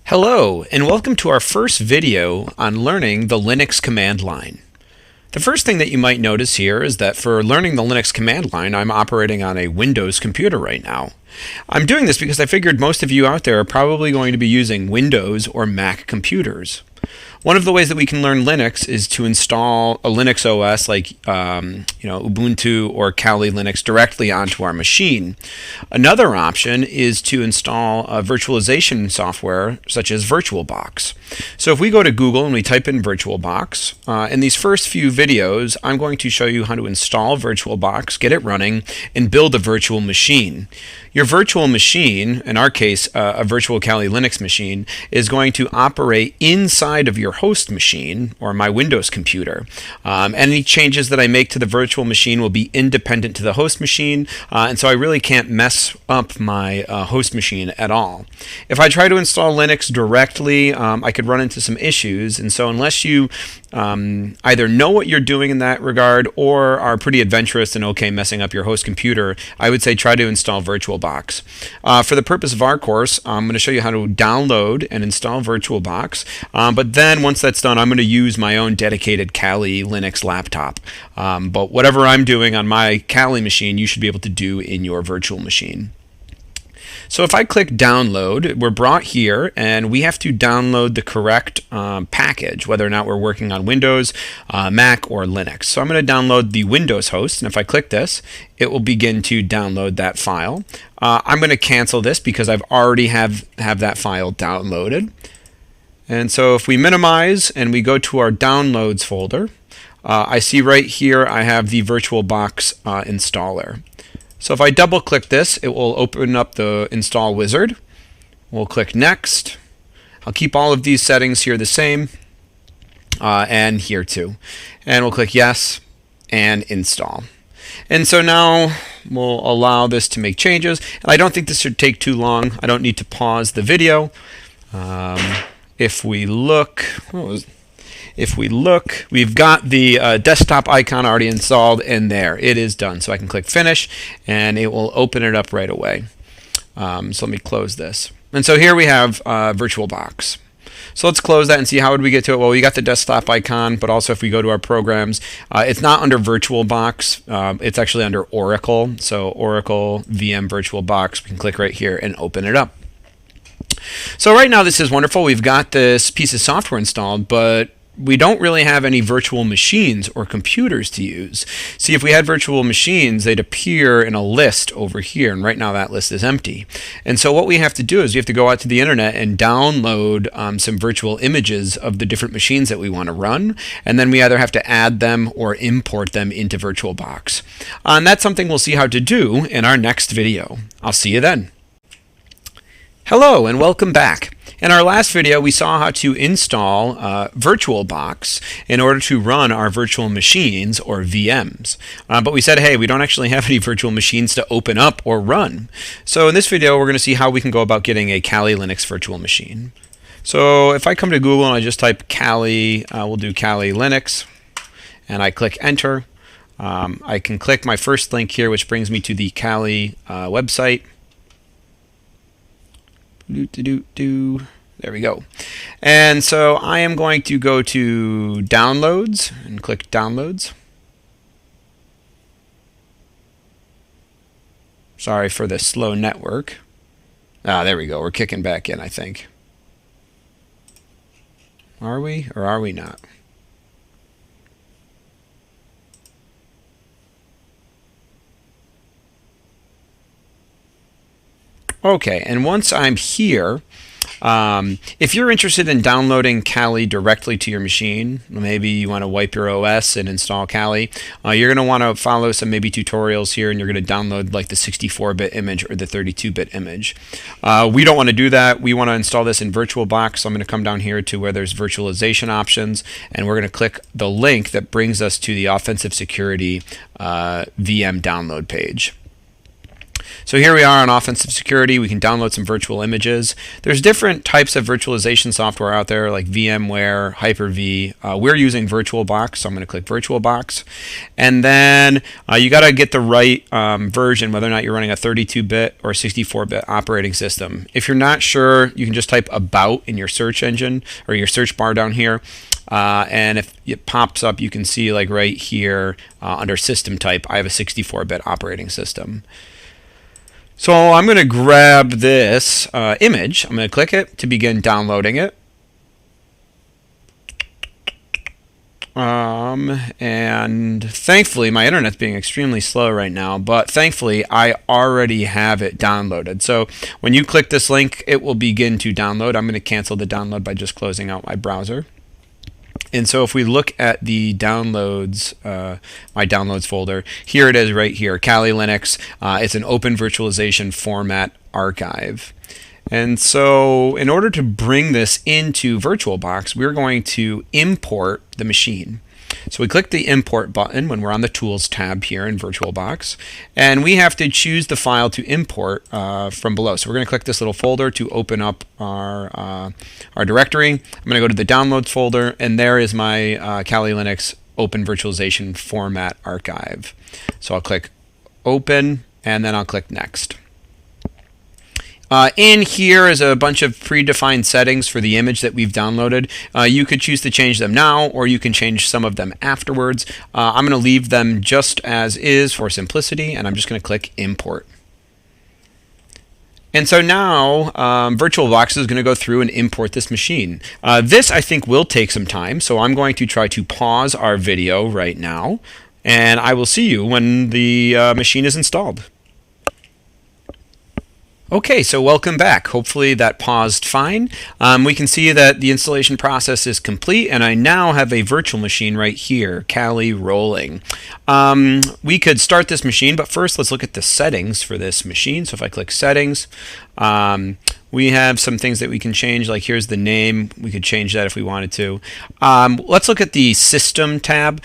Hello, and welcome to our first video on learning the Linux command line. The first thing that you might notice here is that for learning the Linux command line, I'm operating on a Windows computer right now. I'm doing this because I figured most of you out there are probably going to be using Windows or Mac computers. One of the ways that we can learn Linux is to install a Linux OS like Ubuntu or Kali Linux directly onto our machine. Another option is to install a virtualization software such as VirtualBox. So if we go to Google and we type in VirtualBox, in these first few videos I'm going to show you how to install VirtualBox, get it running, and build a virtual machine. Your virtual machine, in our case a virtual Kali Linux machine, is going to operate inside of your host machine or my Windows computer. Any changes that I make to the virtual machine will be independent to the host machine, and so I really can't mess up my host machine at all. If I try to install Linux directly, I could run into some issues, and so unless you either know what you're doing in that regard or are pretty adventurous and okay messing up your host computer, I would say try to install VirtualBox. For the purpose of our course, I'm going to show you how to download and install VirtualBox, but then once that's done, I'm going to use my own dedicated Kali Linux laptop. But whatever I'm doing on my Kali machine, you should be able to do in your virtual machine. So if I click download, we're brought here and we have to download the correct package, whether or not we're working on Windows, Mac, or Linux. So I'm going to download the Windows host, and if I click this, it will begin to download that file. I'm going to cancel this because I've already have that file downloaded. And so if we minimize and we go to our downloads folder, I see right here I have the VirtualBox installer. So if I double click this, it will open up the install wizard. We'll click next. I'll keep all of these settings here the same, and here too. And we'll click yes and install. And so now we'll allow this to make changes. And I don't think this should take too long. I don't need to pause the video. If we look, we've got the desktop icon already installed, and there it is done. So I can click finish and it will open it up right away. So let me close this. And so here we have VirtualBox. So let's close that and see how would we get to it. Well, we got the desktop icon, but also if we go to our programs, it's not under VirtualBox. It's actually under Oracle. So Oracle VM VirtualBox, we can click right here and open it up. So right now this is wonderful. We've got this piece of software installed, but we don't really have any virtual machines or computers to use. See, if we had virtual machines, they'd appear in a list over here, and right now that list is empty. And so what we have to do is we have to go out to the internet and download some virtual images of the different machines that we want to run, and then we either have to add them or import them into VirtualBox. And that's something we'll see how to do in our next video. I'll see you then. Hello and welcome back. In our last video we saw how to install VirtualBox in order to run our virtual machines or VMs. But we said, hey, we don't actually have any virtual machines to open up or run. So in this video we're going to see how we can go about getting a Kali Linux virtual machine. So if I come to Google and I just type Kali, we'll do Kali Linux, and I click enter. I can click my first link here, which brings me to the Kali website. There we go. And so I am going to go to downloads and click downloads. Sorry for the slow network. There we go. We're kicking back in, I think. Are we or are we not? Okay, and once I'm here, if you're interested in downloading Kali directly to your machine, maybe you want to wipe your OS and install Kali, you're going to want to follow some maybe tutorials here, and you're going to download like the 64-bit image or the 32-bit image. We don't want to do that. We want to install this in VirtualBox, so I'm going to come down here to where there's virtualization options, and we're going to click the link that brings us to the Offensive Security VM download page. So here we are on offensive security. We can download some virtual images. There's different types of virtualization software out there like VMware, Hyper-V. We're using VirtualBox, so I'm going to click VirtualBox. And then you got to get the right version, whether or not you're running a 32-bit or 64-bit operating system. If you're not sure, you can just type about in your search engine or your search bar down here. And if it pops up, you can see like right here under system type, I have a 64-bit operating system. So I'm going to grab this image. I'm going to click it to begin downloading it. And thankfully, my internet's being extremely slow right now, but thankfully I already have it downloaded. So when you click this link, it will begin to download. I'm going to cancel the download by just closing out my browser. And so if we look at the downloads, my downloads folder, here it is right here, Kali Linux. It's an open virtualization format archive. And so in order to bring this into VirtualBox, we're going to import the machine. So we click the import button when we're on the Tools tab here in VirtualBox, and we have to choose the file to import from below. So we're going to click this little folder to open up our directory. I'm going to go to the Downloads folder, and there is my Kali Linux Open Virtualization Format Archive. So I'll click Open, and then I'll click Next. In here is a bunch of predefined settings for the image that we've downloaded. You could choose to change them now, or you can change some of them afterwards. I'm going to leave them just as is for simplicity, and I'm just going to click Import. And so now VirtualBox is going to go through and import this machine. This, I think, will take some time, so I'm going to try to pause our video right now, and I will see you when the machine is installed. Okay, so welcome back. Hopefully that paused fine. We can see that the installation process is complete, and I now have a virtual machine right here, Kali rolling. We could start this machine, but first let's look at the settings for this machine. So if I click Settings, we have some things that we can change, like here's the name. We could change that if we wanted to. Let's look at the System tab.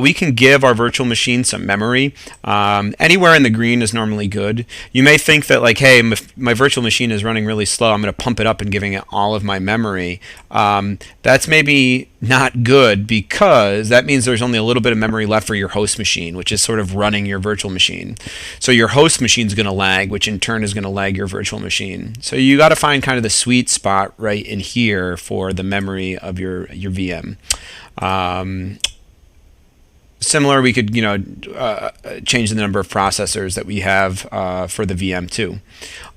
We can give our virtual machine some memory. Anywhere in the green is normally good. You may think that like, hey, my virtual machine is running really slow, I'm going to pump it up and giving it all of my memory. That's maybe not good, because that means there's only a little bit of memory left for your host machine, which is sort of running your virtual machine. So your host machine is going to lag, which in turn is going to lag your virtual machine. So you got to find kind of the sweet spot right in here for the memory of your VM. Similar, we could change the number of processors that we have for the VM too.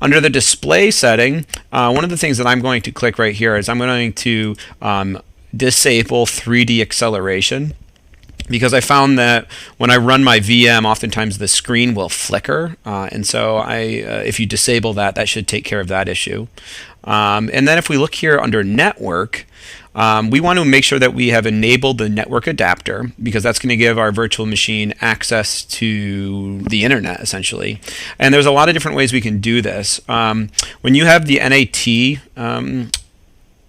Under the display setting, one of the things that I'm going to click right here is I'm going to disable 3D acceleration, because I found that when I run my VM, oftentimes the screen will flicker, and so if you disable that, that should take care of that issue. And then if we look here under network, we want to make sure that we have enabled the network adapter, because that's going to give our virtual machine access to the internet, essentially. And there's a lot of different ways we can do this. When you have the NAT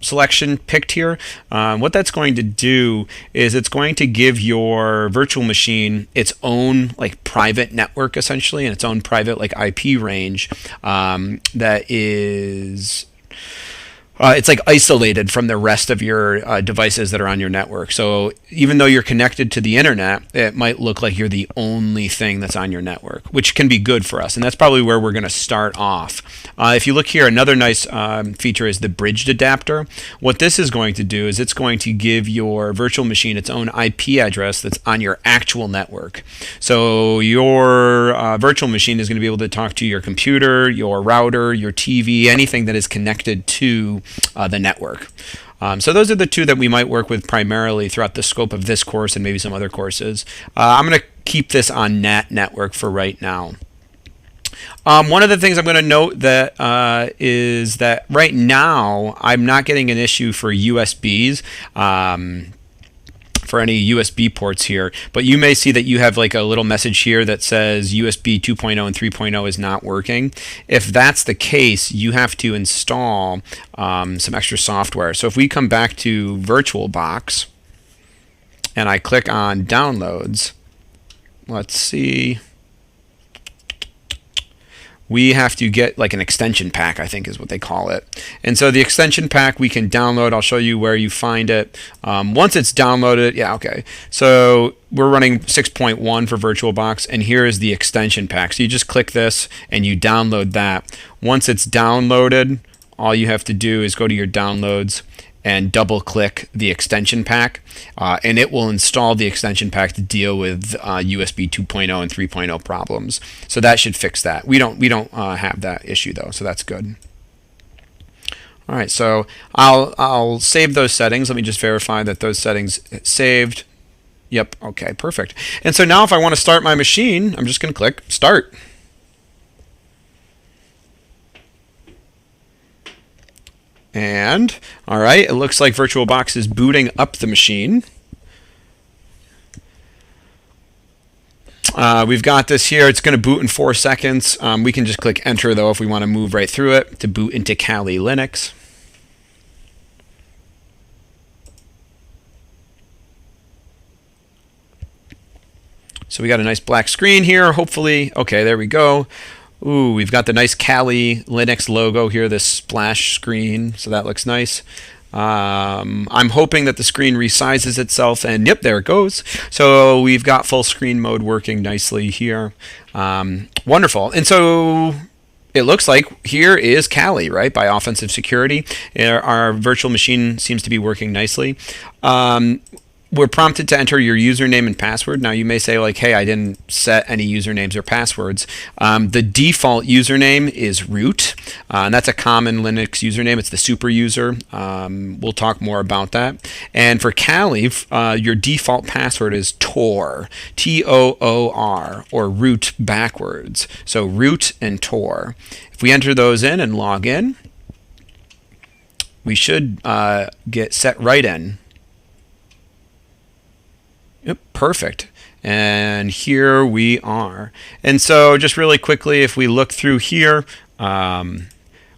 selection picked here, what that's going to do is it's going to give your virtual machine its own like private network, essentially, and its own private like IP range that is it's like isolated from the rest of your devices that are on your network. So even though you're connected to the internet, it might look like you're the only thing that's on your network, which can be good for us. And that's probably where we're going to start off. If you look here, another nice feature is the bridged adapter. What this is going to do is it's going to give your virtual machine its own IP address that's on your actual network. So your virtual machine is going to be able to talk to your computer, your router, your TV, anything that is connected to the network. So those are the two that we might work with primarily throughout the scope of this course and maybe some other courses. I'm going to keep this on NAT network for right now. One of the things I'm going to note that is that right now I'm not getting an issue for USBs. For any USB ports here, but you may see that you have like a little message here that says USB 2.0 and 3.0 is not working. If that's the case, you have to install some extra software. So if we come back to VirtualBox and I click on Downloads, let's see. we have to get like an extension pack, I think is what they call it. And so the extension pack we can download. I'll show you where you find it. Once it's downloaded, yeah, okay. So we're running 6.1 for VirtualBox, and here is the extension pack. So you just click this and you download that. Once it's downloaded, all you have to do is go to your downloads and double click the extension pack, and it will install the extension pack to deal with USB 2.0 and 3.0 problems. So that should fix that. We don't have that issue though, so that's good. All right, so I'll save those settings. Let me just verify that those settings saved. Yep, okay, perfect. And so now if I want to start my machine, I'm just going to click Start. And, all right, it looks like VirtualBox is booting up the machine. We've got this here. It's going to boot in 4 seconds. We can just click Enter, though, if we want to move right through it to boot into Kali Linux. So we got a nice black screen here, hopefully. Okay, there we go. Ooh, we've got the nice Kali Linux logo here, this splash screen, so that looks nice. I'm hoping that the screen resizes itself, and yep, there it goes. So we've got full screen mode working nicely here. Wonderful. And so it looks like here is Kali, right, by Offensive Security. Our virtual machine seems to be working nicely. We're prompted to enter your username and password. Now you may say like, hey, I didn't set any usernames or passwords. The default username is root, and that's a common Linux username. It's the super user. We'll talk more about that. And for Kali, your default password is Tor, T-O-O-R, or root backwards. So root and Tor. If we enter those in and log in, we should get set right in. Yep, perfect. And here we are. And so just really quickly, if we look through here,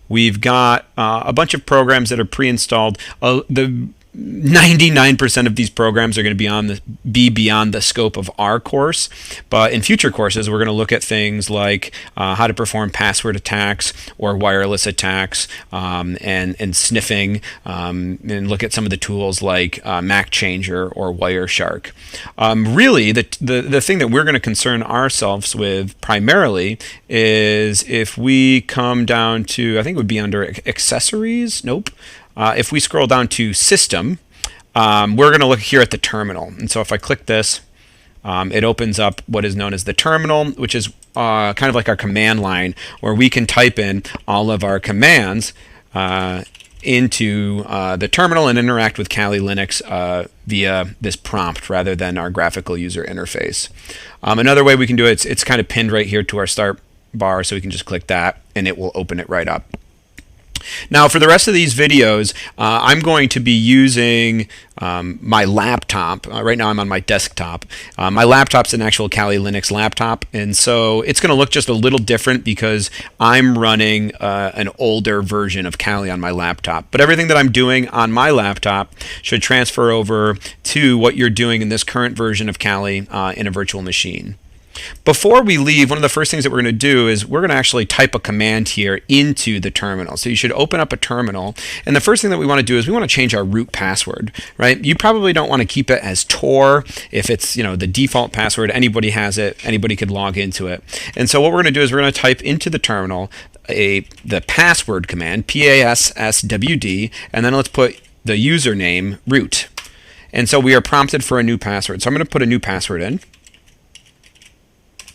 we've got a bunch of programs that are pre-installed. The 99% of these programs are going to be beyond the scope of our course, but in future courses we're going to look at things like how to perform password attacks or wireless attacks, and sniffing, and look at some of the tools like Mac Changer or Wireshark. Really, the thing that we're going to concern ourselves with primarily is if we come down to, I think it would be under accessories. Nope. If we scroll down to System, we're going to look here at the terminal. And so if I click this, it opens up what is known as the terminal, which is kind of like our command line, where we can type in all of our commands into the terminal and interact with Kali Linux via this prompt rather than our graphical user interface. Another way we can do it, it's kind of pinned right here to our start bar, so we can just click that and it will open it right up. Now for the rest of these videos, I'm going to be using my laptop. Right now I'm on my desktop. My laptop's an actual Kali Linux laptop, and so it's going to look just a little different because I'm running an older version of Kali on my laptop. But everything that I'm doing on my laptop should transfer over to what you're doing in this current version of Kali in a virtual machine. Before we leave, one of the first things that we're going to do is we're going to actually type a command here into the terminal. So you should open up a terminal, and the first thing that we want to do is we want to change our root password, right? You probably don't want to keep it as Tor. If it's, the default password, anybody has it, anybody could log into it. And so what we're going to do is we're going to type into the terminal the password command, PASSWD, and then let's put the username root. And so we are prompted for a new password. So I'm going to put a new password in.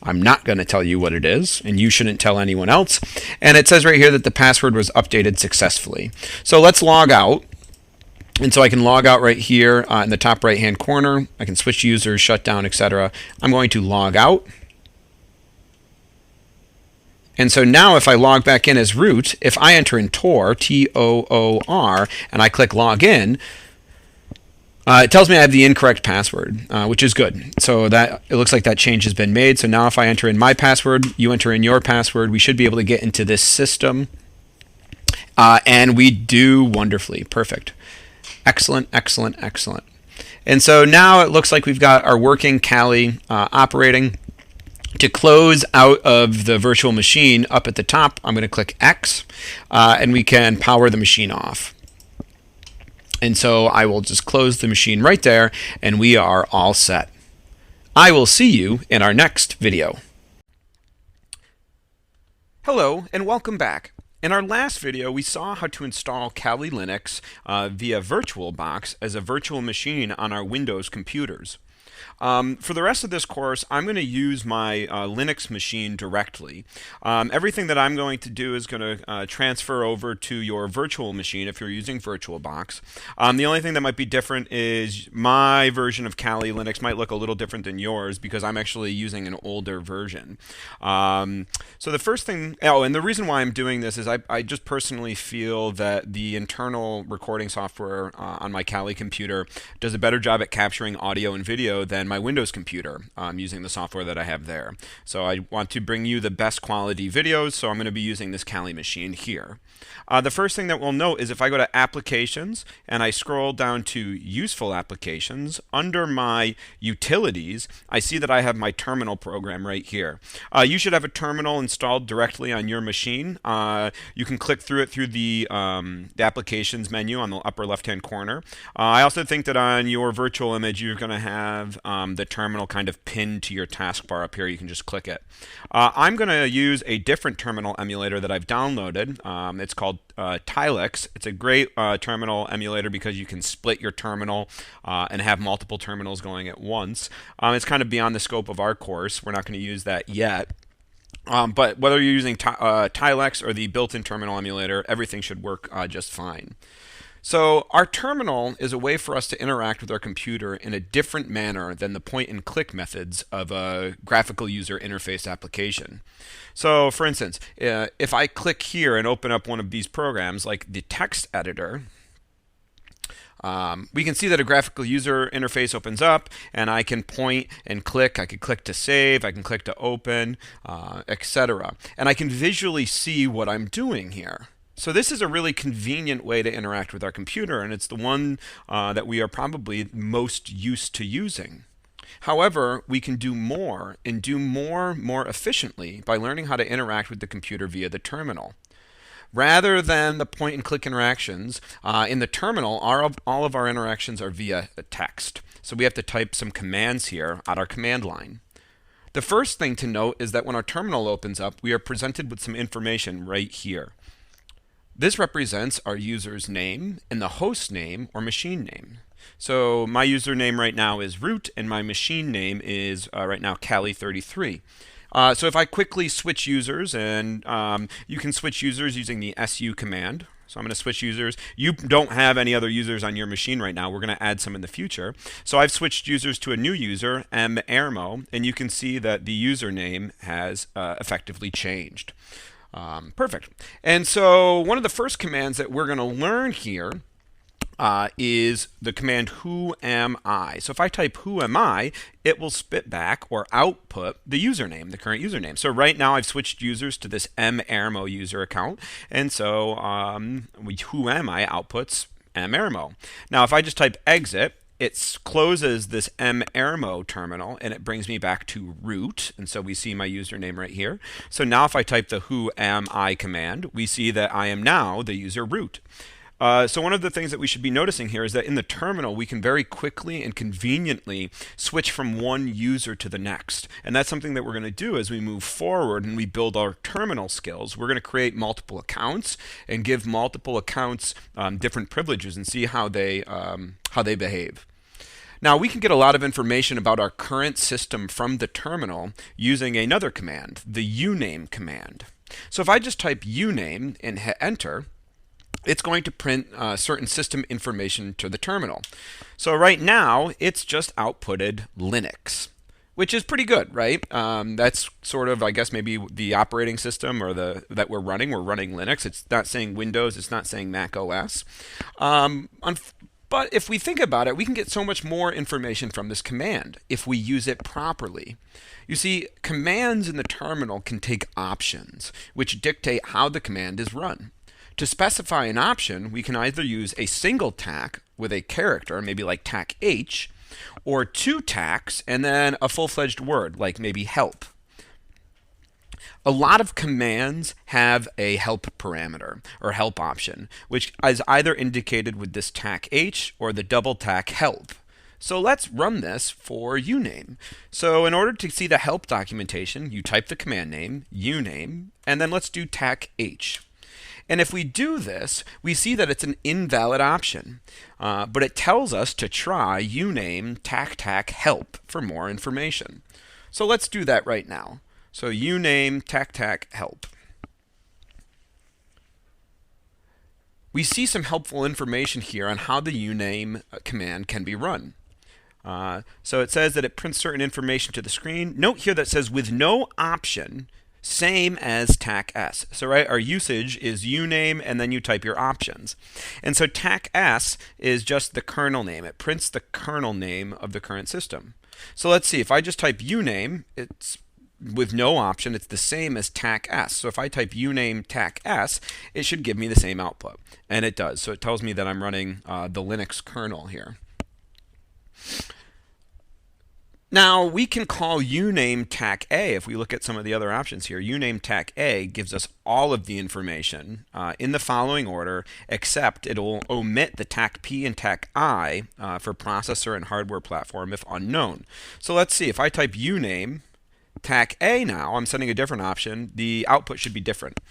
I'm not going to tell you what it is, and you shouldn't tell anyone else. And it says right here that the password was updated successfully. So let's log out. And so I can log out right here in the top right-hand corner. I can switch users, shut down, etc. I'm going to log out. And so now if I log back in as root, if I enter in Tor, T-O-O-R, and I click log in, it tells me I have the incorrect password, which is good. So that it looks like that change has been made. So now if I enter in my password, you enter in your password, we should be able to get into this system. And we do wonderfully. Perfect. Excellent, excellent, excellent. And so now it looks like we've got our working Kali operating. To close out of the virtual machine up at the top, I'm going to click X, and we can power the machine off. And so I will just close the machine right there, and we are all set. I will see you in our next video. Hello, and welcome back. In our last video, we saw how to install Kali Linux via VirtualBox as a virtual machine on our Windows computers. For the rest of this course, I'm going to use my Linux machine directly. Everything that I'm going to do is going to transfer over to your virtual machine if you're using VirtualBox. The only thing that might be different is my version of Kali Linux might look a little different than yours because I'm actually using an older version. So the first thing, and the reason why I'm doing this is I just personally feel that the internal recording software on my Kali computer does a better job at capturing audio and video than my Windows computer using the software that I have there. So I want to bring you the best quality videos, so I'm going to be using this Kali machine here. The first thing that we'll note is if I go to Applications and I scroll down to Useful Applications, under my Utilities, I see that I have my terminal program right here. You should have a terminal installed directly on your machine. You can click through it through the Applications menu on the upper left-hand corner. I also think that on your virtual image, you're going to have the terminal kind of pinned to your taskbar up here. You can just click it. I'm going to use a different terminal emulator that I've downloaded. It's called Tilix. It's a great terminal emulator because you can split your terminal and have multiple terminals going at once. It's kind of beyond the scope of our course. We're not going to use that yet. But whether you're using Tilix or the built-in terminal emulator, everything should work just fine. So our terminal is a way for us to interact with our computer in a different manner than the point-and-click methods of a graphical user interface application. So for instance, if I click here and open up one of these programs like the text editor, we can see that a graphical user interface opens up, and I can point and click. I can click to save, I can click to open, etc. And I can visually see what I'm doing here. So this is a really convenient way to interact with our computer, and it's the one that we are probably most used to using. However, we can do more and do more efficiently by learning how to interact with the computer via the terminal. Rather than the point-and-click interactions, in the terminal, all of our interactions are via text. So we have to type some commands here on our command line. The first thing to note is that when our terminal opens up, we are presented with some information right here. This represents our user's name and the host name or machine name. So my username right now is root, and my machine name is right now Kali33. So if I quickly switch users, and you can switch users using the su command. So I'm going to switch users. You don't have any other users on your machine right now. We're going to add some in the future. So I've switched users to a new user, mermo, and you can see that the username has effectively changed. Perfect. And so one of the first commands that we're going to learn here is the command whoami. So if I type whoami, it will spit back or output the username, the current username. So right now I've switched users to this mermo user account, and so whoami outputs mermo. Now if I just type exit, it closes this mermo terminal and it brings me back to root, and so we see my username right here. So now if I type the whoami command, we see that I am now the user root. So one of the things that we should be noticing here is that in the terminal we can very quickly and conveniently switch from one user to the next, and that's something that we're going to do as we move forward and we build our terminal skills. We're going to create multiple accounts and give multiple accounts different privileges and see how they behave. Now we can get a lot of information about our current system from the terminal using another command, the uname command. So if I just type uname and hit enter, it's going to print certain system information to the terminal. So right now, it's just outputted Linux, which is pretty good, right? That's sort of, I guess, maybe the operating system or that we're running. We're running Linux. It's not saying Windows. It's not saying Mac OS. But if we think about it, we can get so much more information from this command if we use it properly. You see, commands in the terminal can take options, which dictate how the command is run. To specify an option, we can either use a single tac with a character, maybe like tac h, or two tacs and then a full-fledged word, like maybe help. A lot of commands have a help parameter or help option, which is either indicated with this tac h or the double tac help. So let's run this for uname. So in order to see the help documentation, you type the command name, uname, and then let's do tac h. And if we do this, we see that it's an invalid option, but it tells us to try uname tac help for more information. So let's do that right now. So uname tac help. We see some helpful information here on how the uname command can be run. So it says that it prints certain information to the screen. Note here that it says with no option, same as tac s. So right, our usage is uname and then you type your options. And so tac s is just the kernel name. It prints the kernel name of the current system. So let's see, if I just type uname, it's with no option, it's the same as tac s. So if I type uname tac s, it should give me the same output. And it does. So it tells me that I'm running the Linux kernel here. Now, we can call uname tac a. If we look at some of the other options here, uname tac a gives us all of the information in the following order, except it will omit the tac p and tac I for processor and hardware platform if unknown. So let's see, if I type uname tac a now, I'm setting a different option, the output should be different.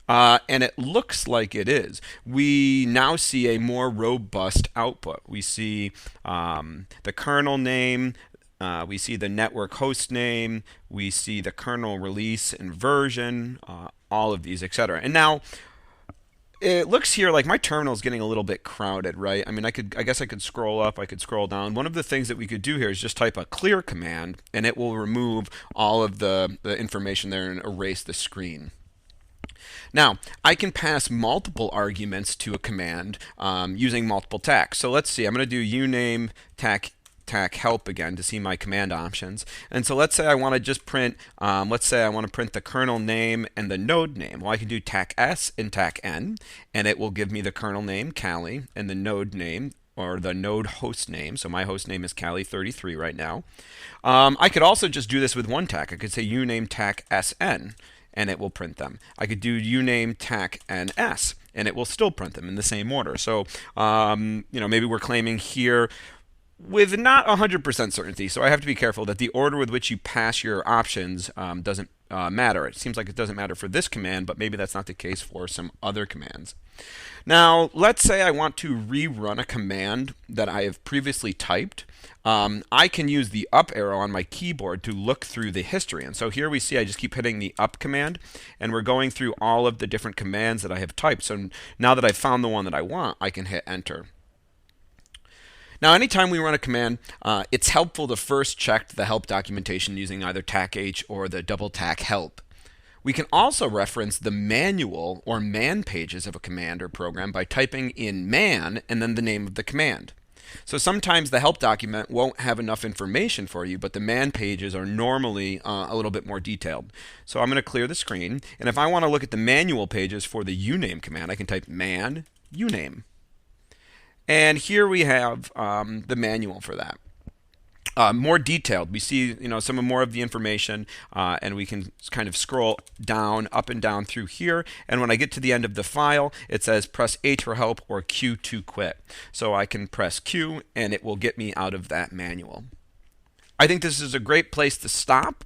And it looks like it is. We now see a more robust output. We see the kernel name, we see the network host name, we see the kernel release and version, all of these, etc. And now it looks here like my terminal is getting a little bit crowded, right? I mean, I guess I could scroll up, I could scroll down. One of the things that we could do here is just type a clear command, and it will remove all of the information there and erase the screen. Now, I can pass multiple arguments to a command using multiple tacs. So let's see, I'm going to do uname tac help again to see my command options. And so let's say I want to just print, the kernel name and the node name. Well, I can do tac s and tac n, and it will give me the kernel name, Kali, and the node name, or the node host name. So my host name is Kali33 right now. I could also just do this with one tac. I could say uname tac sn, and it will print them. I could do uname tac ns, and it will still print them in the same order. So, maybe we're claiming here with not 100% certainty, so I have to be careful that the order with which you pass your options doesn't matter. It seems like it doesn't matter for this command, but maybe that's not the case for some other commands. Now, let's say I want to rerun a command that I have previously typed. I can use the up arrow on my keyboard to look through the history. And so here we see I just keep hitting the up command, and we're going through all of the different commands that I have typed. So now that I've found the one that I want, I can hit enter. Now, anytime we run a command, it's helpful to first check the help documentation using either tac h or the double tac help. We can also reference the manual or man pages of a command or program by typing in man and then the name of the command. So sometimes the help document won't have enough information for you, but the man pages are normally a little bit more detailed. So I'm going to clear the screen, and if I want to look at the manual pages for the uname command, I can type man uname. And here we have the manual for that. More detailed. We see, some more of the information, and we can kind of scroll down, up and down through here. And when I get to the end of the file, it says press H for help or Q to quit. So I can press Q, and it will get me out of that manual. I think this is a great place to stop.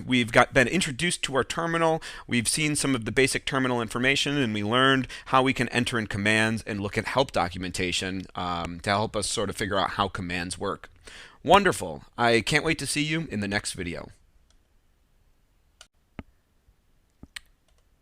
We've been introduced to our terminal. We've seen some of the basic terminal information, and we learned how we can enter in commands and look at help documentation to help us sort of figure out how commands work. Wonderful. I can't wait to see you in the next video.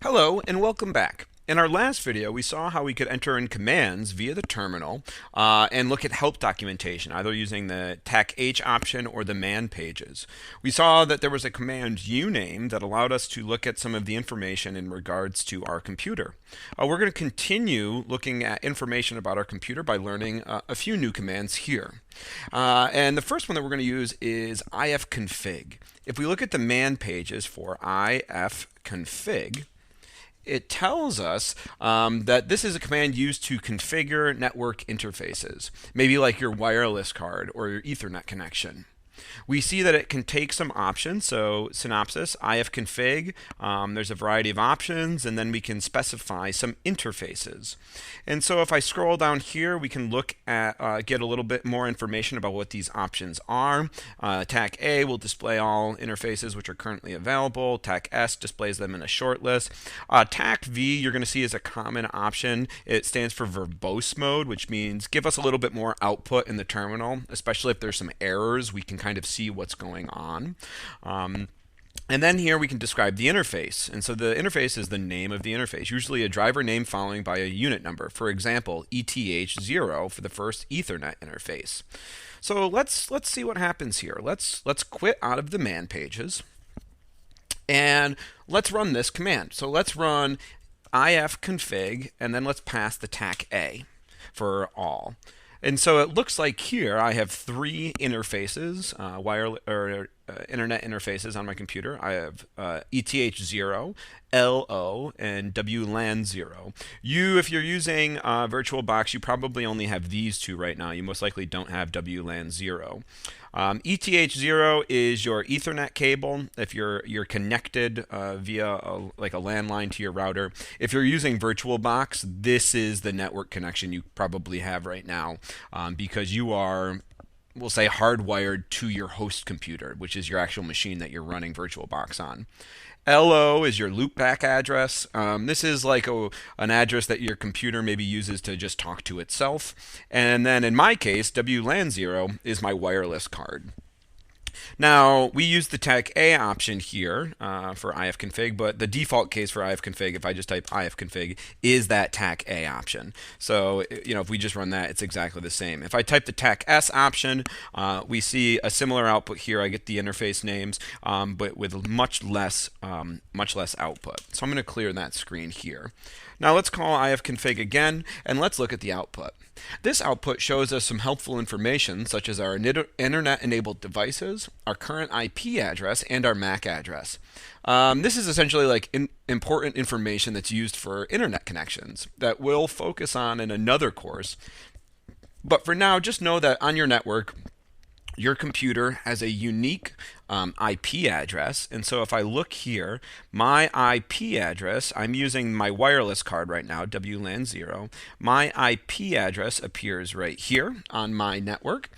Hello, and welcome back. In our last video, we saw how we could enter in commands via the terminal and look at help documentation, either using the tac h option or the man pages. We saw that there was a command uname that allowed us to look at some of the information in regards to our computer. We're going to continue looking at information about our computer by learning a few new commands here. And the first one that we're going to use is ifconfig. If we look at the man pages for ifconfig, it tells us that this is a command used to configure network interfaces, maybe like your wireless card or your Ethernet connection. We see that it can take some options. So synopsis, ifconfig, there's a variety of options, and then we can specify some interfaces. And so if I scroll down here, we can look at, get a little bit more information about what these options are. TAC A will display all interfaces which are currently available. TAC S displays them in a short list. TAC V, you're going to see, is a common option. It stands for verbose mode, which means give us a little bit more output in the terminal, especially if there's some errors, we can kind of see what's going on. And then here we can describe the interface. And so the interface is the name of the interface, usually a driver name following by a unit number. For example, ETH0 for the first Ethernet interface. So let's see what happens here. Let's quit out of the man pages, and let's run this command. So let's run ifconfig, and then let's pass the TAC A for all. And so it looks like here I have three interfaces, internet interfaces on my computer. I have ETH0, LO, and WLAN 0. If you're using VirtualBox, you probably only have these two right now. You most likely don't have WLAN 0. ETH0 is your Ethernet cable if you're connected via like a landline to your router. If you're using VirtualBox, this is the network connection you probably have right now because you are, we'll say, hardwired to your host computer, which is your actual machine that you're running VirtualBox on. LO is your loopback address. This is like an address that your computer maybe uses to just talk to itself. And then in my case, WLAN 0 is my wireless card. Now, we use the TAC A option here for ifconfig, but the default case for ifconfig, if I just type ifconfig, is that TAC A option. So, if we just run that, it's exactly the same. If I type the TAC S option, we see a similar output here. I get the interface names, but with much less output. So I'm going to clear that screen here. Now let's call ifconfig again, and let's look at the output. This output shows us some helpful information, such as our internet-enabled devices, our current IP address, and our MAC address. This is essentially like important information that's used for internet connections that we'll focus on in another course. But for now, just know that on your network, your computer has a unique IP address. And so if I look here, my IP address, I'm using my wireless card right now, WLAN 0. My IP address appears right here on my network.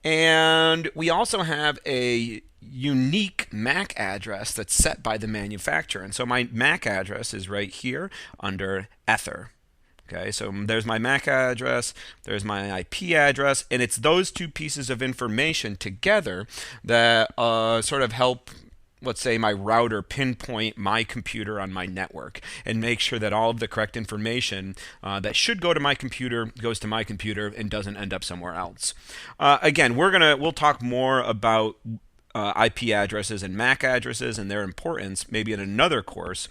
And we also have a unique MAC address that's set by the manufacturer. And so my MAC address is right here under Ether. Okay, so there's my MAC address, there's my IP address, and it's those two pieces of information together that sort of help, let's say, my router pinpoint my computer on my network and make sure that all of the correct information that should go to my computer goes to my computer and doesn't end up somewhere else. Again, we'll talk more about IP addresses and MAC addresses and their importance maybe in another course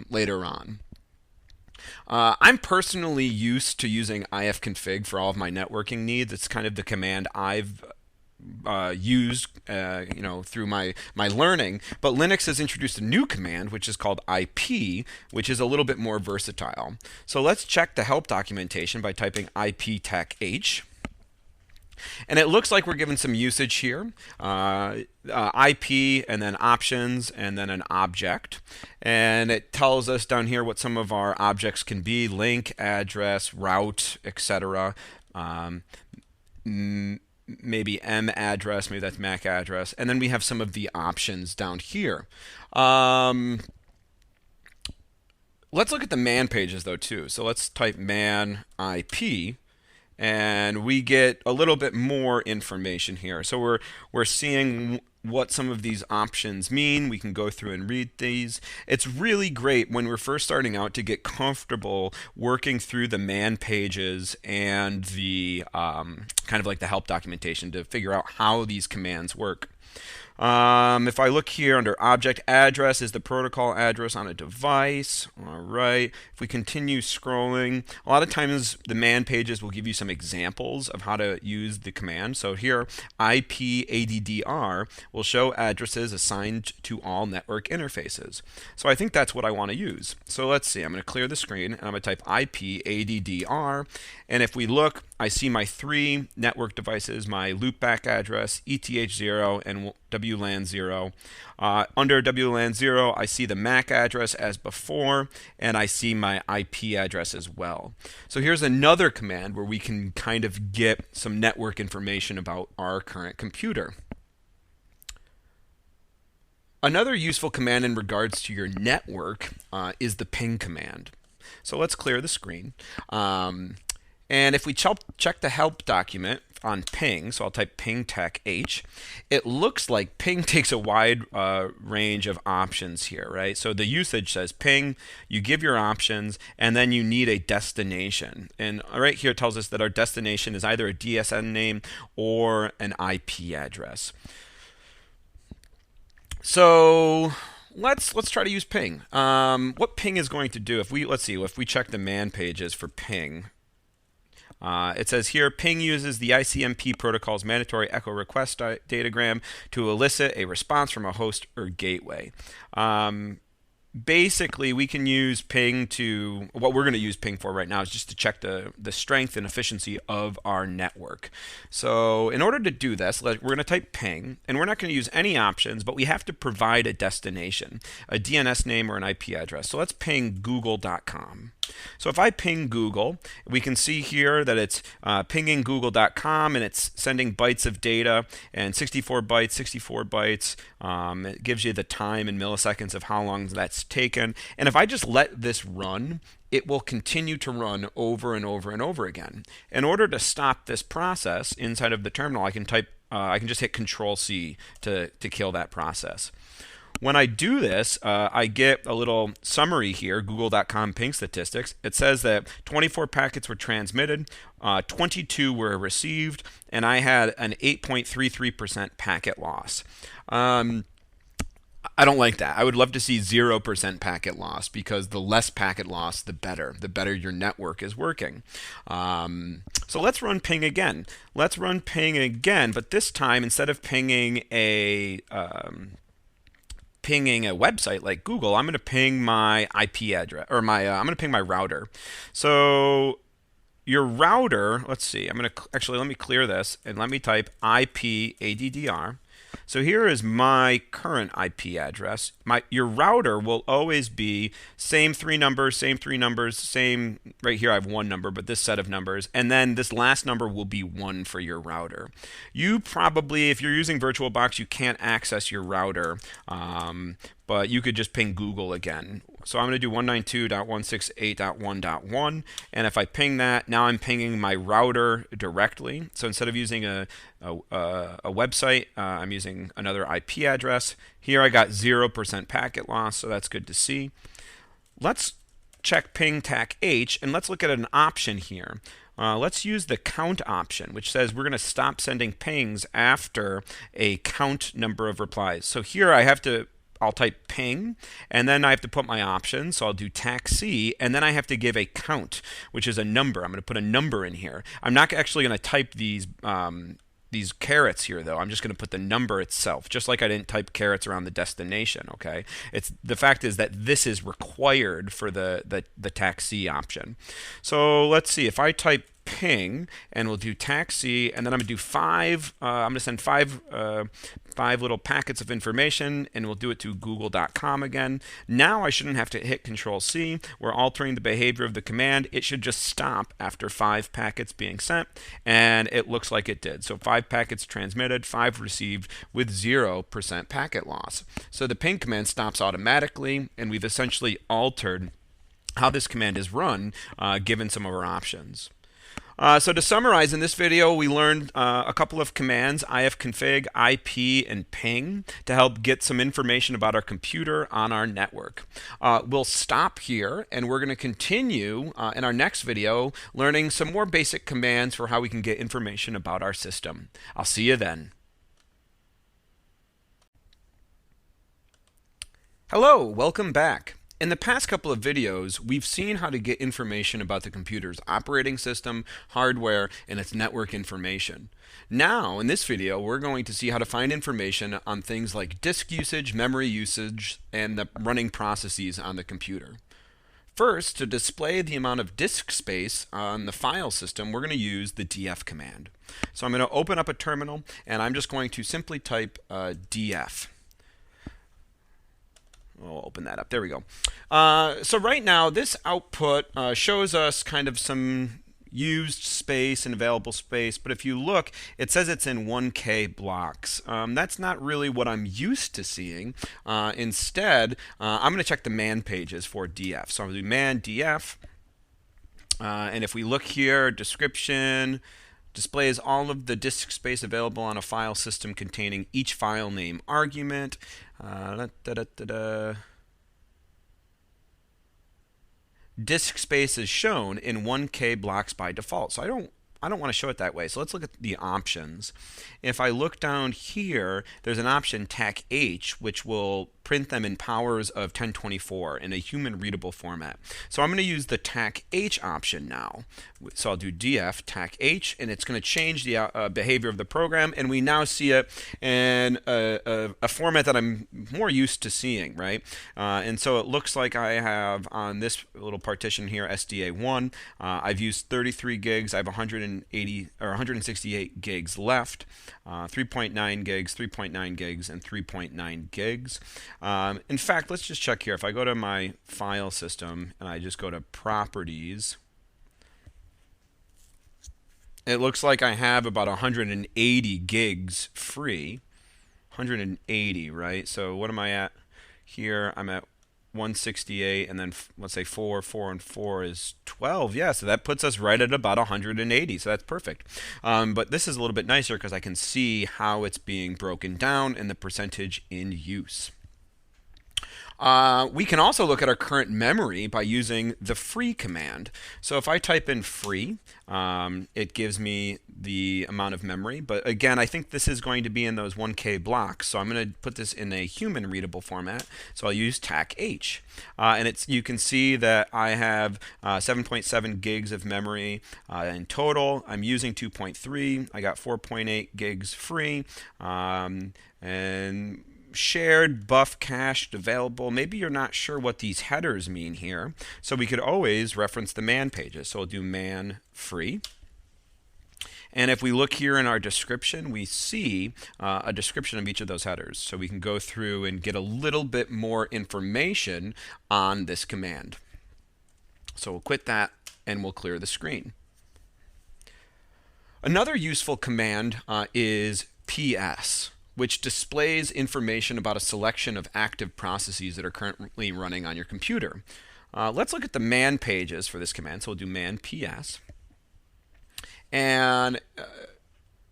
later on. I'm personally used to using ifconfig for all of my networking needs. It's kind of the command I've used through my learning. But Linux has introduced a new command which is called IP, which is a little bit more versatile. So let's check the help documentation by typing iptac-h. And it looks like we're given some usage here, IP and then options and then an object. And it tells us down here what some of our objects can be: link, address, route, etc. Maybe M address, maybe that's MAC address. And then we have some of the options down here. Let's look at the man pages though too. So let's type man IP. And we get a little bit more information here. So we're seeing what some of these options mean. We can go through and read these. It's really great when we're first starting out to get comfortable working through the man pages and the kind of like the help documentation to figure out how these commands work. If I look here under object, address is the protocol address on a device. All right. If we continue scrolling, a lot of times the man pages will give you some examples of how to use the command. So here, IPADDR will show addresses assigned to all network interfaces. So I think that's what I want to use. So let's see. I'm going to clear the screen and I'm going to type IPADDR. And if we look, I see my 3 network devices, my loopback address, ETH0, and WLAN 0. Under WLAN 0, I see the MAC address as before, and I see my IP address as well. So here's another command where we can kind of get some network information about our current computer. Another useful command in regards to your network is the ping command. So let's clear the screen. And if we check the help document on ping, so I'll type ping tech h, it looks like ping takes a wide range of options here, right? So the usage says ping, you give your options, and then you need a destination. And right here it tells us that our destination is either a DSN name or an IP address. So let's try to use ping. What ping is going to do, if we check the man pages for ping, it says here, ping uses the ICMP protocol's mandatory echo request datagram to elicit a response from a host or gateway. Basically, we can use ping to, what we're going to use ping for right now is just to check the strength and efficiency of our network. So in order to do this, we're going to type ping, and we're not going to use any options, but we have to provide a destination, a DNS name or an IP address. So let's ping google.com. So if I ping Google, we can see here that it's pinging google.com, and it's sending bytes of data, and 64 bytes. It gives you the time in milliseconds of how long that's taken. And if I just let this run, it will continue to run over and over and over again. In order to stop this process inside of the terminal, I can just hit Control-C to kill that process. When I do this, I get a little summary here, google.com ping statistics. It says that 24 packets were transmitted, 22 were received, and I had an 8.33% packet loss. I don't like that. I would love to see 0% packet loss, because the less packet loss, the better. The better your network is working. So let's run ping again. But this time, instead of pinging a website like Google, I'm going to ping my IP address, or I'm going to ping my router. So your router, let's see, let me clear this and let me type IP ADDR. So here is my current IP address. Your router will always be same three numbers, same, right here I have one number, but this set of numbers, and then this last number will be 1 for your router. You probably, if you're using VirtualBox, you can't access your router, but you could just ping Google again. So I'm going to do 192.168.1.1, and if I ping that, now I'm pinging my router directly. So instead of using a website, I'm using another IP address. Here I got 0% packet loss, so that's good to see. Let's check ping tech h, and let's look at an option here. Let's use the count option, which says we're going to stop sending pings after a count number of replies. So here I'll type ping, and then I have to put my options. So I'll do TAC-C, and then I have to give a count, which is a number. I'm going to put a number in here. I'm not actually going to type these carets here, though. I'm just going to put the number itself, just like I didn't type carets around the destination. Okay, the fact is that this is required for the TAC-C option. So let's see, if I type ping, and we'll do TAC-C, and then I'm going to do 5. I'm going to send 5 little packets of information, and we'll do it to google.com again. Now I shouldn't have to hit Control-C. We're altering the behavior of the command. It should just stop after 5 packets being sent, and it looks like it did. So 5 packets transmitted, 5 received, with 0% packet loss. So the ping command stops automatically, and we've essentially altered how this command is run, given some of our options. So to summarize, in this video, we learned a couple of commands, ifconfig, IP, and ping, to help get some information about our computer on our network. We'll stop here, and we're going to continue in our next video learning some more basic commands for how we can get information about our system. I'll see you then. Hello, welcome back. In the past couple of videos, we've seen how to get information about the computer's operating system, hardware, and its network information. Now, in this video, we're going to see how to find information on things like disk usage, memory usage, and the running processes on the computer. First, to display the amount of disk space on the file system, we're going to use the df command. So I'm going to open up a terminal, and I'm just going to simply type df. We'll open that up. There we go. So right now, this output shows us kind of some used space and available space, but if you look, it says it's in 1K blocks. That's not really what I'm used to seeing. Instead, I'm going to check the man pages for df. So I'm going to do man df, and if we look here, description displays all of the disk space available on a file system containing each file name argument. Disk space is shown in 1K blocks by default. So I don't want to show it that way. So let's look at the options. If I look down here, there's an option TAC-H, which will print them in powers of 1024 in a human readable format. So I'm going to use the TAC-H option now. So I'll do df TAC-H, and it's going to change the behavior of the program, and we now see it in a format that I'm more used to seeing, right? And so it looks like I have on this little partition here, SDA1, I've used 33 gigs. I have 180 or 168 gigs left. 3.9 gigs, 3.9 gigs, and 3.9 gigs. In fact, let's just check here. If I go to my file system and I just go to properties, it looks like I have about 180 gigs free. 180, right? So what am I at here? I'm at 168, and then let's say 4 and 4 is 12. Yeah, so that puts us right at about 180. So that's perfect. But this is a little bit nicer because I can see how it's being broken down and the percentage in use. We can also look at our current memory by using the free command. So if I type in free, it gives me the amount of memory. But again, I think this is going to be in those 1K blocks. So I'm going to put this in a human readable format. So I'll use TAC-H. And you can see that I have 7.7 gigs of memory in total. I'm using 2.3. I got 4.8 gigs free. And shared, buff, cached, available. Maybe you're not sure what these headers mean here. So we could always reference the man pages. So we'll do man free. And if we look here in our description, we see a description of each of those headers. So we can go through and get a little bit more information on this command. So we'll quit that and we'll clear the screen. Another useful command is ps, which displays information about a selection of active processes that are currently running on your computer. Let's look at the man pages for this command. So we'll do man ps. And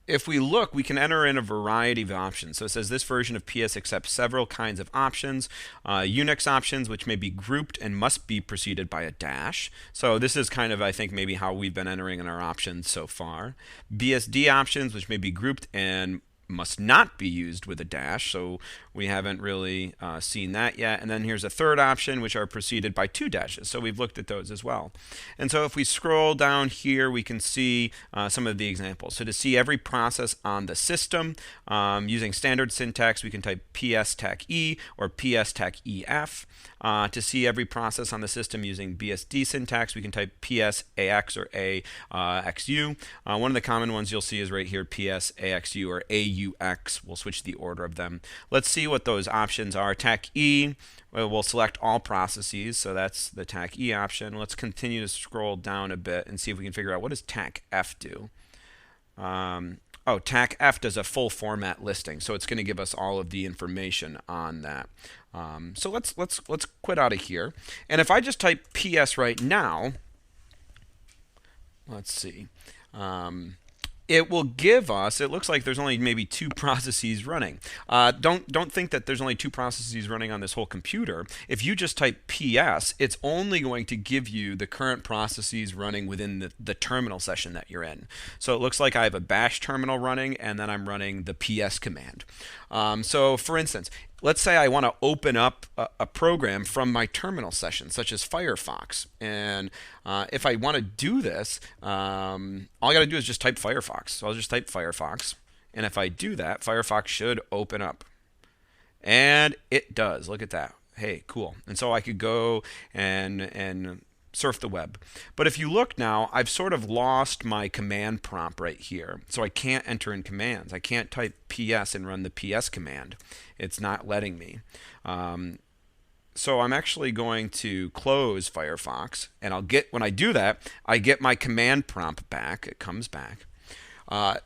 if we look, we can enter in a variety of options. So it says this version of PS accepts several kinds of options. Unix options, which may be grouped and must be preceded by a dash. So this is kind of, I think, maybe how we've been entering in our options so far. BSD options, which may be grouped and must not be used with a dash, so we haven't really seen that yet. And then here's a third option, which are preceded by 2 dashes, so we've looked at those as well. And so if we scroll down here, we can see some of the examples. So to see every process on the system, using standard syntax, we can type ps tac e or ps tac ef. To see every process on the system using BSD syntax, we can type ps ax or axu. One of the common ones you'll see is right here, ps axu or aux. We'll switch the order of them. Let's see what those options are. TAC E, we'll select all processes, so that's the TAC E option. Let's continue to scroll down a bit and see if we can figure out what does TAC F do. TAC F does a full format listing, so it's going to give us all of the information on that. So let's quit out of here. And if I just type PS right now, let's see. It will give us, it looks like there's only maybe 2 processes running. Don't think that there's only 2 processes running on this whole computer. If you just type PS, it's only going to give you the current processes running within the terminal session that you're in. So it looks like I have a bash terminal running, and then I'm running the PS command. So for instance, let's say I want to open up a program from my terminal session, such as Firefox. And if I want to do this, all I got to do is just type Firefox. So I'll just type Firefox. And if I do that, Firefox should open up. And it does. Look at that. hey, cool. And so I could go and surf the web. But if you look now, I've sort of lost my command prompt right here. So I can't enter in commands. I can't type ps and run the ps command. It's not letting me. So I'm actually going to close Firefox, and when I do that, I get my command prompt back. It comes back.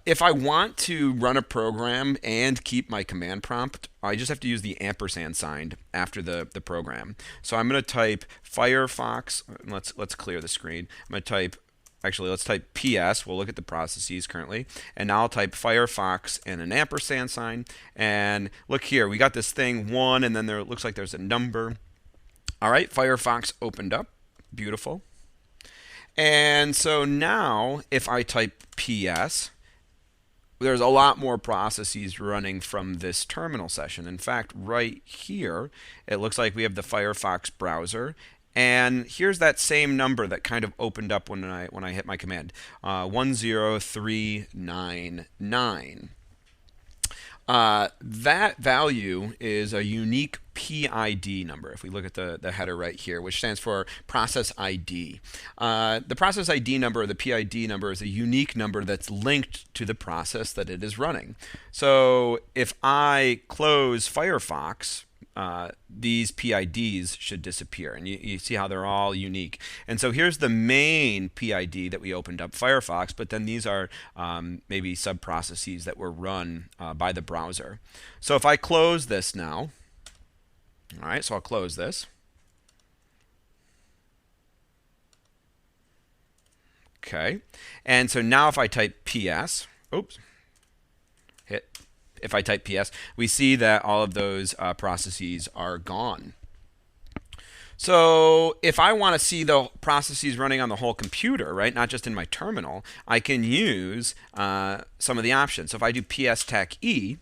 If I want to run a program and keep my command prompt, I just have to use the ampersand sign after the program. So I'm going to type Firefox. Let's clear the screen. I'm going to type, actually, let's type PS. We'll look at the processes currently. And now I'll type Firefox and an ampersand sign. And look here, we got this thing 1, and then there it looks like there's a number. All right, Firefox opened up. Beautiful. And so now if I type PS, there's a lot more processes running from this terminal session. In fact, right here, it looks like we have the Firefox browser. And here's that same number that kind of opened up when I hit my command, 10399. That value is a unique PID number. If we look at the header right here, which stands for process ID. The process ID number, or the PID number, is a unique number that's linked to the process that it is running. So if I close Firefox, these PIDs should disappear. And you see how they're all unique. And so here's the main PID that we opened up Firefox, but then these are maybe sub-processes that were run by the browser. So if I close this now, all right, so I'll close this. Okay. And so now if I type PS, if I type PS, we see that all of those processes are gone. So if I want to see the processes running on the whole computer, right, not just in my terminal, I can use some of the options. So if I do PS tech E,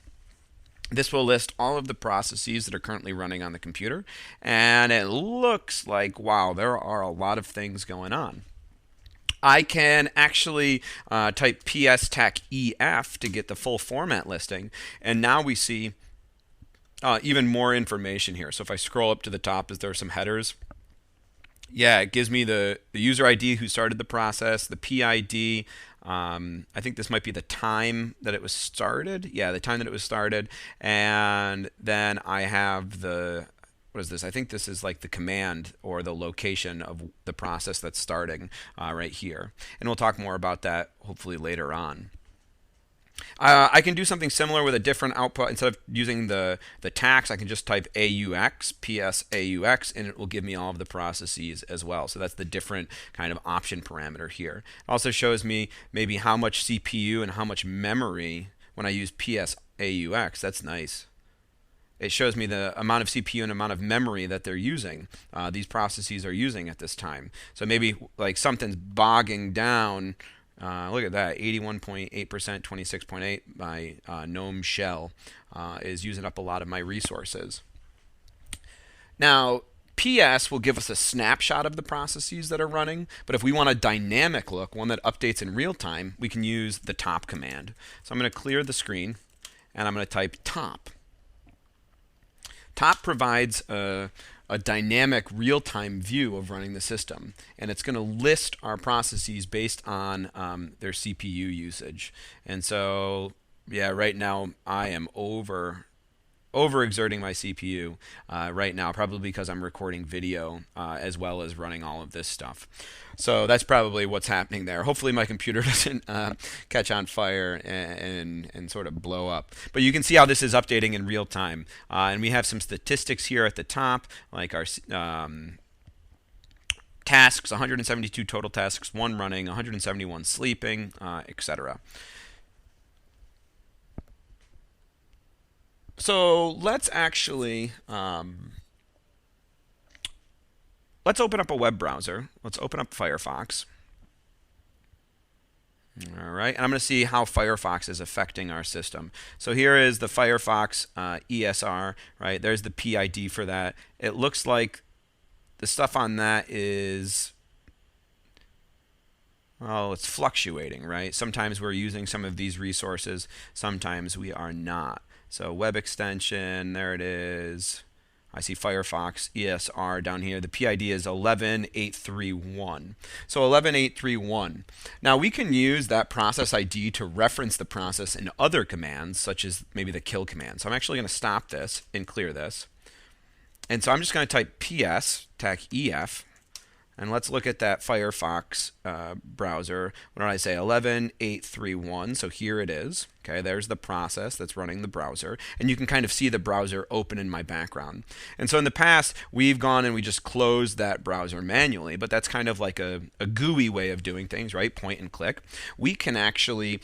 this will list all of the processes that are currently running on the computer. And it looks like, wow, there are a lot of things going on. I can actually type PS tech EF to get the full format listing. And now we see even more information here. So if I scroll up to the top, there are some headers. Yeah, it gives me the user ID who started the process, the PID. I think this might be the time that it was started. Yeah, the time that it was started. And then I have what is this? I think this is like the command or the location of the process that's starting right here. And we'll talk more about that hopefully later on. I can do something similar with a different output. Instead of using the tax, I can just type AUX, PS AUX, and it will give me all of the processes as well. So that's the different kind of option parameter here. It also shows me maybe how much CPU and how much memory when I use PS AUX. That's nice. It shows me the amount of CPU and amount of memory that they're using, these processes are using at this time. So maybe like something's bogging down. Look at that, 81.8%, 26.8. My GNOME shell is using up a lot of my resources. Now, PS will give us a snapshot of the processes that are running, but if we want a dynamic look, one that updates in real time, we can use the top command. So I'm going to clear the screen, and I'm going to type top. Top provides a dynamic real-time view of running the system, and it's going to list our processes based on their CPU usage. And so, yeah, right now I am overexerting my CPU right now, probably because I'm recording video as well as running all of this stuff. So that's probably what's happening there. Hopefully my computer doesn't catch on fire and sort of blow up. But you can see how this is updating in real time. And we have some statistics here at the top, like our tasks, 172 total tasks, 1 running, 171 sleeping, etc. So let's actually let's open up a web browser. Let's open up Firefox. All right, and I'm going to see how Firefox is affecting our system. So here is the Firefox ESR, right? There's the PID for that. It looks like the stuff on that is, well, it's fluctuating, right? Sometimes we're using some of these resources, sometimes we are not. So web extension, there it is. I see Firefox ESR down here. The PID is 11831. So 11831. Now we can use that process ID to reference the process in other commands, such as maybe the kill command. So I'm actually going to stop this and clear this. And so I'm just going to type ps tac ef. And let's look at that Firefox browser. What did I say? 11831. So here it is. Okay, there's the process that's running the browser. And you can kind of see the browser open in my background. And so in the past, we've gone and we just closed that browser manually. But that's kind of like a GUI way of doing things, right? Point and click. We can actually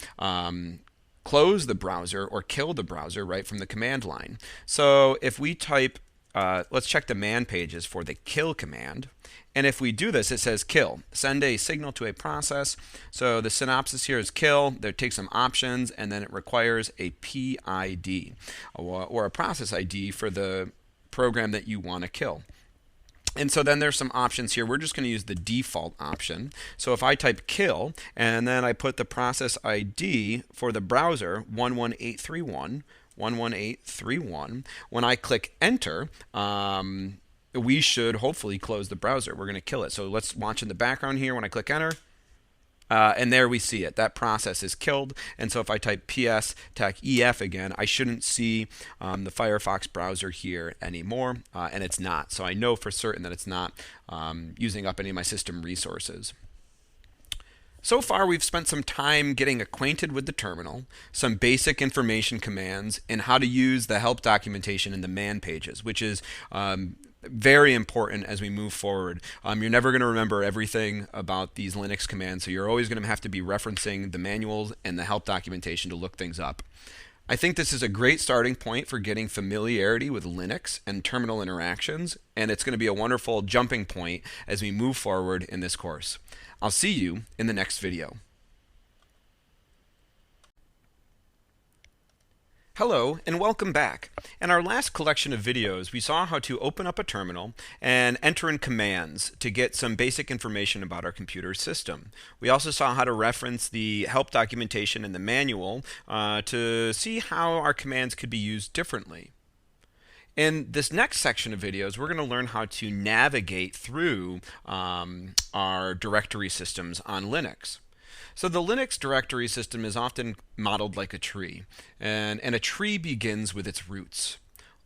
close the browser or kill the browser right from the command line. So if we type, let's check the man pages for the kill command. And if we do this, it says kill. Send a signal to a process. So the synopsis here is kill. There takes some options, and then it requires a PID or a process ID for the program that you want to kill. And so then there's some options here. We're just going to use the default option. So if I type kill, and then I put the process ID for the browser 11831, 11831, when I click enter, we should hopefully close the browser. We're going to kill it. So let's watch in the background here when I click enter. And there we see it. That process is killed. And so if I type ps tac ef again, I shouldn't see the Firefox browser here anymore. And it's not. So I know for certain that it's not using up any of my system resources. So far, we've spent some time getting acquainted with the terminal, some basic information commands, and how to use the help documentation in the man pages, which is very important as we move forward. You're never going to remember everything about these Linux commands, so you're always going to have to be referencing the manuals and the help documentation to look things up. I think this is a great starting point for getting familiarity with Linux and terminal interactions, and it's going to be a wonderful jumping point as we move forward in this course. I'll see you in the next video. Hello and welcome back. In our last collection of videos, we saw how to open up a terminal and enter in commands to get some basic information about our computer system. We also saw how to reference the help documentation in the manual to see how our commands could be used differently. In this next section of videos, we're going to learn how to navigate through our directory systems on Linux. So the Linux directory system is often modeled like a tree, and a tree begins with its roots.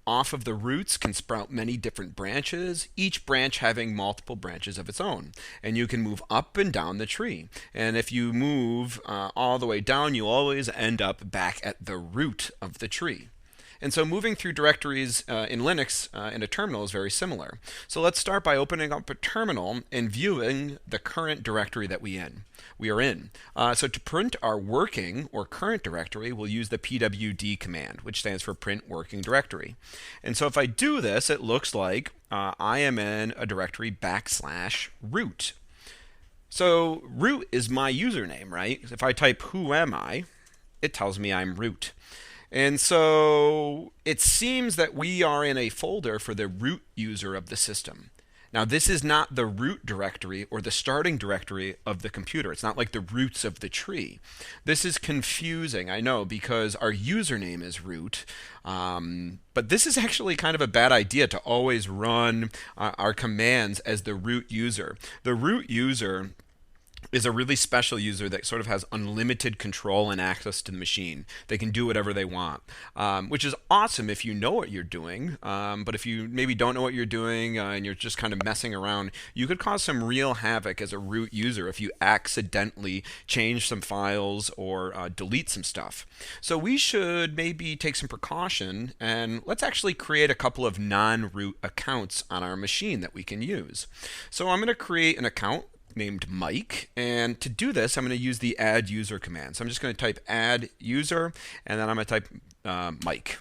Off of the roots can sprout many different branches, each branch having multiple branches of its own. And you can move up and down the tree. And if you move all the way down, you always end up back at the root of the tree. And so moving through directories in Linux in a terminal is very similar. So let's start by opening up a terminal and viewing the current directory that we are in. So to print our working or current directory, we'll use the pwd command, which stands for print working directory. And so if I do this, it looks like I am in a directory /root. So root is my username, right? If I type whoami, it tells me I'm root. And so it seems that we are in a folder for the root user of the system. Now, this is not the root directory or the starting directory of the computer. It's not like the roots of the tree. This is confusing, I know, because our username is root. But this is actually kind of a bad idea to always run our commands as the root user. The root user is a really special user that sort of has unlimited control and access to the machine. They can do whatever they want, which is awesome if you know what you're doing. But if you maybe don't know what you're doing and you're just kind of messing around, you could cause some real havoc as a root user if you accidentally change some files or delete some stuff. So we should maybe take some precaution, and let's actually create a couple of non-root accounts on our machine that we can use. So I'm going to create an account named Mike, and to do this I'm going to use the add user command. So I'm just going to type add user, and then I'm going to type Mike.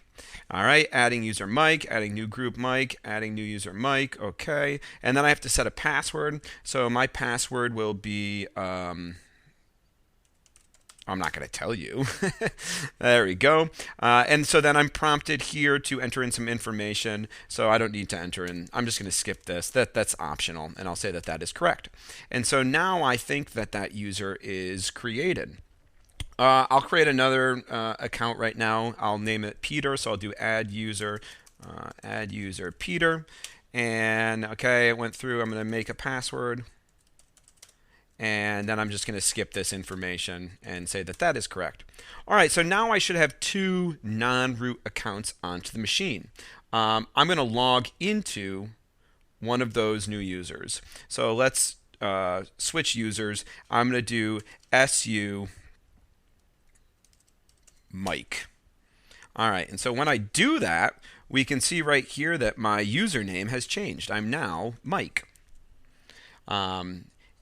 Alright, adding user Mike, adding new group Mike, adding new user Mike, okay, and then I have to set a password. So my password will be I'm not going to tell you. There we go. And so then I'm prompted here to enter in some information. So I don't need to enter in. I'm just going to skip this. That's optional. And I'll say that that is correct. And so now I think that that user is created. I'll create another account right now. I'll name it Peter. So I'll do add user. add user Peter. And okay, it went through. I'm going to make a password. And then I'm just going to skip this information and say that that is correct. All right, so now I should have two non-root accounts onto the machine. I'm going to log into one of those new users. So let's switch users. I'm going to do su Mike. All right, and so when I do that, we can see right here that my username has changed. I'm now Mike.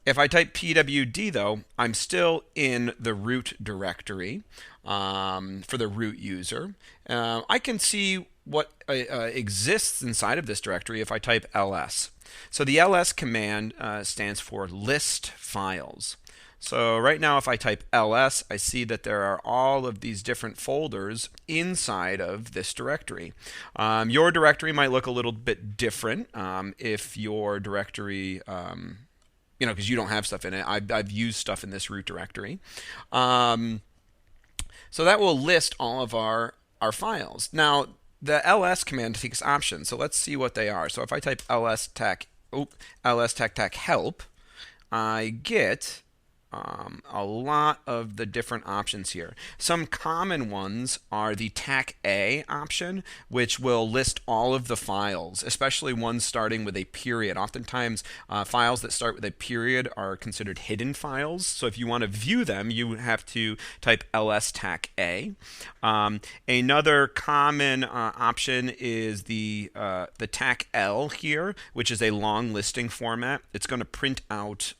If I type pwd, though, I'm still in the root directory for the root user. I can see what exists inside of this directory if I type ls. So the ls command stands for list files. So right now, if I type ls, I see that there are all of these different folders inside of this directory. Your directory might look a little bit different if your directory, because you don't have stuff in it. I've used stuff in this root directory. So that will list all of our files. Now, the ls command takes options. So let's see what they are. So if I type ls tac help, I get a lot of the different options here. Some common ones are the tac-a option, which will list all of the files, especially ones starting with a period. Oftentimes, files that start with a period are considered hidden files. So if you want to view them, you have to type ls tac-a. Another common option is the tac-l here, which is a long listing format. It's going to print out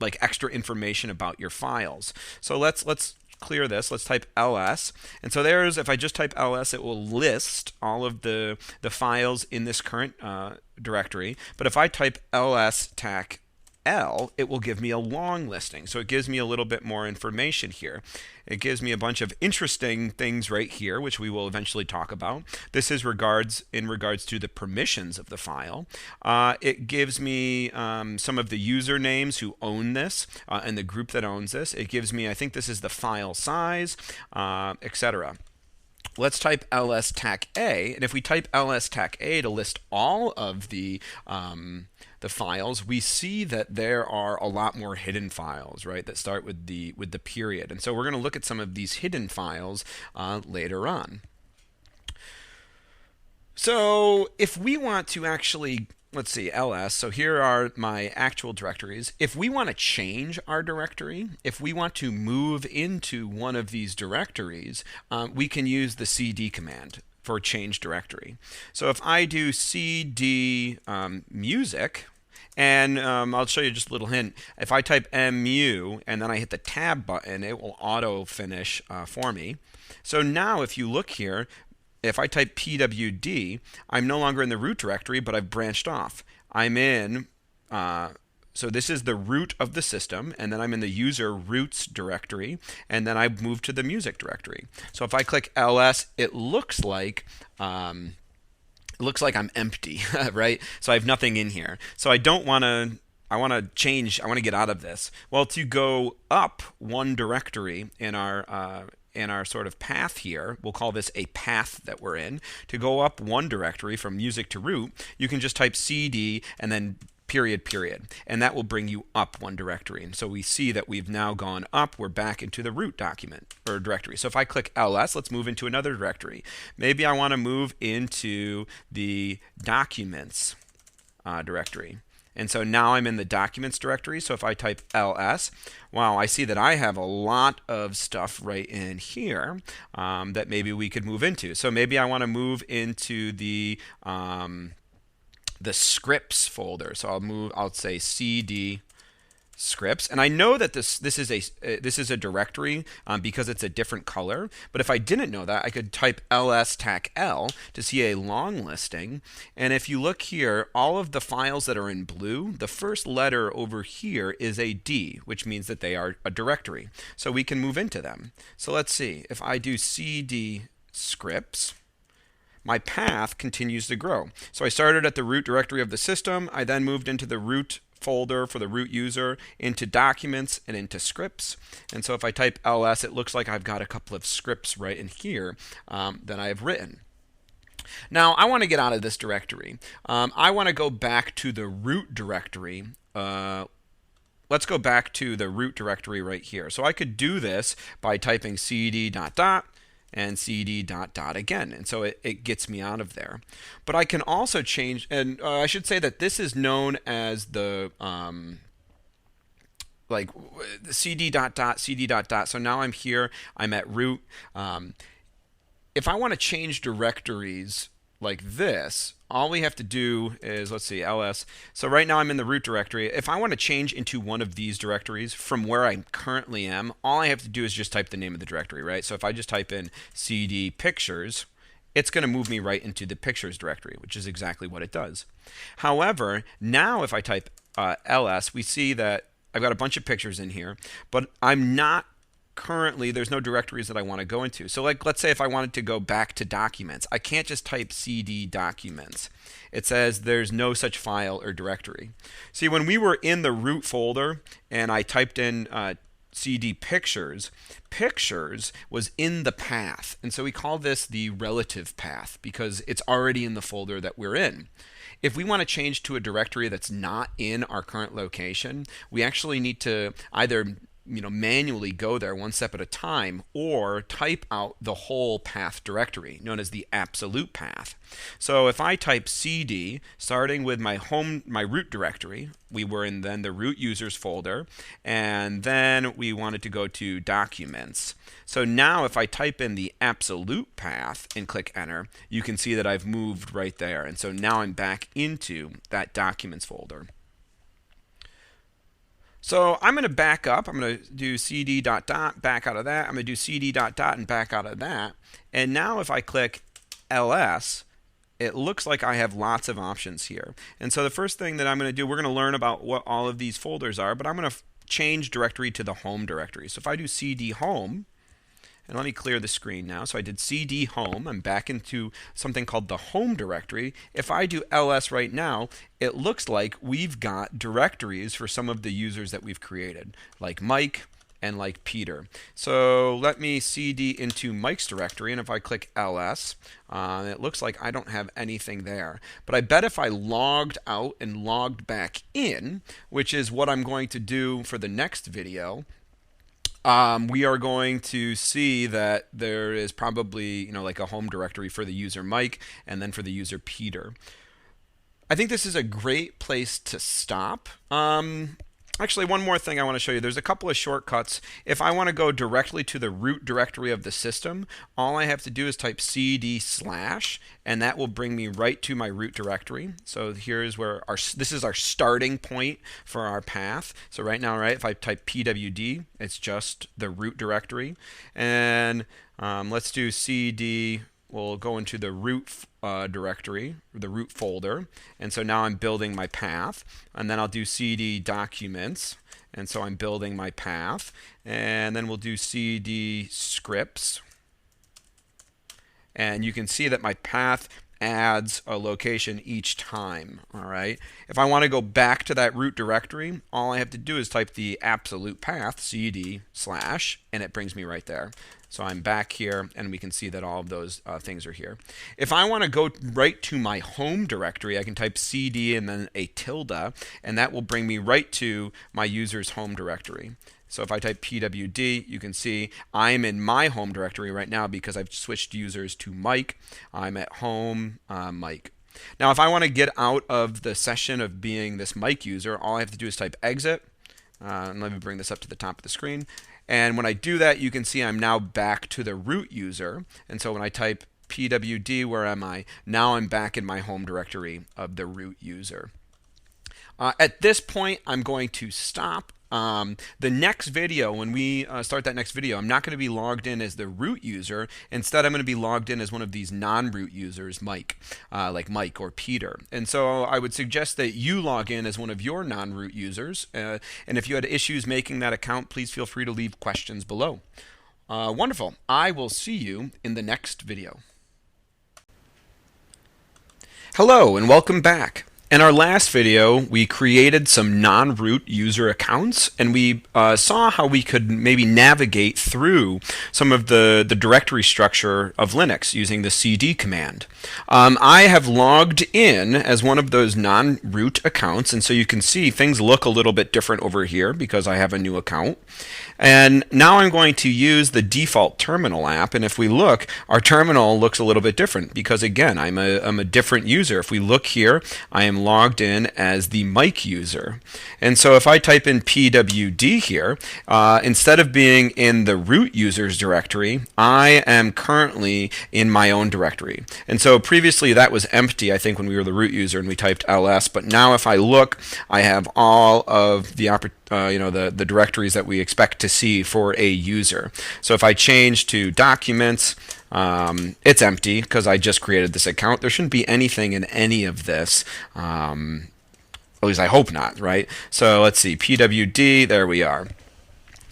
like extra information about your files. So let's clear this. Let's type ls. And so if I just type ls, it will list all of the files in this current directory. But if I type ls tac L, it will give me a long listing. So it gives me a little bit more information here. It gives me a bunch of interesting things right here, which we will eventually talk about. This is in regards to the permissions of the file. It gives me some of the usernames who own this and the group that owns this. It gives me, I think this is the file size, etc. Let's type ls tac-a, and if we type ls tac-a to list all of the files, we see that there are a lot more hidden files, right, that start with the period. And so we're going to look at some of these hidden files later on. So if we want to actually, let's see, ls, so here are my actual directories. If we want to change our directory, if we want to move into one of these directories, we can use the cd command for change directory. So if I do cd music, and I'll show you just a little hint. If I type mu and then I hit the tab button, it will auto finish for me. So now if you look here, if I type pwd, I'm no longer in the root directory, but I've branched off. I'm in, so this is the root of the system, and then I'm in the user roots directory, and then I move to the music directory. So if I click ls, it looks like I'm empty, right? So I have nothing in here. So I want to change, I want to get out of this. Well, to go up one directory in our sort of path here, we'll call this a path that we're in. To go up one directory from music to root, you can just type cd and then period, and that will bring you up one directory. And so we see that we've now gone up, we're back into the root document or directory. So if I click ls, let's move into another directory. Maybe I want to move into the documents directory. And so now I'm in the documents directory. So if I type ls, wow, I see that I have a lot of stuff right in here that maybe we could move into. So maybe I want to move into the scripts folder. So I'll say cd scripts, and I know that this is a directory because it's a different color. But if I didn't know that, I could type ls tac-l to see a long listing. And if you look here, all of the files that are in blue, the first letter over here is a D, which means that they are a directory. So we can move into them. So let's see. If I do cd scripts, my path continues to grow. So I started at the root directory of the system. I then moved into the root folder for the root user, into documents, and into scripts. And so if I type ls, it looks like I've got a couple of scripts right in here that I have written. Now, I want to get out of this directory. I want to go back to the root directory. Let's go back to the root directory right here. So I could do this by typing cd dot dot and cd dot dot again, and so it gets me out of there. But I can also change, and I should say that this is known as the like cd dot dot cd dot dot. So now I'm here, I'm at root. If I want to change directories like this, all we have to do is, let's see, ls. So right now I'm in the root directory. If I want to change into one of these directories from where I currently am, all I have to do is just type the name of the directory, right? So if I just type in cd pictures, it's going to move me right into the pictures directory, which is exactly what it does. However, now if I type ls, we see that I've got a bunch of pictures in here, but I'm not currently, there's no directories that I want to go into. So like, let's say if I wanted to go back to documents, I can't just type cd documents. It says there's no such file or directory. See, when we were in the root folder and I typed in cd pictures, pictures was in the path. And so we call this the relative path because it's already in the folder that we're in. If we want to change to a directory that's not in our current location, we actually need to either manually go there one step at a time, or type out the whole path directory, known as the absolute path. So if I type cd, starting with my root directory, we were in then the root users folder, and then we wanted to go to documents. So now if I type in the absolute path and click enter, you can see that I've moved right there. And so now I'm back into that documents folder. So I'm going to back up. I'm going to do cd dot dot, back out of that. I'm going to do cd dot dot and back out of that. And now if I click ls, it looks like I have lots of options here. And so the first thing that I'm going to do, we're going to learn about what all of these folders are, but I'm going to change directory to the home directory. So if I do cd home, and let me clear the screen now. So I did cd home. I'm back into something called the home directory. If I do ls right now, it looks like we've got directories for some of the users that we've created, like Mike and like Peter. So let me cd into Mike's directory, and if I click ls, it looks like I don't have anything there. But I bet if I logged out and logged back in, which is what I'm going to do for the next video, we are going to see that there is probably, like a home directory for the user Mike and then for the user Peter. I think this is a great place to stop. Actually, one more thing I want to show you. There's a couple of shortcuts. If I want to go directly to the root directory of the system, all I have to do is type cd/, and that will bring me right to my root directory. So here's where this is our starting point for our path. So right now, if I type pwd, it's just the root directory. And let's do cd. We'll go into the root directory, the root folder, and so now I'm building my path, and then I'll do cd documents, and so I'm building my path, and then we'll do cd scripts, and you can see that my path adds a location each time. All right. If I want to go back to that root directory, all I have to do is type the absolute path cd/, and it brings me right there. So I'm back here, and we can see that all of those things are here. If I want to go right to my home directory, I can type cd and then a tilde, and that will bring me right to my user's home directory. So if I type pwd, you can see I'm in my home directory right now because I've switched users to Mike. I'm at home, Mike. Now, if I want to get out of the session of being this Mike user, all I have to do is type exit. And let me bring this up to the top of the screen. And when I do that, you can see I'm now back to the root user. And so when I type pwd, where am I? Now I'm back in my home directory of the root user. At this point, I'm going to stop. The next video, when we start that next video, I'm not going to be logged in as the root user. Instead, I'm going to be logged in as one of these non-root users, Mike, like Mike or Peter. And so I would suggest that you log in as one of your non-root users. And if you had issues making that account, please feel free to leave questions below. Wonderful. I will see you in the next video. Hello, and welcome back. In our last video, we created some non-root user accounts, and we saw how we could maybe navigate through some of the directory structure of Linux using the cd command. I have logged in as one of those non-root accounts, and so you can see things look a little bit different over here because I have a new account. And now I'm going to use the default terminal app, and if we look, our terminal looks a little bit different because, again, I'm a different user. If we look here, I am logged in as the mic user. And so if I type in pwd here, instead of being in the root users directory, I am currently in my own directory. And so previously that was empty, I think, when we were the root user and we typed ls, but now if I look, I have all of the the directories that we expect to see for a user. So if I change to documents, it's empty because I just created this account. There shouldn't be anything in any of this. At least I hope not, right? So let's see, pwd, there we are.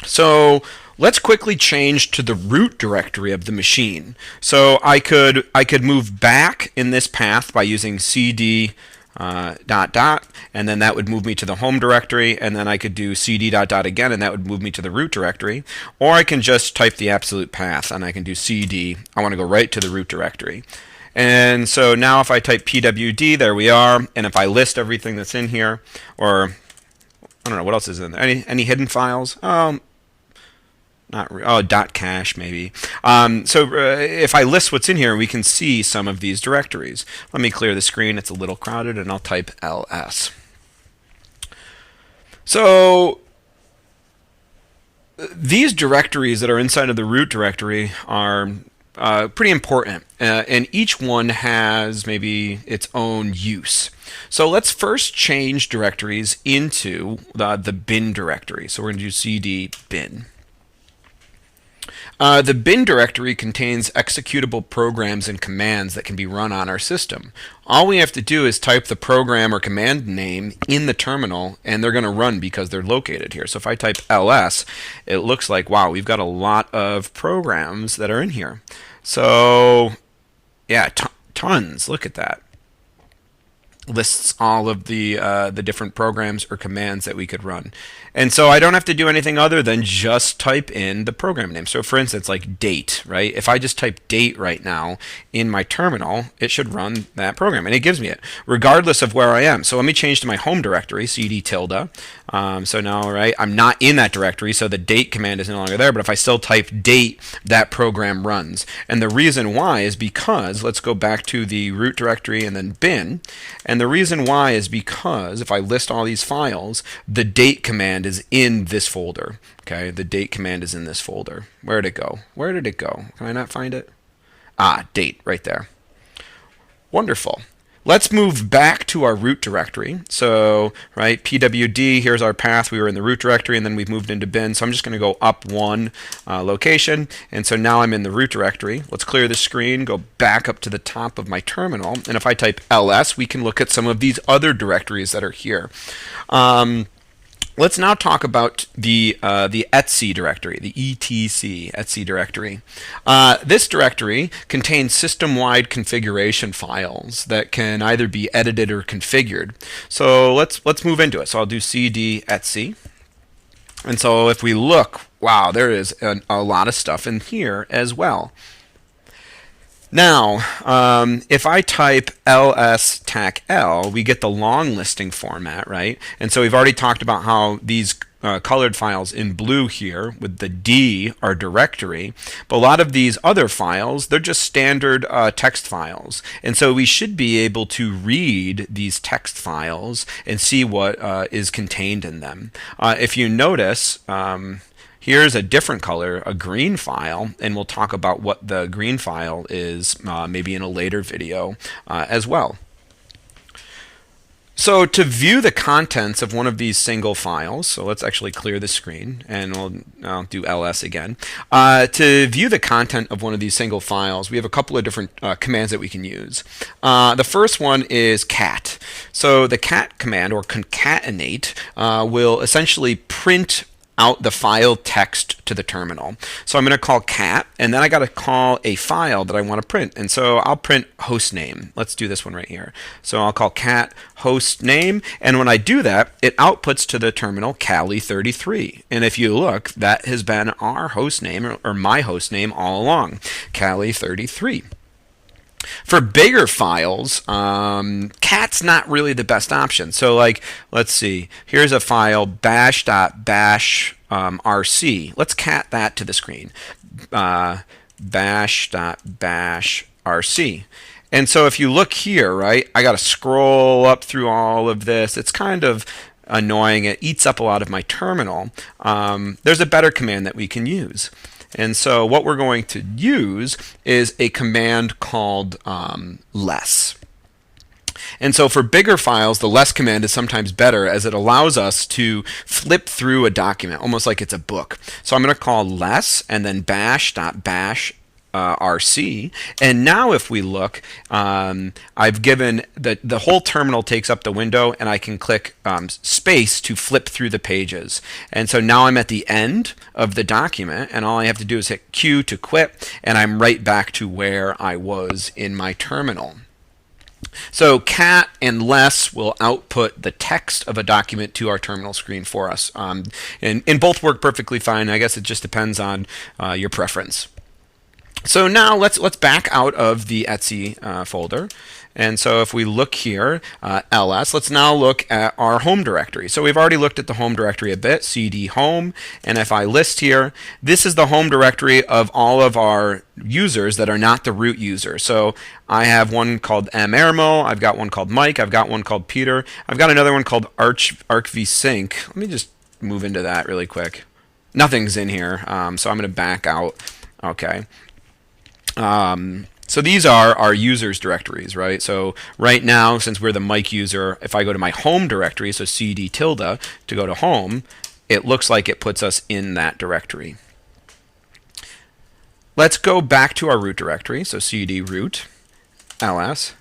So let's quickly change to the root directory of the machine. So I could move back in this path by using cd and then that would move me to the home directory, and then I could do cd ... again, and that would move me to the root directory. Or I can just type the absolute path, and I can do cd. I want to go right to the root directory. And so now if I type pwd, there we are, and if I list everything that's in here, or I don't know, what else is in there? Any hidden files? .cache maybe. If I list what's in here, we can see some of these directories. Let me clear the screen. It's a little crowded, and I'll type ls. So these directories that are inside of the root directory are pretty important, and each one has maybe its own use. So let's first change directories into the bin directory. So we're going to do cd bin. The bin directory contains executable programs and commands that can be run on our system. All we have to do is type the program or command name in the terminal, and they're going to run because they're located here. So if I type ls, it looks like, wow, we've got a lot of programs that are in here. So yeah, tons. Look at that. Lists all of the different programs or commands that we could run. And so I don't have to do anything other than just type in the program name. So for instance, like date, right? If I just type date right now in my terminal, it should run that program, and it gives me it, regardless of where I am. So let me change to my home directory, cd tilde. So now, right, I'm not in that directory, so the date command is no longer there, but if I still type date, that program runs. And the reason why is because, let's go back to the root directory and then bin, and the reason why is because if I list all these files, the date command is in this folder. Okay, the date command is in this folder. Where did it go? Where did it go? Can I not find it? Date, right there. Wonderful. Let's move back to our root directory. So, right, pwd, here's our path. We were in the root directory, and then we've moved into bin. So I'm just going to go up one location, and so now I'm in the root directory. Let's clear the screen, go back up to the top of my terminal, and if I type ls, we can look at some of these other directories that are here. Let's now talk about the etc directory, the etc directory. This directory contains system-wide configuration files that can either be edited or configured. So let's move into it. So I'll do cd etc. And so if we look, wow, there is a lot of stuff in here as well. Now, if I type ls tac l, we get the long listing format, right? And so we've already talked about how these colored files in blue here with the D are directory, but a lot of these other files, they're just standard text files. And so we should be able to read these text files and see what is contained in them. If you notice, here's a different color, a green file, and we'll talk about what the green file is maybe in a later video as well. So to view the contents of one of these single files, so let's actually clear the screen, and I'll do ls again. To view the content of one of these single files, we have a couple of different commands that we can use. The first one is cat. So the cat command, or concatenate, will essentially print out the file text to the terminal. So I'm going to call cat, and then I got to call a file that I want to print. And so I'll print host name. Let's do this one right here. So I'll call cat host name, and when I do that, it outputs to the terminal Cali33. And if you look, that has been our host name, or my host name all along, Cali33. For bigger files, cat's not really the best option. So like, let's see, here's a file bash.bash rc. Let's cat that to the screen. Bash.bash rc. And so if you look here, right, I got to scroll up through all of this. It's kind of annoying. It eats up a lot of my terminal. There's a better command that we can use. And so what we're going to use is a command called less. And so for bigger files, the less command is sometimes better, as it allows us to flip through a document, almost like it's a book. So I'm going to call less and then bash.bash rc, and now if we look, I've given the whole terminal takes up the window, and I can click space to flip through the pages. And so now I'm at the end of the document, and all I have to do is hit Q to quit, and I'm right back to where I was in my terminal. So cat and less will output the text of a document to our terminal screen for us, and both work perfectly fine. I guess it just depends on your preference. So now let's back out of the Etsy folder. And so if we look here, ls, let's now look at our home directory. So we've already looked at the home directory a bit, cd home. And if I list here, this is the home directory of all of our users that are not the root user. So I have one called mermo, I've got one called Mike, I've got one called Peter, I've got another one called archvsync. Let me just move into that really quick. Nothing's in here, so I'm going to back out. Okay. So these are our users directories, right? So right now, since we're the Mike user, if I go to my home directory, so cd tilde to go to home, it looks like it puts us in that directory. Let's go back to our root directory, so cd root ls.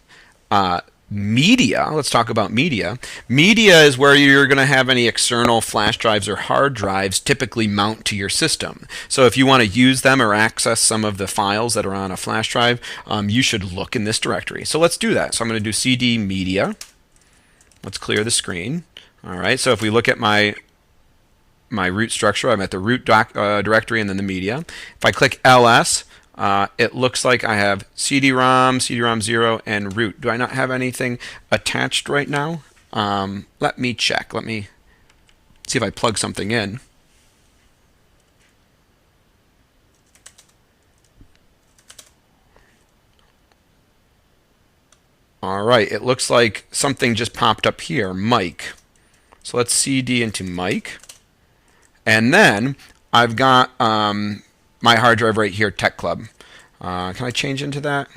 Media, let's talk about media. Media is where you're going to have any external flash drives or hard drives typically mount to your system. So if you want to use them or access some of the files that are on a flash drive, you should look in this directory. So let's do that. So I'm going to do cd media. Let's clear the screen. All right, so if we look at my root structure, I'm at the root directory and then the media. If I click ls, it looks like I have CD-ROM, CD-ROM 0, and root. Do I not have anything attached right now? Let me check. Let me see if I plug something in. All right, it looks like something just popped up here, Mike. So let's CD into Mike. And then I've got my hard drive right here, Tech Club. Can I change into that?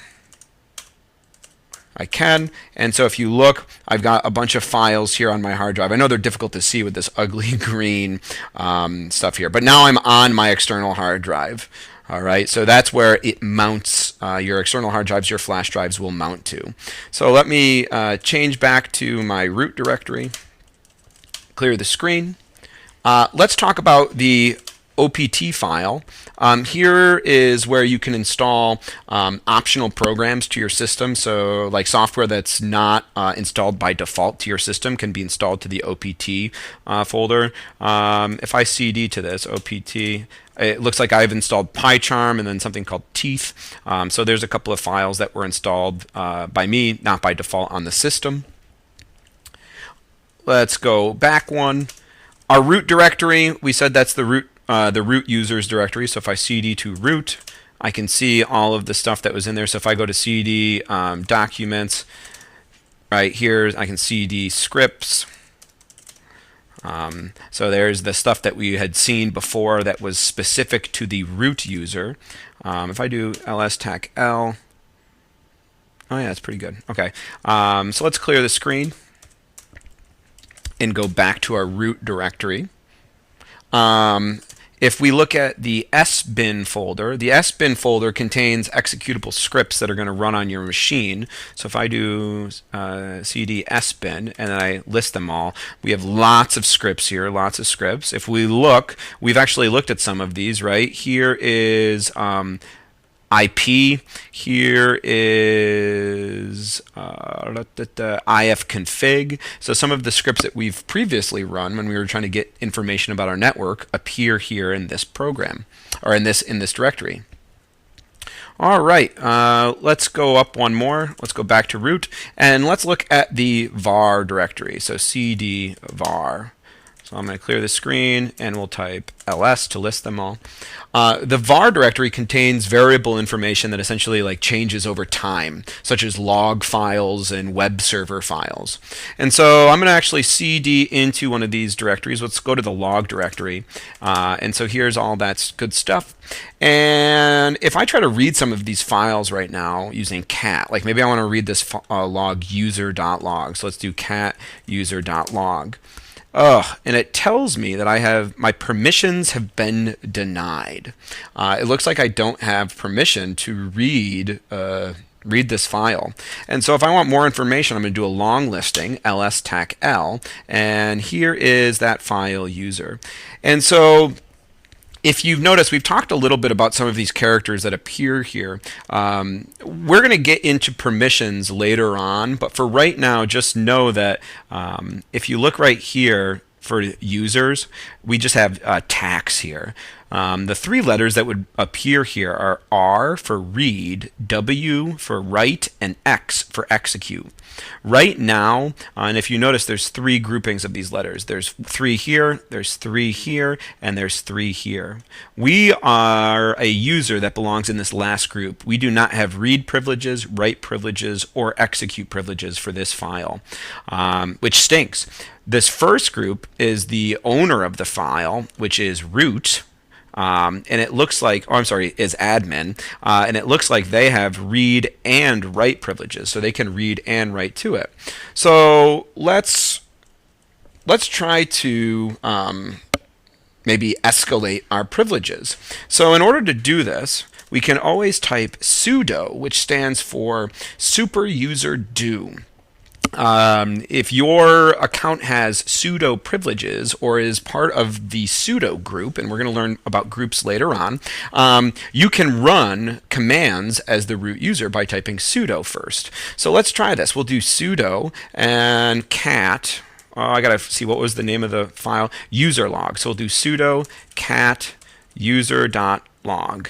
I can. And so if you look, I've got a bunch of files here on my hard drive. I know they're difficult to see with this ugly green stuff here, but now I'm on my external hard drive. All right, so that's where it mounts. Your external hard drives, your flash drives will mount to. So let me change back to my root directory, clear the screen. Let's talk about the OPT file. Here is where you can install optional programs to your system. So like software that's not installed by default to your system can be installed to the OPT folder. If I cd to this OPT, it looks like I've installed PyCharm and then something called Teeth. So there's a couple of files that were installed by me, not by default on the system. Let's go back one. Our root directory, we said that's the root users directory. So if I cd to root, I can see all of the stuff that was in there. So if I go to cd documents, right here, I can cd scripts. So there's the stuff that we had seen before that was specific to the root user. If I do ls-tach-l, oh yeah, that's pretty good. Okay, so let's clear the screen and go back to our root directory. If we look at the the sbin folder contains executable scripts that are going to run on your machine. So if I do cd sbin and then I list them all, we have lots of scripts here, lots of scripts. If we look, we've actually looked at some of these, right? Here is IP, here is ifconfig. So some of the scripts that we've previously run when we were trying to get information about our network appear here in this program, or in this directory. All right, let's go up one more. Let's go back to root, and let's look at the var directory. So cd var. So I'm going to clear the screen, and we'll type ls to list them all. The var directory contains variable information that essentially like changes over time, such as log files and web server files. And so I'm going to actually cd into one of these directories. Let's go to the log directory. And so here's all that good stuff. And if I try to read some of these files right now using cat, like maybe I want to read this log user.log. So let's do cat user.log. And it tells me that my permissions have been denied. It looks like I don't have permission to read this file. And so if I want more information, I'm going to do a long listing, ls-tac-l, and here is that file user. And so if you've noticed, we've talked a little bit about some of these characters that appear here. We're going to get into permissions later on, but for right now, just know that if you look right here for users, we just have tacs here. The three letters that would appear here are R for read, W for write, and X for execute. Right now, and if you notice, there's three groupings of these letters. There's three here, there's three here, and there's three here. We are a user that belongs in this last group. We do not have read privileges, write privileges, or execute privileges for this file, which stinks. This first group is the owner of the file, which is root. And it looks like, is admin, and it looks like they have read and write privileges, so they can read and write to it. So let's try to maybe escalate our privileges. So in order to do this, we can always type sudo, which stands for super user do. If your account has sudo privileges or is part of the sudo group, and we're going to learn about groups later on, you can run commands as the root user by typing sudo first. So let's try this. We'll do sudo and cat. I got to see what was the name of the file. User log. So we'll do sudo cat user.log.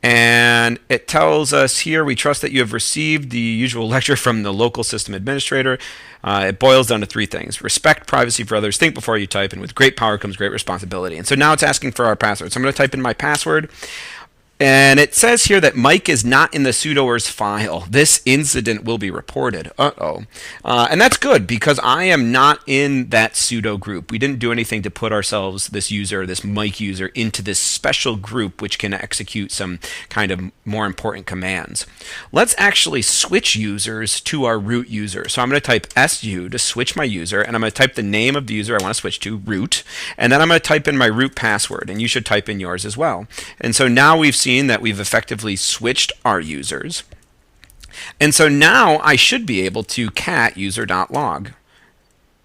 And it tells us here, we trust that you have received the usual lecture from the local system administrator. It boils down to three things: respect privacy for others, think before you type, and with great power comes great responsibility. And so now it's asking for our password. So I'm going to type in my password. And it says here that Mike is not in the sudoers file. This incident will be reported. And that's good, because I am not in that sudo group. We didn't do anything to put ourselves, this Mike user, into this special group which can execute some kind of more important commands. Let's actually switch users to our root user. So I'm going to type su to switch my user, and I'm going to type the name of the user I want to switch to, root, and then I'm going to type in my root password, and you should type in yours as well. And so now we've seen that we've effectively switched our users. And so now I should be able to cat user.log.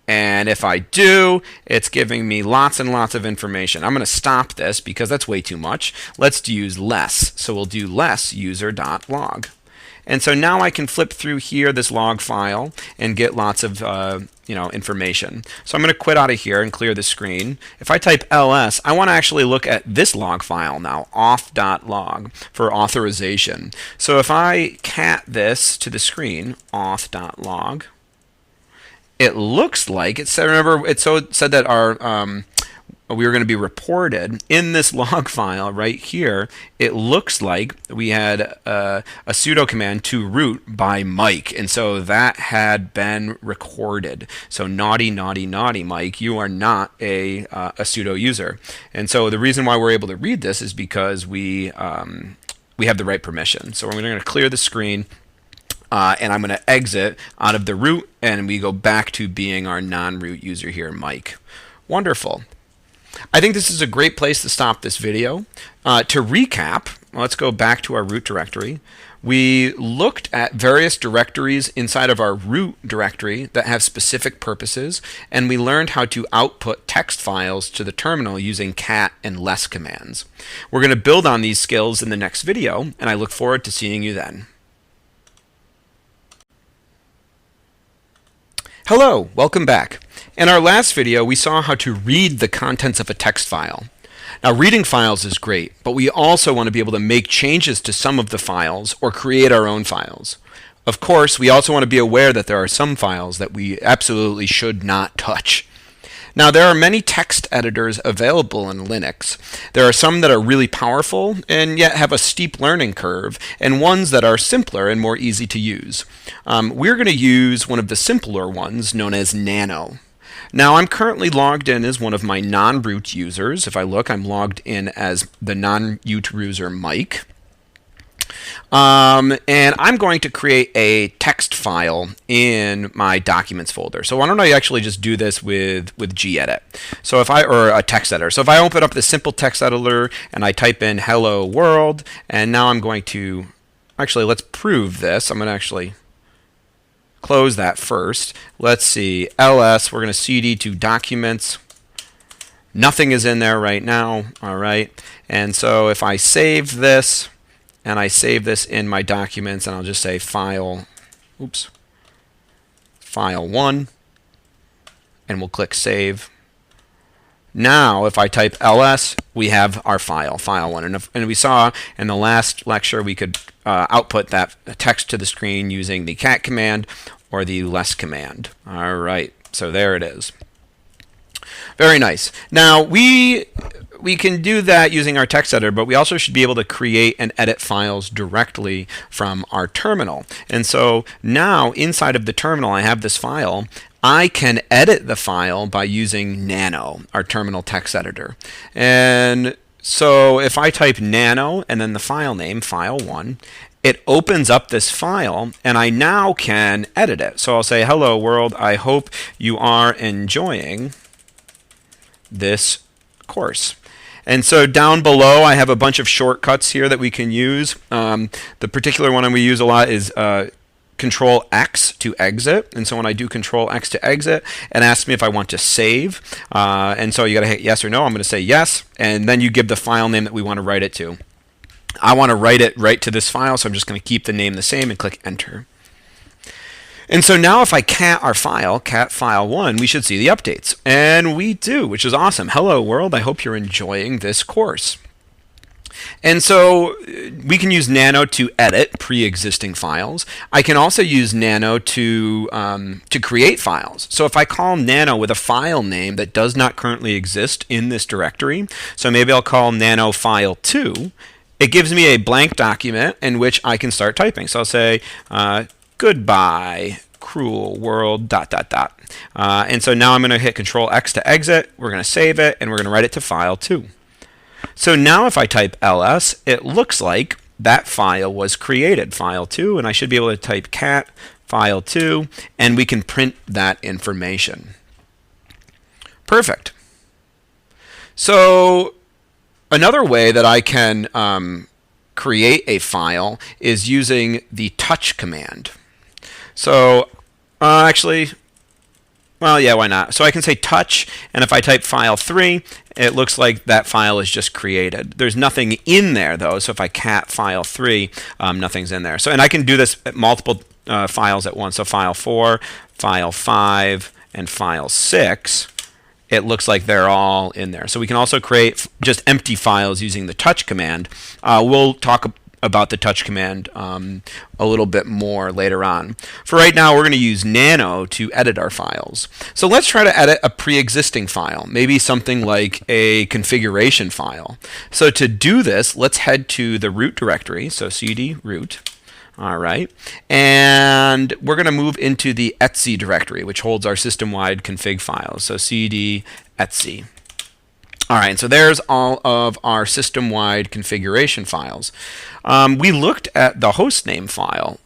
And if I do, it's giving me lots and lots of information. I'm going to stop this because that's way too much. Let's use less. So we'll do less user.log. And so now I can flip through here, this log file, and get lots of information. So I'm going to quit out of here and clear the screen. If I type ls, I want to actually look at this log file now, auth.log, for authorization. So if I cat this to the screen, auth.log, it looks like it said, remember, it said that our we were going to be reported in this log file right here. It looks like we had a sudo command to root by Mike, and so that had been recorded. So naughty, naughty, naughty, Mike, you are not a sudo user. And so the reason why we're able to read this is because we have the right permission. So we're going to clear the screen. And I'm going to exit out of the root, and we go back to being our non-root user here, Mike. Wonderful. I think this is a great place to stop this video. To recap, let's go back to our root directory. We looked at various directories inside of our root directory that have specific purposes, and we learned how to output text files to the terminal using cat and less commands. We're going to build on these skills in the next video, and I look forward to seeing you then. Hello, welcome back. In our last video, we saw how to read the contents of a text file. Now, reading files is great, but we also want to be able to make changes to some of the files or create our own files. Of course, we also want to be aware that there are some files that we absolutely should not touch. Now, there are many text editors available in Linux. There are some that are really powerful and yet have a steep learning curve, and ones that are simpler and more easy to use. We're going to use one of the simpler ones known as Nano. Now, I'm currently logged in as one of my non-root users. If I look, I'm logged in as the non-root user Mike. And I'm going to create a text file in my documents folder. So why don't I actually just do this with gedit? So if or a text editor. So if I open up the simple text editor and I type in hello world, and now I'm going to, actually let's prove this. I'm going to actually close that first. Let's see, ls, we're going to cd to documents. Nothing is in there right now, all right? And so if I save this, and I save this in my documents, and I'll just say file 1, and we'll click save. Now, if I type ls, we have our file 1. And we saw in the last lecture we could output that text to the screen using the cat command or the less command. All right, so there it is. Very nice. Now, we can do that using our text editor, but we also should be able to create and edit files directly from our terminal. And so now, inside of the terminal, I have this file. I can edit the file by using Nano, our terminal text editor. And so if I type Nano and then the file name, file 1, it opens up this file, and I now can edit it. So I'll say, hello world, I hope you are enjoying this course. And so down below, I have a bunch of shortcuts here that we can use. The particular one we use a lot is Control X to exit. And so when I do Control X to exit, it asks me if I want to save. And so you got to hit yes or no. I'm going to say yes. And then you give the file name that we want to write it to. I want to write it right to this file, so I'm just going to keep the name the same and click enter. And so now if I cat our file, cat file 1, we should see the updates. And we do, which is awesome. Hello world, I hope you're enjoying this course. And so we can use Nano to edit pre-existing files. I can also use Nano to create files. So if I call Nano with a file name that does not currently exist in this directory, so maybe I'll call Nano file 2, it gives me a blank document in which I can start typing. So I'll say, goodbye, cruel world, ... And so now I'm going to hit Control X to exit. We're going to save it, and we're going to write it to file 2. So now if I type ls, it looks like that file was created, file 2, and I should be able to type cat file 2, and we can print that information. Perfect. So another way that I can create a file is using the touch command. So actually, well, yeah, why not? So I can say touch, and if I type file 3, it looks like that file is just created. There's nothing in there, though, so if I cat file 3, nothing's in there. So, and I can do this at multiple files at once. So file 4, file 5, and file 6. It looks like they're all in there. So we can also create just empty files using the touch command. We'll talk about the touch command a little bit more later on. For right now, we're going to use Nano to edit our files. So let's try to edit a pre-existing file, maybe something like a configuration file. So to do this, let's head to the root directory, so cd root. All right, and we're going to move into the etc directory, which holds our system-wide config files. So cd etc. All right, so there's all of our system-wide configuration files. We looked at the hostname file,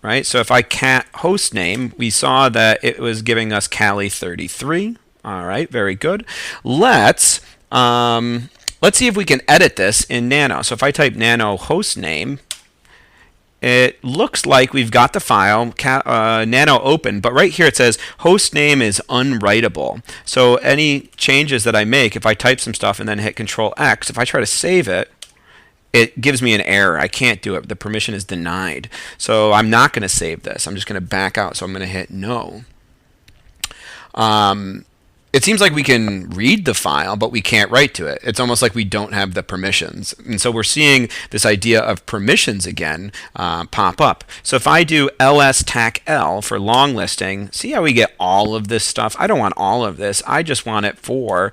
right? So if I cat hostname, we saw that it was giving us Cali 33. All right, very good. Let's see if we can edit this in Nano. So if I type nano hostname, it looks like we've got the file nano open, but right here it says hostname is unwritable. So any changes that I make, if I type some stuff and then hit Control X, if I try to save it, it gives me an error. I can't do it. The permission is denied. So I'm not going to save this. I'm just going to back out. So I'm going to hit no. It seems like we can read the file, but we can't write to it. It's almost like we don't have the permissions. And so we're seeing this idea of permissions again pop up. So if I do ls-tac-l for long listing, see how we get all of this stuff? I don't want all of this. I just want it for,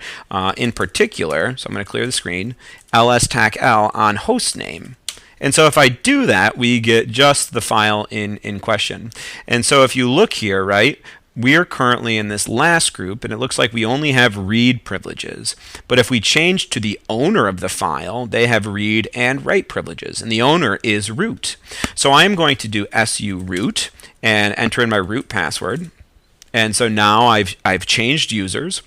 in particular, so I'm going to clear the screen, ls-tac-l on hostname. And so if I do that, we get just the file in question. And so if you look here, right, we are currently in this last group, and it looks like we only have read privileges. But if we change to the owner of the file, they have read and write privileges, and the owner is root. So I'm going to do su root and enter in my root password. And so now I've changed users.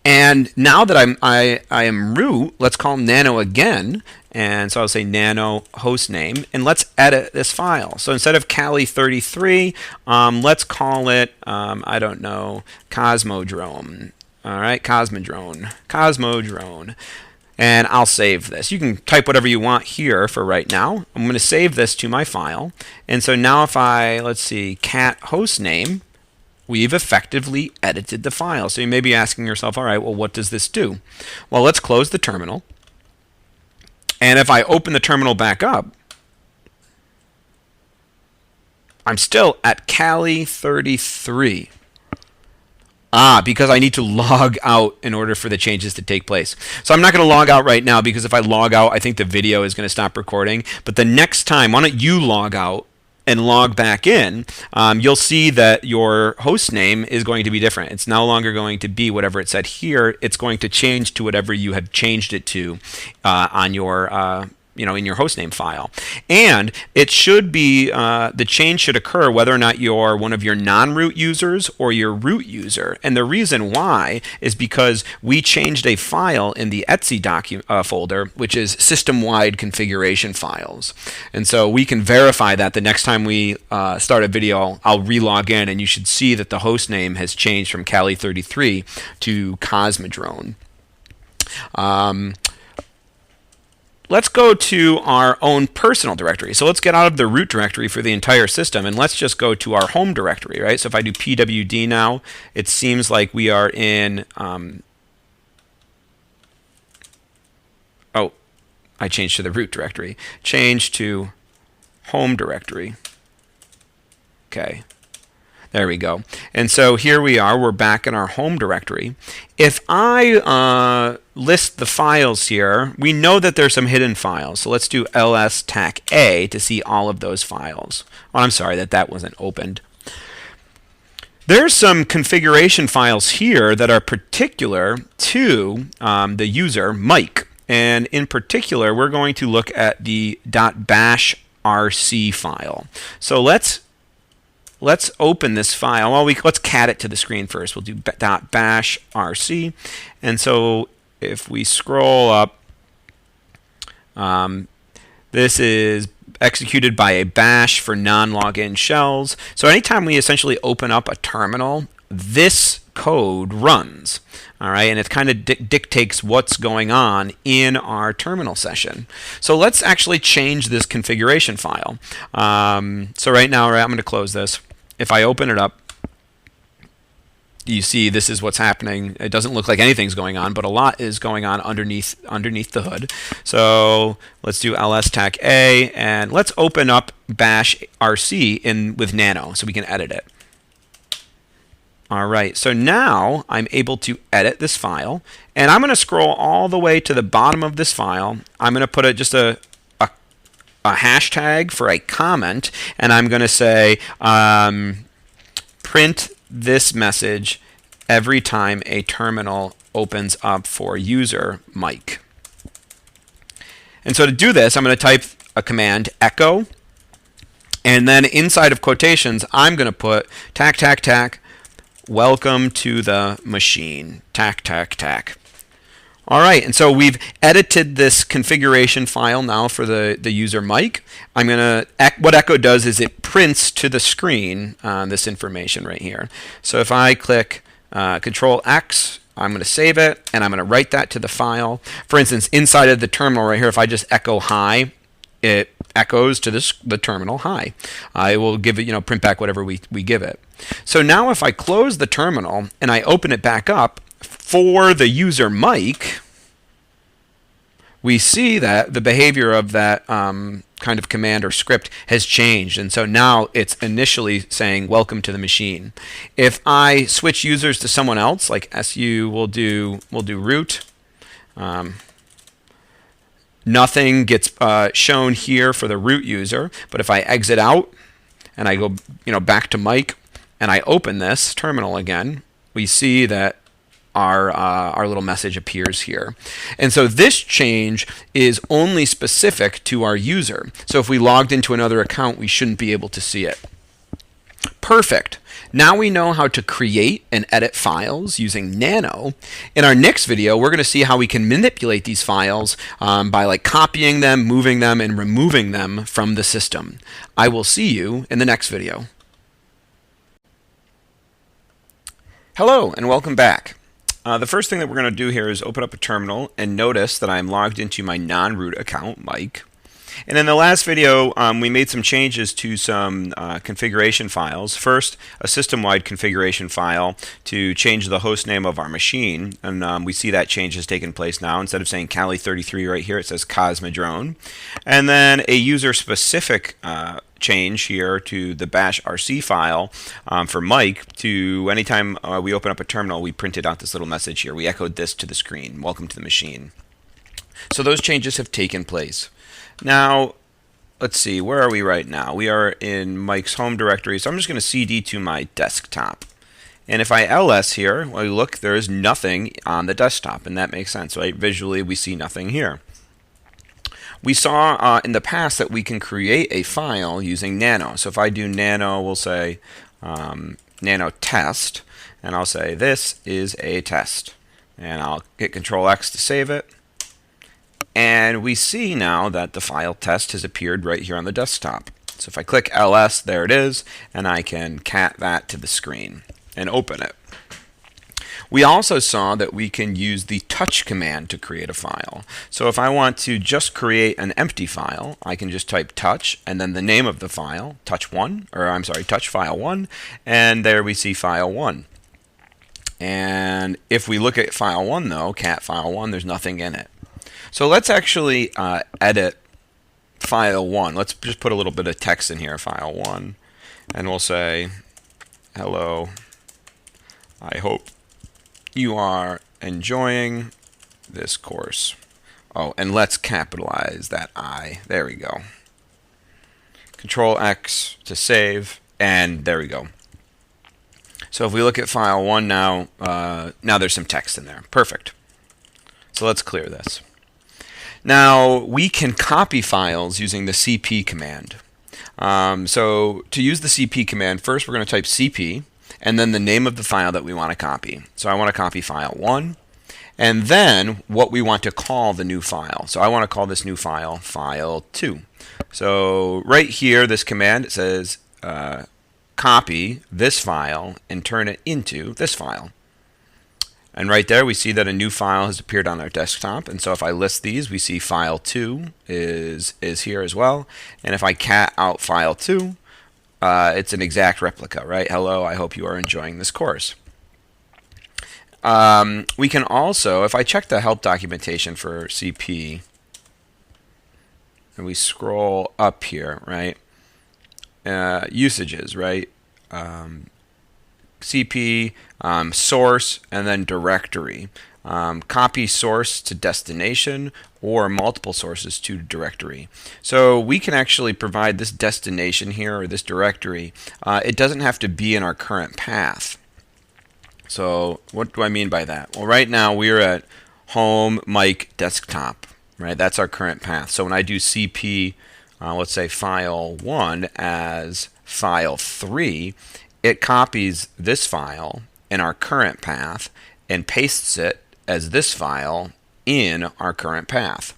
And now that I am root, let's call nano again. And so I'll say nano hostname, and let's edit this file. So instead of Cali33, let's call it, I don't know, Cosmodrome. All right, Cosmodrome. And I'll save this. You can type whatever you want here for right now. I'm going to save this to my file. And so now if I, let's see, cat hostname, we've effectively edited the file. So you may be asking yourself, all right, well, what does this do? Well, let's close the terminal. And if I open the terminal back up, I'm still at Cali33. Because I need to log out in order for the changes to take place. So I'm not going to log out right now, because if I log out, I think the video is going to stop recording. But the next time, why don't you log out and log back in, you'll see that your host name is going to be different. It's no longer going to be whatever it said here. It's going to change to whatever you have changed it to on your in your hostname file. And it should be, the change should occur whether or not you're one of your non-root users or your root user. And the reason why is because we changed a file in the etc folder, which is system-wide configuration files. And so we can verify that the next time we start a video, I'll relog in, and you should see that the host name has changed from Cali33 to Cosmodrome. Let's go to our own personal directory. So let's get out of the root directory for the entire system, and let's just go to our home directory, right? So if I do pwd now, it seems like we are in, oh, I changed to the root directory. Change to home directory. Okay. There we go. And so here we are. We're back in our home directory. If I list the files here, we know that there's some hidden files. So let's do ls-tac-a to see all of those files. Oh, I'm sorry that wasn't opened. There's some configuration files here that are particular to the user, Mike. And in particular, we're going to look at the .bash rc file. So let's open this file. Well, let's cat it to the screen first. We'll do .bash rc. And so if we scroll up, this is executed by a bash for non-login shells. So anytime we essentially open up a terminal, this code runs. All right, and it kind of dictates what's going on in our terminal session. So let's actually change this configuration file. So right now, I'm going to close this. If I open it up, you see this is what's happening. It doesn't look like anything's going on, but a lot is going on underneath the hood. So let's do ls-tac-a, and let's open up bash rc with nano so we can edit it. All right, so now I'm able to edit this file, and I'm going to scroll all the way to the bottom of this file. I'm going to put just a hashtag for a comment, and I'm going to say print this message every time a terminal opens up for user Mike. And so to do this, I'm going to type a command echo, and then inside of quotations, I'm going to put tac tac tac welcome to the machine. Tack, tack, tack. All right, and so we've edited this configuration file now for the user Mike. What echo does is it prints to the screen this information right here. So if I click Control X, I'm going to save it, and I'm going to write that to the file. For instance, inside of the terminal right here, if I just echo hi, it echoes to the terminal hi. I will give it, print back whatever we give it. So now if I close the terminal and I open it back up, for the user Mike, we see that the behavior of that kind of command or script has changed, and so now it's initially saying welcome to the machine. If I switch users to someone else, like su, we'll do root. Nothing gets shown here for the root user, but if I exit out and I go back to Mike and I open this terminal again, we see that our little message appears here. And so this change is only specific to our user. So if we logged into another account, we shouldn't be able to see it. Perfect. Now we know how to create and edit files using Nano. In our next video, we're going to see how we can manipulate these files by copying them, moving them, and removing them from the system. I will see you in the next video. Hello, and welcome back. The first thing that we're going to do here is open up a terminal and notice that I'm logged into my non-root account, Mike. And in the last video, we made some changes to some configuration files. First, a system-wide configuration file to change the host name of our machine. And we see that change has taken place now. Instead of saying Cali33 right here, it says Cosmodrone. And then a user-specific change here to the bash rc file for Mike to anytime we open up a terminal, we printed out this little message here. We echoed this to the screen. Welcome to the machine. So those changes have taken place. Now, let's see, where are we right now? We are in Mike's home directory, so I'm just going to cd to my desktop. And if I ls here, well, look, there is nothing on the desktop, and that makes sense, right? Visually, we see nothing here. We saw in the past that we can create a file using Nano. So if I do Nano, we'll say Nano test, and I'll say this is a test. And I'll hit Control X to save it. And we see now that the file test has appeared right here on the desktop. So if I click ls, there it is, and I can cat that to the screen and open it. We also saw that we can use the touch command to create a file. So if I want to just create an empty file, I can just type touch and then the name of the file, touch file 1, and there we see file 1. And if we look at file 1 though, cat file 1, there's nothing in it. So let's actually edit file 1. Let's just put a little bit of text in here, file 1, and we'll say, hello, I hope you are enjoying this course. Oh, and let's capitalize that I. There we go. Control X to save, and there we go. So if we look at file 1 now, now there's some text in there. Perfect. So let's clear this. Now, we can copy files using the cp command. So to use the cp command, first we're going to type cp, and then the name of the file that we want to copy. So I want to copy file 1, and then what we want to call the new file. So I want to call this new file file 2. So right here, this command, it says copy this file and turn it into this file. And right there we see that a new file has appeared on our desktop. And so if I list these, we see file 2 is here as well. And if I cat out file 2, it's an exact replica, right? Hello, I hope you are enjoying this course. We can also, if I check the help documentation for CP, and we scroll up here, right? Usages, right? CP, source, and then directory. Copy source to destination or multiple sources to directory. So we can actually provide this destination here or this directory. It doesn't have to be in our current path. So what do I mean by that? Well, right now we're at home, Mike, desktop, right? That's our current path. So when I do CP, let's say file 1 as file 3, it copies this file in our current path and pastes it as this file in our current path.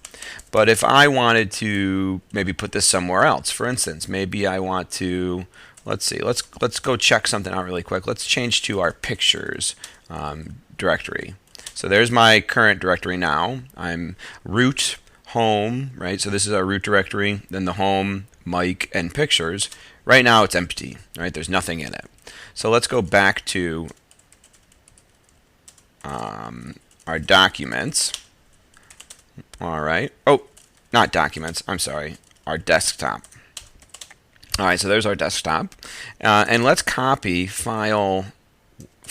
But if I wanted to maybe put this somewhere else, for instance, maybe I want to, let's see, let's go check something out really quick. Let's change to our pictures directory. So there's my current directory now. I'm root, home, right? So this is our root directory, then the home, mic, and pictures. Right now it's empty, right? There's nothing in it. So let's go back to our documents. All right. Oh, not documents. I'm sorry. Our desktop. All right. So there's our desktop, and let's copy file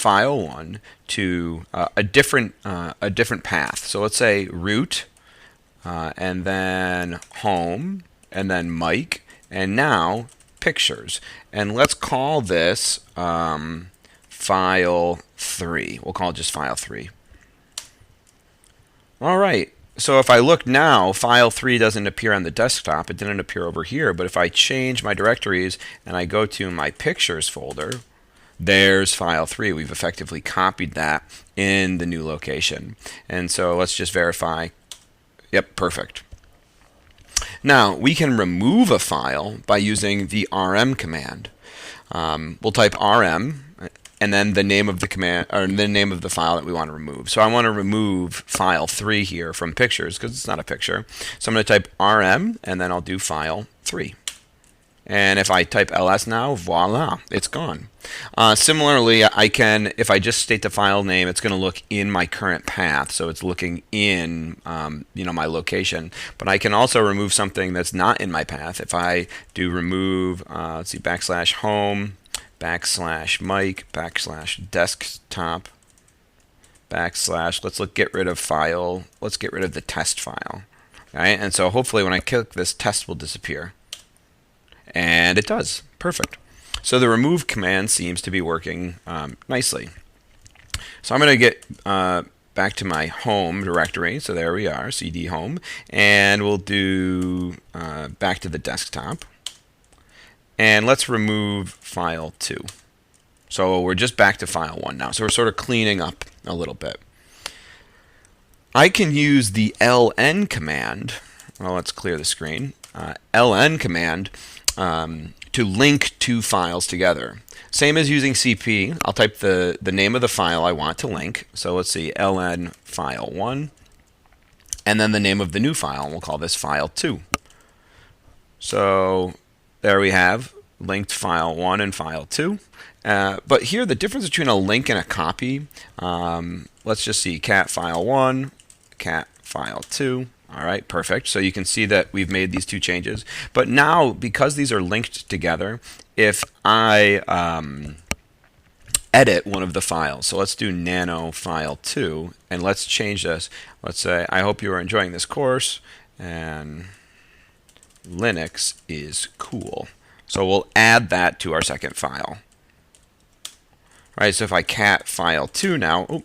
1 to a different path. So let's say root, and then home, and then mic, and now pictures. And let's call this file 3. We'll call it just file 3. All right. So if I look now, file 3 doesn't appear on the desktop. It didn't appear over here. But if I change my directories and I go to my pictures folder, there's file 3. We've effectively copied that in the new location. And so let's just verify. Yep, perfect. Now we can remove a file by using the rm command. We'll type rm and then the name of the command, or the name of the file that we want to remove. So I want to remove file 3 here from pictures because it's not a picture. So I'm going to type rm and then I'll do file 3. And if I type ls now, voila, it's gone. Similarly, I can, if I just state the file name, it's going to look in my current path, so it's looking in my location. But I can also remove something that's not in my path. If I do remove, let's see, \home, \mic, \desktop, let's get rid of file, let's get rid of the test file. All right? And so hopefully when I click this, test will disappear. And it does. Perfect. So the remove command seems to be working nicely. So I'm going to get back to my home directory. So there we are, cd home. And we'll do back to the desktop. And let's remove file 2. So we're just back to file 1 now. So we're sort of cleaning up a little bit. I can use the ln command. Well, let's clear the screen. ln command to link two files together. Same as using CP. I'll type the name of the file I want to link. So let's see, ln file 1, and then the name of the new file, and we'll call this file 2. So there we have linked file 1 and file 2. But here the difference between a link and a copy, let's just see, cat file 1, cat file 2. All right, perfect. So you can see that we've made these two changes. But now, because these are linked together, if I edit one of the files, so let's do nano file 2, and let's change this. Let's say, I hope you are enjoying this course, and Linux is cool. So we'll add that to our second file. All right, so if I cat file 2 now,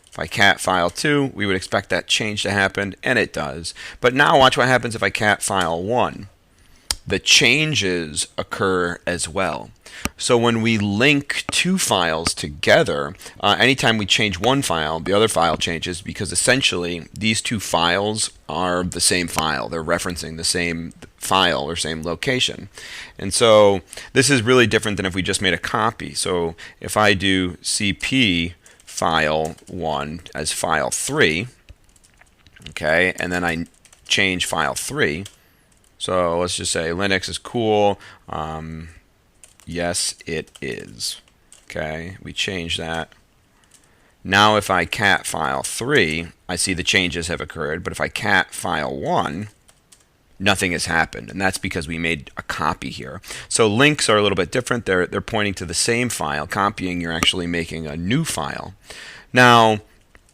if I cat file 2, we would expect that change to happen, and it does. But now watch what happens if I cat file 1. The changes occur as well. So when we link two files together, anytime we change one file, the other file changes, because essentially these two files are the same file. They're referencing the same file or same location. And so this is really different than if we just made a copy. So if I do cp file 1 as file 3, okay, and then I change file 3. So let's just say Linux is cool. Yes, it is. Okay, we change that. Now if I cat file 3, I see the changes have occurred, but if I cat file 1, nothing has happened, and that's because we made a copy here. So links are a little bit different. They're pointing to the same file. Copying, you're actually making a new file. Now,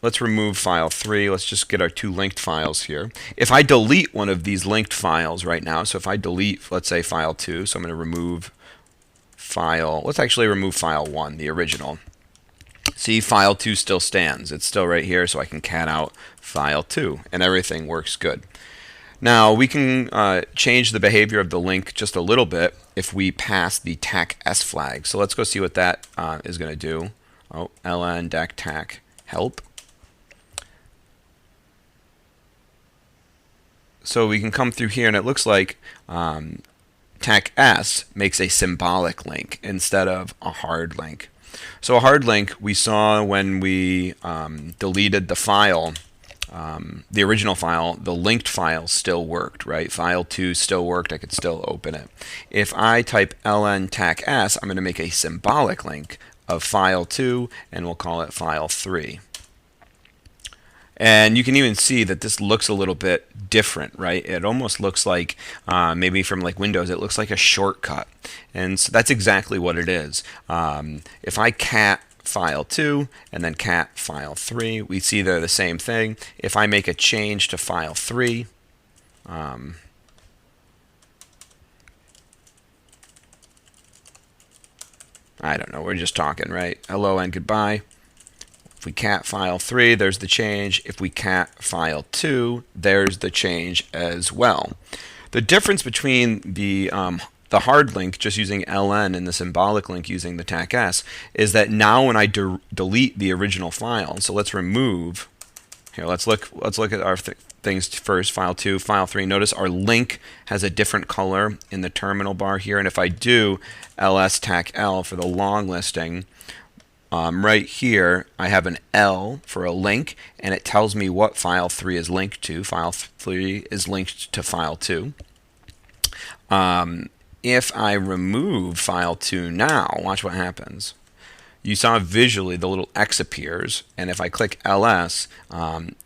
let's remove file 3. Let's just get our two linked files here. If I delete one of these linked files right now, so if I delete, let's say, file 2, so I'm going to remove file, let's actually remove file 1, the original. See, file 2 still stands. It's still right here, so I can cat out file 2, and everything works good. Now, we can change the behavior of the link just a little bit if we pass the tac s flag. So let's go see what that is going to do. Oh, ln dec tac help. So we can come through here, and it looks like tac s makes a symbolic link instead of a hard link. So a hard link we saw when we deleted the file, the original file, the linked file still worked, right? File 2 still worked, I could still open it. If I type ln tac s, I'm going to make a symbolic link of file 2, and we'll call it file 3. And you can even see that this looks a little bit different, right? It almost looks like, maybe from like Windows, it looks like a shortcut. And so that's exactly what it is. If I cat file 2 and then cat file 3, we see they're the same thing. If I make a change to file 3, I don't know, we're just talking, right? Hello and goodbye. If we cat file 3, there's the change. If we cat file 2, there's the change as well. The difference between the hard link just using ln and the symbolic link using the tac s is that now when I delete the original file, so let's remove. Here, let's look at our things first. File 2, file 3. Notice our link has a different color in the terminal bar here, and if I do ls tac l for the long listing. Right here, I have an L for a link, and it tells me what file 3 is linked to. File 3 is linked to file 2. If I remove file 2 now, watch what happens. You saw visually the little X appears, and if I click ls,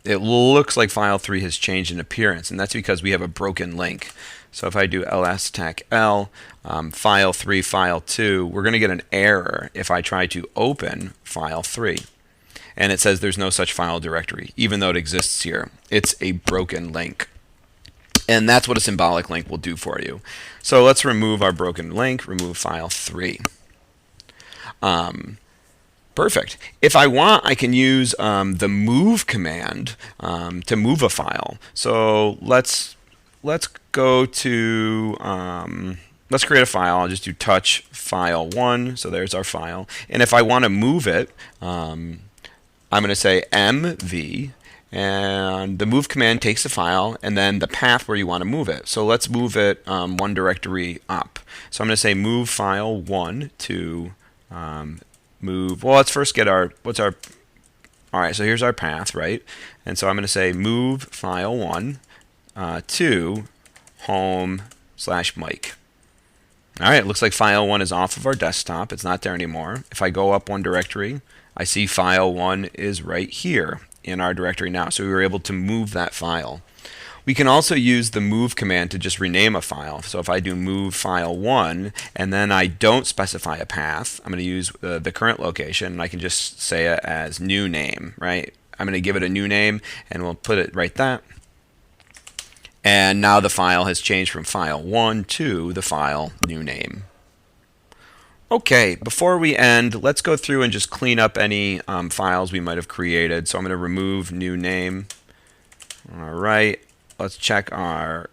it looks like file 3 has changed in appearance, and that's because we have a broken link. So if I do ls tac l, file 3, file 2, we're going to get an error if I try to open file 3. And it says there's no such file directory, even though it exists here. It's a broken link. And that's what a symbolic link will do for you. So let's remove our broken link, remove file 3. Perfect. If I want, I can use the move command to move a file. So let's go to, let's create a file. I'll just do touch file 1. So there's our file. And if I want to move it, I'm going to say mv. And the move command takes the file and then the path where you want to move it. So let's move it one directory up. So I'm going to say move file 1 to move. Well, let's first get all right, so here's our path, right? And so I'm going to say move file 1 to home/Mike. All right, it looks like file 1 is off of our desktop. It's not there anymore. If I go up one directory, I see file 1 is right here in our directory now. So we were able to move that file. We can also use the move command to just rename a file. So if I do move file 1 and then I don't specify a path, I'm going to use the current location, and I can just say it as new name, right? I'm going to give it a new name, and we'll put it right there. And now the file has changed from file 1 to the file new name. Okay, before we end, let's go through and just clean up any files we might have created. So I'm going to remove new name. All right, let's check our,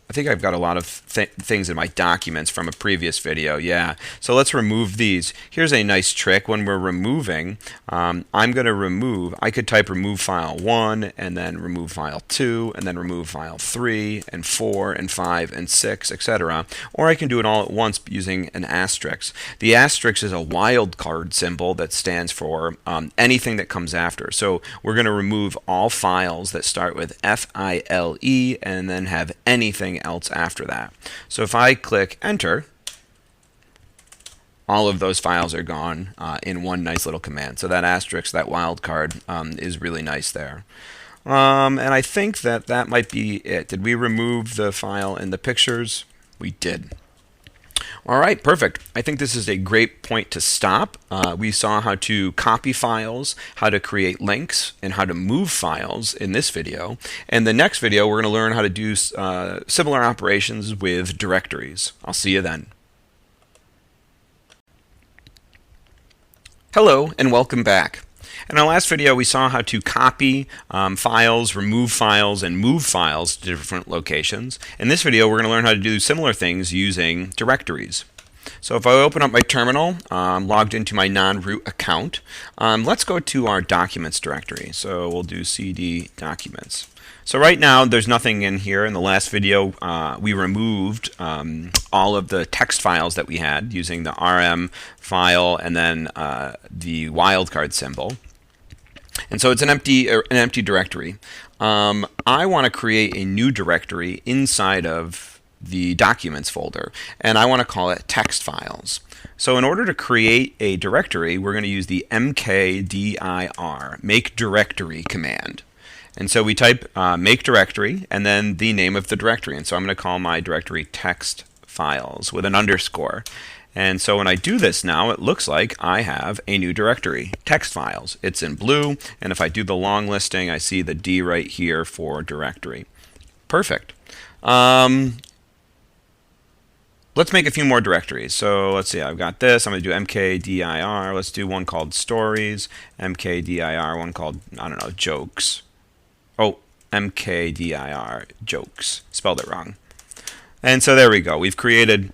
I think I've got a lot of things in my documents from a previous video. Yeah, so let's remove these. Here's a nice trick. When we're removing, I'm going to remove, I could type remove file 1 and then remove file 2 and then remove file 3 and 4 and 5 and 6, etc. Or I can do it all at once using an asterisk. The asterisk is a wildcard symbol that stands for anything that comes after. So we're going to remove all files that start with FILE and then have anything else after that. So if I click enter, all of those files are gone in one nice little command. So that asterisk, that wildcard, is really nice there. And I think that might be it. Did we remove the file in the pictures? We did. All right, perfect. I think this is a great point to stop. We saw how to copy files, how to create links, and how to move files in this video. In the next video, we're going to learn how to do similar operations with directories. I'll see you then. Hello, and welcome back. In our last video, we saw how to copy files, remove files, and move files to different locations. In this video, we're going to learn how to do similar things using directories. So if I open up my terminal, logged into my non-root account, let's go to our documents directory. So we'll do cd documents. So right now there's nothing in here. In the last video we removed all of the text files that we had using the rm file and then the wildcard symbol. And so it's an empty directory. I want to create a new directory inside of the documents folder, and I want to call it text files. So in order to create a directory, we're going to use the mkdir, make directory command. And so we type make directory and then the name of the directory. And so I'm going to call my directory text files with an underscore. And so when I do this now, it looks like I have a new directory, text files. It's in blue, and if I do the long listing, I see the D right here for directory. Perfect. Let's make a few more directories. So let's see, I've got this. I'm going to do mkdir. Let's do one called stories, mkdir, one called, I don't know, jokes. Oh, mkdir, jokes. Spelled it wrong. And so there we go. We've created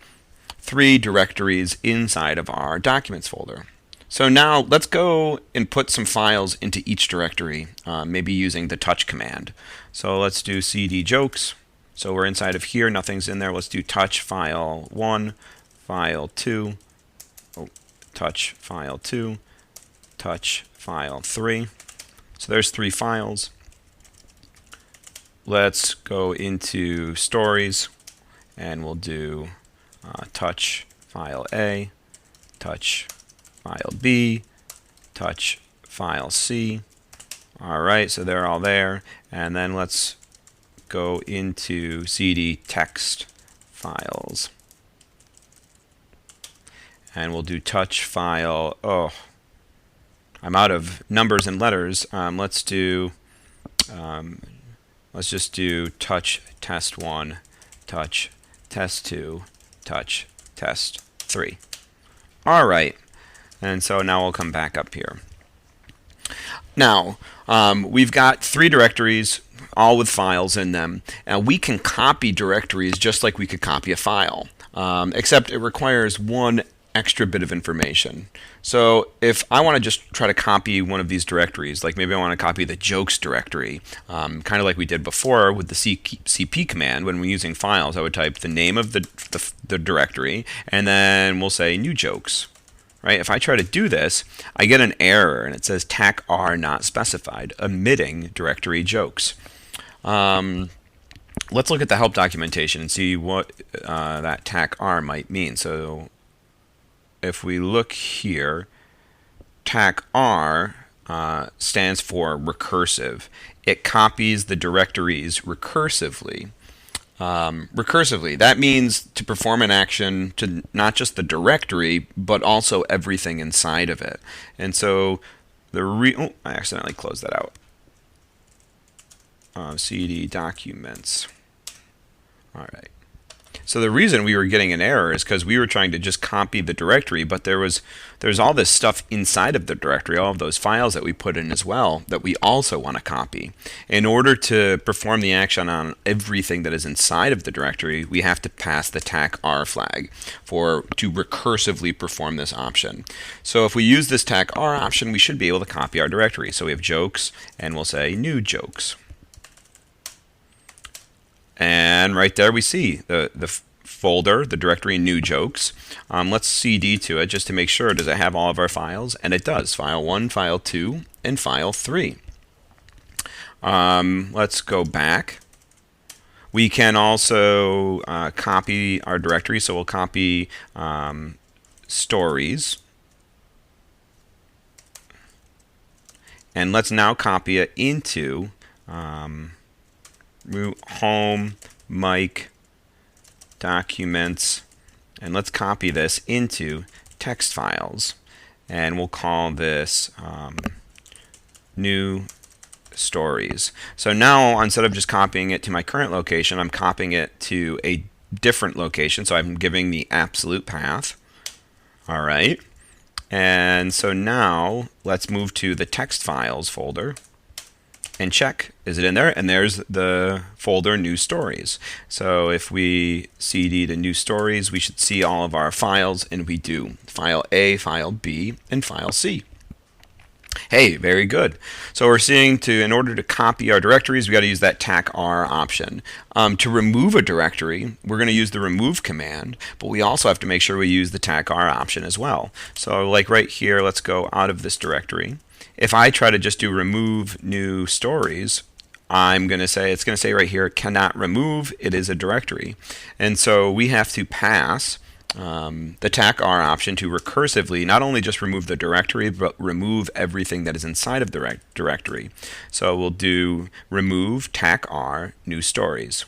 3 directories inside of our documents folder. So now let's go and put some files into each directory, maybe using the touch command. So let's do cd jokes. So we're inside of here, nothing's in there. Let's do touch file 1, file 2, touch file 2, touch file 3. So there's 3 files. Let's go into stories and we'll do touch file A, touch file B, touch file C. Alright, so they're all there. And then let's go into cd text files. And we'll do touch file, I'm out of numbers and letters. Let's just do touch test 1, touch test 2, touch test 3. Alright, and so now we'll come back up here. Now, we've got 3 directories, all with files in them, and we can copy directories just like we could copy a file, except it requires one extra bit of information. So if I want to just try to copy one of these directories, like maybe I want to copy the jokes directory, kind of like we did before with the cp command. When we're using files, I would type the name of the directory, and then we'll say new jokes. Right? If I try to do this, I get an error, and it says tac r not specified, omitting directory jokes. Let's look at the help documentation and see what that tac r might mean. So if we look here, tac r stands for recursive. It copies the directories recursively. That means to perform an action to not just the directory, but also everything inside of it. And so I accidentally closed that out. cd documents. All right. So the reason we were getting an error is because we were trying to just copy the directory, but there's all this stuff inside of the directory, all of those files that we put in as well, that we also want to copy. In order to perform the action on everything that is inside of the directory, we have to pass the tac r flag to recursively perform this option. So if we use this tac r option, we should be able to copy our directory. So we have jokes, and we'll say new jokes. And right there we see the folder, the directory new jokes. Let's cd to it just to make sure. Does it have all of our files? And it does. File 1, file 2, and file 3. Let's go back. We can also copy our directory. So we'll copy stories. And let's now copy it into home, mic, documents, and let's copy this into text files, and we'll call this new stories. So now instead of just copying it to my current location, I'm copying it to a different location, so I'm giving the absolute path. All right, and so now let's move to the text files folder. and check, is it in there? And there's the folder New Stories. So if we cd to New Stories, we should see all of our files, and we do. File A, File B, and File C. Hey, very good. So we're seeing in order to copy our directories, we got to use that TAC-R option. To remove a directory, we're going to use the remove command, but we also have to make sure we use the TAC-R option as well. So like right here, let's go out of this directory. If I try to just do remove new stories, it's going to say right here, cannot remove, it is a directory. And so we have to pass the TAC-R option to recursively not only just remove the directory, but remove everything that is inside of the directory. So we'll do remove TAC-R new stories.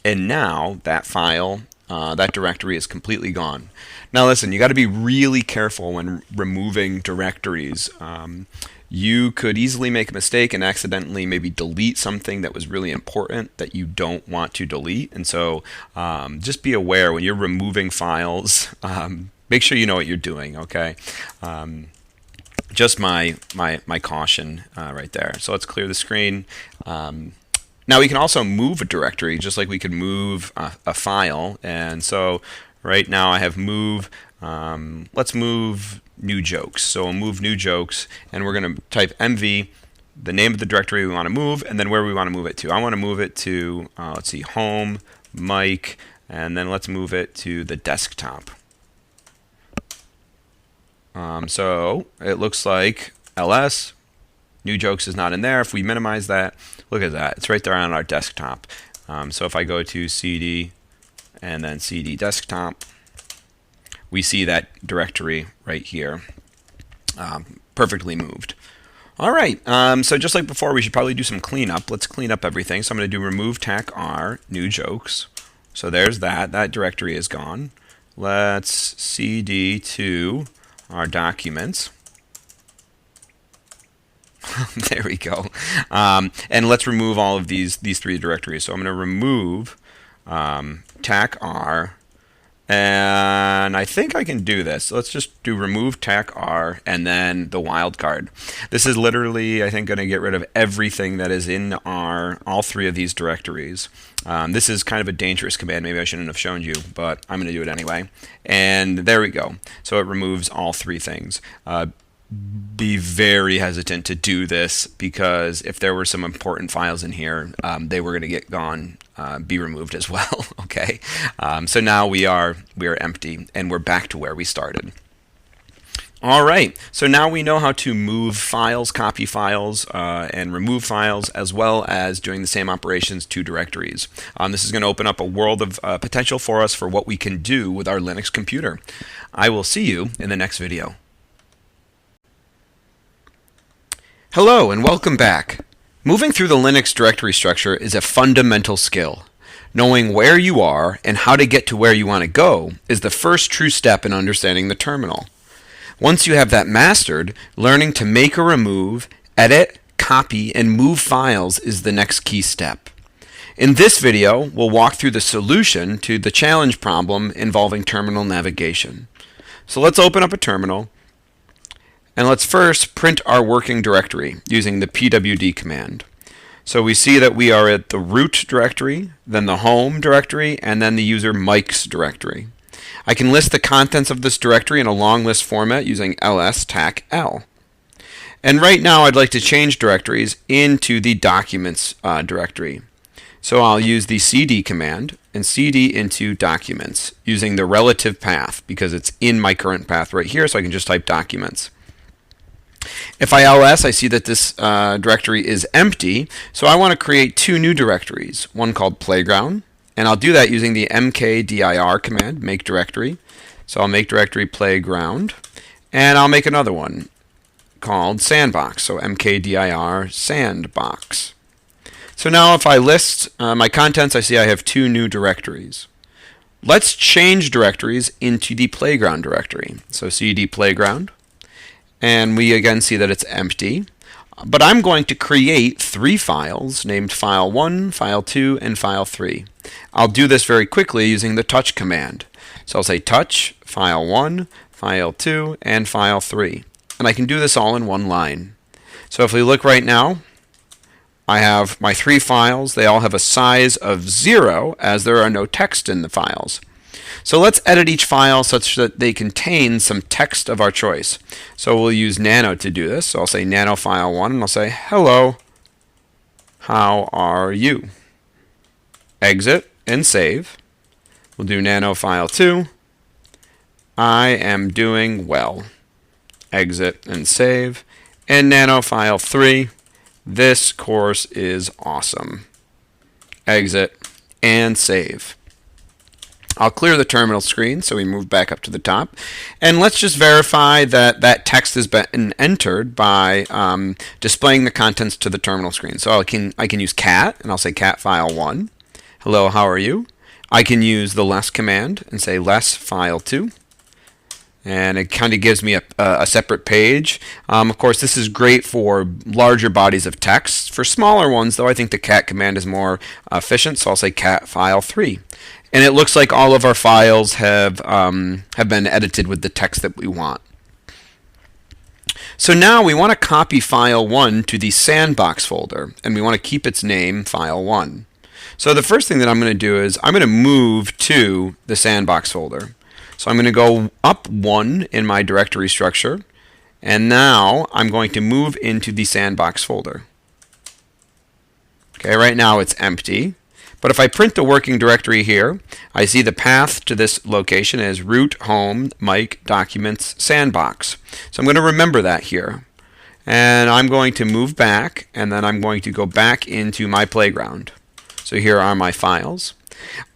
And now that file, that directory is completely gone. Now listen, you got to be really careful when removing directories. You could easily make a mistake and accidentally maybe delete something that was really important that you don't want to delete. And so just be aware when you're removing files, make sure you know what you're doing, okay? Just my caution right there. So let's clear the screen. Now we can also move a directory just like we could move a file. And so right now I have move, let's move new jokes. So we'll move new jokes, and we're going to type mv, the name of the directory we want to move, and then where we want to move it to. I want to move it to, let's see, home, mic, and then let's move it to the desktop. So it looks like ls, new jokes is not in there. If we minimize that, look at that. It's right there on our desktop. So if I go to cd and then cd desktop, we see that directory right here, perfectly moved. All right, so just like before, we should probably do some cleanup. Let's clean up everything. So I'm going to do remove TAC-R, new jokes. So there's that. That directory is gone. Let's cd to our documents. There we go. And let's remove all of these three directories. So I'm going to remove TAC-R. And I think I can do this. Let's just do remove TAC-R and then the wildcard. This is literally, I think, going to get rid of everything that is in all three of these directories. This is kind of a dangerous command. Maybe I shouldn't have shown you, but I'm going to do it anyway. And there we go. So it removes all three things. Be very hesitant to do this, because if there were some important files in here, they were going to get gone, be removed as well. Okay, so now we are empty, and we're back to where we started. All right, so now we know how to move files, copy files, and remove files, as well as doing the same operations to directories. This is going to open up a world of potential for us for what we can do with our Linux computer. I will see you in the next video. Hello and welcome back. Moving through the Linux directory structure is a fundamental skill. Knowing where you are and how to get to where you want to go is the first true step in understanding the terminal. Once you have that mastered, learning to make or remove, edit, copy, and move files is the next key step. In this video, we'll walk through the solution to the challenge problem involving terminal navigation. So let's open up a terminal. And let's first print our working directory using the pwd command. So we see that we are at the root directory, then the home directory, and then the user Mike's directory. I can list the contents of this directory in a long list format using ls tac-l. And right now I'd like to change directories into the documents directory. So I'll use the cd command and cd into documents using the relative path, because it's in my current path right here, so I can just type documents. If I ls, I see that this directory is empty, so I want to create two new directories, one called playground, and I'll do that using the mkdir command, make directory. So I'll make directory playground, and I'll make another one called sandbox, so mkdir sandbox. So now if I list my contents, I see I have two new directories. Let's change directories into the playground directory. So cd playground. And we again see that it's empty. But I'm going to create three files named file 1, file 2, and file 3. I'll do this very quickly using the touch command. So I'll say touch, file 1, file 2, and file 3. And I can do this all in one line. So if we look right now, I have my 3 files. They all have a size of 0 as there are no text in the files. So let's edit each file such that they contain some text of our choice. So we'll use nano to do this. So I'll say nano file 1 and I'll say hello, how are you? Exit and save. We'll do nano file 2. I am doing well. Exit and save. And nano file 3. This course is awesome. Exit and save. I'll clear the terminal screen so we move back up to the top. And let's just verify that that text has been entered by displaying the contents to the terminal screen. So I can use cat, and I'll say cat file 1. Hello, how are you? I can use the less command and say less file 2. And it kind of gives me a separate page. Of course, this is great for larger bodies of text. For smaller ones, though, I think the cat command is more efficient, so I'll say cat file 3. And it looks like all of our files have been edited with the text that we want. So now we want to copy file 1 to the sandbox folder, and we want to keep its name file 1. So the first thing that I'm going to do is I'm going to move to the sandbox folder. So I'm going to go up 1 in my directory structure, and now I'm going to move into the sandbox folder. Okay, right now it's empty, but if I print the working directory here, I see the path to this location is root home mic documents sandbox. So I'm going to remember that here, and I'm going to move back, and then I'm going to go back into my playground. So here are my files.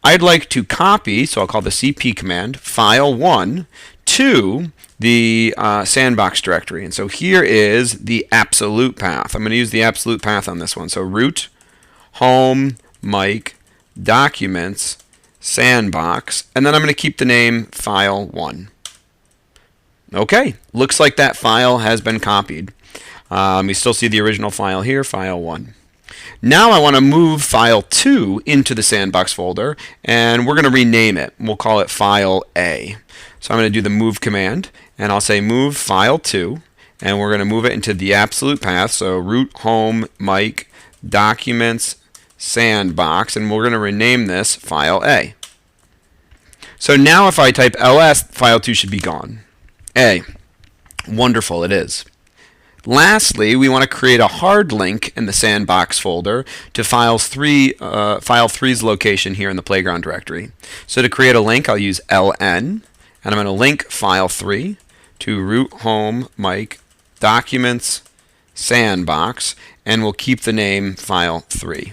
I'd like to copy, so I'll call the cp command, file 1 to the sandbox directory. And so here is the absolute path. I'm going to use the absolute path on this one. So root home mic documents sandbox, and then I'm going to keep the name file 1. Okay, looks like that file has been copied. You still see the original file here, file 1. Now I want to move file 2 into the sandbox folder, and we're going to rename it. We'll call it file A. So I'm going to do the move command, and I'll say move file 2, and we're going to move it into the absolute path, so root home mic documents sandbox, and we're going to rename this file A. So now if I type ls, file 2 should be gone. A. Wonderful, it is. Lastly, we want to create a hard link in the sandbox folder to file 3's location here in the playground directory. So to create a link, I'll use ln, and I'm going to link file 3 to root home mic documents sandbox, and we'll keep the name file 3.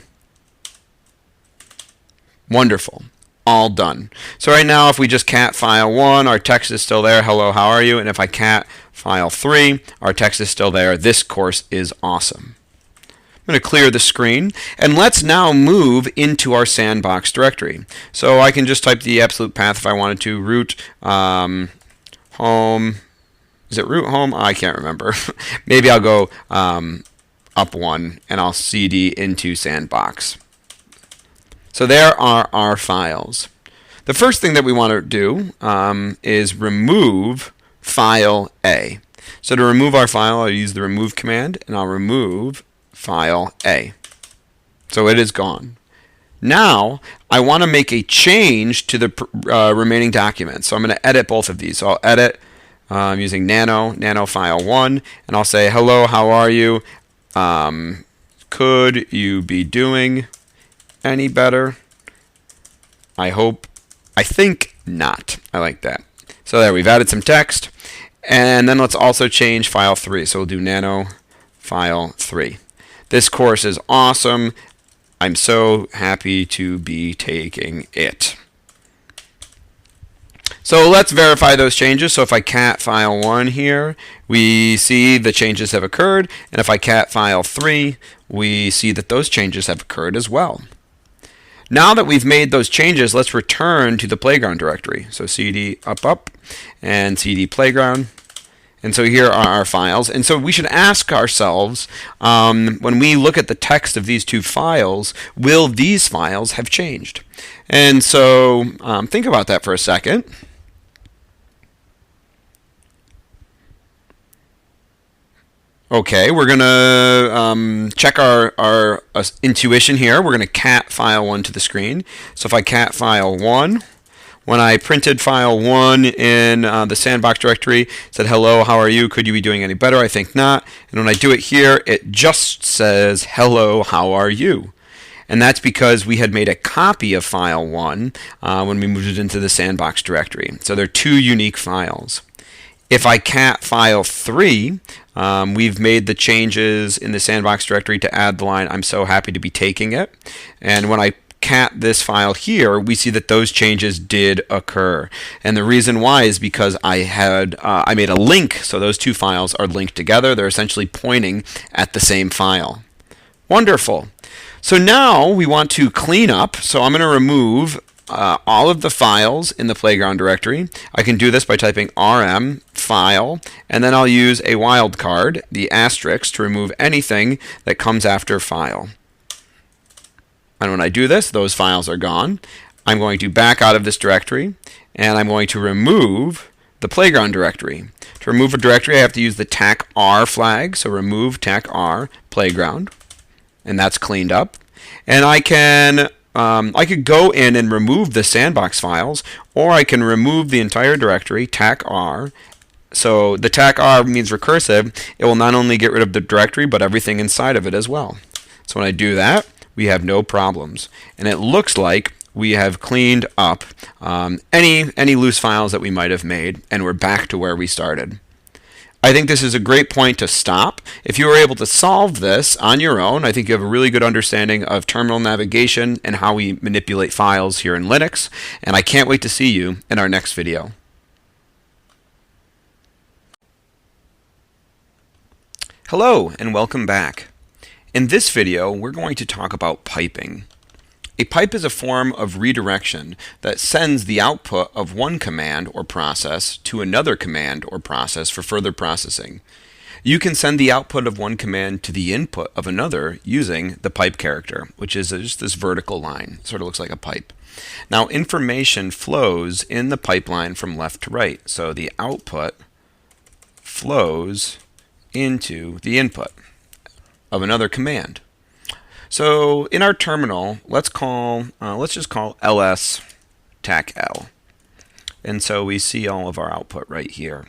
Wonderful. All done. So right now, if we just cat file 1, our text is still there. Hello, how are you? And if I cat file 3, our text is still there. This course is awesome. I'm going to clear the screen, and let's now move into our sandbox directory. So I can just type the absolute path if I wanted to. Root home. Is it root home? I can't remember. Maybe I'll go up 1, and I'll cd into sandbox. So there are our files. The first thing that we want to do is remove file A. So to remove our file, I'll use the remove command, and I'll remove file A. So it is gone. Now, I want to make a change to the remaining documents. So I'm going to edit both of these. So I'll edit using nano file 1, and I'll say, hello, how are you? Could you be doing any better? I think not. I like that. So there, we've added some text. And then let's also change file 3. So we'll do nano file 3. This course is awesome. I'm so happy to be taking it. So let's verify those changes. So if I cat file 1 here, we see the changes have occurred. And if I cat file 3, we see that those changes have occurred as well. Now that we've made those changes, let's return to the playground directory. So cd up and cd playground. And so here are our files. And so we should ask ourselves, when we look at the text of these two files, will these files have changed? And so think about that for a second. Okay, we're going to check our intuition here. We're going to cat file1 to the screen. So if I cat file1, when I printed file1 in the sandbox directory, it said, hello, how are you? Could you be doing any better? I think not. And when I do it here, it just says, hello, how are you? And that's because we had made a copy of file1 when we moved it into the sandbox directory. So they're two unique files. If I cat file3, we've made the changes in the sandbox directory to add the line, I'm so happy to be taking it. And when I cat this file here, we see that those changes did occur. And the reason why is because I made a link, so those two files are linked together. They're essentially pointing at the same file. Wonderful. So now we want to clean up. So I'm going to remove all of the files in the playground directory. I can do this by typing rm file, and then I'll use a wildcard, the asterisk, to remove anything that comes after file. And when I do this, those files are gone. I'm going to back out of this directory, and I'm going to remove the playground directory. To remove a directory, I have to use the -r flag, so remove -r playground, and that's cleaned up. And I could go in and remove the sandbox files, or I can remove the entire directory, -r. So the -r means recursive. It will not only get rid of the directory, but everything inside of it as well. So when I do that, we have no problems. And it looks like we have cleaned up any loose files that we might have made, and we're back to where we started. I think this is a great point to stop. If you were able to solve this on your own, I think you have a really good understanding of terminal navigation and how we manipulate files here in Linux, and I can't wait to see you in our next video. Hello, and welcome back. In this video, we're going to talk about piping. A pipe is a form of redirection that sends the output of one command or process to another command or process for further processing. You can send the output of one command to the input of another using the pipe character, which is just this vertical line. It sort of looks like a pipe. Now, information flows in the pipeline from left to right. So the output flows into the input of another command. So in our terminal, let's just call ls -l. And so we see all of our output right here.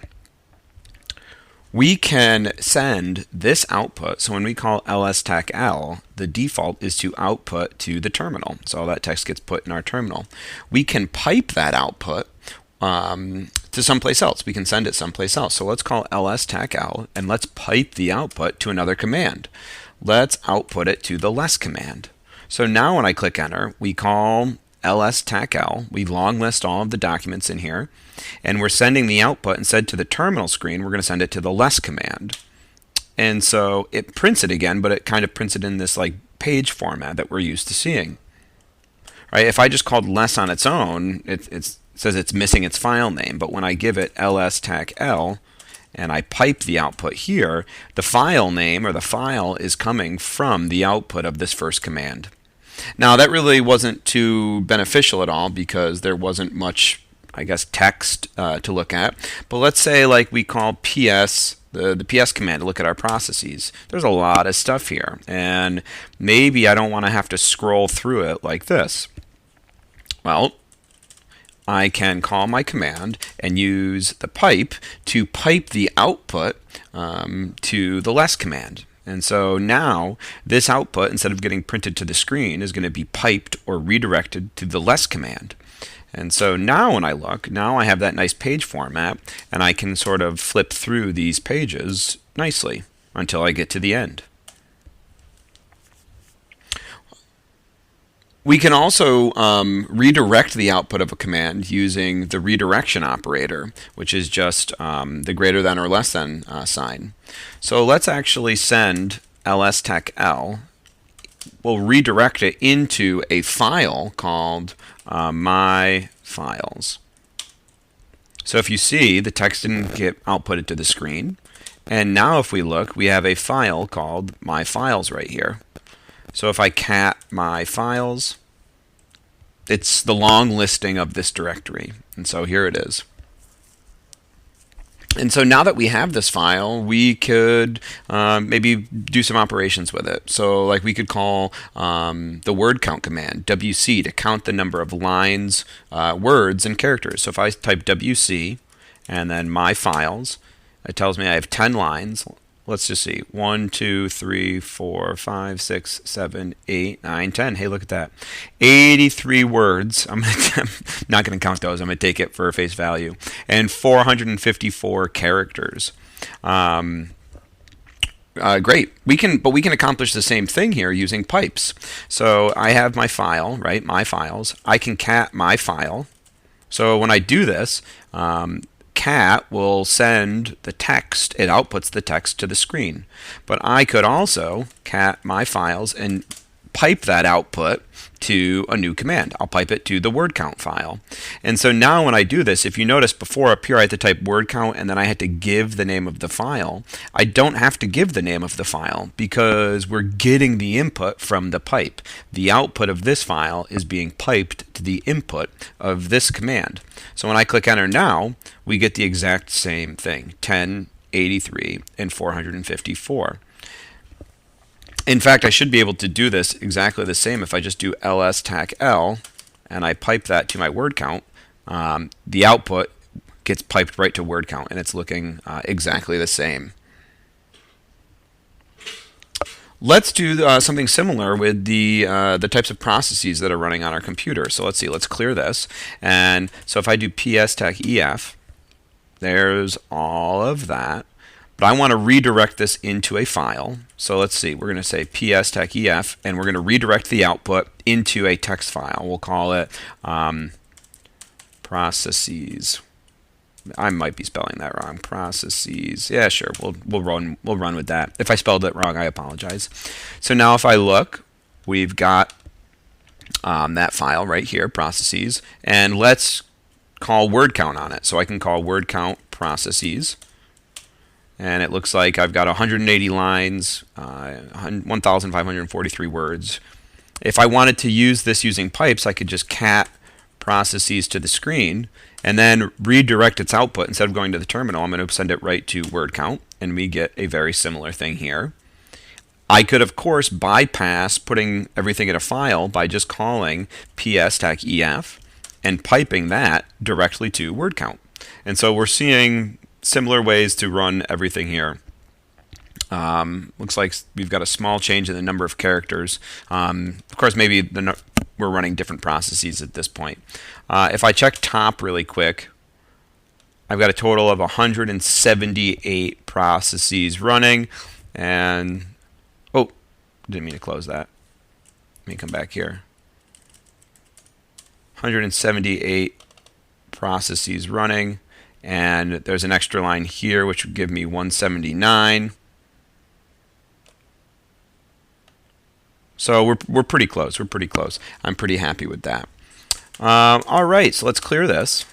We can send this output. So when we call ls -l, the default is to output to the terminal. So all that text gets put in our terminal. We can pipe that output to someplace else. We can send it someplace else. So let's call ls -l, and let's pipe the output to another command. Let's output it to the less command. So now when I click enter, we call ls -l. We long list all of the documents in here, and we're sending the output instead to the terminal screen. We're going to send it to the less command. And so it prints it again, but it kind of prints it in this like page format that we're used to seeing. Right? If I just called less on its own, it says it's missing its file name, but when I give it ls -l, and I pipe the output here, the file name or the file is coming from the output of this first command. Now that really wasn't too beneficial at all because there wasn't much, I guess, text to look at. But let's say like we call ps, the ps command to look at our processes. There's a lot of stuff here, and maybe I don't want to have to scroll through it like this. Well, I can call my command and use the pipe to pipe the output to the less command. And so now this output, instead of getting printed to the screen, is going to be piped or redirected to the less command. And so now when I look, now I have that nice page format, and I can sort of flip through these pages nicely until I get to the end. We can also redirect the output of a command using the redirection operator, which is just the greater than or less than sign. So let's actually send ls -l. We'll redirect it into a file called my files. So if you see, the text didn't get outputted to the screen. And now if we look, we have a file called my files right here. So if I cat my files, it's the long listing of this directory. And so here it is. And so now that we have this file, we could maybe do some operations with it. So like we could call the word count command, wc, to count the number of lines, words, and characters. So if I type wc and then my files, it tells me I have 10 lines. Let's just see. 1, 2, 3, 4, 5, 6, 7, 8, 9, 10. Hey, look at that. 83 words. I'm not going to count those. I'm going to take it for face value. And 454 characters. Great. We can accomplish the same thing here using pipes. So I have my file, right? My files. I can cat my file. So when I do this, cat will send the text, it outputs the text to the screen. But I could also cat my files and pipe that output to a new command. I'll pipe it to the word count file. And so now when I do this, if you notice before up here I had to type word count and then I had to give the name of the file, I don't have to give the name of the file because we're getting the input from the pipe. The output of this file is being piped to the input of this command. So when I click enter now, we get the exact same thing, 10, 83, and 454. In fact, I should be able to do this exactly the same if I just do ls tac l and I pipe that to my word count. The output gets piped right to word count and it's looking exactly the same. Let's do something similar with the types of processes that are running on our computer. So let's see, let's clear this. And so if I do ps tac ef, there's all of that. But I want to redirect this into a file. So let's see, we're going to say ps tac ef, and we're going to redirect the output into a text file. We'll call it processes. I might be spelling that wrong. Processes. Yeah, sure. We'll run with that. If I spelled it wrong, I apologize. So now if I look, we've got that file right here, processes, and let's call word count on it. So I can call word count processes. And it looks like I've got 180 lines, 1,543 words. If I wanted to use this using pipes, I could just cat processes to the screen and then redirect its output. Instead of going to the terminal, I'm going to send it right to word count, and we get a very similar thing here. I could, of course, bypass putting everything in a file by just calling ps tac ef and piping that directly to word count. And so we're seeing similar ways to run everything here. Looks like we've got a small change in the number of characters. Of course, maybe we're running different processes at this point. If I check top really quick, I've got a total of 178 processes running. And, oh, didn't mean to close that. Let me come back here. 178 processes running. And there's an extra line here, which would give me 179. So we're pretty close. We're pretty close. I'm pretty happy with that. All right, so let's clear this.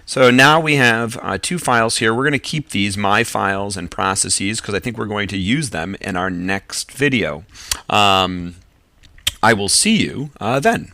So now we have two files here. We're going to keep these, my files and processes, because I think we're going to use them in our next video. I will see you then.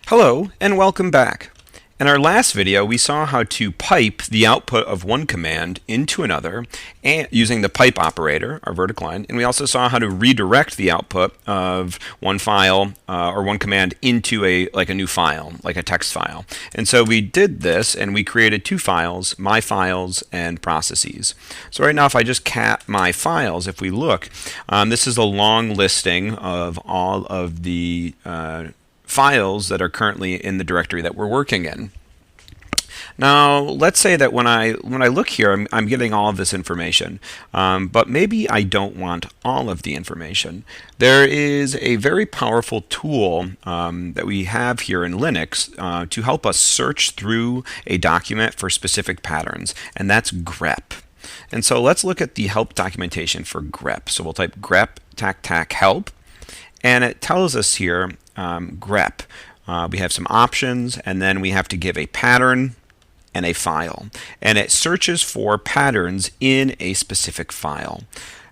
Hello and welcome back. In our last video we saw how to pipe the output of one command into another and using the pipe operator, our vertical line, and we also saw how to redirect the output of one file or one command into a new file, like a text file. And so we did this and we created two files, my files and processes. So right now if I just cat my files, if we look, this is a long listing of all of the files that are currently in the directory that we're working in. Now let's say that when I look here, I'm getting all of this information, but maybe I don't want all of the information. There is a very powerful tool that we have here in Linux to help us search through a document for specific patterns, and that's Grep. And so let's look at the help documentation for Grep. So we'll type grep tac help, and it tells us here Grep. We have some options, and then we have to give a pattern and a file. And it searches for patterns in a specific file.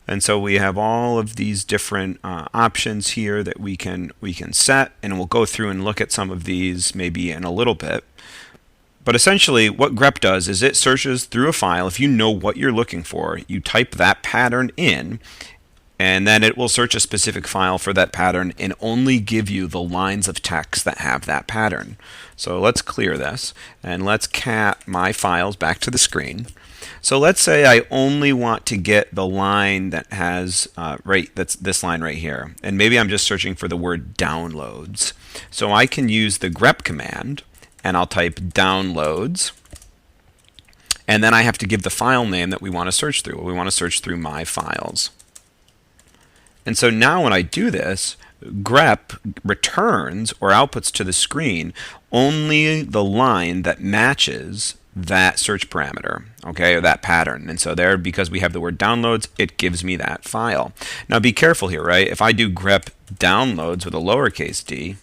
And so we have all of these different options here that we can set, and we'll go through and look at some of these maybe in a little bit. But essentially what grep does is it searches through a file. If you know what you're looking for, you type that pattern in, and then it will search a specific file for that pattern and only give you the lines of text that have that pattern. So let's clear this and let's cat my files back to the screen. So let's say I only want to get the line that has that's this line right here, and maybe I'm just searching for the word downloads. So I can use the grep command and I'll type downloads, and then I have to give the file name that we want to search through. We want to search through my files. And so now when I do this, grep returns or outputs to the screen only the line that matches that search parameter, okay, or that pattern. And so there, because we have the word downloads, it gives me that file. Now be careful here, right? If I do grep downloads with a lowercase d,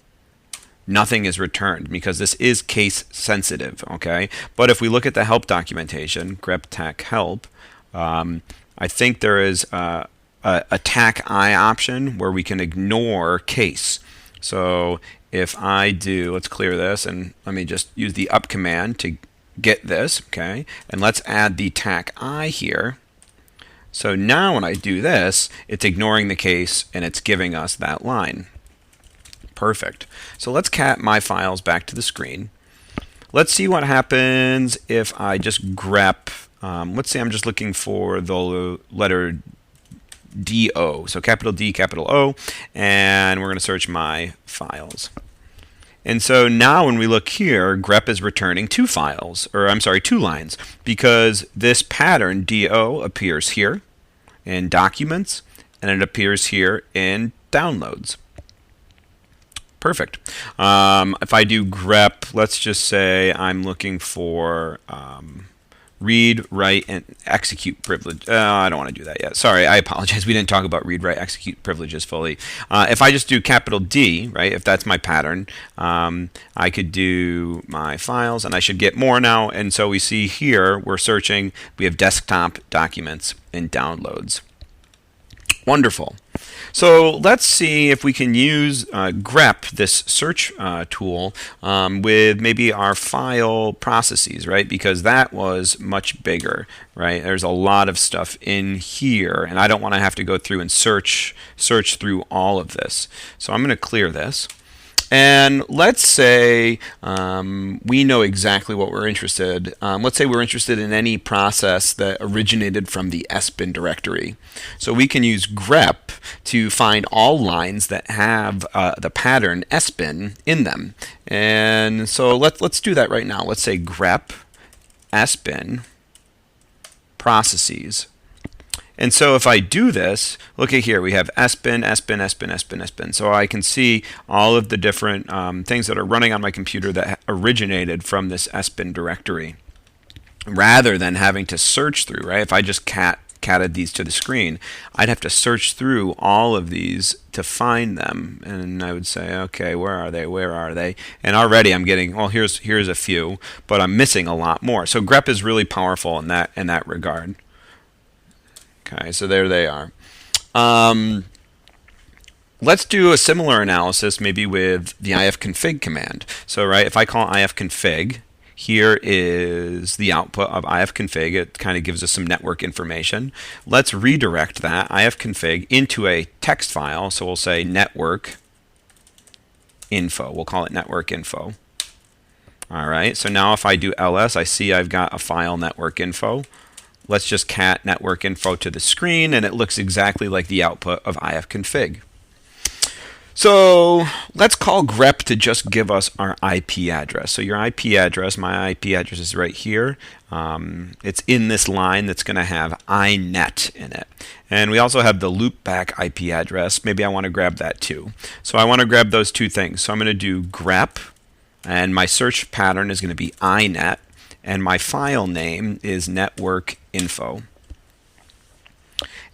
nothing is returned because this is case sensitive, okay? But if we look at the help documentation, grep tech help, I think there is a tac I option where we can ignore case. So if I do, let's clear this and let me just use the up command to get this, okay? And let's add the tac I here. So now when I do this, it's ignoring the case and it's giving us that line. Perfect. So let's cat my files back to the screen. Let's see what happens if I just grep, let's say I'm just looking for the letter D-O, so capital D, capital O, and we're going to search my files. And so now when we look here, grep is returning two files, or I'm sorry, two lines, because this pattern D-O appears here in documents, and it appears here in downloads. Perfect. If I do grep, let's just say I'm looking for read, write, and execute privilege. I don't want to do that yet. Sorry, I apologize. We didn't talk about read, write, execute privileges fully. If I just do capital D, right, if that's my pattern, I could do my files, and I should get more now. And so we see here, we're searching. We have desktop, documents, and downloads. Wonderful. So let's see if we can use grep, this search tool, with maybe our file processes, right? Because that was much bigger, right? There's a lot of stuff in here, and I don't want to have to go through and search through all of this. So I'm going to clear this. And let's say we know exactly what we're interested. Let's say we're interested in any process that originated from the sbin directory. So we can use grep to find all lines that have the pattern sbin in them. And so let's do that right now. Let's say grep sbin processes. And so if I do this, look at here, we have sbin, sbin, sbin, sbin, sbin. So I can see all of the different things that are running on my computer that originated from this sbin directory, rather than having to search through, right? If I just catted these to the screen, I'd have to search through all of these to find them. And I would say, okay, where are they? Where are they? And already I'm getting, well, here's a few, but I'm missing a lot more. So grep is really powerful in that regard. Okay, so there they are. Let's do a similar analysis maybe with the ifconfig command. So right, if I call ifconfig, here is the output of ifconfig. It kind of gives us some network information. Let's redirect that ifconfig into a text file. So we'll say network info. We'll call it network info. All right, so now if I do ls, I see I've got a file network info. Let's just cat network info to the screen, and it looks exactly like the output of ifconfig. So let's call grep to just give us our IP address. So your IP address, my IP address is right here. It's in this line that's going to have inet in it. And we also have the loopback IP address. Maybe I want to grab that too. So I want to grab those two things. So I'm going to do grep, and my search pattern is going to be inet. And my file name is network info.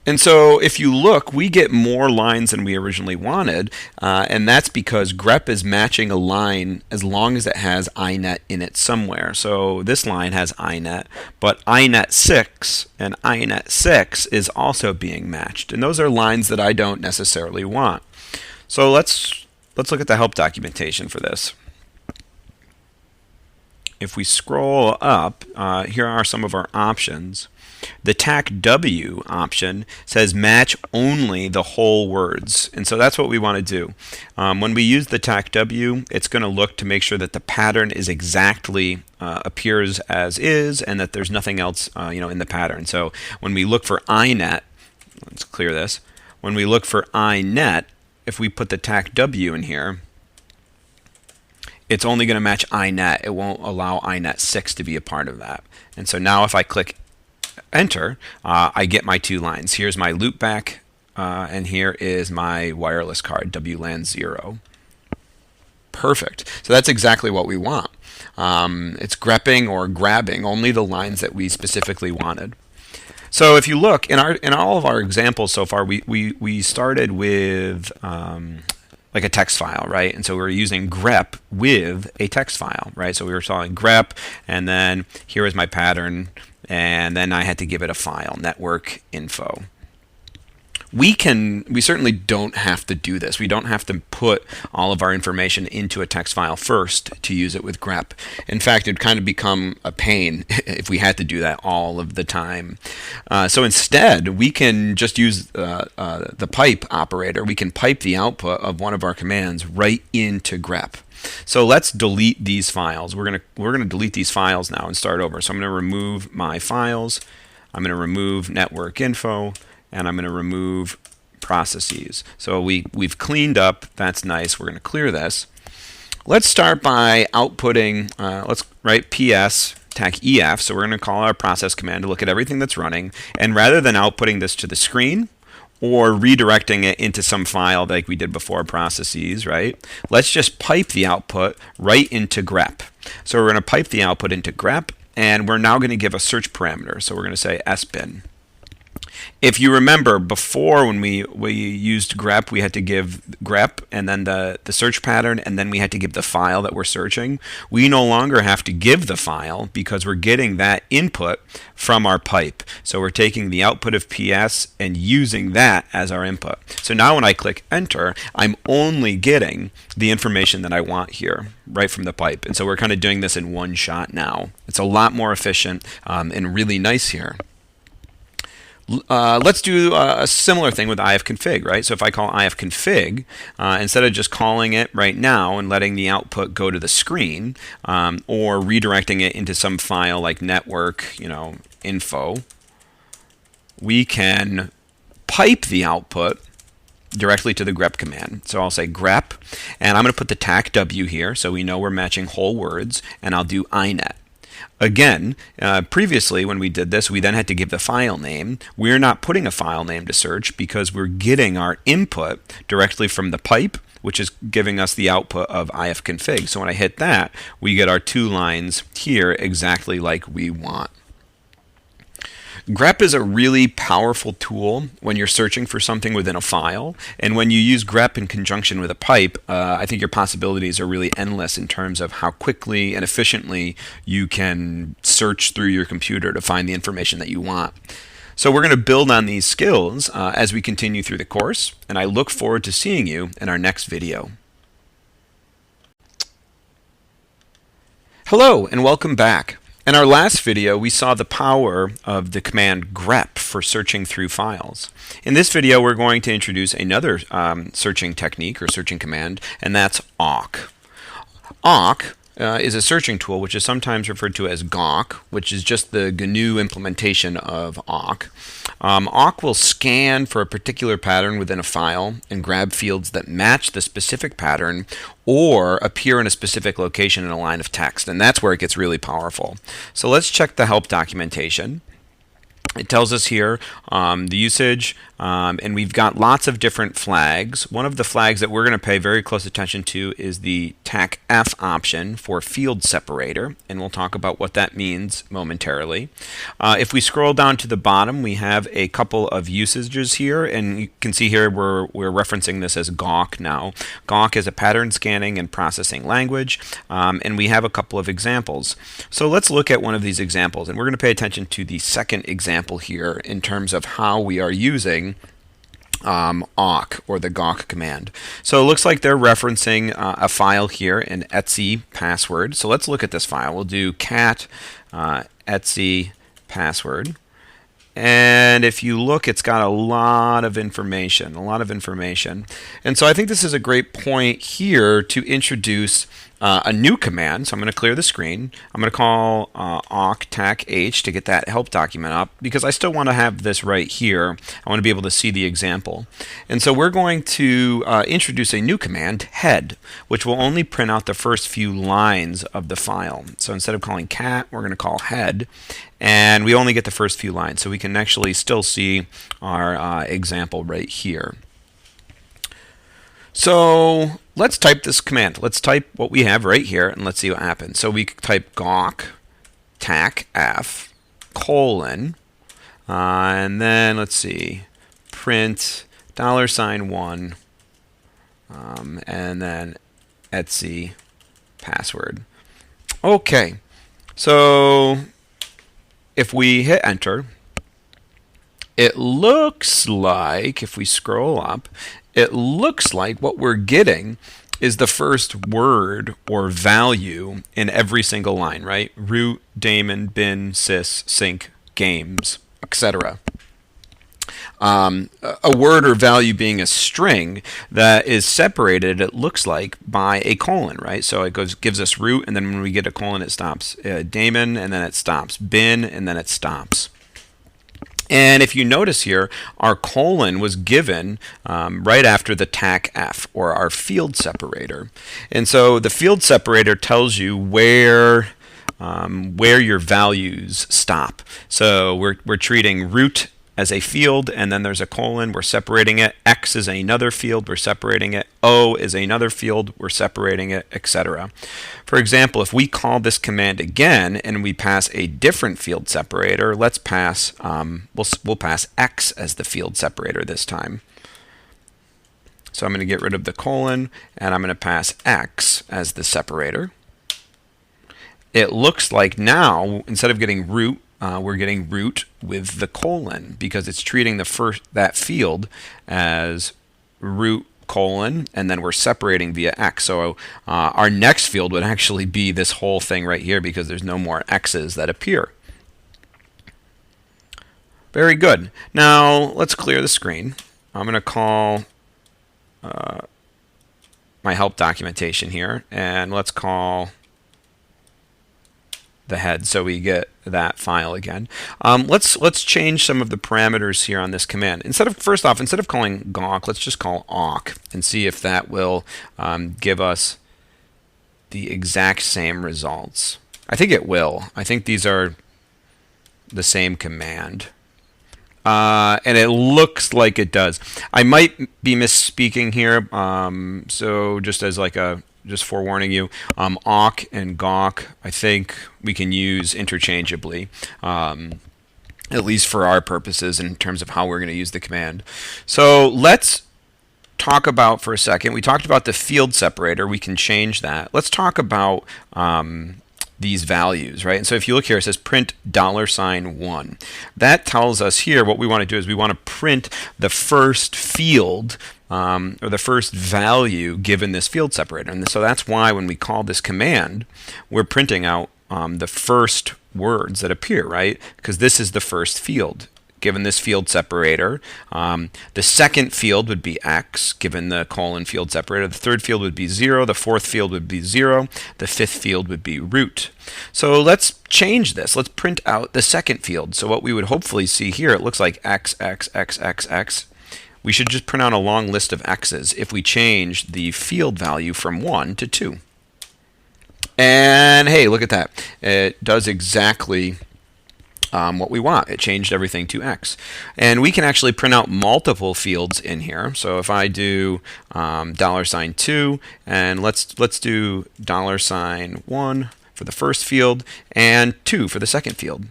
And so if you look, we get more lines than we originally wanted, and that's because grep is matching a line as long as it has inet in it somewhere. So this line has inet, but inet 6 and inet 6 is also being matched, and those are lines that I don't necessarily want. So let's look at the help documentation for this. if we scroll up, here are some of our options. The TAC W option says match only the whole words, and so that's what we want to do. When we use the TAC W, it's going to look to make sure that the pattern is exactly appears as is, and that there's nothing else in the pattern. So when we look for inet, let's clear this. When we look for inet, if we put the TAC W in here, it's only going to match inet. It won't allow inet 6 to be a part of that. And so now if I click enter, I get my 2 lines. Here's my loopback, and here is my wireless card, WLAN 0. Perfect. So that's exactly what we want. It's grepping or grabbing only the lines that we specifically wanted. So if you look in all of our examples so far, we started with like a text file, right? And so we were using grep with a text file, right? So we were calling grep, and then here is my pattern, and then I had to give it a file, network info. We certainly don't have to do this. We don't have to put all of our information into a text file first to use it with grep. In fact, it'd kind of become a pain if we had to do that all of the time. So instead, we can just use the pipe operator. We can pipe the output of one of our commands right into grep. So let's delete these files. We're gonna delete these files now and start over. So I'm going to remove my files. I'm going to remove network info, and I'm going to remove processes. So we've cleaned up. That's nice. We're going to clear this. Let's start by outputting. Let's write ps TAC EF. So we're going to call our process command to look at everything that's running. And rather than outputting this to the screen or redirecting it into some file like we did before, processes, right? Let's just pipe the output right into grep. So we're going to pipe the output into grep, and we're now going to give a search parameter. So we're going to say sbin. If you remember, before when we used grep, we had to give grep and then the search pattern, and then we had to give the file that we're searching. We no longer have to give the file because we're getting that input from our pipe. So we're taking the output of PS and using that as our input. So now when I click enter, I'm only getting the information that I want here right from the pipe. And so we're kind of doing this in one shot now. It's a lot more efficient and really nice here. Let's do a similar thing with ifconfig, right? So if I call ifconfig, instead of just calling it right now and letting the output go to the screen, or redirecting it into some file like network, info, we can pipe the output directly to the grep command. So I'll say grep, and I'm going to put the TAC W here so we know we're matching whole words, and I'll do inet. Again, previously when we did this, we then had to give the file name. We're not putting a file name to search because we're getting our input directly from the pipe, which is giving us the output of ifconfig. So when I hit that, we get our 2 lines here exactly like we want. Grep is a really powerful tool when you're searching for something within a file, and when you use grep in conjunction with a pipe, I think your possibilities are really endless in terms of how quickly and efficiently you can search through your computer to find the information that you want. So we're going to build on these skills as we continue through the course, and I look forward to seeing you in our next video. Hello, and welcome back. In our last video, we saw the power of the command grep for searching through files. In this video, we're going to introduce another searching technique or searching command, and that's awk. Awk is a searching tool which is sometimes referred to as gawk, which is just the GNU implementation of awk. Awk will scan for a particular pattern within a file and grab fields that match the specific pattern or appear in a specific location in a line of text, and that's where it gets really powerful. So let's check the help documentation. It tells us here the usage, and we've got lots of different flags. One of the flags that we're going to pay very close attention to is the TAC F option for field separator, and we'll talk about what that means momentarily. If we scroll down to the bottom, we have a couple of usages here, and you can see here we're referencing this as gawk now. Gawk is a pattern scanning and processing language, and we have a couple of examples. So let's look at one of these examples, and we're going to pay attention to the second example here in terms of how we are using awk, or the gawk command. So it looks like they're referencing a file here in etc password. So let's look at this file. We'll do cat etc password. And if you look, it's got a lot of information, And so I think this is a great point here to introduce a new command. So I'm going to clear the screen. I'm going to call awk-tac-h to get that help document up, because I still want to have this right here. I want to be able to see the example. And so we're going to introduce a new command, head, which will only print out the first few lines of the file. So instead of calling cat, we're going to call head. And we only get the first few lines, so we can actually still see our example right here. So let's type this command. Let's type what we have right here, and let's see what happens. So we type gawk tac f colon, and then let's see, print $1, and then etc password. Okay, so if we hit enter, it looks like, if we scroll up, it looks like what we're getting is the first word or value in every single line, right? Root, daemon, bin, sys, sync, games, etc. A word or value being a string that is separated, it looks like, by a colon, right? So it gives us root, and then when we get a colon, it stops daemon, and then it stops bin, and then it stops. And if you notice here, our colon was given right after the tac-f, or our field separator. And so the field separator tells you where your values stop. So we're treating root as a field, and then there's a colon, we're separating it. X is another field, we're separating it. O is another field, we're separating it, etc. For example, if we call this command again and we pass a different field separator, let's pass, we'll pass X as the field separator this time. So I'm going to get rid of the colon, and I'm going to pass X as the separator. It looks like now, instead of getting root, we're getting root with the colon, because it's treating that field as root colon, and then we're separating via X. So our next field would actually be this whole thing right here, because there's no more X's that appear. Very good. Now let's clear the screen. I'm going to call my help documentation here, and let's call the head, so we get that file again. Let's change some of the parameters here on this command. First off, instead of calling gawk, let's just call awk and see if that will give us the exact same results. I think it will. I think these are the same command. And it looks like it does. I might be misspeaking here, so just forewarning you, awk and gawk, I think we can use interchangeably, at least for our purposes in terms of how we're going to use the command. So let's talk about, for a second, we talked about the field separator. We can change that. Let's talk about these values, right? And so if you look here, it says print $1. That tells us here what we want to do is we want to print the first field, or the first value given this field separator. And so that's why when we call this command, we're printing out the first words that appear, right? Because this is the first field given this field separator. The second field would be X, given the colon field separator. The third field would be 0. The fourth field would be 0. The fifth field would be root. So let's change this. Let's print out the second field. So what we would hopefully see here, it looks like X, X, X, X, X. We should just print out a long list of X's if we change the field value from 1 to 2. And hey, look at that. It does exactly what we want. It changed everything to X. And we can actually print out multiple fields in here. So if I do $2, and let's do $1 for the first field and 2 for the second field.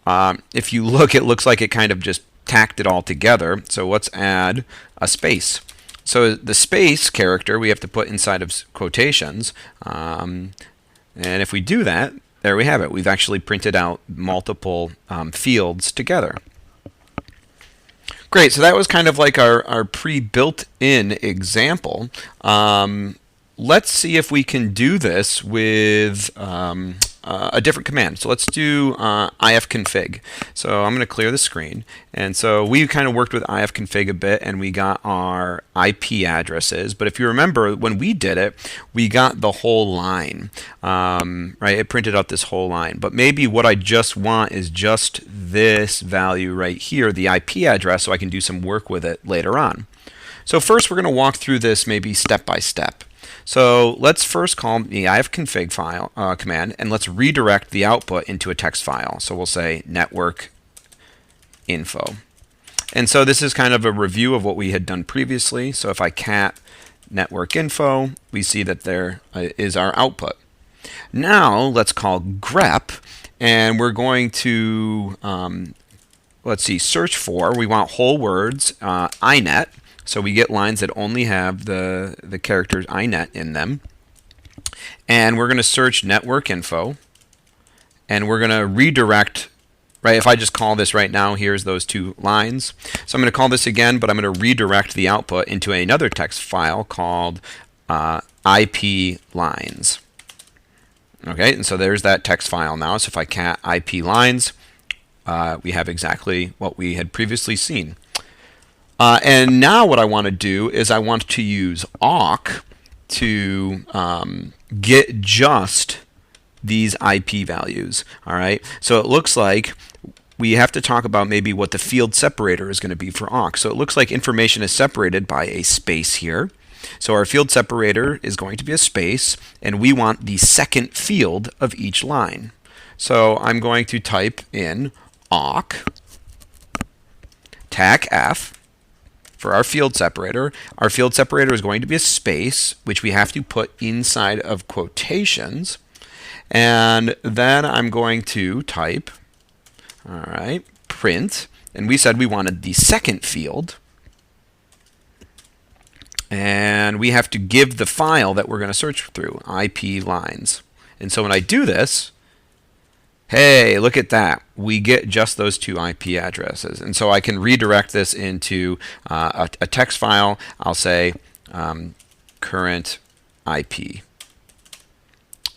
If you look, it looks like it kind of just tacked it all together. So let's add a space. So the space character we have to put inside of quotations. And if we do that, there we have it. We've actually printed out multiple fields together. Great, so that was kind of like our pre-built-in example. Let's see if we can do this with a different command. So let's do ifconfig. So I'm going to clear the screen. And so we kind of worked with ifconfig a bit, and we got our IP addresses. But if you remember, when we did it, we got the whole line. Right? It printed out this whole line. But maybe what I just want is just this value right here, the IP address, so I can do some work with it later on. So first, we're going to walk through this maybe step by step. So let's first call the ifconfig file command, and let's redirect the output into a text file. So we'll say network info. And so this is kind of a review of what we had done previously. So if I cat network info, we see that there is our output. Now let's call grep, and we're going to let's see, search for, we want whole words, inet. So we get lines that only have the characters inet in them. And we're going to search network info. And we're going to redirect, right? If I just call this right now, here's those two lines. So I'm going to call this again, but I'm going to redirect the output into another text file called IP lines. Okay, and so there's that text file now. So if I cat IP lines, we have exactly what we had previously seen. And now what I want to do is I want to use awk to get just these IP values. All right. So it looks like we have to talk about maybe what the field separator is going to be for awk. So it looks like information is separated by a space here. So our field separator is going to be a space, and we want the second field of each line. So I'm going to type in awk tacf. For our field separator is going to be a space, which we have to put inside of quotations. And then I'm going to type, all right, print. And we said we wanted the second field. And we have to give the file that we're going to search through, IP lines. And so when I do this, hey, look at that. We get just those two IP addresses. And so I can redirect this into a text file. I'll say current IP.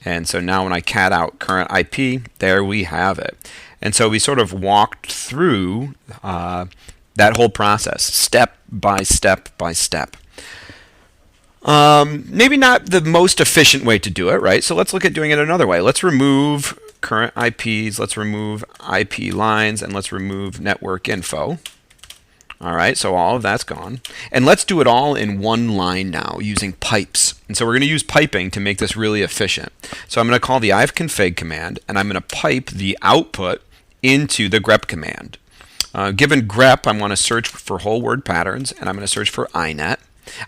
And so now when I cat out current IP, there we have it. And so we sort of walked through that whole process, step by step by step. Maybe not the most efficient way to do it, right? So let's look at doing it another way. Let's remove current IPs, let's remove IP lines, and let's remove network info. All right, so all of that's gone. And let's do it all in one line now using pipes. And so we're going to use piping to make this really efficient. So I'm going to call the ifconfig command, and I'm going to pipe the output into the grep command. Given grep, I want to search for whole word patterns, and I'm going to search for inet.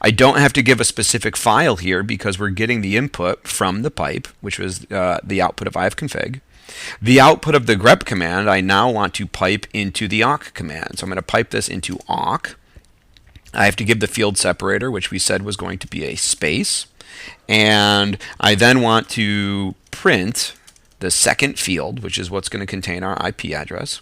I don't have to give a specific file here because we're getting the input from the pipe, which was the output of ifconfig. The output of the grep command, I now want to pipe into the awk command. So I'm going to pipe this into awk. I have to give the field separator, which we said was going to be a space. And I then want to print the second field, which is what's going to contain our IP address.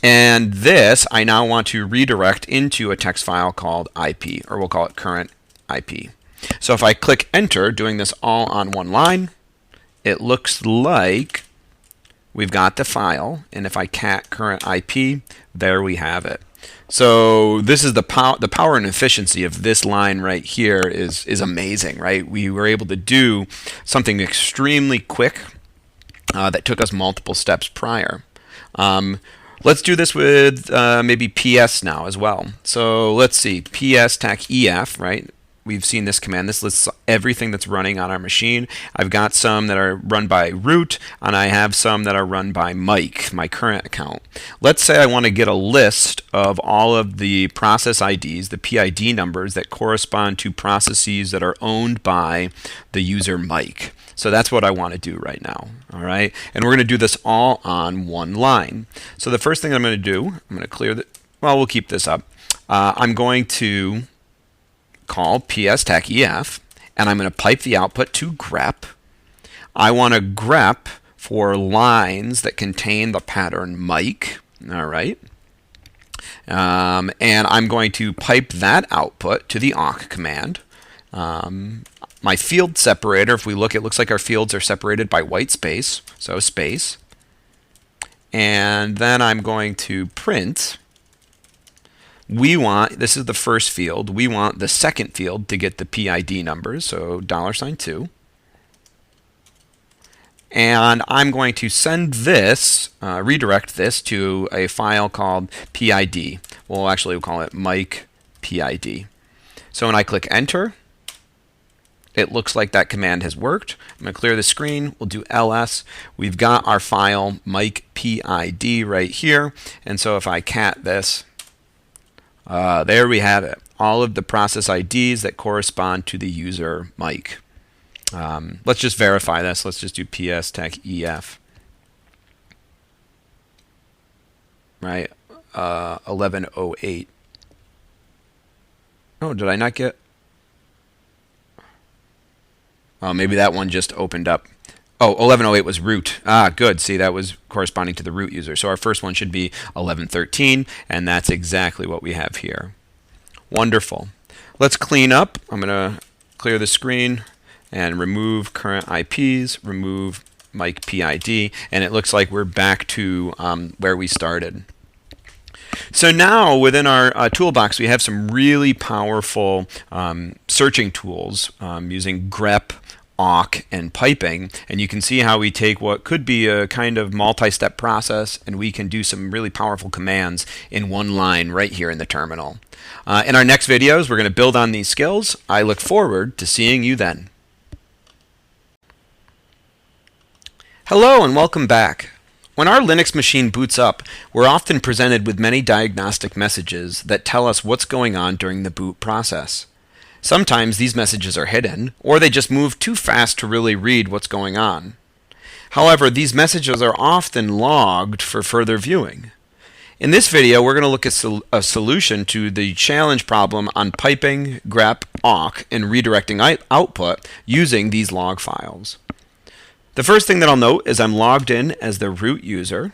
And this, I now want to redirect into a text file called IP, or we'll call it current IP. So if I click enter, doing this all on one line, it looks like we've got the file. And if I cat current IP, there we have it. So this is the power and efficiency of this line right here is amazing, right? We were able to do something extremely quick that took us multiple steps prior. Let's do this with maybe PS now as well. So let's see, PS tac ef, right? We've seen this command. This lists everything that's running on our machine. I've got some that are run by root, and I have some that are run by Mike, my current account. Let's say I want to get a list of all of the process IDs, the PID numbers that correspond to processes that are owned by the user Mike. So that's what I want to do right now. All right, and we're going to do this all on one line. So the first thing I'm going to do, I'm going to clear the, well, we'll keep this up. I'm going to call PS tac ef, and I'm going to pipe the output to grep. I want to grep for lines that contain the pattern Mike. All right. And I'm going to pipe that output to the awk command. My field separator, if we look, it looks like our fields are separated by white space, so space. And then I'm going to print. This is the first field, we want the second field to get the PID numbers, so $2. And I'm going to send this, redirect this to a file called PID. We'll call it Mike PID. So when I click enter, it looks like that command has worked. I'm going to clear the screen. We'll do ls. We've got our file Mike PID right here. And so if I cat this, there we have it. All of the process IDs that correspond to the user Mike. Let's just verify this. Let's just do ps tech ef. Right, 1108. Oh, did I not get? Oh, maybe that one just opened up. Oh, 1108 was root. Ah, good. See, that was corresponding to the root user. So our first one should be 1113, and that's exactly what we have here. Wonderful. Let's clean up. I'm going to clear the screen and remove current IPs, remove Mike PID, and it looks like we're back to where we started. So now within our toolbox, we have some really powerful searching tools using grep, awk, and piping, and you can see how we take what could be a kind of multi-step process and we can do some really powerful commands in one line right here in the terminal. In our next videos, we're going to build on these skills. I look forward to seeing you then. Hello and welcome back. When our Linux machine boots up, we're often presented with many diagnostic messages that tell us what's going on during the boot process. Sometimes these messages are hidden, or they just move too fast to really read what's going on. However, these messages are often logged for further viewing. In this video, we're going to look at a solution to the challenge problem on piping, grep, awk, and redirecting output using these log files. The first thing that I'll note is I'm logged in as the root user,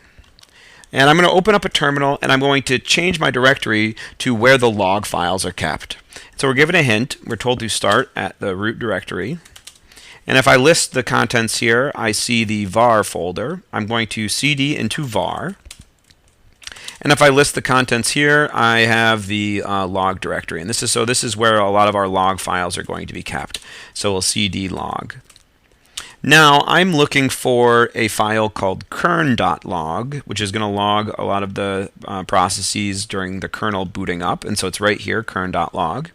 and I'm going to open up a terminal and I'm going to change my directory to where the log files are kept. So we're given a hint. We're told to start at the root directory, and if I list the contents here, I see the var folder. I'm going to cd into var, and if I list the contents here, I have the log directory, and this is where a lot of our log files are going to be kept. So we'll cd log. Now I'm looking for a file called kern.log, which is going to log a lot of the processes during the kernel booting up, and so it's right here, kern.log.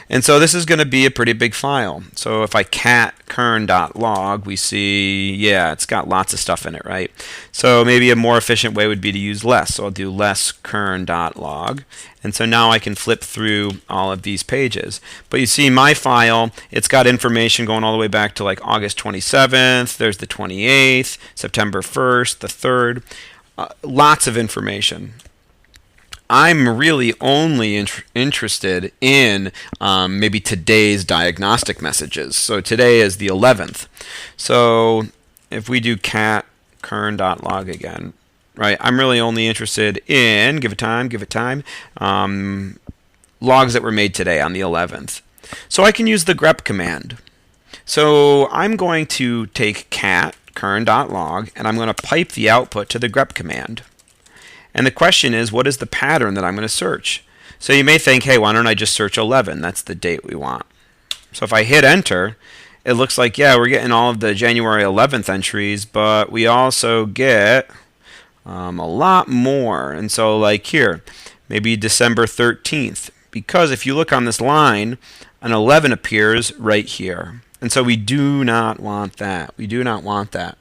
And so this is going to be a pretty big file. So if I cat kern.log, we see, yeah, it's got lots of stuff in it, right? So maybe a more efficient way would be to use less. So I'll do less kern.log. And so now I can flip through all of these pages. But you see my file, it's got information going all the way back to like August 27th, there's the 28th, September 1st, the 3rd, lots of information. I'm really only interested in maybe today's diagnostic messages. So today is the 11th. So if we do cat kern.log again, right, I'm really only interested in, give it time, logs that were made today on the 11th. So I can use the grep command. So I'm going to take cat kern.log and I'm going to pipe the output to the grep command. And the question is, what is the pattern that I'm going to search? So you may think, hey, why don't I just search 11? That's the date we want. So if I hit enter, it looks like, yeah, we're getting all of the January 11th entries, but we also get a lot more. And so like here, maybe December 13th, because if you look on this line, an 11 appears right here. And so we do not want that. We do not want that.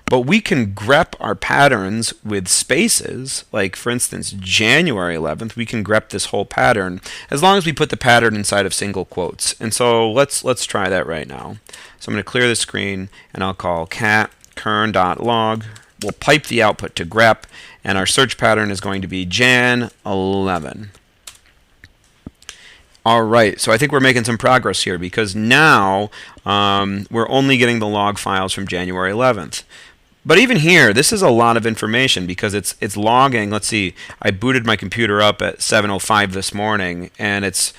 But we can grep our patterns with spaces, like for instance, January 11th, we can grep this whole pattern as long as we put the pattern inside of single quotes. And so let's try that right now. So I'm going to clear the screen and I'll call cat kern.log. We'll pipe the output to grep, and our search pattern is going to be Jan 11. All right, so I think we're making some progress here because now we're only getting the log files from January 11th. But even here, this is a lot of information because it's logging. Let's see, I booted my computer up at 7:05 this morning, and it's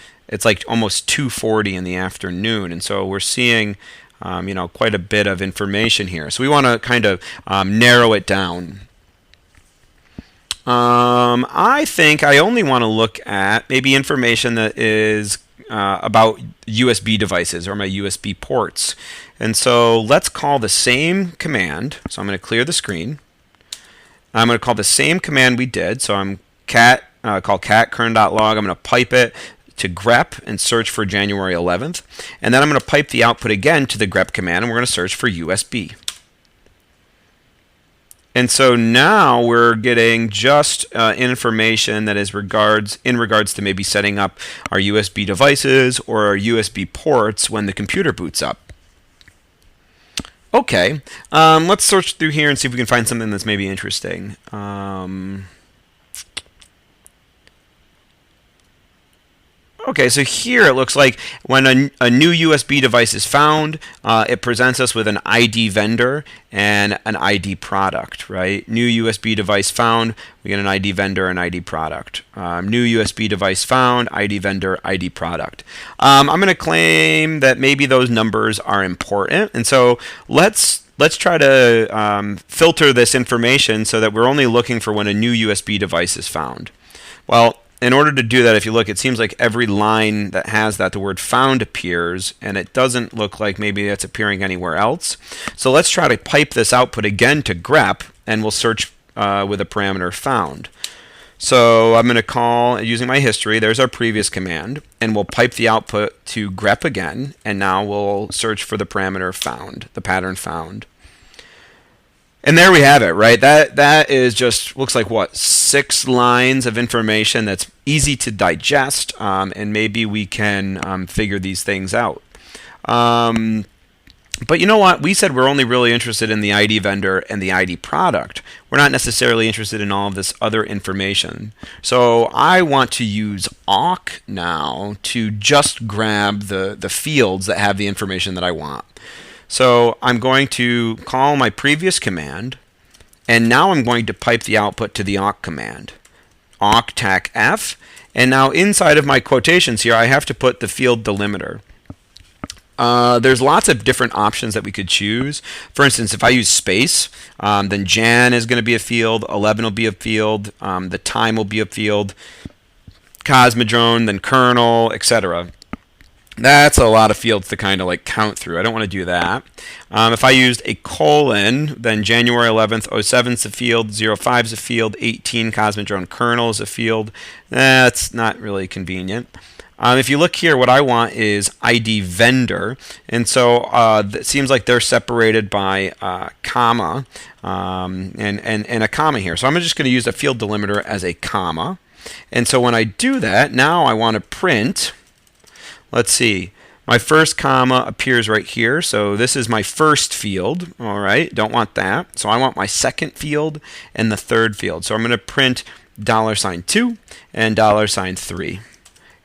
like almost 2:40 in the afternoon, and so we're seeing quite a bit of information here. So we want to kind of narrow it down. I think I only want to look at maybe information that is about USB devices or my USB ports. And so let's call the same command. So I'm going to clear the screen. I'm going to call the same command we did. So I'm call cat kern.log. I'm going to pipe it to grep and search for January 11th. And then I'm going to pipe the output again to the grep command, and we're going to search for USB. And so now we're getting just information that is in regards to maybe setting up our USB devices or our USB ports when the computer boots up. Okay, let's search through here and see if we can find something that's maybe interesting. Okay, so here it looks like when a new USB device is found, it presents us with an ID vendor and an ID product, right? New USB device found, we get an ID vendor and ID product. New USB device found, ID vendor, ID product. I'm going to claim that maybe those numbers are important, and so let's try to filter this information so that we're only looking for when a new USB device is found. Well, in order to do that, if you look, it seems like every line that has that, the word found appears, and it doesn't look like maybe that's appearing anywhere else. So let's try to pipe this output again to grep, and we'll search with a parameter found. So I'm going to call, using my history, there's our previous command, and we'll pipe the output to grep again, and now we'll search for the parameter found, the pattern found. And there we have it, right? That is just, looks like what, 6 lines of information that's easy to digest, and maybe we can figure these things out. But you know what? We said we're only really interested in the ID vendor and the ID product. We're not necessarily interested in all of this other information. So I want to use awk now to just grab the fields that have the information that I want. So I'm going to call my previous command, and now I'm going to pipe the output to the awk command. Awk tac f, and now inside of my quotations here I have to put the field delimiter. There's lots of different options that we could choose. For instance, if I use space, then Jan is going to be a field, 11 will be a field, the time will be a field, Cosmodrome, then kernel, etc. That's a lot of fields to kind of like count through. I don't want to do that. If I used a colon, then January 11th, 07 is a field, 05 is a field, 18 Cosmodrome kernel is a field. That's not really convenient. If you look here, what I want is ID vendor, and so it seems like they're separated by comma and a comma here. So I'm just going to use a field delimiter as a comma, and so when I do that, now I want to print. Let's see. My first comma appears right here, so this is my first field. All right, don't want that. So I want my second field and the third field. So I'm going to print $2 and $3.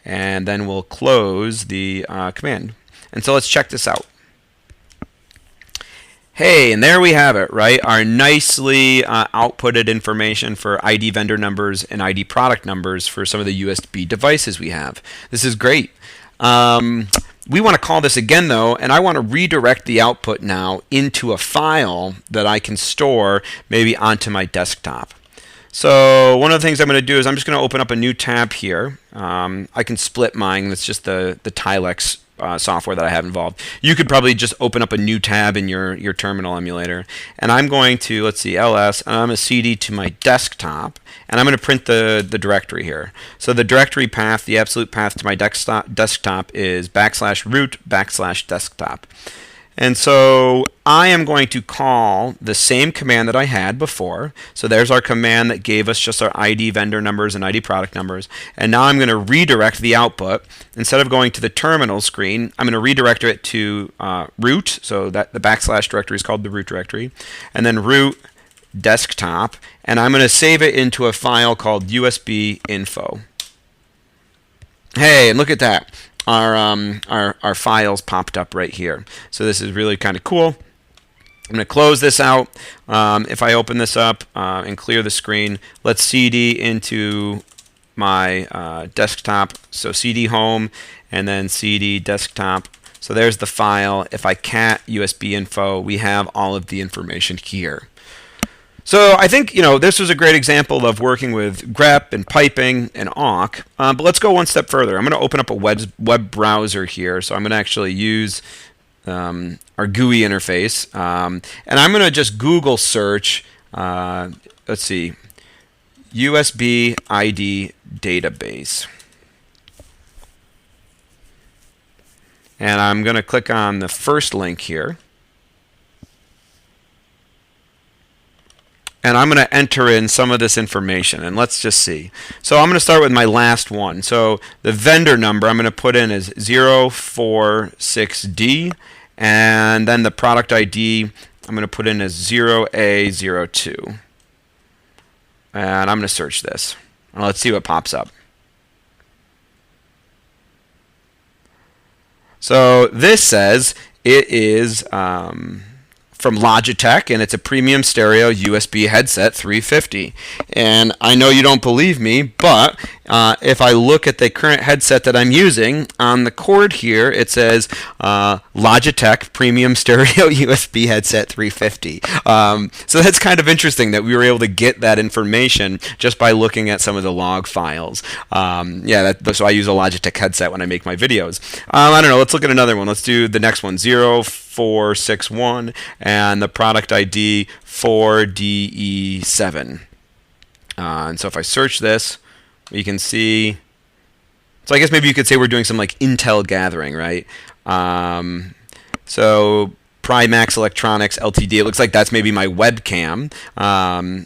And then we'll close the command. And so let's check this out. Hey, and there we have it, right? Our nicely outputted information for ID vendor numbers and ID product numbers for some of the USB devices we have. This is great. We want to call this again though, and I want to redirect the output now into a file that I can store maybe onto my desktop. So one of the things I'm going to do is I'm just going to open up a new tab here. I can split mine. That's just the Tilex software that I have involved. You could probably just open up a new tab in your terminal emulator. And I'm going to, let's see, ls, and I'm going to cd to my desktop, and I'm going to print the directory here. So the directory path, the absolute path to my desktop is /root/desktop. And so I am going to call the same command that I had before. So there's our command that gave us just our ID vendor numbers and ID product numbers. And now I'm going to redirect the output. Instead of going to the terminal screen, I'm going to redirect it to root. So that the / directory is called the root directory. And then root desktop. And I'm going to save it into a file called USB info. Hey, look at that. Our files popped up right here. So this is really kind of cool. I'm going to close this out. If I open this up and clear the screen, let's CD into my desktop. So CD home and then CD desktop. So there's the file. If I cat USB info, we have all of the information here. So I think this was a great example of working with grep and piping and awk. But let's go one step further. I'm going to open up a web browser here. So I'm going to actually use our GUI interface, and I'm going to just Google search. Let's see, USB ID database, and I'm going to click on the first link here, and I'm going to enter in some of this information, and let's just see. So I'm going to start with my last one. So the vendor number I'm going to put in is 046D, and then the product ID I'm going to put in as 0A02. And I'm going to search this. And let's see what pops up. So this says it is from Logitech, and it's a premium stereo USB headset 350. And I know you don't believe me, but if I look at the current headset that I'm using, on the cord here it says Logitech premium stereo USB headset 350. So that's kind of interesting that we were able to get that information just by looking at some of the log files. So I use a Logitech headset when I make my videos. I don't know, let's look at another one. Let's do the next one, 0461, and the product ID 4DE7. And so if I search this, you can see, so I guess maybe you could say we're doing some like Intel gathering, right? So Primax Electronics Ltd. It looks like that's maybe my webcam.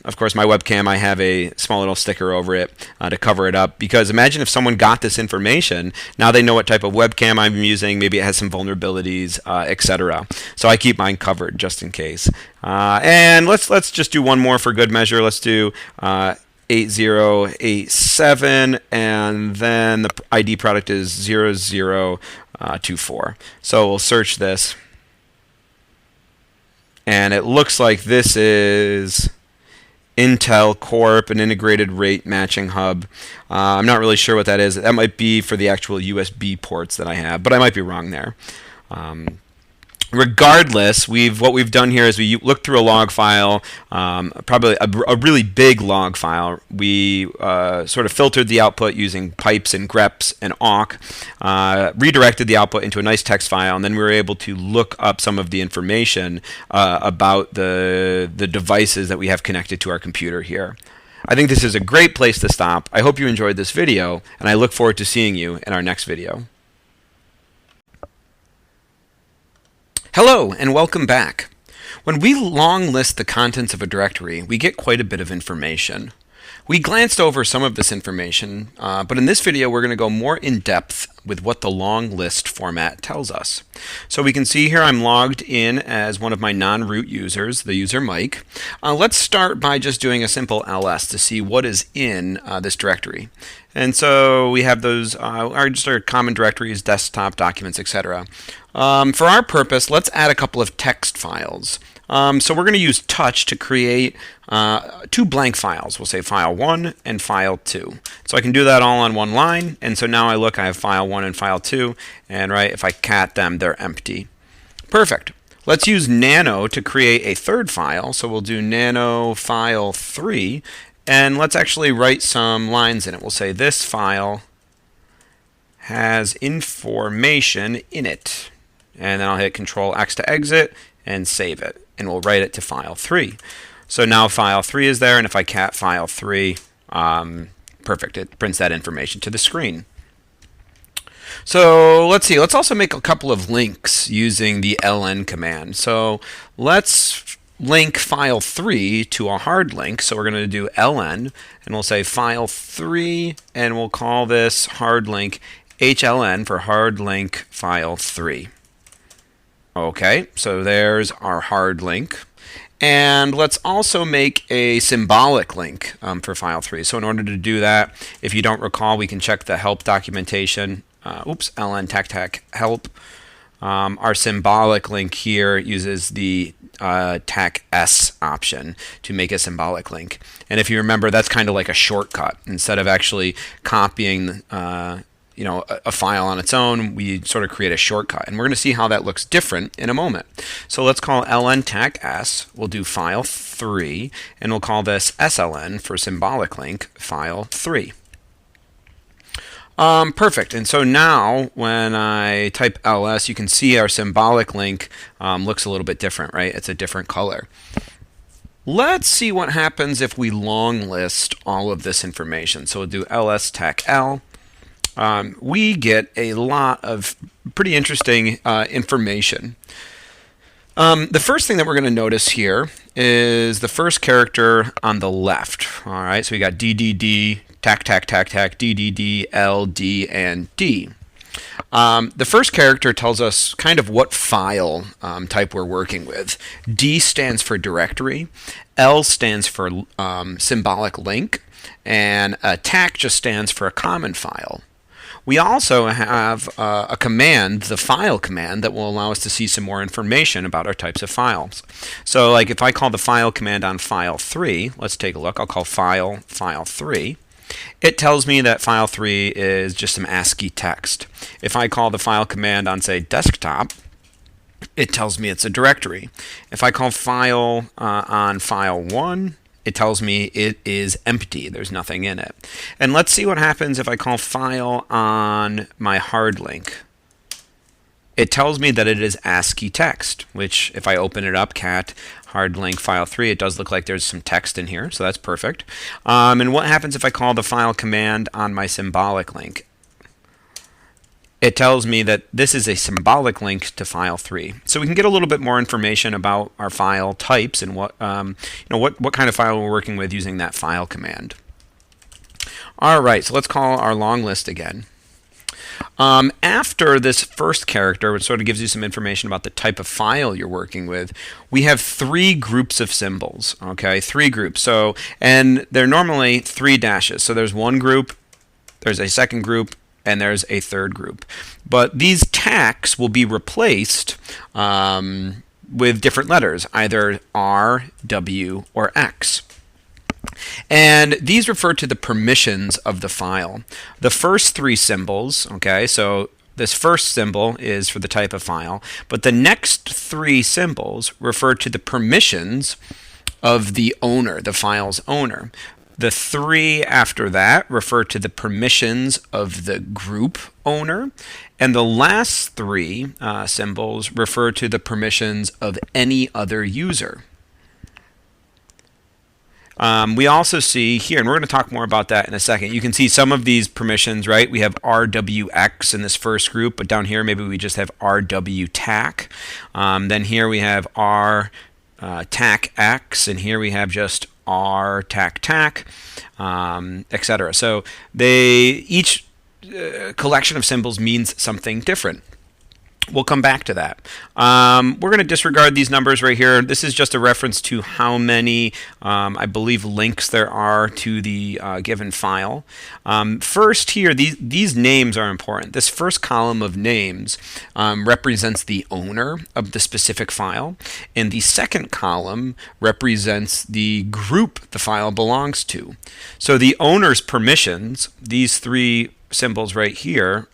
Of course, my webcam, I have a small little sticker over it to cover it up, because imagine if someone got this information, now they know what type of webcam I'm using, maybe it has some vulnerabilities, etc. So I keep mine covered just in case. And let's just do one more for good measure. Let's do 8087, and then the ID product is 0024. So we'll search this, and it looks like this is Intel Corp, an integrated rate matching hub. I'm not really sure what that is. That might be for the actual USB ports that I have, but I might be wrong there. Regardless, what we've done here is we looked through a log file, probably a really big log file. We sort of filtered the output using pipes and greps and awk, redirected the output into a nice text file, and then we were able to look up some of the information about the devices that we have connected to our computer here. I think this is a great place to stop. I hope you enjoyed this video, and I look forward to seeing you in our next video. Hello, and welcome back. When we long list the contents of a directory, we get quite a bit of information. We glanced over some of this information, but in this video we're going to go more in depth with what the long list format tells us. So we can see here I'm logged in as one of my non-root users, the user Mike. Let's start by just doing a simple ls to see what is in this directory. And so we have those just our common directories, desktop, documents, etc. For our purpose, let's add a couple of text files. So we're going to use touch to create two blank files. We'll say file 1 and file 2. So I can do that all on one line, and so now I have file 1 and file 2, and if I cat them, they're empty. Perfect. Let's use nano to create a third file. So we'll do nano file 3, and let's actually write some lines in it. We'll say this file has information in it, and then I'll hit Control X to exit and save it, and we'll write it to file 3. So now file 3 is there, and if I cat file 3, perfect, it prints that information to the screen. So let's see, let's also make a couple of links using the ln command. So let's link file 3 to a hard link. So we're going to do ln, and we'll say file 3, and we'll call this hard link HLN for hard link file 3. Okay, so there's our hard link. And let's also make a symbolic link for file 3. So in order to do that, if you don't recall, we can check the help documentation. Ln tech help. our symbolic link here uses the tac S option to make a symbolic link. And if you remember, that's kind of like a shortcut. Instead of actually copying a file on its own, we sort of create a shortcut. And we're going to see how that looks different in a moment. So let's call ln tac S. We'll do file 3, and we'll call this sln for symbolic link file 3. Perfect. And so now when I type ls, you can see our symbolic link looks a little bit different, right? It's a different color. Let's see what happens if we long list all of this information. So we'll do ls tac l. We get a lot of pretty interesting information. The first thing that we're going to notice here is the first character on the left. All right, so we got DDD, tac, tac, tac, tac, DDD, L, D, and D. The first character tells us kind of what file type we're working with. D stands for directory, L stands for symbolic link, and tac just stands for a common file. We also have a command, the file command, that will allow us to see some more information about our types of files. So like if I call the file command on file 3, let's take a look. I'll call file 3. It tells me that file 3 is just some ASCII text. If I call the file command on, say, desktop, it tells me it's a directory. If I call file on file 1, it tells me it is empty. There's nothing in it. And let's see what happens if I call file on my hard link. It tells me that it is ASCII text, which if I open it up, cat hard link file 3, it does look like there's some text in here, so that's perfect. And what happens if I call the file command on my symbolic link? It tells me that this is a symbolic link to file 3. So we can get a little bit more information about our file types and what kind of file we're working with using that file command. All right, so let's call our long list again. After this first character, which sort of gives you some information about the type of file you're working with, we have 3 groups of symbols. Okay, 3 groups. So, and they're normally 3 dashes. So there's one group, there's a second group, and there's a third group. But these tacs will be replaced with different letters, either R, W, or X. And these refer to the permissions of the file. The first 3 symbols, okay, so this first symbol is for the type of file, but the next 3 symbols refer to the permissions of the owner, the file's owner. The 3 after that refer to the permissions of the group owner, and the last 3 symbols refer to the permissions of any other user. We also see here, and we're going to talk more about that in a second, you can see some of these permissions, right? We have RWX in this first group, but down here maybe we just have RWTAC. Then here we have RTACX, and here we have just RTACTAC, etc. So each collection of symbols means something different. We'll come back to that. We're going to disregard these numbers right here. This is just a reference to how many, I believe, links there are to the given file. First here, these names are important. This first column of names represents the owner of the specific file, and the second column represents the group the file belongs to. So the owner's permissions, these 3 symbols right here,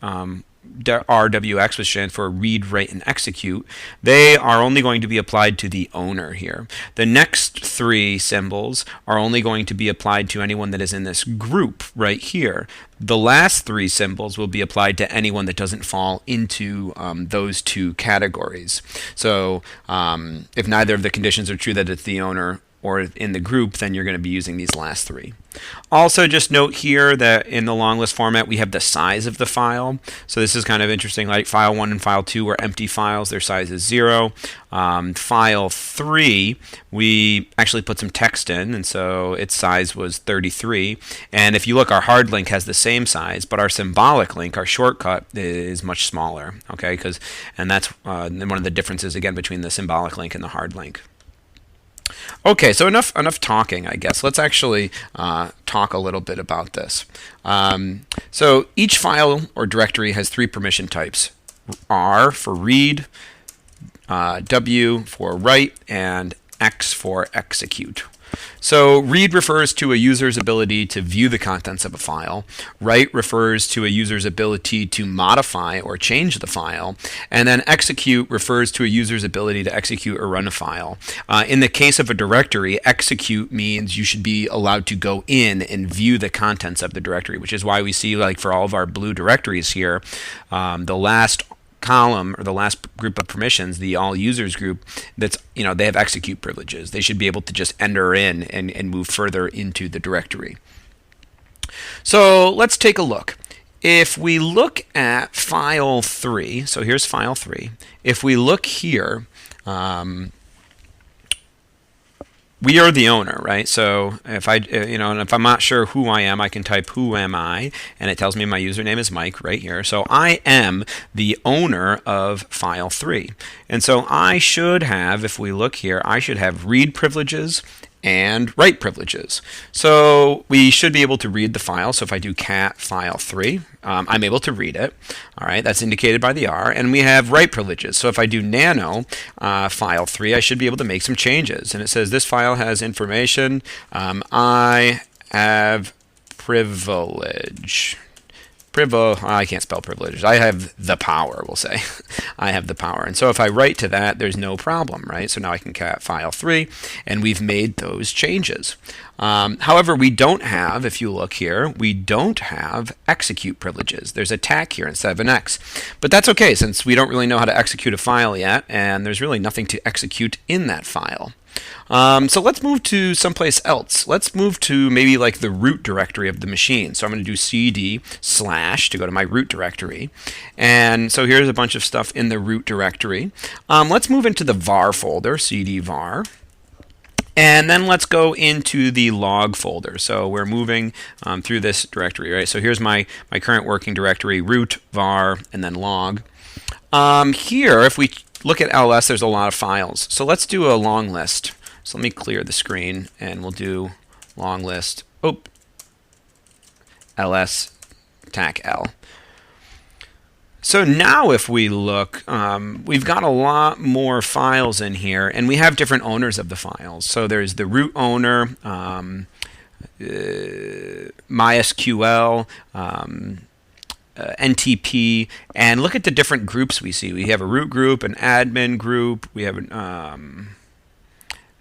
RWX, which stands for read, write, and execute, they are only going to be applied to the owner here. The next 3 symbols are only going to be applied to anyone that is in this group right here. The last 3 symbols will be applied to anyone that doesn't fall into those 2 categories. So if neither of the conditions are true that it's the owner or in the group, then you're going to be using these last 3. Also, just note here that in the long list format, we have the size of the file. So this is kind of interesting, like file 1 and file 2 are empty files. Their size is 0. File 3, we actually put some text in, and so its size was 33. And if you look, our hard link has the same size, but our symbolic link, our shortcut, is much smaller. Okay, and that's one of the differences, again, between the symbolic link and the hard link. Okay, so enough talking, I guess. Let's actually talk a little bit about this. So each file or directory has 3 permission types. R for read, W for write, and X for execute. So read refers to a user's ability to view the contents of a file. Write refers to a user's ability to modify or change the file. And then execute refers to a user's ability to execute or run a file. In the case of a directory, execute means you should be allowed to go in and view the contents of the directory, which is why we see, like for all of our blue directories here, the last column, or the last group of permissions, the all users group, that's, they have execute privileges. They should be able to just enter in and move further into the directory. So let's take a look. If we look at file 3, so here's file 3. If we look here, we are the owner, right? So if I, and if I'm not sure who I am, I can type who am I, and it tells me my username is Mike right here. So I am the owner of file 3. And so I should have, if we look here, I should have read privileges and write privileges. So we should be able to read the file. So if I do cat file 3, I'm able to read it. All right, that's indicated by the R. And we have write privileges. So if I do nano file 3, I should be able to make some changes. And it says this file has information. I have privilege. I can't spell privileges. I have the power, we'll say. I have the power. And so if I write to that, there's no problem, right? So now I can cat file 3, and we've made those changes. However, we don't have, if you look here, we don't have execute privileges. There's a tac here instead of an X. But that's okay, since we don't really know how to execute a file yet, and there's really nothing to execute in that file. So let's move to someplace else. Let's move to maybe like the root directory of the machine. So I'm going to do cd/ to go to my root directory. And so here's a bunch of stuff in the root directory. Let's move into the var folder, cd var. And then let's go into the log folder. So we're moving through this directory, right? So here's my current working directory, root, var, and then log. Here, if we look at ls, there's a lot of files. So let's do a long list. So let me clear the screen, and we'll do long list. Ls tac l. So now if we look, we've got a lot more files in here, and we have different owners of the files. So there's the root owner, MySQL, NTP, and look at the different groups we see. We have a root group, an admin group, we have an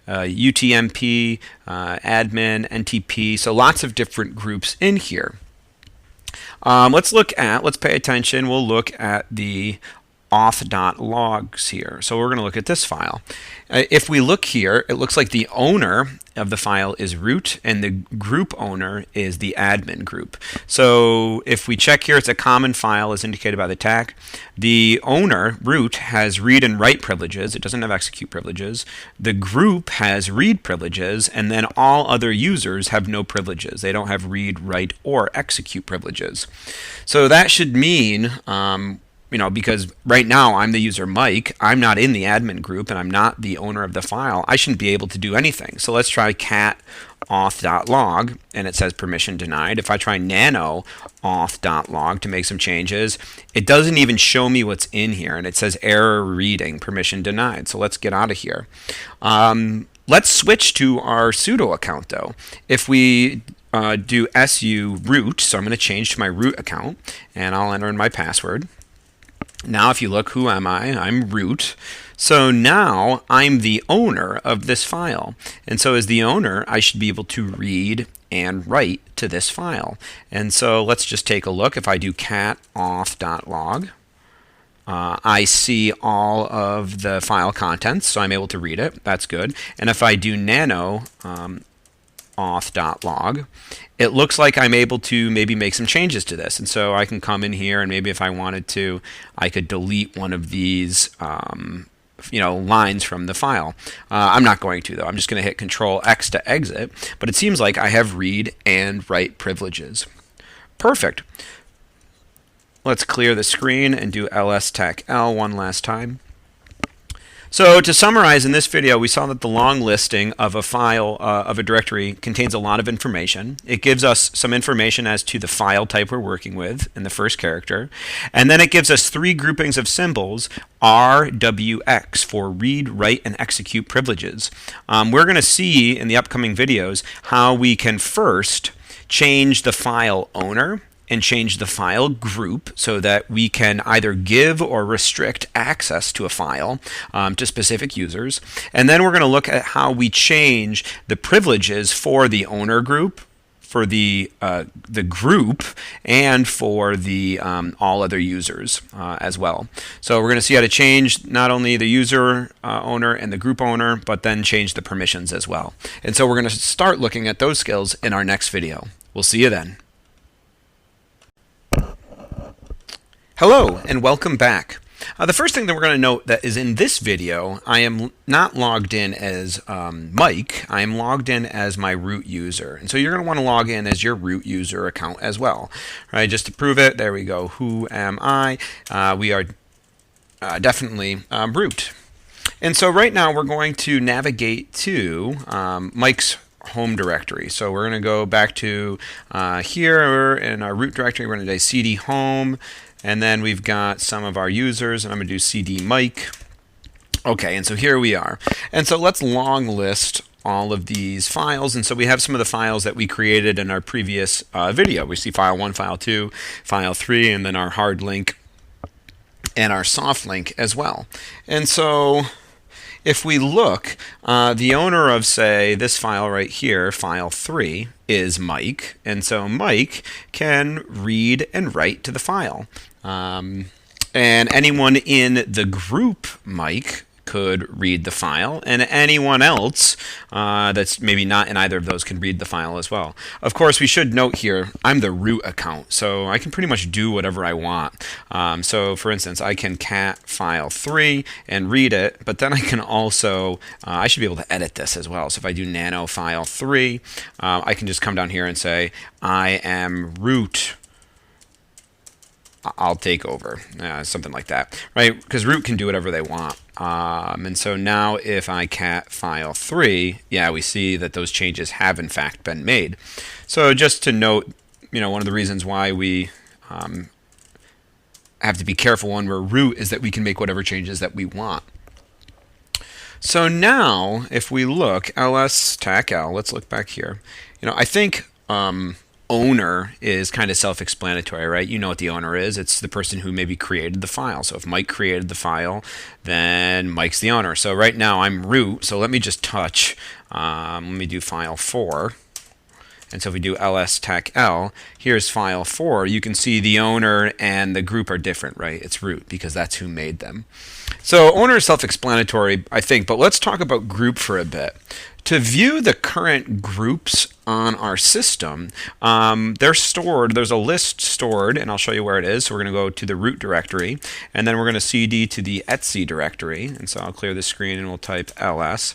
UTMP, admin, NTP, so lots of different groups in here. Let's pay attention, we'll look at the auth.logs here. So we're going to look at this file. If we look here, it looks like the owner of the file is root, and the group owner is the admin group. So if we check here, it's a common file as indicated by the tag. The owner, root, has read and write privileges. It doesn't have execute privileges. The group has read privileges, and then all other users have no privileges. They don't have read, write, or execute privileges. So that should mean because right now I'm the user Mike, I'm not in the admin group, and I'm not the owner of the file, I shouldn't be able to do anything. So let's try cat auth.log, and it says permission denied. If I try nano auth.log to make some changes, it doesn't even show me what's in here, and it says error reading, permission denied. So let's get out of here. Let's switch to our sudo account though. If we do su root, so I'm going to change to my root account, and I'll enter in my password. Now if you look, who am I? I'm root. So now I'm the owner of this file. And so as the owner, I should be able to read and write to this file. And so let's just take a look. If I do cat auth.log, I see all of the file contents, so I'm able to read it. That's good. And if I do nano auth.log, it looks like I'm able to maybe make some changes to this. And so I can come in here, and maybe if I wanted to, I could delete one of these lines from the file. I'm not going to though. I'm just going to hit Control X to exit, but it seems like I have read and write privileges. Perfect. Let's clear the screen and do ls tac l one last time. So to summarize, in this video, we saw that the long listing of a file of a directory contains a lot of information. It gives us some information as to the file type we're working with in the first character. And then it gives us three groupings of symbols, R, W, X, for read, write, and execute privileges. We're going to see in the upcoming videos how we can first change the file owner and change the file group so that we can either give or restrict access to a file to specific users. And then we're going to look at how we change the privileges for the owner group, for the group, and for the all other users as well. So we're going to see how to change not only the user owner and the group owner, but then change the permissions as well. And so we're going to start looking at those skills in our next video. We'll see you then. Hello and welcome back. The first thing that we're going to note that is in this video, I am not logged in as Mike. I am logged in as my root user. And so you're going to want to log in as your root user account as well. Right? Just to prove it, there we go. Who am I? We are definitely root. And so right now we're going to navigate to Mike's home directory. So we're going to go back to here in our root directory. We're going to do cd home. And then we've got some of our users, and I'm going to do cd Mike. Okay, and so here we are. And so let's long list all of these files. And so we have some of the files that we created in our previous video. We see file 1, file 2, file 3, and then our hard link and our soft link as well. And so if we look, the owner of, say, this file right here, file 3, is Mike. And so Mike can read and write to the file. And anyone in the group Mike could read the file, and anyone else that's maybe not in either of those can read the file as well. Of course, we should note here, I'm the root account, so I can pretty much do whatever I want. So for instance, I can cat file 3 and read it, but then I can also, I should be able to edit this as well. So if I do nano file 3, I can just come down here and say, I am root, I'll take over, something like that, right? Because root can do whatever they want. And so now if I cat file 3, yeah, we see that those changes have in fact been made. So just to note, one of the reasons why we have to be careful when we're root is that we can make whatever changes that we want. So now if we look, ls tac l, let's look back here. I think owner is kind of self-explanatory, right? You know what the owner is. It's the person who maybe created the file. So if Mike created the file, then Mike's the owner. So right now I'm root. So let me just touch. Let me do file 4. And so if we do ls tac l, here's file 4. You can see the owner and the group are different, right? It's root because that's who made them. So owner is self-explanatory, I think, but let's talk about group for a bit. To view the current groups on our system, they're stored, there's a list stored, and I'll show you where it is. So we're going to go to the root directory, and then we're going to cd to the etc directory. And so I'll clear the screen and we'll type ls.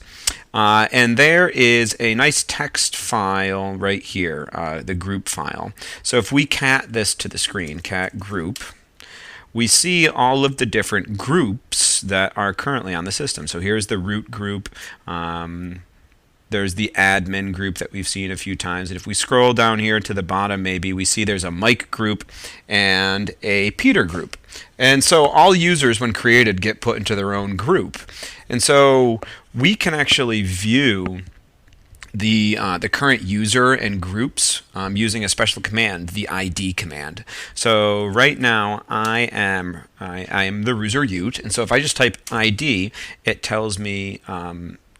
And there is a nice text file right here, the group file. So if we cat this to the screen, cat group, we see all of the different groups that are currently on the system. So here's the root group. There's the admin group that we've seen a few times. And if we scroll down here to the bottom, maybe we see there's a Mike group and a Peter group. And so all users, when created, get put into their own group. And so we can actually view the current user and groups using a special command, the ID command. So right now I am the user root, and so if I just type ID, it tells me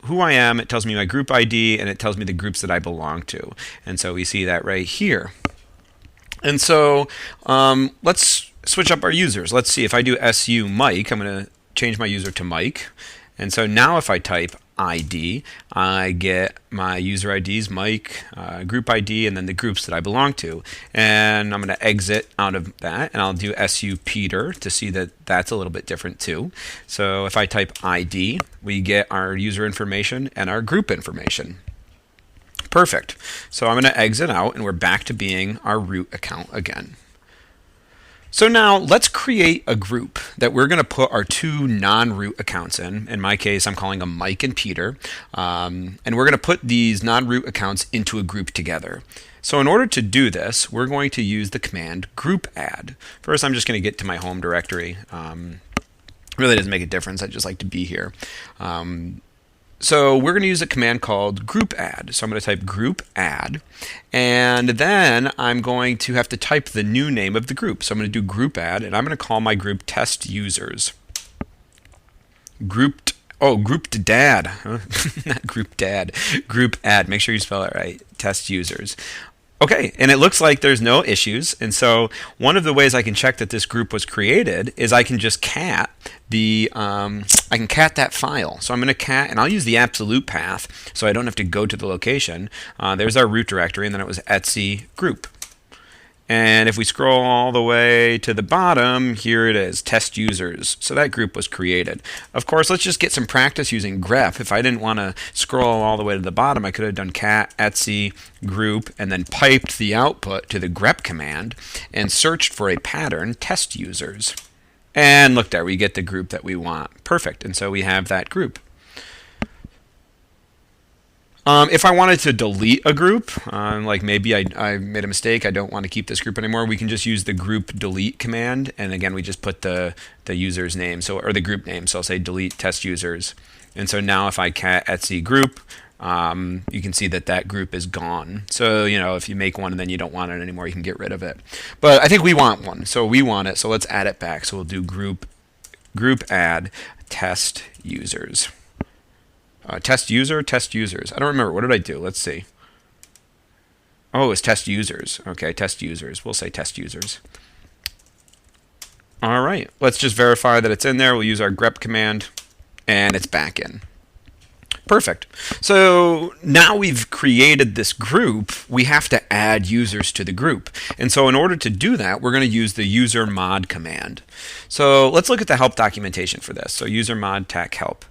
who I am, it tells me my group ID, and it tells me the groups that I belong to. And so we see that right here. And so let's switch up our users. Let's see, if I do su Mike, I'm going to change my user to Mike. And so now if I type ID, I get my user IDs, Mike, group ID, and then the groups that I belong to. And I'm going to exit out of that, and I'll do su Peter to see that that's a little bit different too. So if I type ID, we get our user information and our group information. Perfect. So I'm going to exit out, and we're back to being our root account again. So now let's create a group that we're going to put our two non-root accounts in. In my case, I'm calling them Mike and Peter. And we're going to put these non-root accounts into a group together. So in order to do this, we're going to use the command group add. First, I'm just going to get to my home directory. Really doesn't make a difference. I just like to be here. So we're going to use a command called group add. So I'm going to type group add, and then I'm going to have to type the new name of the group. So I'm going to do group add, and I'm going to call my group test users. Grouped dad, not group dad, group add. Make sure you spell it right. Test users. Okay, and it looks like there's no issues, and so one of the ways I can check that this group was created is I can just cat that file. So I'm going to cat, and I'll use the absolute path, so I don't have to go to the location. There's our root directory, and then it was etc group. And if we scroll all the way to the bottom, here it is, test users. So that group was created. Of course, let's just get some practice using grep. If I didn't want to scroll all the way to the bottom, I could have done cat etc group and then piped the output to the grep command and searched for a pattern, test users. And look there, we get the group that we want. Perfect, and so we have that group. If I wanted to delete a group, like maybe I made a mistake, I don't want to keep this group anymore, we can just use the group delete command, and again we just put the user's name, or the group name, so I'll say delete test users. And so now if I cat etc group, you can see that group is gone. So if you make one and then you don't want it anymore, you can get rid of it. But I think we want one, so we want it, so let's add it back. So we'll do group add test users. Test users. I don't remember. What did I do? Let's see. Oh, it's test users. Okay, test users. We'll say test users. All right. Let's just verify that it's in there. We'll use our grep command, and it's back in. Perfect. So now we've created this group, we have to add users to the group. And so in order to do that, we're going to use the user mod command. So let's look at the help documentation for this. So user mod tac help.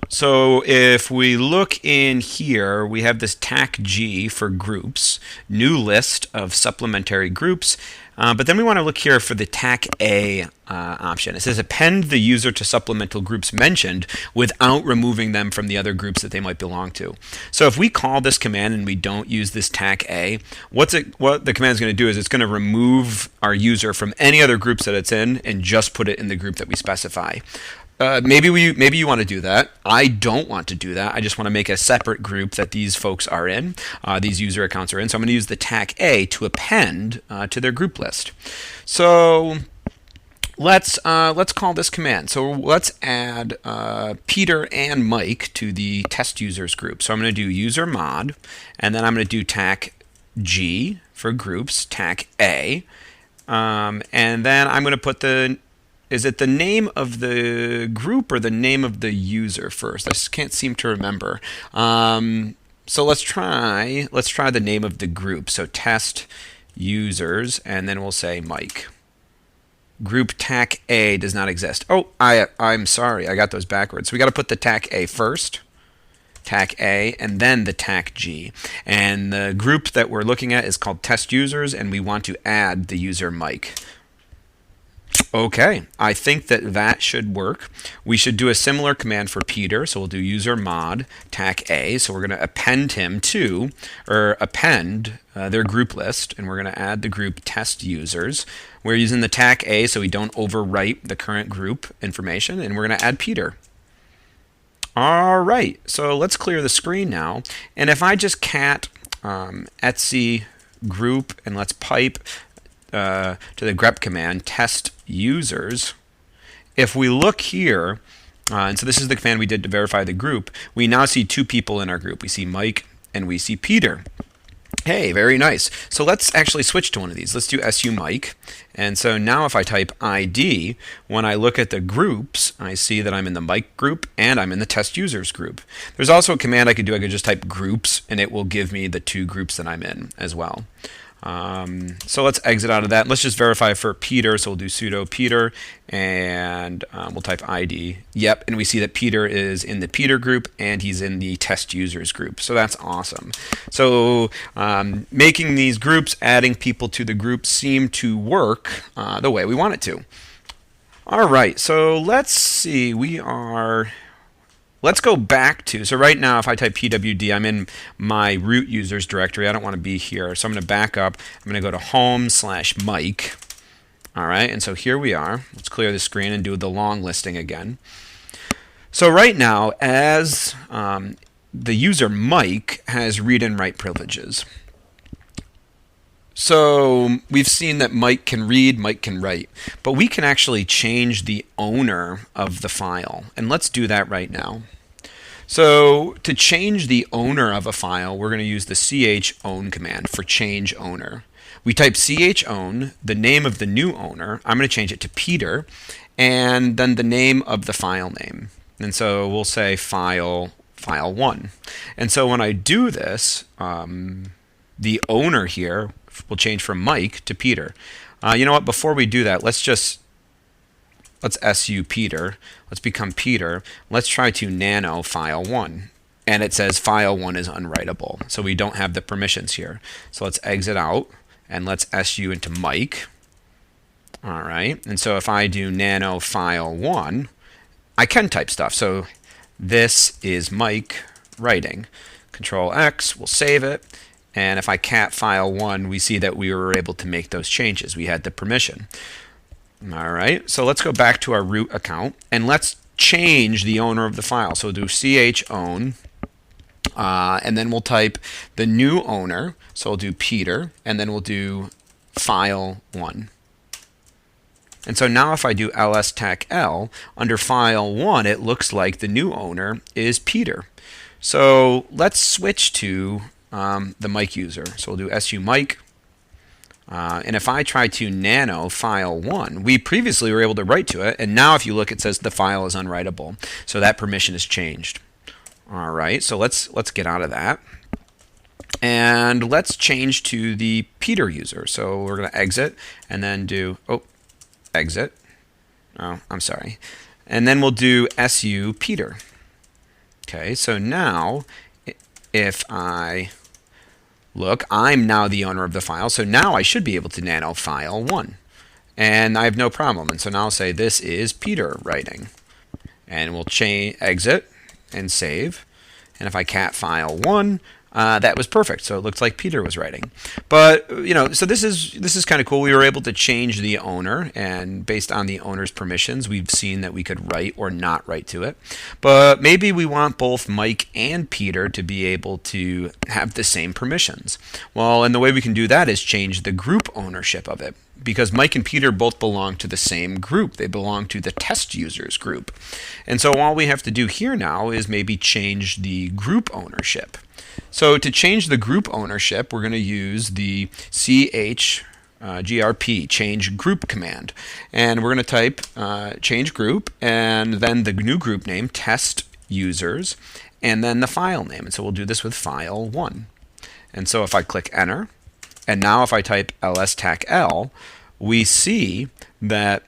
So if we look in here, we have this tac G for groups, new list of supplementary groups, but then we want to look here for the tac A option. It says append the user to supplemental groups mentioned without removing them from the other groups that they might belong to. So if we call this command and we don't use this tac A, what the command is going to do is it's going to remove our user from any other groups that it's in and just put it in the group that we specify. Maybe you want to do that. I don't want to do that. I just want to make a separate group that these folks are in, these user accounts are in. So I'm going to use the tac A to append to their group list. So let's call this command. So let's add Peter and Mike to the test users group. So I'm going to do user mod, and then I'm going to do tac G for groups, tac A, and then I'm going to put is it the name of the group or the name of the user first? I just can't seem to remember. So let's try the name of the group. So test users, and then we'll say Mike. Group tac A does not exist. Oh, I'm sorry, I got those backwards. So we got to put the tac A first, tac A, and then the tac G. And the group that we're looking at is called test users, and we want to add the user Mike. Okay, I think that should work. We should do a similar command for Peter, so we'll do user mod tac A. So we're going to append him to, or append their group list, and we're going to add the group test users. We're using the tac A so we don't overwrite the current group information, and we're going to add Peter. All right, so let's clear the screen now, and if I just cat etc group, and let's pipe to the grep command test users, if we look here, and so this is the command we did to verify the group, we now see two people in our group. We see Mike and we see Peter. Hey, very nice. So let's actually switch to one of these. Let's do su Mike. And so now if I type ID, when I look at the groups, I see that I'm in the Mike group and I'm in the test users group. There's also a command I could do. I could just type groups and it will give me the two groups that I'm in as well. So let's exit out of that. Let's just verify for Peter. So we'll do sudo Peter, and we'll type ID. Yep, and we see that Peter is in the Peter group, and he's in the test users group. So that's awesome. So making these groups, adding people to the group seem to work the way we want it to. All right, so let's see. Let's go back to, so right now if I type pwd, I'm in my root users directory. I don't want to be here. So I'm going to back up. I'm going to go to home/Mike. All right, and so here we are. Let's clear the screen and do the long listing again. So right now, as the user Mike has read and write privileges. So we've seen that Mike can read, Mike can write, but we can actually change the owner of the file, and let's do that right now. So to change the owner of a file, we're going to use the chown command for change owner. We type chown, the name of the new owner. I'm going to change it to Peter, and then the name of the file name. And so we'll say file1. And so when I do this, the owner here will change from Mike to Peter. You know what? Before we do that, let's su Peter. Let's become Peter. Let's try to nano file1. And it says file1 is unwritable. So we don't have the permissions here. So let's exit out and let's su into Mike. All right. And so if I do nano file1, I can type stuff. So this is Mike writing. Control X, we'll save it. And if I cat file1, we see that we were able to make those changes. We had the permission. All right, so let's go back to our root account and let's change the owner of the file. So we'll do chown, and then we'll type the new owner. So we'll do Peter, and then we'll do file1. And so now if I do ls-tech-l, under file1, it looks like the new owner is Peter. So let's switch to the Mike user. So we'll do su Mike. And if I try to nano file1, we previously were able to write to it, and now if you look, it says the file is unwritable. So that permission is changed. All right, so let's get out of that. And let's change to the Peter user. So we're going to exit and then do, exit. Oh, I'm sorry. And then we'll do su Peter. Okay, so now if I look, I'm now the owner of the file, so now I should be able to nano file1. And I have no problem. And so now I'll say this is Peter writing. And we'll exit and save. And if I cat file1, that was perfect. So it looks like Peter was writing. But so this is kind of cool. We were able to change the owner, and based on the owner's permissions, we've seen that we could write or not write to it. But maybe we want both Mike and Peter to be able to have the same permissions. Well, and the way we can do that is change the group ownership of it. Because Mike and Peter both belong to the same group. They belong to the test users group. And so all we have to do here now is maybe change the group ownership. So to change the group ownership, we're going to use the grp change group command. And we're going to type change group and then the new group name, test users, and then the file name. And so we'll do this with file1. And so if I click enter, and now if I type ls-tech-l, we see that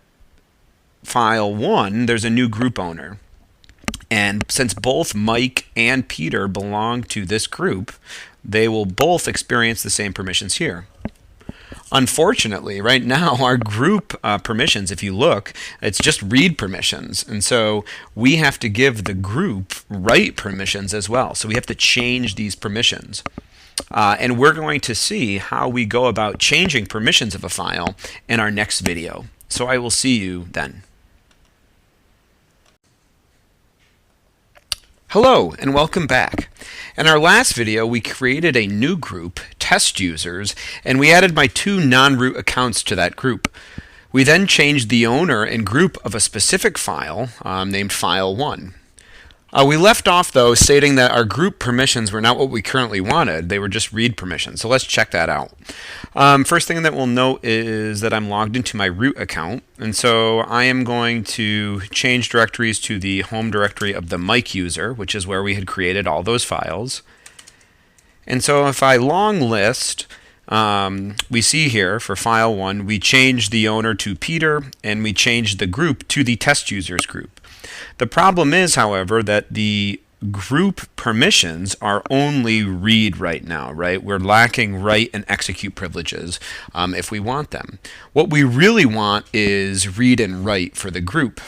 file1, there's a new group owner. And since both Mike and Peter belong to this group, they will both experience the same permissions here. Unfortunately, right now, our group permissions, if you look, it's just read permissions. And so we have to give the group write permissions as well. So we have to change these permissions. And we're going to see how we go about changing permissions of a file in our next video. So I will see you then. Hello and welcome back. In our last video, we created a new group, test users, and we added my two non-root accounts to that group. We then changed the owner and group of a specific file named file1. We left off, though, stating that our group permissions were not what we currently wanted. They were just read permissions. So let's check that out. First thing that we'll note is that I'm logged into my root account. And so I am going to change directories to the home directory of the Mike user, which is where we had created all those files. And so if I long list we see here for file 1, we changed the owner to Peter, and we changed the group to the test users group. The problem is, however, that the group permissions are only read right now, right? We're lacking write and execute privileges if we want them. What we really want is read and write for the group.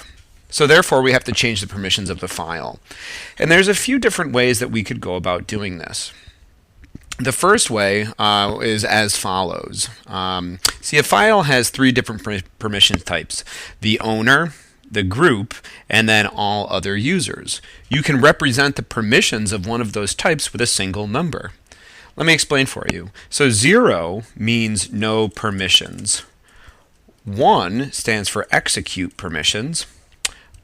So therefore, we have to change the permissions of the file. And there's a few different ways that we could go about doing this. The first way is as follows. See, a file has three different permission types: the owner, the group, and then all other users. You can represent the permissions of one of those types with a single number. Let me explain for you. So 0 means no permissions. 1 stands for execute permissions.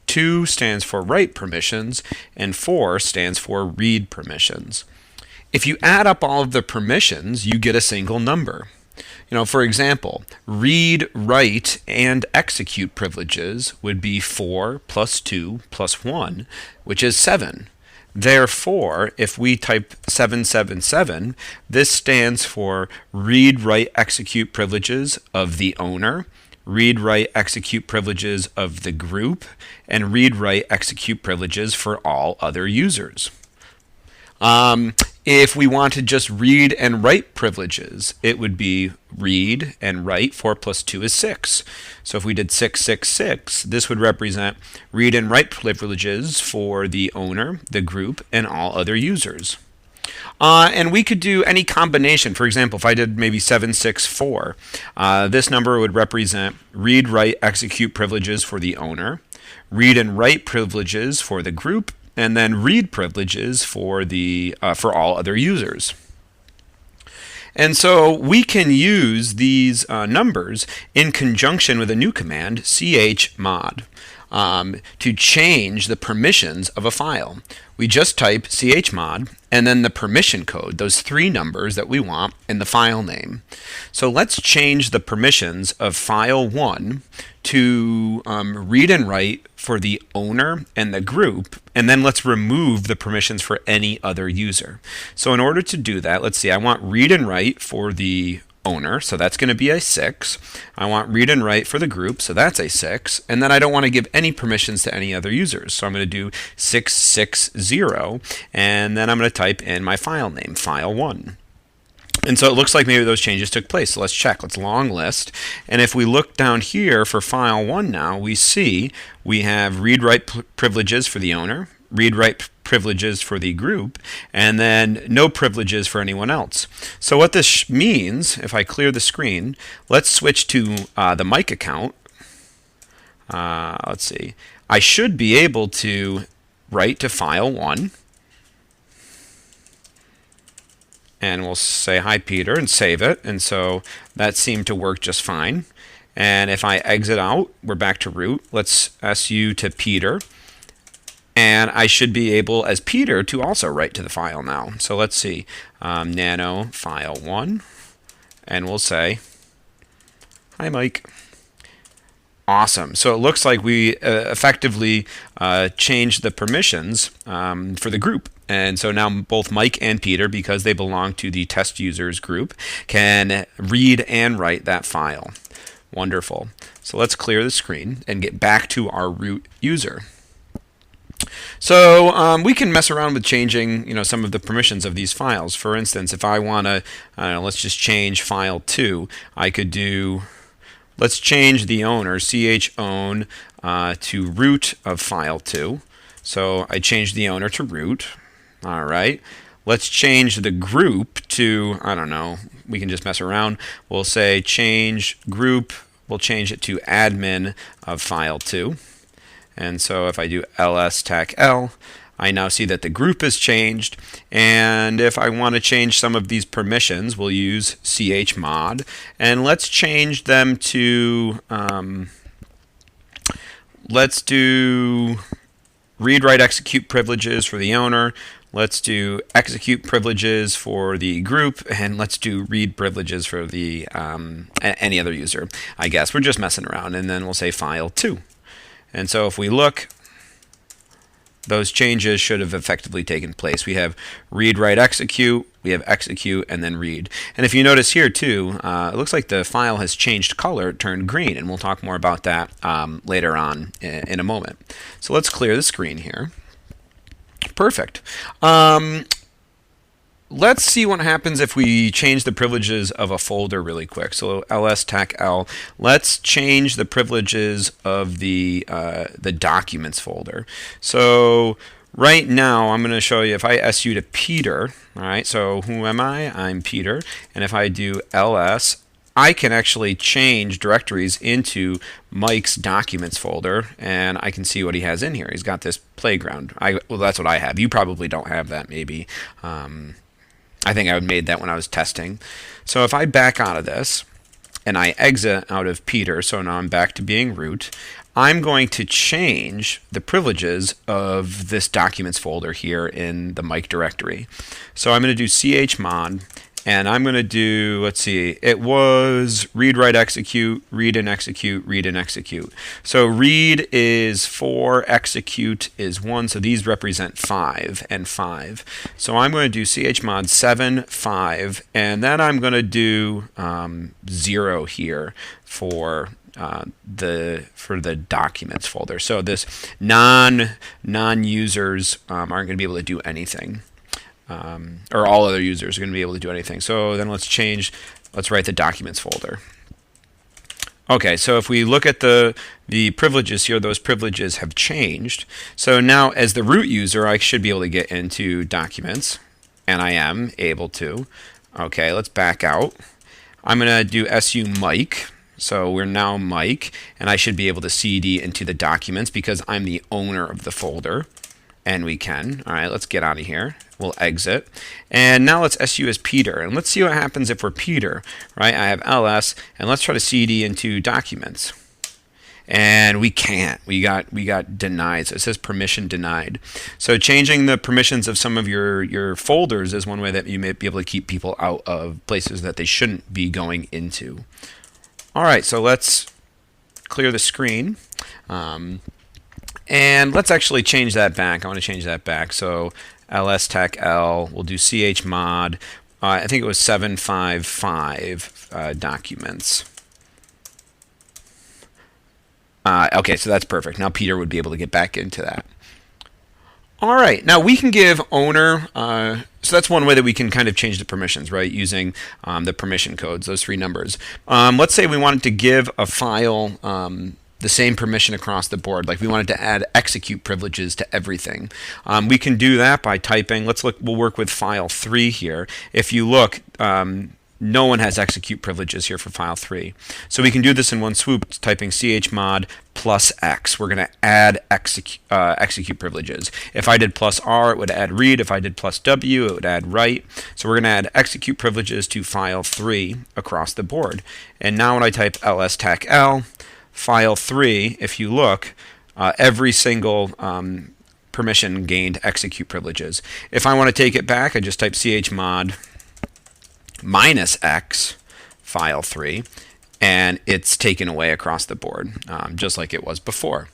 2 stands for write permissions. And 4 stands for read permissions. If you add up all of the permissions, you get a single number. For example, read, write, and execute privileges would be 4 plus 2 plus 1, which is 7. Therefore, if we type 777, this stands for read, write, execute privileges of the owner, read, write, execute privileges of the group, and read, write, execute privileges for all other users. If we wanted just read and write privileges, it would be read and write. 4 plus 2 is 6. So if we did 666, this would represent read and write privileges for the owner, the group, and all other users. And we could do any combination. For example, if I did maybe 764, this number would represent read, write, execute privileges for the owner, read and write privileges for the group, and then read privileges for all other users. And so we can use these numbers in conjunction with a new command, chmod, to change the permissions of a file. We just type chmod and then the permission code, those three numbers that we want, and the file name. So let's change the permissions of file 1 to read and write for the owner and the group, and then let's remove the permissions for any other user. So in order to do that, let's see, I want read and write for the owner, so that's going to be a 6. I want read and write for the group, so that's a 6. And then I don't want to give any permissions to any other users, so I'm going to do 660, and then I'm going to type in my file name, file1. And so it looks like maybe those changes took place. So let's check. Let's long list. And if we look down here for file 1 now, we see we have read-write privileges for the owner, read-write privileges for the group, and then no privileges for anyone else. So what this means, if I clear the screen, let's switch to the mic account. Let's see. I should be able to write to file 1. And we'll say hi Peter and save it, and so that seemed to work just fine. And if I exit out, we're back to root. Let's su to Peter, and I should be able as Peter to also write to the file now. So let's see, nano file 1, and we'll say hi Mike. Awesome. So it looks like we effectively changed the permissions for the group. And so now both Mike and Peter, because they belong to the test users group, can read and write that file. Wonderful. So let's clear the screen and get back to our root user. So we can mess around with changing, some of the permissions of these files. For instance, if I want to, let's just change file 2, I could do, let's change the owner, chown, to root of file 2. So I changed the owner to root. All right. Let's change the group to, I don't know, we can just mess around. We'll say change group, we'll change it to admin of file 2. And so if I do ls tac l, I now see that the group is changed. And if I want to change some of these permissions, we'll use chmod. And let's change them to, let's do read, write, execute privileges for the owner. Let's do execute privileges for the group, and let's do read privileges for the any other user. I guess we're just messing around, and then we'll say file 2. And so if we look, those changes should have effectively taken place. We have read, write, execute, we have execute, and then read. And if you notice here too, it looks like the file has changed color, it turned green, and we'll talk more about that later on in a moment. So let's clear the screen here. Perfect. Let's see what happens if we change the privileges of a folder really quick. So ls tac l. Let's change the privileges of the documents folder. So right now I'm going to show you if I su to Peter. All right. So who am I? I'm Peter. And if I do ls, I can actually change directories into Mike's documents folder, and I can see what he has in here. He's got this playground. Well, that's what I have. You probably don't have that, maybe. I think I made that when I was testing. So if I back out of this and I exit out of Peter, so now I'm back to being root, I'm going to change the privileges of this documents folder here in the Mike directory. So I'm going to do chmod, and I'm going to do, let's see, it was read, write, execute, read and execute, read and execute. So read is 4, execute is 1, so these represent 5 and 5. So I'm going to do chmod 7, 5, and then I'm going to do 0 here for the documents folder. So this non-users aren't going to be able to do anything. Or all other users are going to be able to do anything. So then let's write the documents folder. Okay, so if we look at the privileges here, those privileges have changed. So now as the root user, I should be able to get into documents, and I am able to. Okay, let's back out. I'm going to do su Mike. So we're now Mike, and I should be able to cd into the documents because I'm the owner of the folder. And we can. All right, let's get out of here. We'll exit. And now let's su as Peter. And let's see what happens if we're Peter. Right? I have ls, and let's try to cd into documents. And we can't. We got denied. So it says permission denied. So changing the permissions of some of your folders is one way that you may be able to keep people out of places that they shouldn't be going into. All right, so let's clear the screen. And let's actually change that back. I want to change that back. So ls tac l, we'll do chmod. I think it was 755 documents. Okay, so that's perfect. Now Peter would be able to get back into that. All right, now we can give owner, so that's one way that we can kind of change the permissions, right, using the permission codes, those 3 numbers. Let's say we wanted to give a file the same permission across the board, like we wanted to add execute privileges to everything. We can do that by typing, we'll work with file 3 here. If you look, no one has execute privileges here for file 3. So we can do this in one swoop, typing chmod plus x. We're going to add execute privileges. If I did plus r, it would add read. If I did plus w, it would add write. So we're going to add execute privileges to file 3 across the board. And now when I type ls tac l, file 3, if you look, every single permission gained execute privileges. If I want to take it back, I just type chmod minus x, file 3, and it's taken away across the board, just like it was before.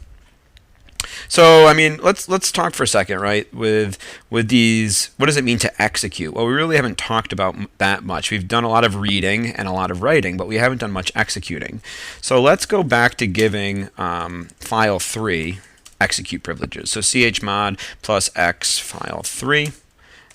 So, I mean, let's talk for a second, right? With these, what does it mean to execute? Well, we really haven't talked about that much. We've done a lot of reading and a lot of writing, but we haven't done much executing. So let's go back to giving file 3 execute privileges. So chmod plus x, file 3.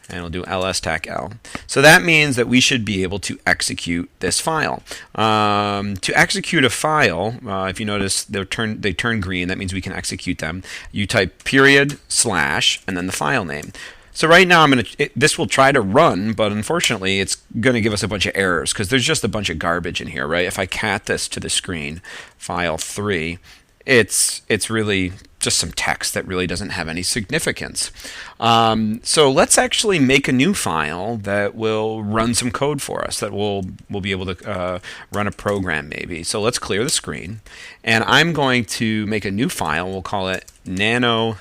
And we'll do ls tac l. So that means that we should be able to execute this file. To execute a file, if you notice they turn green, that means we can execute them. You type period / and then the file name. So right now this will try to run, but unfortunately it's going to give us a bunch of errors because there's just a bunch of garbage in here, right? If I cat this to the screen, file 3, it's really just some text that really doesn't have any significance. So let's actually make a new file that will run some code for us, that we'll be able to run a program maybe. So let's clear the screen, and I'm going to make a new file. We'll call it nano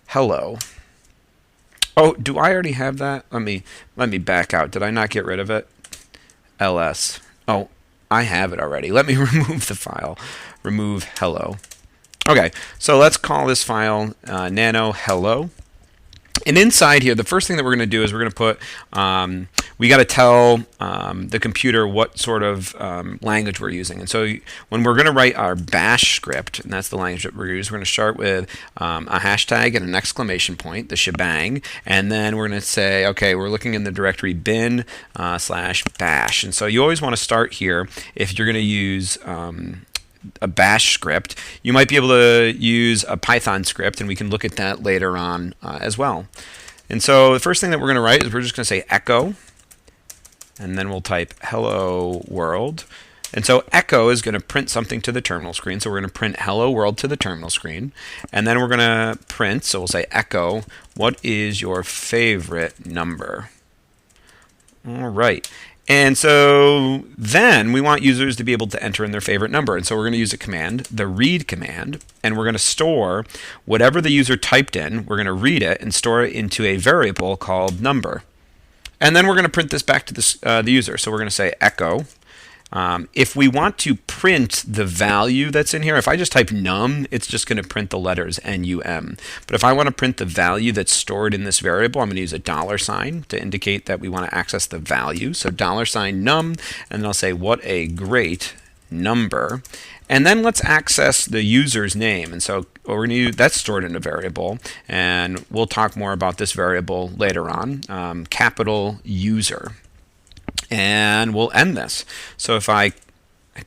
hello. Oh, do I already have that? Let me back out. Did I not get rid of it? ls. Oh, I have it already. Let me remove the file. Remove hello. Okay, so let's call this file nano hello. And inside here, the first thing that we're going to do is we're going to put, we got to tell the computer what sort of language we're using. And so when we're going to write our bash script, and that's the language that we're using, we're going to start with a hashtag and an exclamation point, the shebang. And then we're going to say, okay, we're looking in the directory bin /bash. And so you always want to start here if you're going to use a bash script. You might be able to use a Python script, and we can look at that later on as well. And so the first thing that we're going to write is we're just going to say echo, and then we'll type hello world. And so echo is going to print something to the terminal screen. So we're going to print hello world to the terminal screen. And then we're going to print, so we'll say echo, what is your favorite number? All right. And so then we want users to be able to enter in their favorite number. And so we're going to use a command, the read command, and we're going to store whatever the user typed in. We're going to read it and store it into a variable called number. And then we're going to print this back to the user. So we're going to say echo. If we want to print the value that's in here, if I just type num, it's just going to print the letters NUM. But if I want to print the value that's stored in this variable, I'm going to use a $sign to indicate that we want to access the value. So $num, and then I'll say what a great number. And then let's access the user's name. And so what we're going to use, that's stored in a variable, and we'll talk more about this variable later on, capital user. And we'll end this. So if I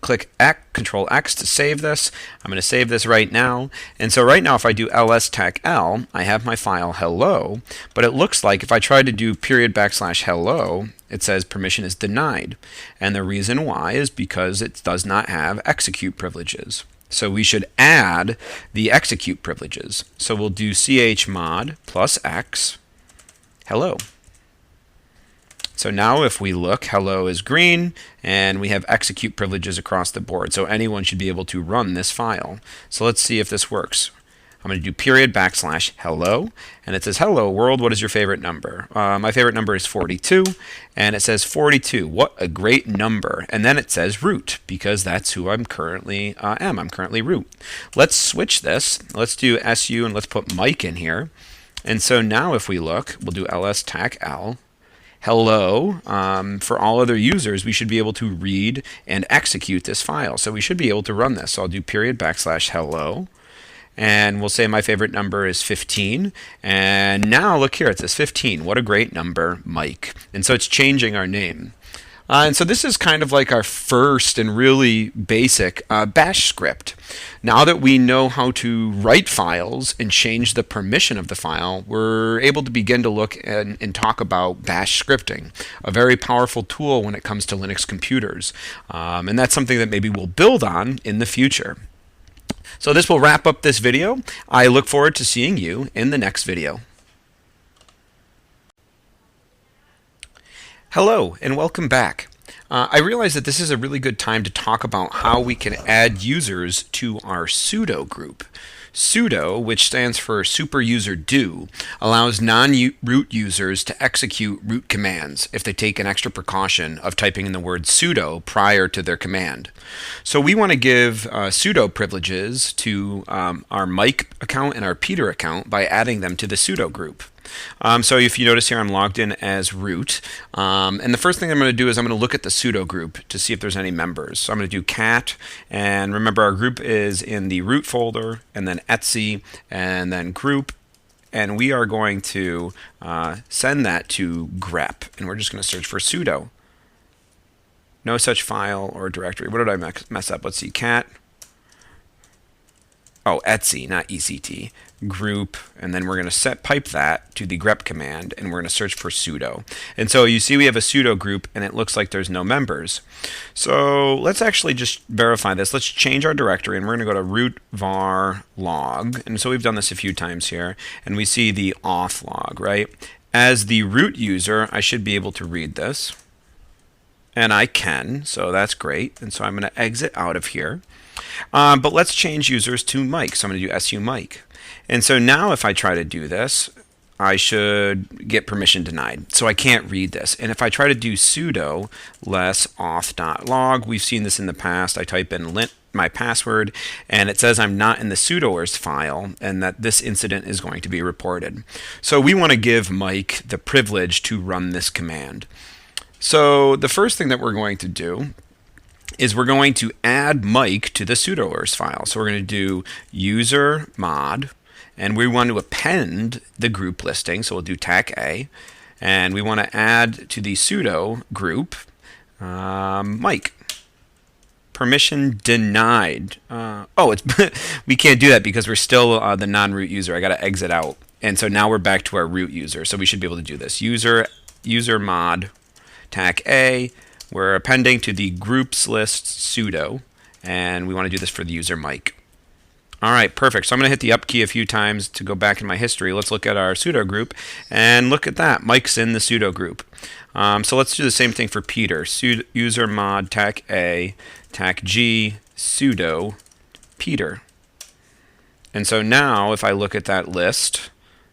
click Control X to save this, I'm going to save this right now. And so right now if I do ls-tech-l, I have my file hello, but it looks like if I try to do /hello, it says permission is denied. And the reason why is because it does not have execute privileges. So we should add the execute privileges. So we'll do chmod +x hello. So now if we look, hello is green, and we have execute privileges across the board. So anyone should be able to run this file. So let's see if this works. I'm going to do /hello, and it says, hello world, what is your favorite number? My favorite number is 42, and it says 42, what a great number. And then it says root, because that's who I'm currently am. I'm currently root. Let's switch this. Let's do su, and let's put Mike in here. And so now if we look, we'll do ls-tech-l. Hello, for all other users, we should be able to read and execute this file. So we should be able to run this. So I'll do /hello, and we'll say my favorite number is 15. And now look here, it says 15. What a great number, Mike. And so it's changing our name. And so this is kind of like our first and really basic bash script. Now that we know how to write files and change the permission of the file, we're able to begin to look and talk about bash scripting, a very powerful tool when it comes to Linux computers. And that's something that maybe we'll build on in the future. So this will wrap up this video. I look forward to seeing you in the next video. Hello and welcome back. I realize that this is a really good time to talk about how we can add users to our sudo group. Sudo, which stands for super user do, allows non-root users to execute root commands if they take an extra precaution of typing in the word sudo prior to their command. So we want to give sudo privileges to our Mike account and our Peter account by adding them to the sudo group. So if you notice here, I'm logged in as root. And the first thing I'm going to do is I'm going to look at the sudo group to see if there's any members. So I'm going to do cat, and remember our group is in the root folder, and then etc, and then group. And we are going to send that to grep, and we're just going to search for sudo. No such file or directory. What did I mess up? Let's see, cat. Oh, etc, not ect. Group, and then we're going to pipe that to the grep command, and we're going to search for sudo. And so you see we have a sudo group, and it looks like there's no members. So let's actually just verify this. Let's change our directory, and we're going to go to root var log. And so we've done this a few times here, and we see the auth log, right? As the root user, I should be able to read this, and I can, so that's great. And so I'm going to exit out of here. But let's change users to Mike. So I'm going to do su Mike. And so now if I try to do this, I should get permission denied. So I can't read this. And if I try to do sudo less auth.log, we've seen this in the past. I type in my password, and it says I'm not in the sudoers file and that this incident is going to be reported. So we want to give Mike the privilege to run this command. So the first thing that we're going to do is we're going to add Mike to the sudoers file. So we're going to do user mod, and we want to append the group listing. So we'll do tac a, and we want to add to the sudo group Mike. Permission denied. It's we can't do that because we're still the non-root user. I got to exit out, and so now we're back to our root user. So we should be able to do this. User mod tac a. We're appending to the groups list sudo, and we want to do this for the user Mike. All right, perfect. So I'm going to hit the up key a few times to go back in my history. Let's look at our sudo group, and look at that. Mike's in the sudo group. So let's do the same thing for Peter. User mod tac a tac g sudo Peter. And so now if I look at that list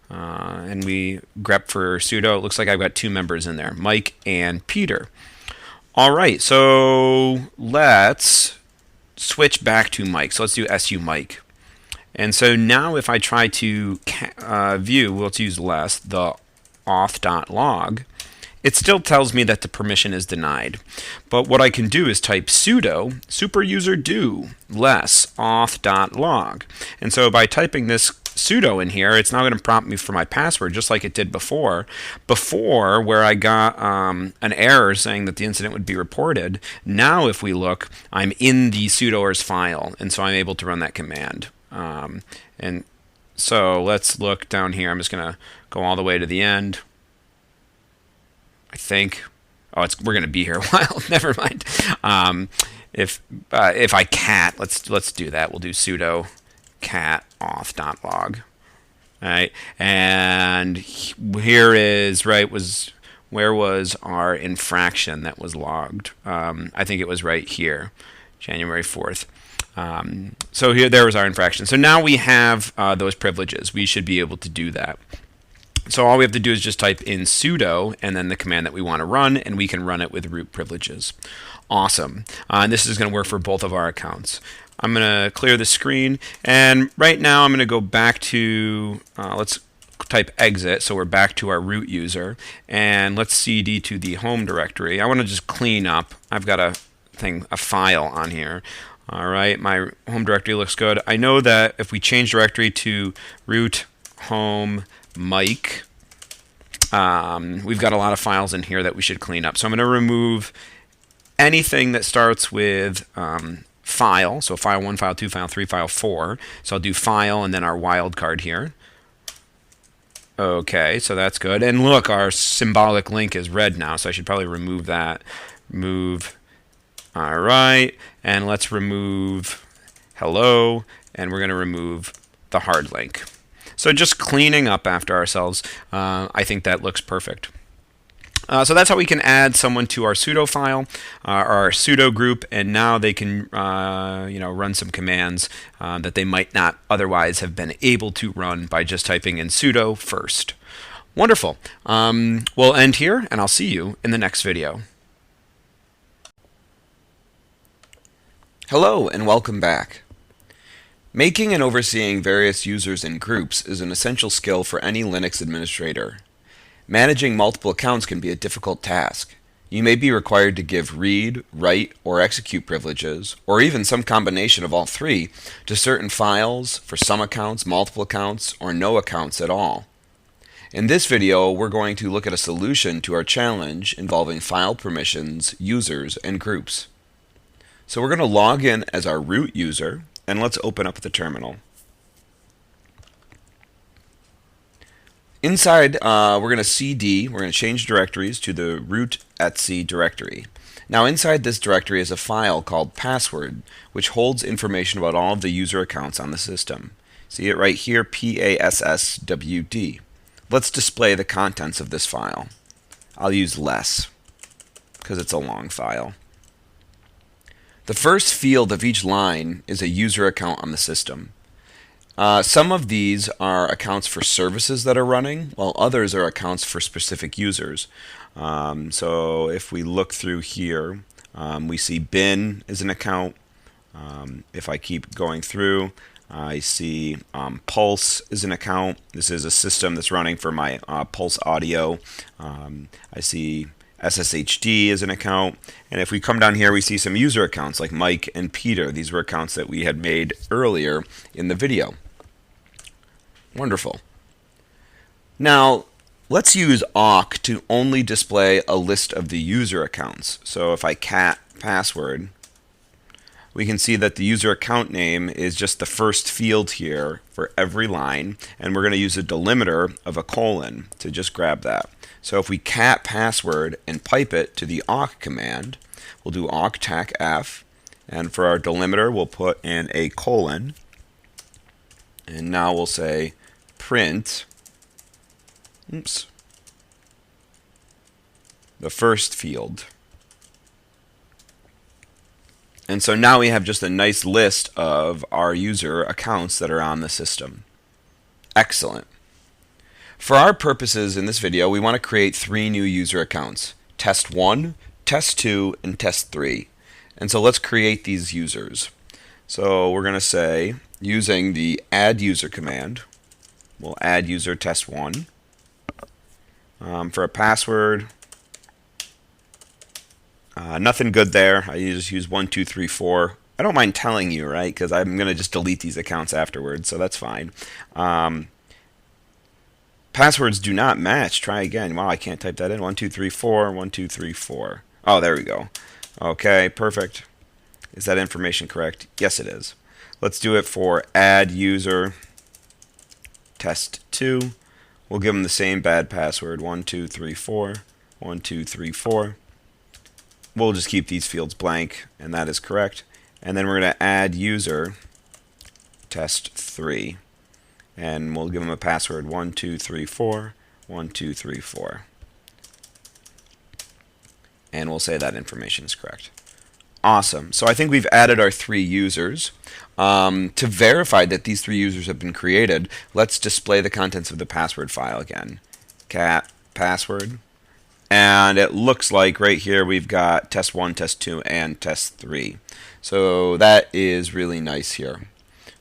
and we grep for sudo, it looks like I've got two members in there, Mike and Peter. All right, so let's switch back to Mike. So let's do su Mike. And so now if I try to view, let's use less, the auth.log, it still tells me that the permission is denied. But what I can do is type sudo superuser less auth.log. And so by typing this sudo in here, it's now going to prompt me for my password just like it did before. Before, where I got an error saying that the incident would be reported, now if we look, I'm in the sudoers file, and so I'm able to run that command. And so let's look down here. I'm just going to go all the way to the end. I think. We're going to be here a while. Never mind. If I cat, let's do that. We'll do sudo cat auth.log. All right, and here is where was our infraction that was logged? I think it was right here, January 4th. So there was our infraction. So now we have those privileges. We should be able to do that. So all we have to do is just type in sudo and then the command that we want to run, and we can run it with root privileges. Awesome. And this is going to work for both of our accounts. I'm going to clear the screen, and right now I'm going to go back to, let's type exit, so we're back to our root user, and let's cd to the home directory. I want to just clean up. I've got a file on here. All right, my home directory looks good. I know that if we change directory to root home Mike, we've got a lot of files in here that we should clean up. So I'm going to remove anything that starts with file, so file 1, file 2, file 3, file 4. So I'll do file and then our wildcard here. Okay, so that's good. And look, our symbolic link is red now, so I should probably remove that. All right, and let's remove hello, and we're going to remove the hard link. So just cleaning up after ourselves, I think that looks perfect. So that's how we can add someone to our sudo file, our sudo group, and now they can run some commands that they might not otherwise have been able to run by just typing in sudo first. Wonderful. We'll end here, and I'll see you in the next video. Hello, and welcome back. Making and overseeing various users and groups is an essential skill for any Linux administrator. Managing multiple accounts can be a difficult task. You may be required to give read, write, or execute privileges, or even some combination of all three, to certain files, for some accounts, multiple accounts, or no accounts at all. In this video, we're going to look at a solution to our challenge involving file permissions, users, and groups. So we're going to log in as our root user, and let's open up the terminal. Inside, we're going to cd, we're going to change directories to the root etc directory. Now inside this directory is a file called password, which holds information about all of the user accounts on the system. See it right here, passwd. Let's display the contents of this file. I'll use less, because it's a long file. The first field of each line is a user account on the system. Some of these are accounts for services that are running, while others are accounts for specific users. So if we look through here, we see bin is an account, If I keep going through, I see Pulse is an account. This is a system that's running for my Pulse audio. I see SSHD is an account. And if we come down here, we see some user accounts like Mike and Peter. These were accounts that we had made earlier in the video. Wonderful. Now, let's use awk to only display a list of the user accounts. So if I cat password, we can see that the user account name is just the first field here for every line, and we're going to use a delimiter of a colon to just grab that. So if we cat password and pipe it to the awk command, we'll do awk tac f, and for our delimiter we'll put in a colon, and now we'll say print the first field. And so now we have just a nice list of our user accounts that are on the system. Excellent. For our purposes in this video, we want to create 3 new user accounts: test1, test2, and test3. And so let's create these users. So we're going to say, using the add user command, we'll add user test1. For a password, nothing good there. I just use 1, 2, 3, 4. I don't mind telling you, right? Because I'm going to just delete these accounts afterwards, so that's fine. Passwords do not match. Try again. Wow, I can't type that in. 1, 2, 3, 4. 1, 2, 3, 4. Oh, there we go. Okay, perfect. Is that information correct? Yes, it is. Let's do it for add user test2. We'll give them the same bad password. 1, 2, 3, 4. 1, 2, 3, 4. We'll just keep these fields blank, and that is correct. And then we're going to add user test3, and we'll give them a password 1, 2, 3, 4, 1, 2, 3, 4. And we'll say that information is correct. Awesome. So I think we've added our 3 users. To verify that these 3 users have been created, let's display the contents of the password file again. Cat password. And it looks like right here we've got test1, test2, and test3. So that is really nice here.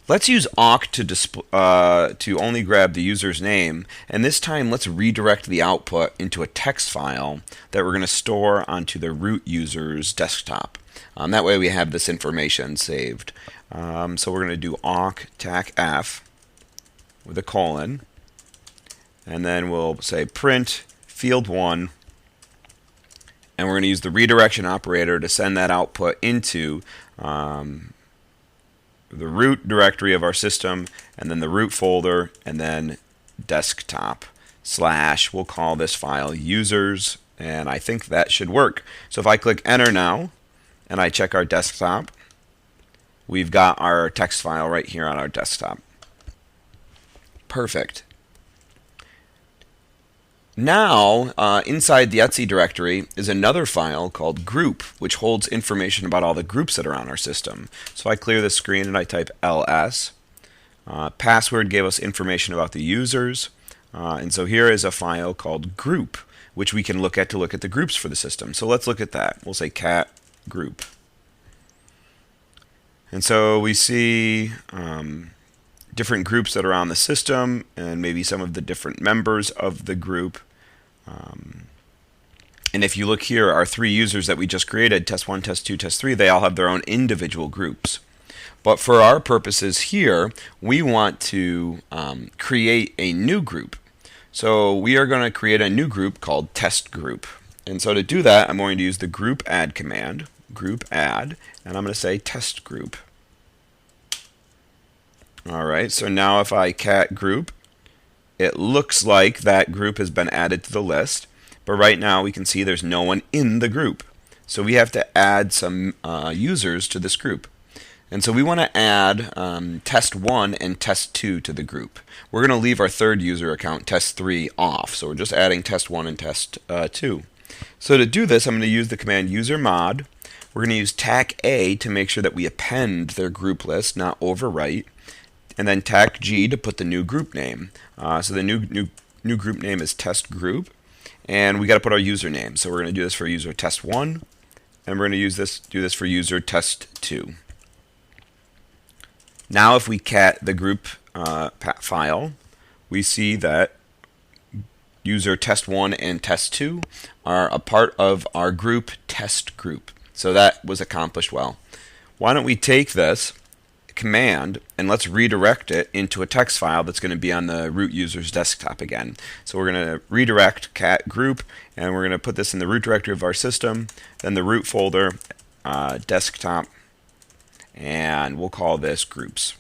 Let's use awk to only grab the user's name, and this time let's redirect the output into a text file that we're going to store onto the root user's desktop. That way we have this information saved. So we're going to do awk tac f with a colon, and then we'll say print field 1. And we're going to use the redirection operator to send that output into the root directory of our system, and then the root folder, and then desktop / we'll call this file users, and I think that should work. So if I click enter now, and I check our desktop, we've got our text file right here on our desktop. Perfect. Now, inside the etc directory is another file called group, which holds information about all the groups that are on our system. So I clear the screen and I type ls. Password gave us information about the users. And so here is a file called group, which we can look at to look at the groups for the system. So let's look at that. We'll say cat group. And so we see different groups that are on the system, and maybe some of the different members of the group. And if you look here, our 3 users that we just created, test1, test2, test3, they all have their own individual groups. But for our purposes here, we want to create a new group. So we are going to create a new group called test group. And so to do that, I'm going to use the group add command, group add, and I'm going to say test group. Alright, so now if I cat group, it looks like that group has been added to the list, but right now we can see there's no one in the group. So we have to add some users to this group. And so we want to add test1 and test2 to the group. We're going to leave our 3rd user account, test3, off. So we're just adding test1 and test2. So to do this, I'm going to use the command usermod. We're going to use tac a to make sure that we append their group list, not overwrite. And then tac g to put the new group name. So the new group name is test group, and we got to put our username. So we're going to do this for user test1, and we're going to do this for user test2. Now if we cat the group file, we see that user test1 and test2 are a part of our group test group. So that was accomplished well. Why don't we take this command and let's redirect it into a text file that's going to be on the root user's desktop again. So we're going to redirect cat group, and we're going to put this in the root directory of our system, then the root folder, desktop, and we'll call this groups.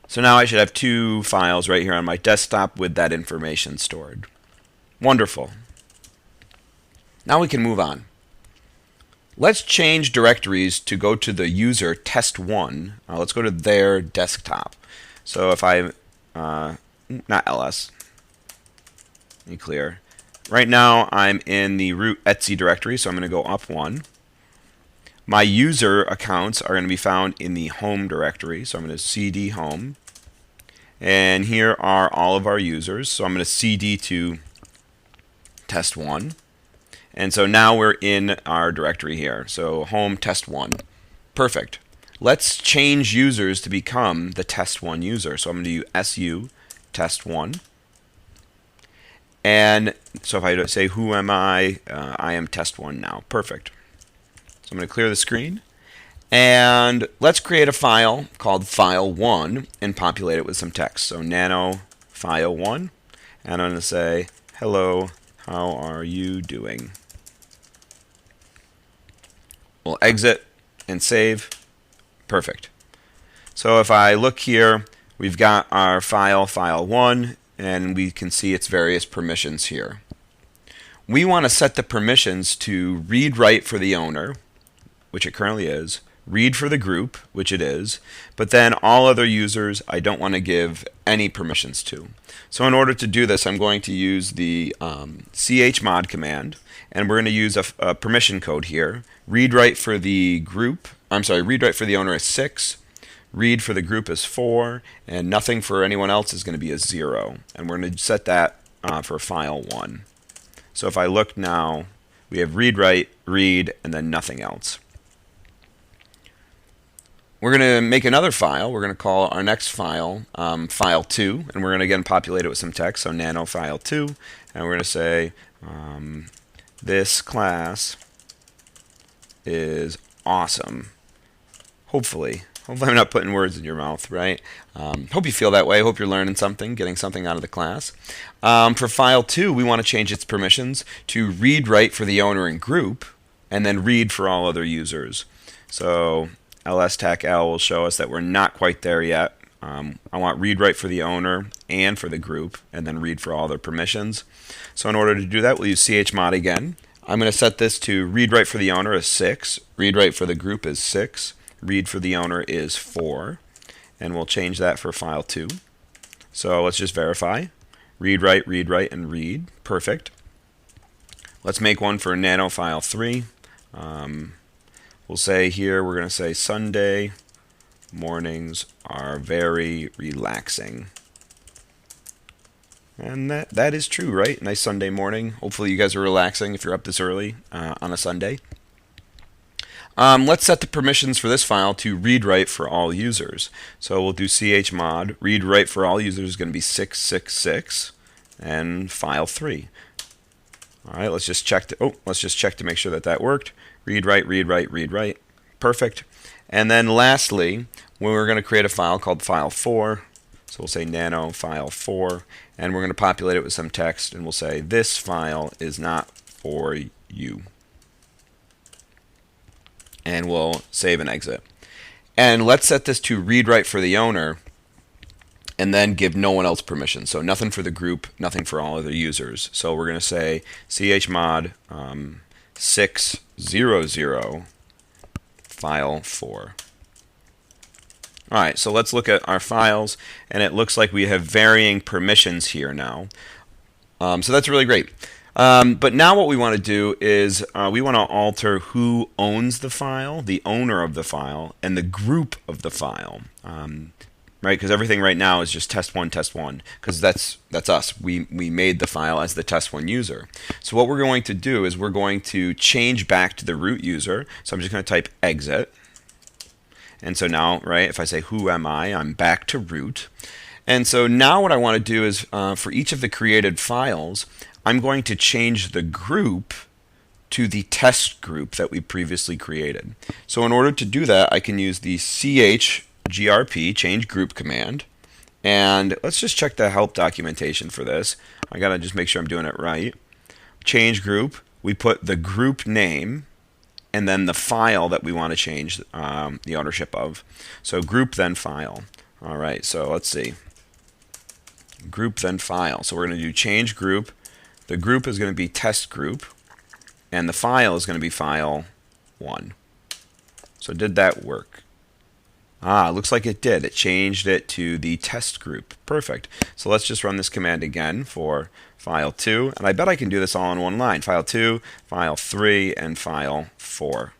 So now I should have two files right here on my desktop with that information stored. Wonderful. Now we can move on. Let's change directories to go to the user test1. Let's go to their desktop. So if I, not ls, let me clear. Right now I'm in the root etc directory, so I'm going to go up one. My user accounts are going to be found in the home directory, so I'm going to cd home. And here are all of our users, so I'm going to cd to test1. And so now we're in our directory here. So home test1. Perfect. Let's change users to become the test1 user. So I'm going to do su test1. And so if I say who am I am test1 now. Perfect. So I'm going to clear the screen. And let's create a file called file1 and populate it with some text. So nano file1. And I'm going to say, hello, how are you doing? We'll exit and save. Perfect. So if I look here, we've got our file1, and we can see its various permissions here. We want to set the permissions to read-write for the owner, which it currently is, read for the group, which it is, but then all other users I don't want to give any permissions to. So in order to do this, I'm going to use the chmod command, and we're going to use a permission code here. Read-write for the group, read-write for the owner is 6, read for the group is 4, and nothing for anyone else is going to be a 0. And we're going to set that for file1. So if I look now, we have read-write, read, and then nothing else. We're going to make another file. We're going to call our next file file2, and we're going to again populate it with some text. So nano file2, and we're going to say this class is awesome. Hopefully I'm not putting words in your mouth, right? Hope you feel that way. Hope you're learning something, getting something out of the class. For file2, we want to change its permissions to read-write for the owner and group, and then read for all other users. So ls-tach-l will show us that we're not quite there yet. I want read-write for the owner and for the group, and then read for all their permissions. So in order to do that, we'll use chmod again. I'm going to set this to read-write for the owner is 6, read-write for the group is 6, read for the owner is 4, and we'll change that for file2. So let's just verify. Read-write, read-write, and read. Perfect. Let's make one for nano file3. We'll say here, we're going to say Sunday mornings are very relaxing. And that is true, right? Nice Sunday morning. Hopefully you guys are relaxing if you're up this early on a Sunday. Let's set the permissions for this file to read-write for all users. So we'll do chmod. Read-write for all users is going to be 666 and file3. All right, let's just check to make sure that worked. Read-write, read-write, read-write. Perfect. And then lastly, we're going to create a file called file4. So we'll say nano file4, and we're going to populate it with some text, and we'll say this file is not for you. And we'll save and exit. And let's set this to read-write for the owner, and then give no one else permission. So nothing for the group, nothing for all other users. So we're going to say chmod 600 file4. All right, so let's look at our files, and it looks like we have varying permissions here now. So that's really great. But now what we want to do is we want to alter who owns the file, the owner of the file, and the group of the file. Right? Because everything right now is just test1, because that's us. We made the file as the test1 user. So what we're going to do is we're going to change back to the root user. So I'm just going to type exit. And so now, right, if I say who am I, I'm back to root. And so now what I want to do is for each of the created files, I'm going to change the group to the test group that we previously created. So in order to do that, I can use the chgrp change group command. And let's just check the help documentation for this. I gotta just make sure I'm doing it right. Change group, we put the group name and then the file that we want to change the ownership of. So group then file. All right, so let's see. Group then file. So we're going to do change group. The group is going to be test group, and the file is going to be file 1. So did that work? Ah, looks like it did. It changed it to the test group. Perfect. So let's just run this command again for file 2. And I bet I can do this all in one line. File 2, file 3, and file 4.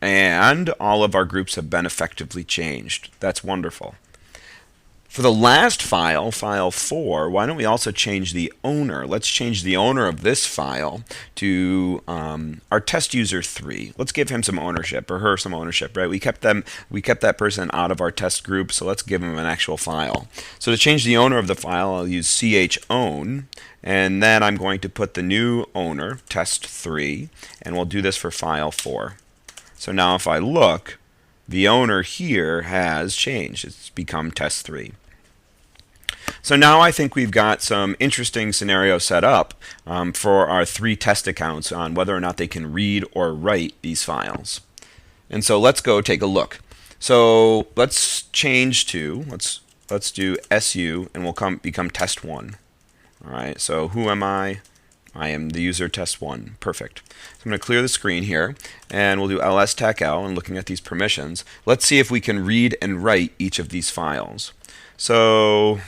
And all of our groups have been effectively changed. That's wonderful. For the last file, file 4, why don't we also change the owner? Let's change the owner of this file to our test user 3. Let's give him some ownership, or her some ownership, right? We kept that person out of our test group, so let's give him an actual file. So to change the owner of the file, I'll use chown, and then I'm going to put the new owner, test3, and we'll do this for file 4. So now if I look, the owner here has changed. It's become test3. So now I think we've got some interesting scenarios set up for our 3 test accounts on whether or not they can read or write these files. And so let's go take a look. So let's change to, let's do su, and we'll become test1. All right, so who am I? I am the user test1. Perfect. So I'm going to clear the screen here, and we'll do ls-tech-l, and looking at these permissions, let's see if we can read and write each of these files. So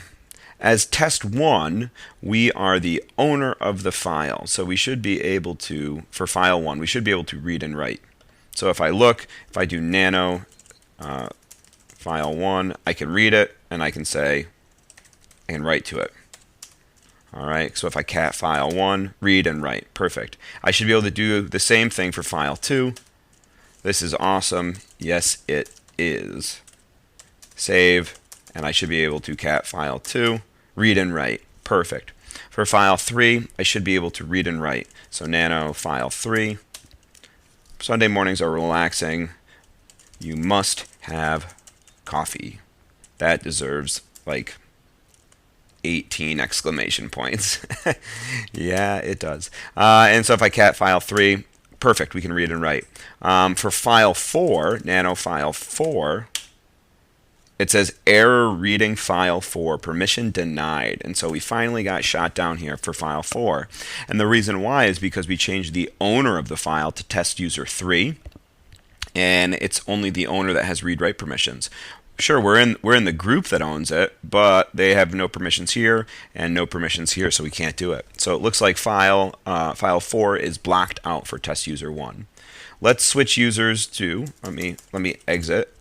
as test1, we are the owner of the file. So we should be able to, for file 1, we should be able to read and write. So if I look, if I do nano file 1, I can read it, and I can say, I can write to it. All right, so if I cat file 1, read and write. Perfect. I should be able to do the same thing for file 2. This is awesome. Yes, it is. Save, and I should be able to cat file 2, read and write. Perfect. For file 3, I should be able to read and write. So nano file 3. Sunday mornings are relaxing. You must have coffee. That deserves like 18 exclamation points. Yeah, it does. And so if I cat file 3, perfect, we can read and write. For file 4, nano file 4, it says error reading file 4, permission denied. And so we finally got shot down here for file 4. And the reason why is because we changed the owner of the file to test user 3. And it's only the owner that has read-write permissions. Sure, we're in the group that owns it, but they have no permissions here and no permissions here, so we can't do it. So it looks like file 4 is blocked out for test user 1. Let's switch users to, let me exit,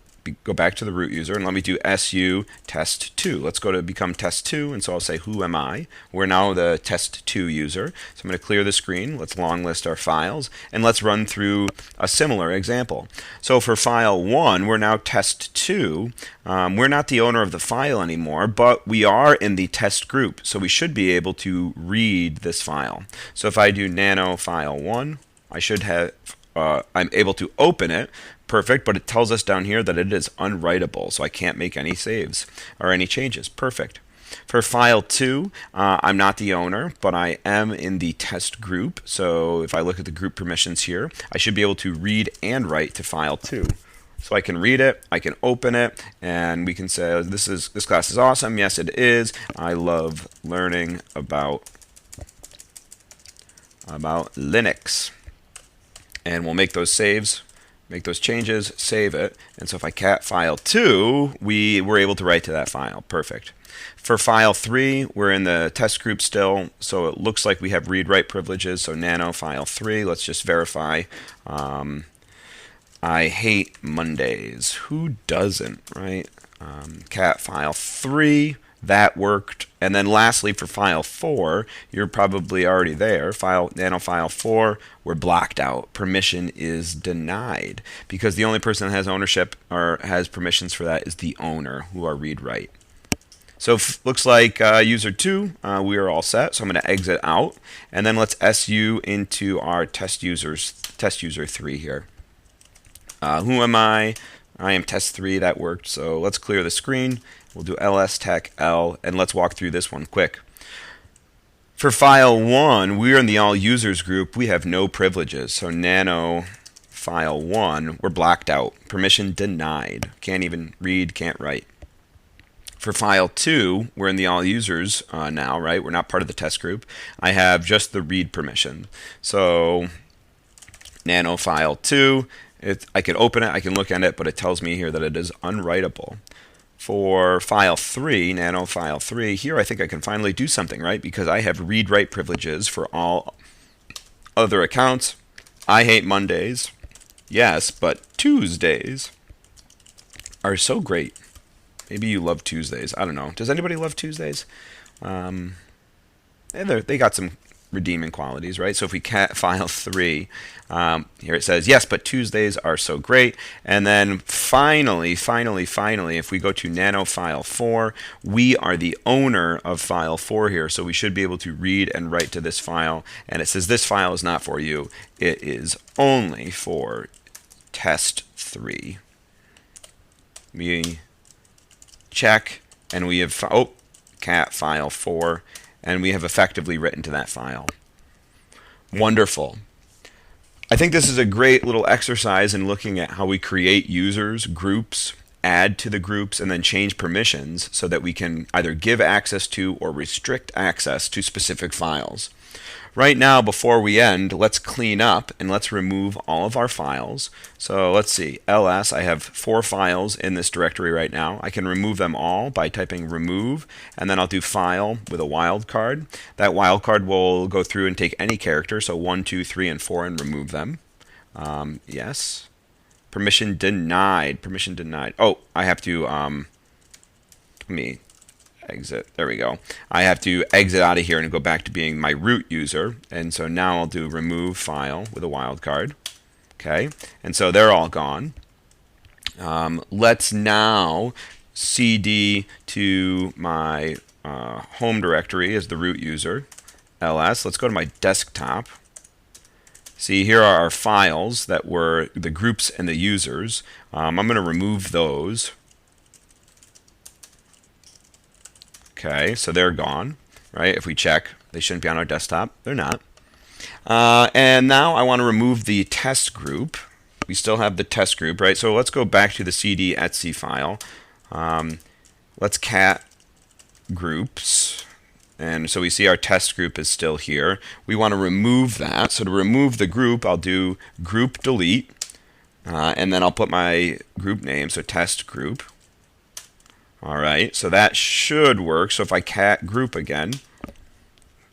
go back to the root user, and let me do su test2. Let's go to become test2, and so I'll say who am I? We're now the test2 user. So I'm going to clear the screen. Let's long list our files, and let's run through a similar example. So for file 1, we're now test2. We're not the owner of the file anymore, but we are in the test group, so we should be able to read this file. So if I do nano file 1, I should have I'm able to open it. Perfect, but it tells us down here that it is unwritable, so I can't make any saves or any changes. Perfect. For file 2, I'm not the owner, but I am in the test group. So if I look at the group permissions here, I should be able to read and write to file 2. So I can read it, I can open it, and we can say this class is awesome. Yes, it is. I love learning about Linux. And we'll make those saves, make those changes, save it. And so if I cat file 2, we were able to write to that file. Perfect. For file 3, we're in the test group still, so it looks like we have read-write privileges. So nano file 3, let's just verify. I hate Mondays. Who doesn't, right? Cat file 3, That worked. And then lastly, for file 4, you're probably already there. Nano file 4, we're blocked out. Permission is denied because the only person that has ownership or has permissions for that is the owner, who are read write. So looks like user 2, we are all set. So I'm going to exit out, and then let's su into our test user 3 here. Who am I? I am test 3. That worked. So let's clear the screen. We'll do ls tech l, and let's walk through this one quick. For file 1, we're in the all users group. We have no privileges. So nano file 1, we're blocked out. Permission denied. Can't even read, can't write. For file 2, we're in the all users now, right? We're not part of the test group. I have just the read permission. So nano file 2, I can open it, I can look at it, but it tells me here that it is unwritable. For file 3, nano file 3, here I think I can finally do something, right? Because I have read-write privileges for all other accounts. I hate Mondays. Yes, but Tuesdays are so great. Maybe you love Tuesdays. I don't know. Does anybody love Tuesdays? They got some redeeming qualities, right? So if we cat file 3, here it says, yes, but Tuesdays are so great. And then finally, if we go to nano file 4, we are the owner of file 4 here. So we should be able to read and write to this file. And it says this file is not for you. It is only for test 3. We check, and we have, cat file 4. And we have effectively written to that file. Wonderful. I think this is a great little exercise in looking at how we create users, groups, add to the groups, and then change permissions so that we can either give access to or restrict access to specific files. Right now, before we end, let's clean up and let's remove all of our files. So let's see, ls, I have 4 files in this directory right now. I can remove them all by typing remove, and then I'll do file with a wildcard. That wildcard will go through and take any character, so 1, 2, 3, and 4, and remove them. Yes. Permission denied. Permission denied. Oh, I have to, let me exit. There we go. I have to exit out of here and go back to being my root user. And so now I'll do remove file with a wildcard. Okay. And so they're all gone. Let's now cd to my home directory as the root user. ls. Let's go to my desktop. See, here are our files that were the groups and the users. I'm going to remove those. Okay, so they're gone, right? If we check, they shouldn't be on our desktop. They're not. And now I want to remove the test group. We still have the test group, right? So let's go back to the cd etc file. Let's cat groups. And so we see our test group is still here. We want to remove that. So to remove the group, I'll do group delete. And then I'll put my group name, so test group. All right, so that should work. So if I cat group again,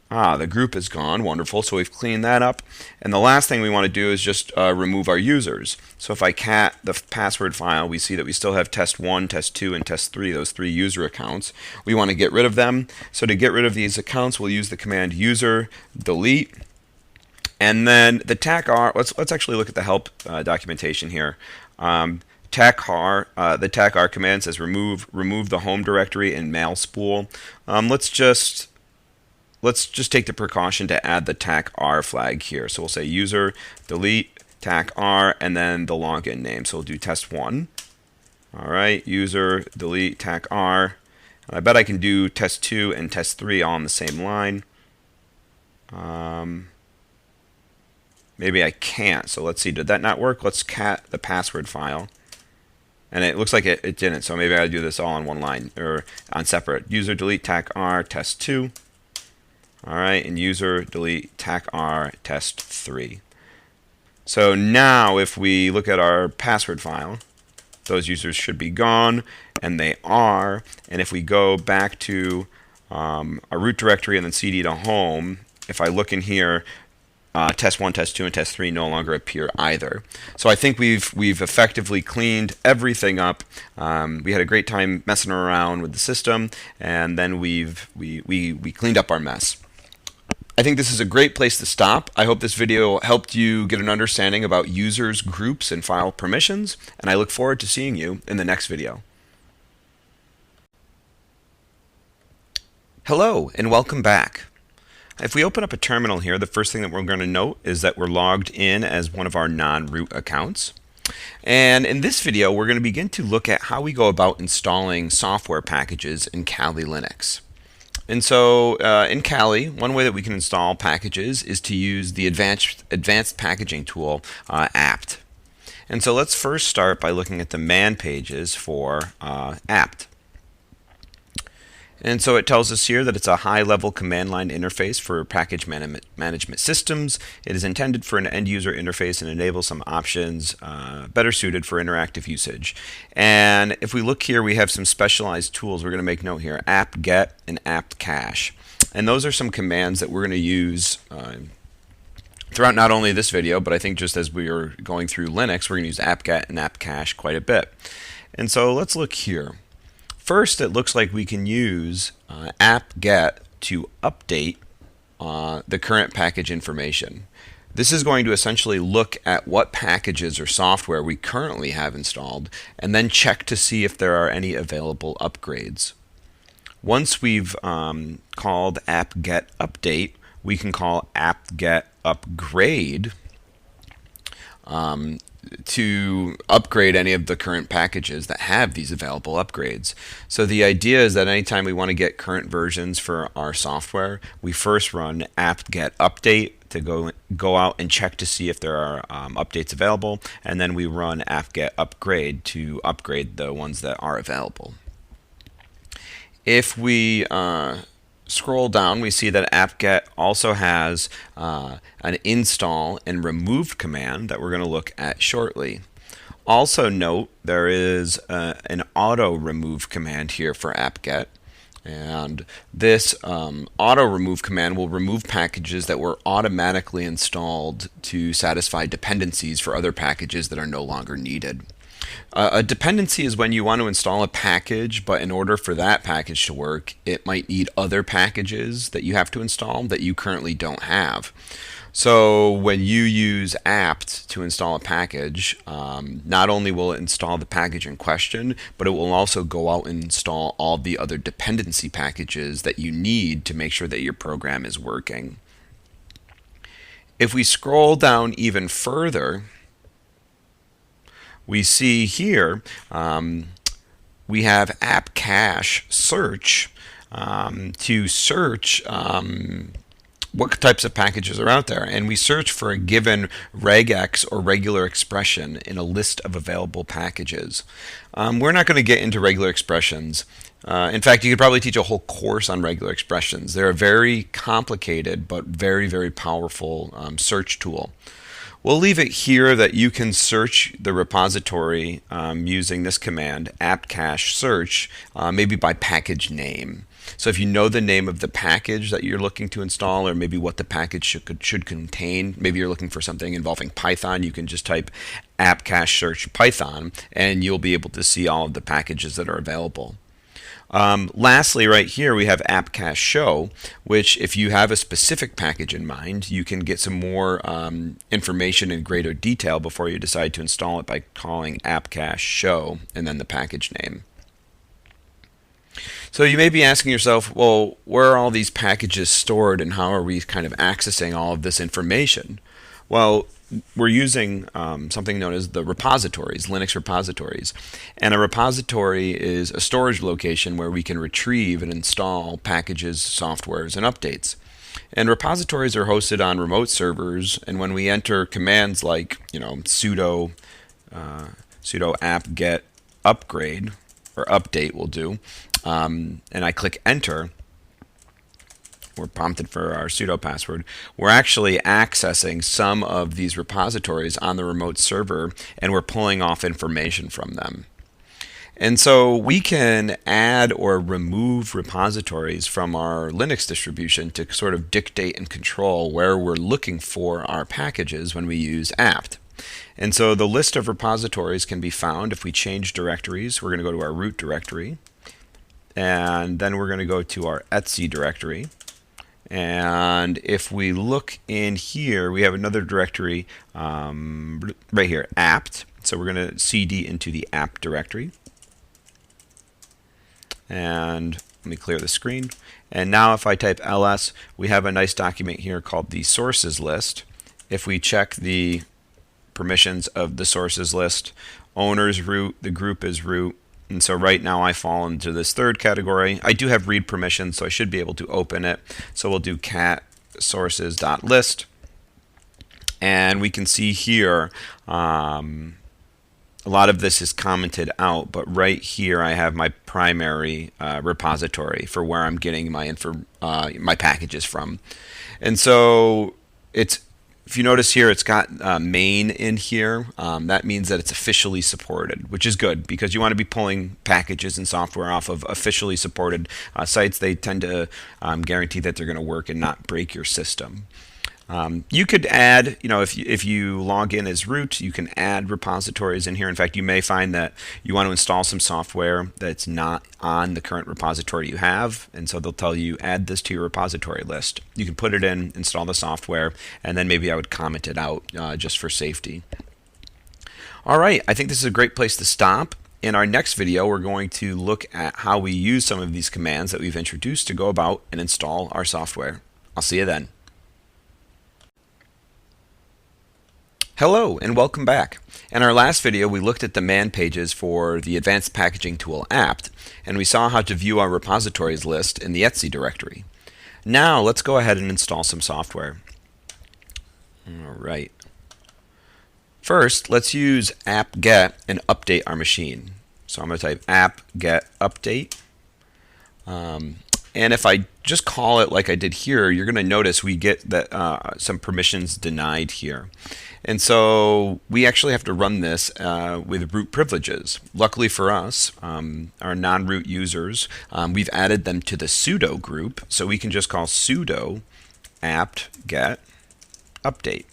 the group is gone. Wonderful. So we've cleaned that up. And the last thing we want to do is just remove our users. So if I cat the password file, we see that we still have test 1, test 2, and test 3, those 3 user accounts. We want to get rid of them. So to get rid of these accounts, we'll use the command user delete. And then the tac-r, let's actually look at the help documentation here. The tac-r command says remove the home directory and mail spool. Let's just take the precaution to add the tac-r flag here. So we'll say user delete tac-r and then the login name. So we'll do test 1. All right, user delete tac-r. I bet I can do test 2 and test 3 all on the same line. Maybe I can't. So let's see. Did that not work? Let's cat the password file. And it looks like it didn't, so maybe I gotta do this all on one line or on separate. User delete tac-r test 2. All right, and user delete tac-r test 3. So now if we look at our password file, those users should be gone, and they are. And if we go back to our root directory and then cd to home, if I look in here, test1, test2, and test3 no longer appear either. So I think we've effectively cleaned everything up. We had a great time messing around with the system, and then we cleaned up our mess. I think this is a great place to stop. I hope this video helped you get an understanding about users, groups, and file permissions, and I look forward to seeing you in the next video. Hello, and welcome back. If we open up a terminal here, the first thing that we're going to note is that we're logged in as one of our non-root accounts. And in this video, we're going to begin to look at how we go about installing software packages in Kali Linux. And so in Kali, one way that we can install packages is to use the advanced packaging tool apt. And so let's first start by looking at the man pages for apt. And so it tells us here that it's a high-level command line interface for package management systems. It is intended for an end-user interface and enables some options better suited for interactive usage. And if we look here, we have some specialized tools. We're going to make note here, apt-get and apt-cache. And those are some commands that we're going to use throughout not only this video, but I think just as we are going through Linux, we're going to use apt-get and apt-cache quite a bit. And so let's look here. First, it looks like we can use apt-get to update the current package information. This is going to essentially look at what packages or software we currently have installed and then check to see if there are any available upgrades. Once we've called apt-get update, we can call apt-get upgrade to upgrade any of the current packages that have these available upgrades. So the idea is that anytime we want to get current versions for our software, we first run apt-get update to go out and check to see if there are updates available, and then we run apt-get upgrade to upgrade the ones that are available. If we scroll down, we see that apt-get also has an install and remove command that we're going to look at shortly. Also note there is an auto remove command here for apt-get, and this auto remove command will remove packages that were automatically installed to satisfy dependencies for other packages that are no longer needed. A dependency is when you want to install a package, but in order for that package to work, it might need other packages that you have to install that you currently don't have. So when you use apt to install a package, not only will it install the package in question, but it will also go out and install all the other dependency packages that you need to make sure that your program is working. If we scroll down even further, we see here we have apt-cache search to search what types of packages are out there, and we search for a given regex or regular expression in a list of available packages. We're not going to get into regular expressions. In fact, you could probably teach a whole course on regular expressions. They're a very complicated but very, very powerful search tool. We'll leave it here that you can search the repository using this command, apt-cache search, maybe by package name. So if you know the name of the package that you're looking to install, or maybe what the package should contain, maybe you're looking for something involving Python, you can just type apt-cache search Python, and you'll be able to see all of the packages that are available. Lastly, right here we have apt-cache show, which if you have a specific package in mind, you can get some more information in greater detail before you decide to install it by calling apt-cache show and then the package name. So you may be asking yourself, well, where are all these packages stored and how are we kind of accessing all of this information? Well, we're using something known as the repositories, Linux repositories. And a repository is a storage location where we can retrieve and install packages, softwares, and updates. And repositories are hosted on remote servers, and when we enter commands like, sudo apt-get upgrade, or update will do, and I click enter, we're prompted for our sudo password, we're actually accessing some of these repositories on the remote server, and we're pulling off information from them. And so we can add or remove repositories from our Linux distribution to sort of dictate and control where we're looking for our packages when we use apt. And so the list of repositories can be found if we change directories. We're going to go to our root directory, and then we're going to go to our etc directory. And if we look in here, we have another directory right here, apt. So we're going to cd into the apt directory. And let me clear the screen. And now if I type ls, we have a nice document here called the sources list. If we check the permissions of the sources list, owner's root, the group is root. And so right now I fall into this third category. I do have read permissions, so I should be able to open it. So we'll do cat sources.list. And we can see here, a lot of this is commented out, but right here I have my primary repository for where I'm getting my my packages from. And so if you notice here, it's got main in here. That means that it's officially supported, which is good because you want to be pulling packages and software off of officially supported sites. They tend to guarantee that they're going to work and not break your system. You could add, if you log in as root, you can add repositories in here. In fact, you may find that you want to install some software that's not on the current repository you have, and so they'll tell you add this to your repository list. You can put it in, install the software, and then maybe I would comment it out just for safety. All right, I think this is a great place to stop. In our next video, we're going to look at how we use some of these commands that we've introduced to go about and install our software. I'll see you then. Hello and welcome back. In our last video we looked at the man pages for the advanced packaging tool apt, and we saw how to view our repositories list in the etc directory. Now let's go ahead and install some software. Alright. First, let's use apt-get and update our machine. So I'm going to type apt-get update. And if I just call it like I did here, you're going to notice we get that some permissions denied here. And so we actually have to run this with root privileges. Luckily for us, our non-root users, we've added them to the sudo group, so we can just call sudo apt-get update.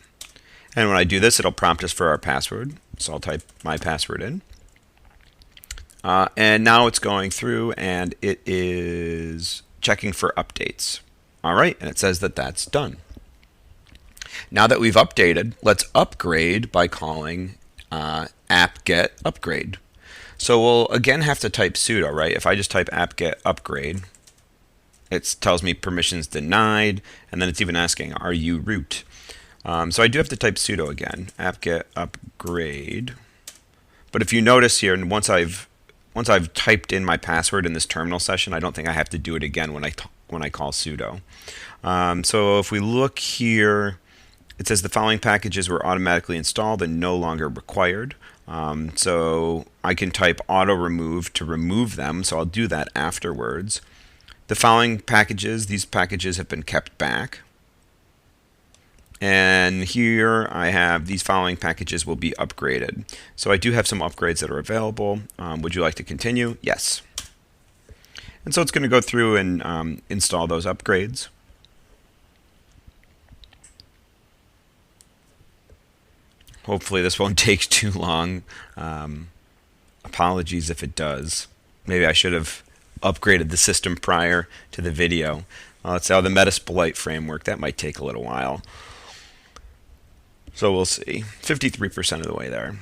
And when I do this, it'll prompt us for our password. So I'll type my password in. And now it's going through and it is checking for updates. All right, and it says that that's done. Now that we've updated, let's upgrade by calling apt-get upgrade. So we'll again have to type sudo, right? If I just type apt-get upgrade, it tells me permissions denied, and then it's even asking, are you root? So I do have to type sudo again, apt-get upgrade. But if you notice here, and once I've typed in my password in this terminal session, I don't think I have to do it again when I call sudo. So if we look here, it says the following packages were automatically installed and no longer required. So I can type auto remove to remove them, so I'll do that afterwards. The following packages, these packages have been kept back. And here I have these following packages will be upgraded. So I do have some upgrades that are available. Would you like to continue? Yes. And so it's going to go through and install those upgrades. Hopefully this won't take too long. Apologies if it does. Maybe I should have upgraded the system prior to the video. Let's see how the Metasploit framework, that might take a little while. So we'll see. 53% of the way there.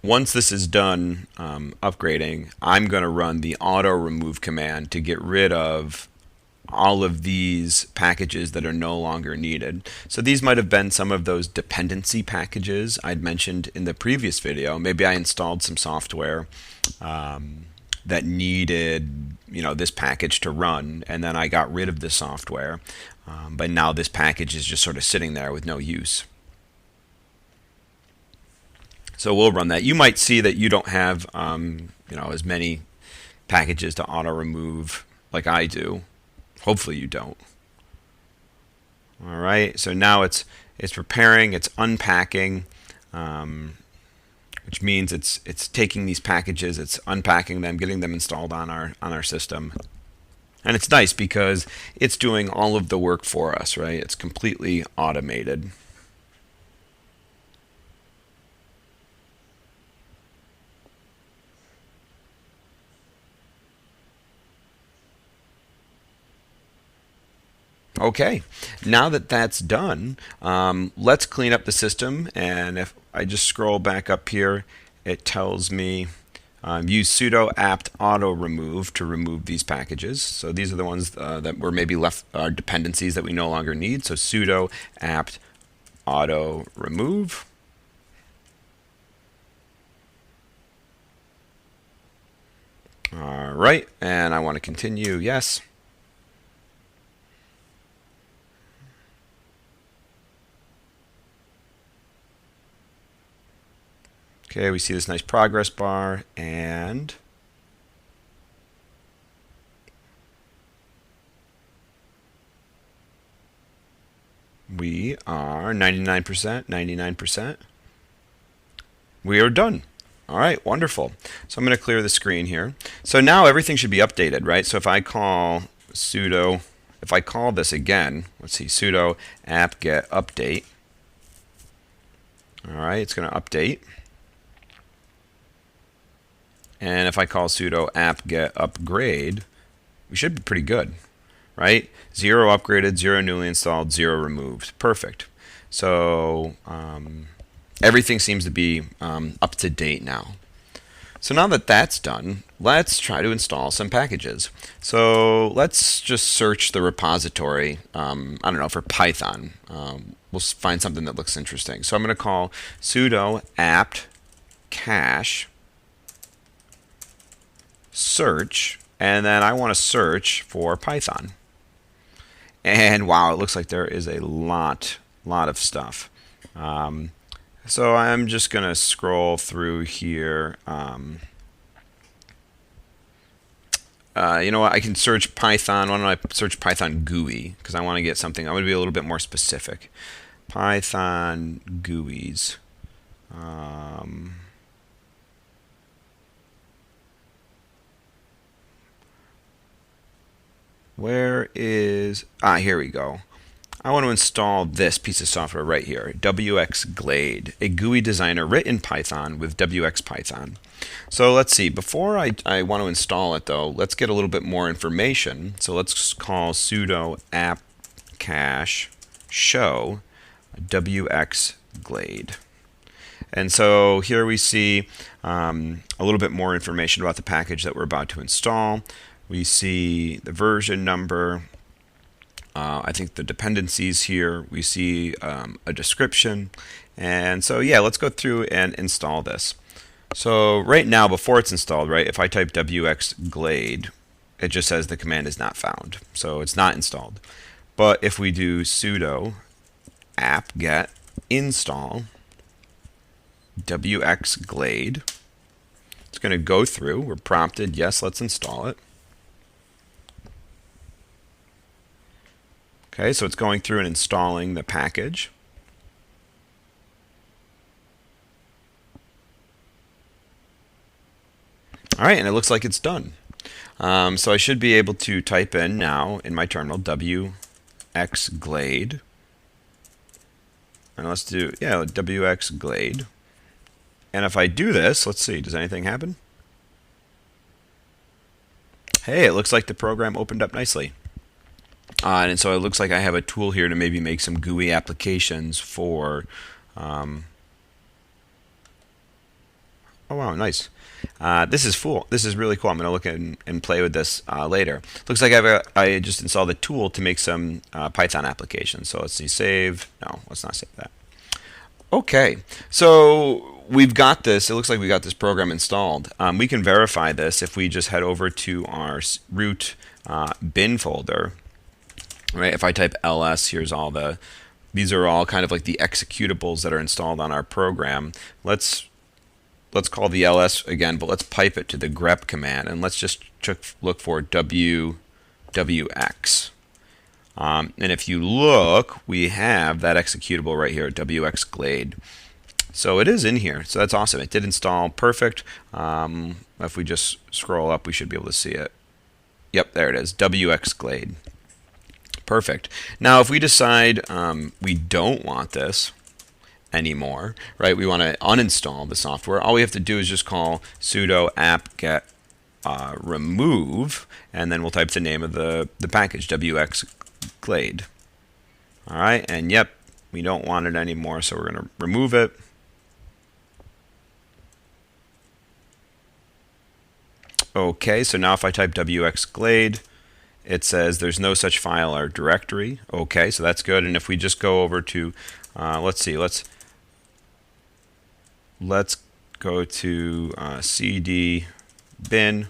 Once this is done upgrading, I'm going to run the auto remove command to get rid of all of these packages that are no longer needed. So these might have been some of those dependency packages I'd mentioned in the previous video. Maybe I installed some software that needed this package to run, and then I got rid of the software. But now this package is just sort of sitting there with no use. So we'll run that. You might see that you don't have as many packages to auto remove like I do. Hopefully you don't. All right. So now it's preparing. It's unpacking. which means it's taking these packages, it's unpacking them, getting them installed on our system. And it's nice because it's doing all of the work for us, right? It's completely automated. Okay, now that that's done, let's clean up the system. And if I just scroll back up here, it tells me use sudo apt auto remove to remove these packages. So these are the ones that were maybe left dependencies that we no longer need. So sudo apt auto remove. All right, and I want to continue. Yes. Okay, we see this nice progress bar, and we are 99%, 99%. We are done. All right, wonderful. So I'm going to clear the screen here. So now everything should be updated, right? So if I call this again, let's see, sudo apt-get update. All right, it's going to update. And if I call sudo apt-get upgrade, we should be pretty good, right? 0 upgraded, 0 newly installed, 0 removed. Perfect. So everything seems to be up to date now. So now that that's done, let's try to install some packages. So let's just search the repository, I don't know, for Python. We'll find something that looks interesting. So I'm going to call sudo apt cache search, and then I want to search for Python. And wow, it looks like there is a lot of stuff. So I'm just going to scroll through here. You know what? I can search Python. Why don't I search Python GUI? Because I want to get something. I'm going to be a little bit more specific. Python GUIs. Where is... here we go. I want to install this piece of software right here, wxglade, a GUI designer written in Python with wxPython. So let's see, before I want to install it though, let's get a little bit more information. So let's call sudo apt cache show wxglade. And so here we see a little bit more information about the package that we're about to install. We see the version number. I think the dependencies here. We see a description. And so yeah, let's go through and install this. So right now, before it's installed, right, if I type wxglade, it just says the command is not found. So it's not installed. But if we do sudo apt-get install wxglade, it's going to go through. We're prompted, yes, let's install it. Okay, so it's going through and installing the package. All right, and it looks like it's done. So I should be able to type in now in my terminal wxglade. And let's do, yeah, wxglade. And if I do this, let's see, does anything happen? Hey, it looks like the program opened up nicely. And so it looks like I have a tool here to maybe make some GUI applications for... oh wow, nice. This is really cool. I'm going to look and play with this later. Looks like I just installed a tool to make some Python applications. So let's see, save. No, let's not save that. Okay, so we've got this. It looks like we got this program installed. We can verify this if we just head over to our root bin folder. Right, if I type ls, these are all kind of like the executables that are installed on our program. Let's call the ls again, but let's pipe it to the grep command, and let's just look for wx. And if you look, we have that executable right here, wxglade. So it is in here. So that's awesome. It did install perfect. If we just scroll up, we should be able to see it. Yep, there it is. wxglade. Perfect. Now, if we decide we don't want this anymore, right? We want to uninstall the software. All we have to do is just call sudo apt-get remove, and then we'll type the name of the package, wxglade. All right, and yep, we don't want it anymore, so we're going to remove it. Okay, so now if I type wxglade, it says there's no such file or directory. Okay, so that's good. And if we just go over to, let's go to cd bin,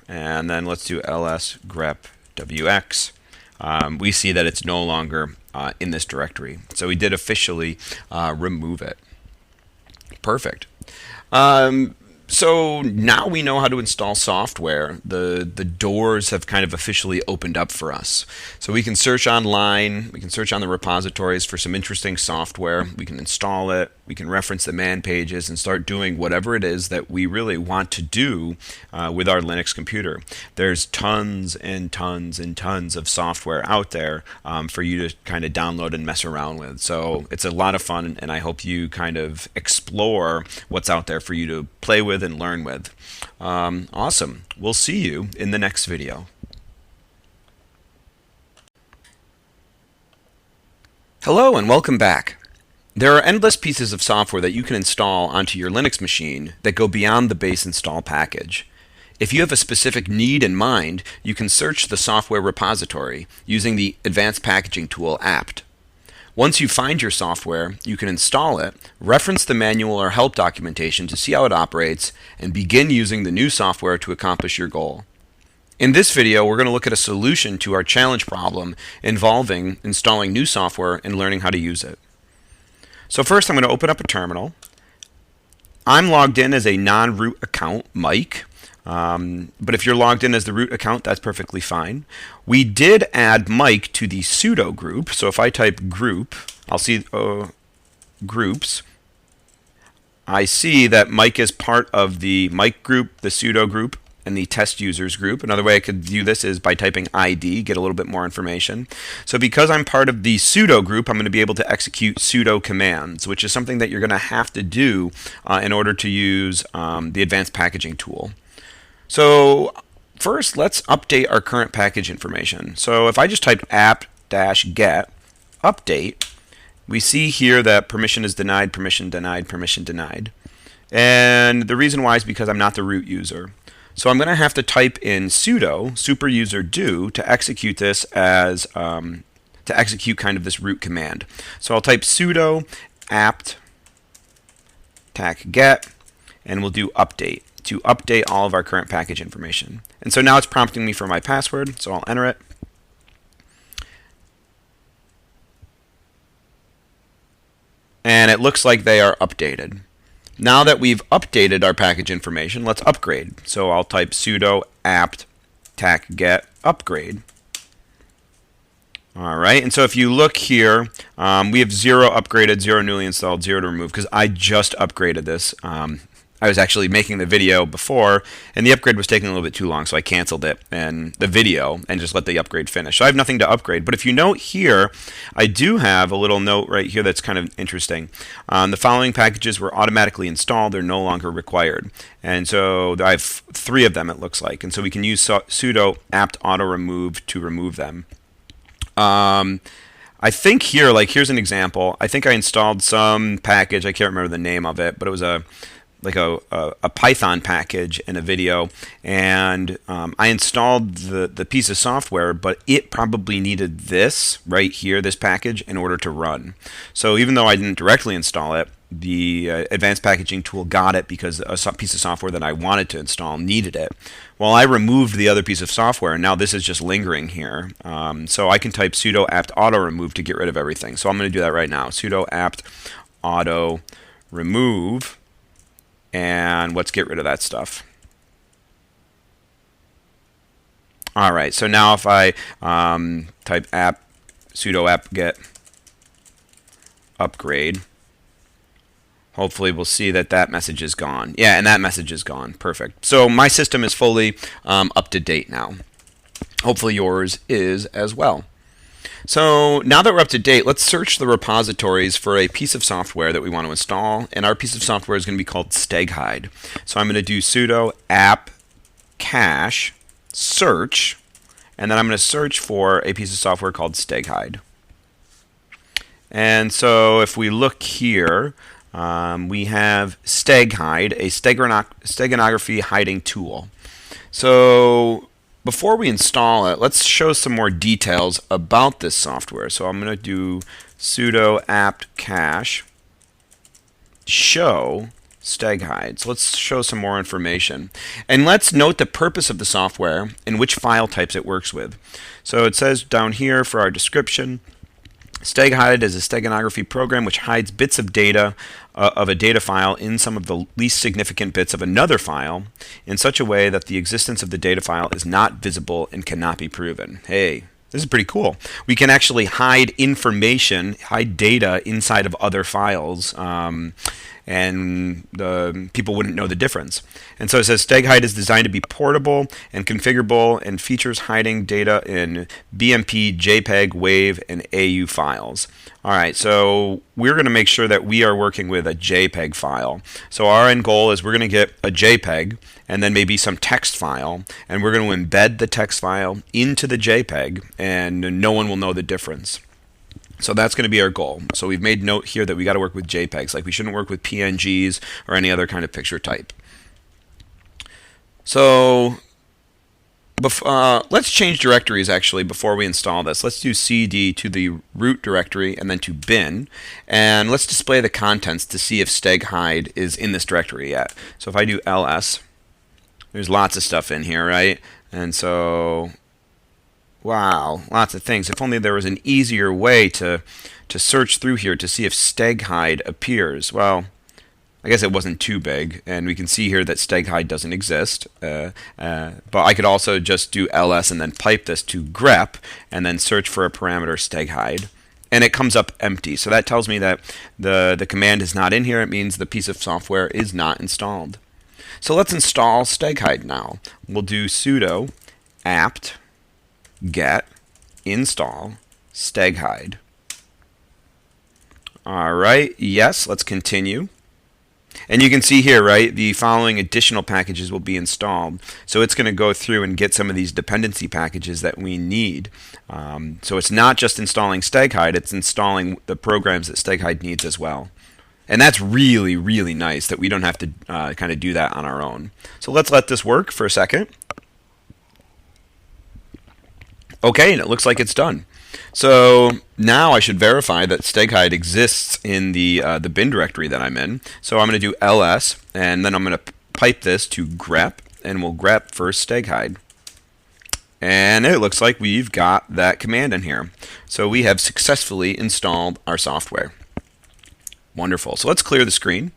and then let's do ls grep wx. We see that it's no longer in this directory. So we did officially remove it. Perfect. So now we know how to install software. The doors have kind of officially opened up for us. So we can search online, we can search on the repositories for some interesting software, we can install it, we can reference the man pages and start doing whatever it is that we really want to do with our Linux computer. There's tons and tons and tons of software out there for you to kind of download and mess around with. So it's a lot of fun, and I hope you kind of explore what's out there for you to play with and learn with. Awesome. We'll see you in the next video. Hello and welcome back. There are endless pieces of software that you can install onto your Linux machine that go beyond the base install package. If you have a specific need in mind, you can search the software repository using the advanced packaging tool apt. Once you find your software, you can install it, reference the manual or help documentation to see how it operates, and begin using the new software to accomplish your goal. In this video, we're going to look at a solution to our challenge problem involving installing new software and learning how to use it. So first, I'm going to open up a terminal. I'm logged in as a non-root account, Mike. But if you're logged in as the root account, that's perfectly fine. We did add Mike to the sudo group. So if I type group, I'll see groups. I see that Mike is part of the Mike group, the sudo group, and the test users group. Another way I could view this is by typing ID, get a little bit more information. So because I'm part of the sudo group, I'm going to be able to execute sudo commands, which is something that you're going to have to do in order to use the advanced packaging tool. So first, let's update our current package information. So if I just type apt-get update, we see here that permission is denied, permission denied, permission denied. And the reason why is because I'm not the root user. So I'm going to have to type in sudo superuser do to execute this as to execute kind of this root command. So I'll type sudo apt-get, and we'll do update to update all of our current package information. And so now it's prompting me for my password, so I'll enter it. And it looks like they are updated. Now that we've updated our package information, let's upgrade. So I'll type sudo apt-get upgrade. All right, and so if you look here, we have 0 upgraded, 0 newly installed, 0 to remove, because I just upgraded this. I was actually making the video before, and the upgrade was taking a little bit too long, so I canceled it and the video and just let the upgrade finish. So I have nothing to upgrade. But if you note here, I do have a little note right here that's kind of interesting. The following packages were automatically installed. They're no longer required. And so I have 3 of them, it looks like. And so we can use sudo apt auto remove to remove them. I think here, like here's an example. I think I installed some package. I can't remember the name of it, but it was a Python package in a video, and I installed the piece of software, but it probably needed this right here, this package, in order to run. So even though I didn't directly install it, the advanced packaging tool got it because a piece of software that I wanted to install needed it. Well, I removed the other piece of software, and now this is just lingering here. So I can type sudo apt auto remove to get rid of everything. So I'm going to do that right now. Sudo apt auto remove. And let's get rid of that stuff. All right, so now if I type sudo apt-get upgrade. Hopefully we'll see that that message is gone. Yeah, and that message is gone. Perfect. So my system is fully up to date now. Hopefully yours is as well. So now that we're up to date, let's search the repositories for a piece of software that we want to install. And our piece of software is going to be called steghide. So I'm going to do sudo apt cache search, and then I'm going to search for a piece of software called steghide. And so if we look here, we have steghide, a steganography hiding tool. So before we install it, let's show some more details about this software. So I'm going to do sudo apt cache show steghide. So let's show some more information. And let's note the purpose of the software and which file types it works with. So it says down here for our description, steghide is a steganography program which hides bits of data of a data file in some of the least significant bits of another file in such a way that the existence of the data file is not visible and cannot be proven. Hey, this is pretty cool. We can actually hide information, hide data inside of other files, and people wouldn't know the difference. And so it says steghide is designed to be portable and configurable and features hiding data in BMP, JPEG, WAV, and AU files. All right, so we're going to make sure that we are working with a JPEG file. So our end goal is we're going to get a JPEG and then maybe some text file, and we're going to embed the text file into the JPEG, and no one will know the difference. So that's going to be our goal. So we've made note here that we got to work with JPEGs, like we shouldn't work with PNGs or any other kind of picture type. So let's change directories actually before we install this. Let's do cd to the root directory and then to bin, and let's display the contents to see if steghide is in this directory yet. So if I do ls, there's lots of stuff in here, right? And so wow, lots of things. If only there was an easier way to search through here to see if steghide appears. Well, I guess it wasn't too big, and we can see here that steghide doesn't exist. But I could also just do ls and then pipe this to grep and then search for a parameter steghide, and it comes up empty. So that tells me that the command is not in here. It means the piece of software is not installed. So let's install steghide now. We'll do sudo apt get install steghide. All right, yes, let's continue. And you can see here, right, the following additional packages will be installed. So it's going to go through and get some of these dependency packages that we need. So it's not just installing steghide, it's installing the programs that steghide needs as well. And that's really, really nice that we don't have to kind of do that on our own. So let's let this work for a second. Okay, and it looks like it's done. So now I should verify that steghide exists in the bin directory that I'm in. So I'm going to do ls, and then I'm going to pipe this to grep, and we'll grep for steghide. And it looks like we've got that command in here. So we have successfully installed our software. Wonderful. So let's clear the screen.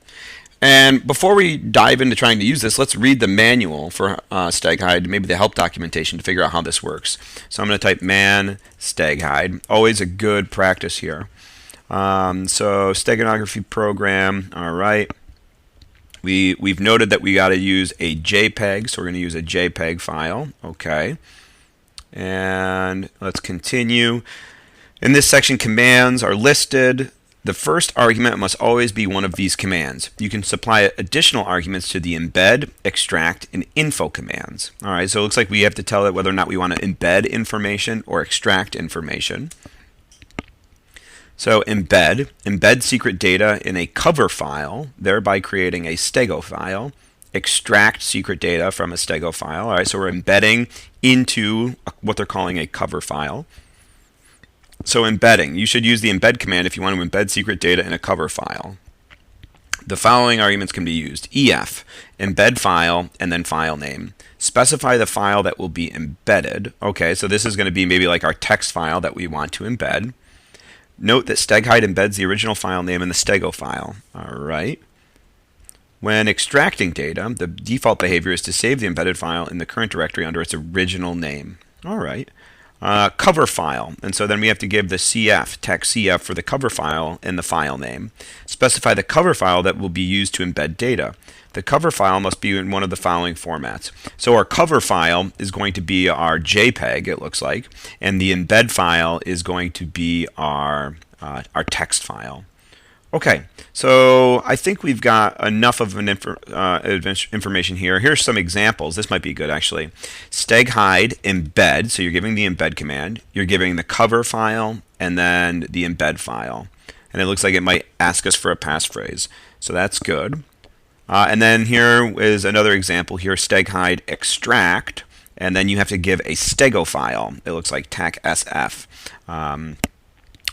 And before we dive into trying to use this, let's read the manual for steghide, maybe the help documentation to figure out how this works. So I'm going to type man steghide. Always a good practice here. So steganography program, all right. We've noted that we got to use a JPEG, so we're going to use a JPEG file. Okay. And let's continue. In this section, commands are listed. The first argument must always be one of these commands. You can supply additional arguments to the embed, extract, and info commands. All right, so it looks like we have to tell it whether or not we want to embed information or extract information. So embed secret data in a cover file, thereby creating a stego file. Extract secret data from a stego file. All right, so we're embedding into what they're calling a cover file. So embedding, you should use the embed command if you want to embed secret data in a cover file. The following arguments can be used. EF, embed file, and then file name. Specify the file that will be embedded. Okay, so this is going to be maybe like our text file that we want to embed. Note that steghide embeds the original file name in the stego file. All right. When extracting data, the default behavior is to save the embedded file in the current directory under its original name. All right. cover file. And so then we have to give the CF, text CF for the cover file in the file name. Specify the cover file that will be used to embed data. The cover file must be in one of the following formats. So our cover file is going to be our JPEG, it looks like, and the embed file is going to be our text file. Okay, so I think we've got enough of an information here. Here's some examples. This might be good, actually. Steg hide embed, so you're giving the embed command. You're giving the cover file and then the embed file. And it looks like it might ask us for a passphrase. So that's good. And then here is another example here, steg hide extract, and then you have to give a stego file. It looks like tac sf.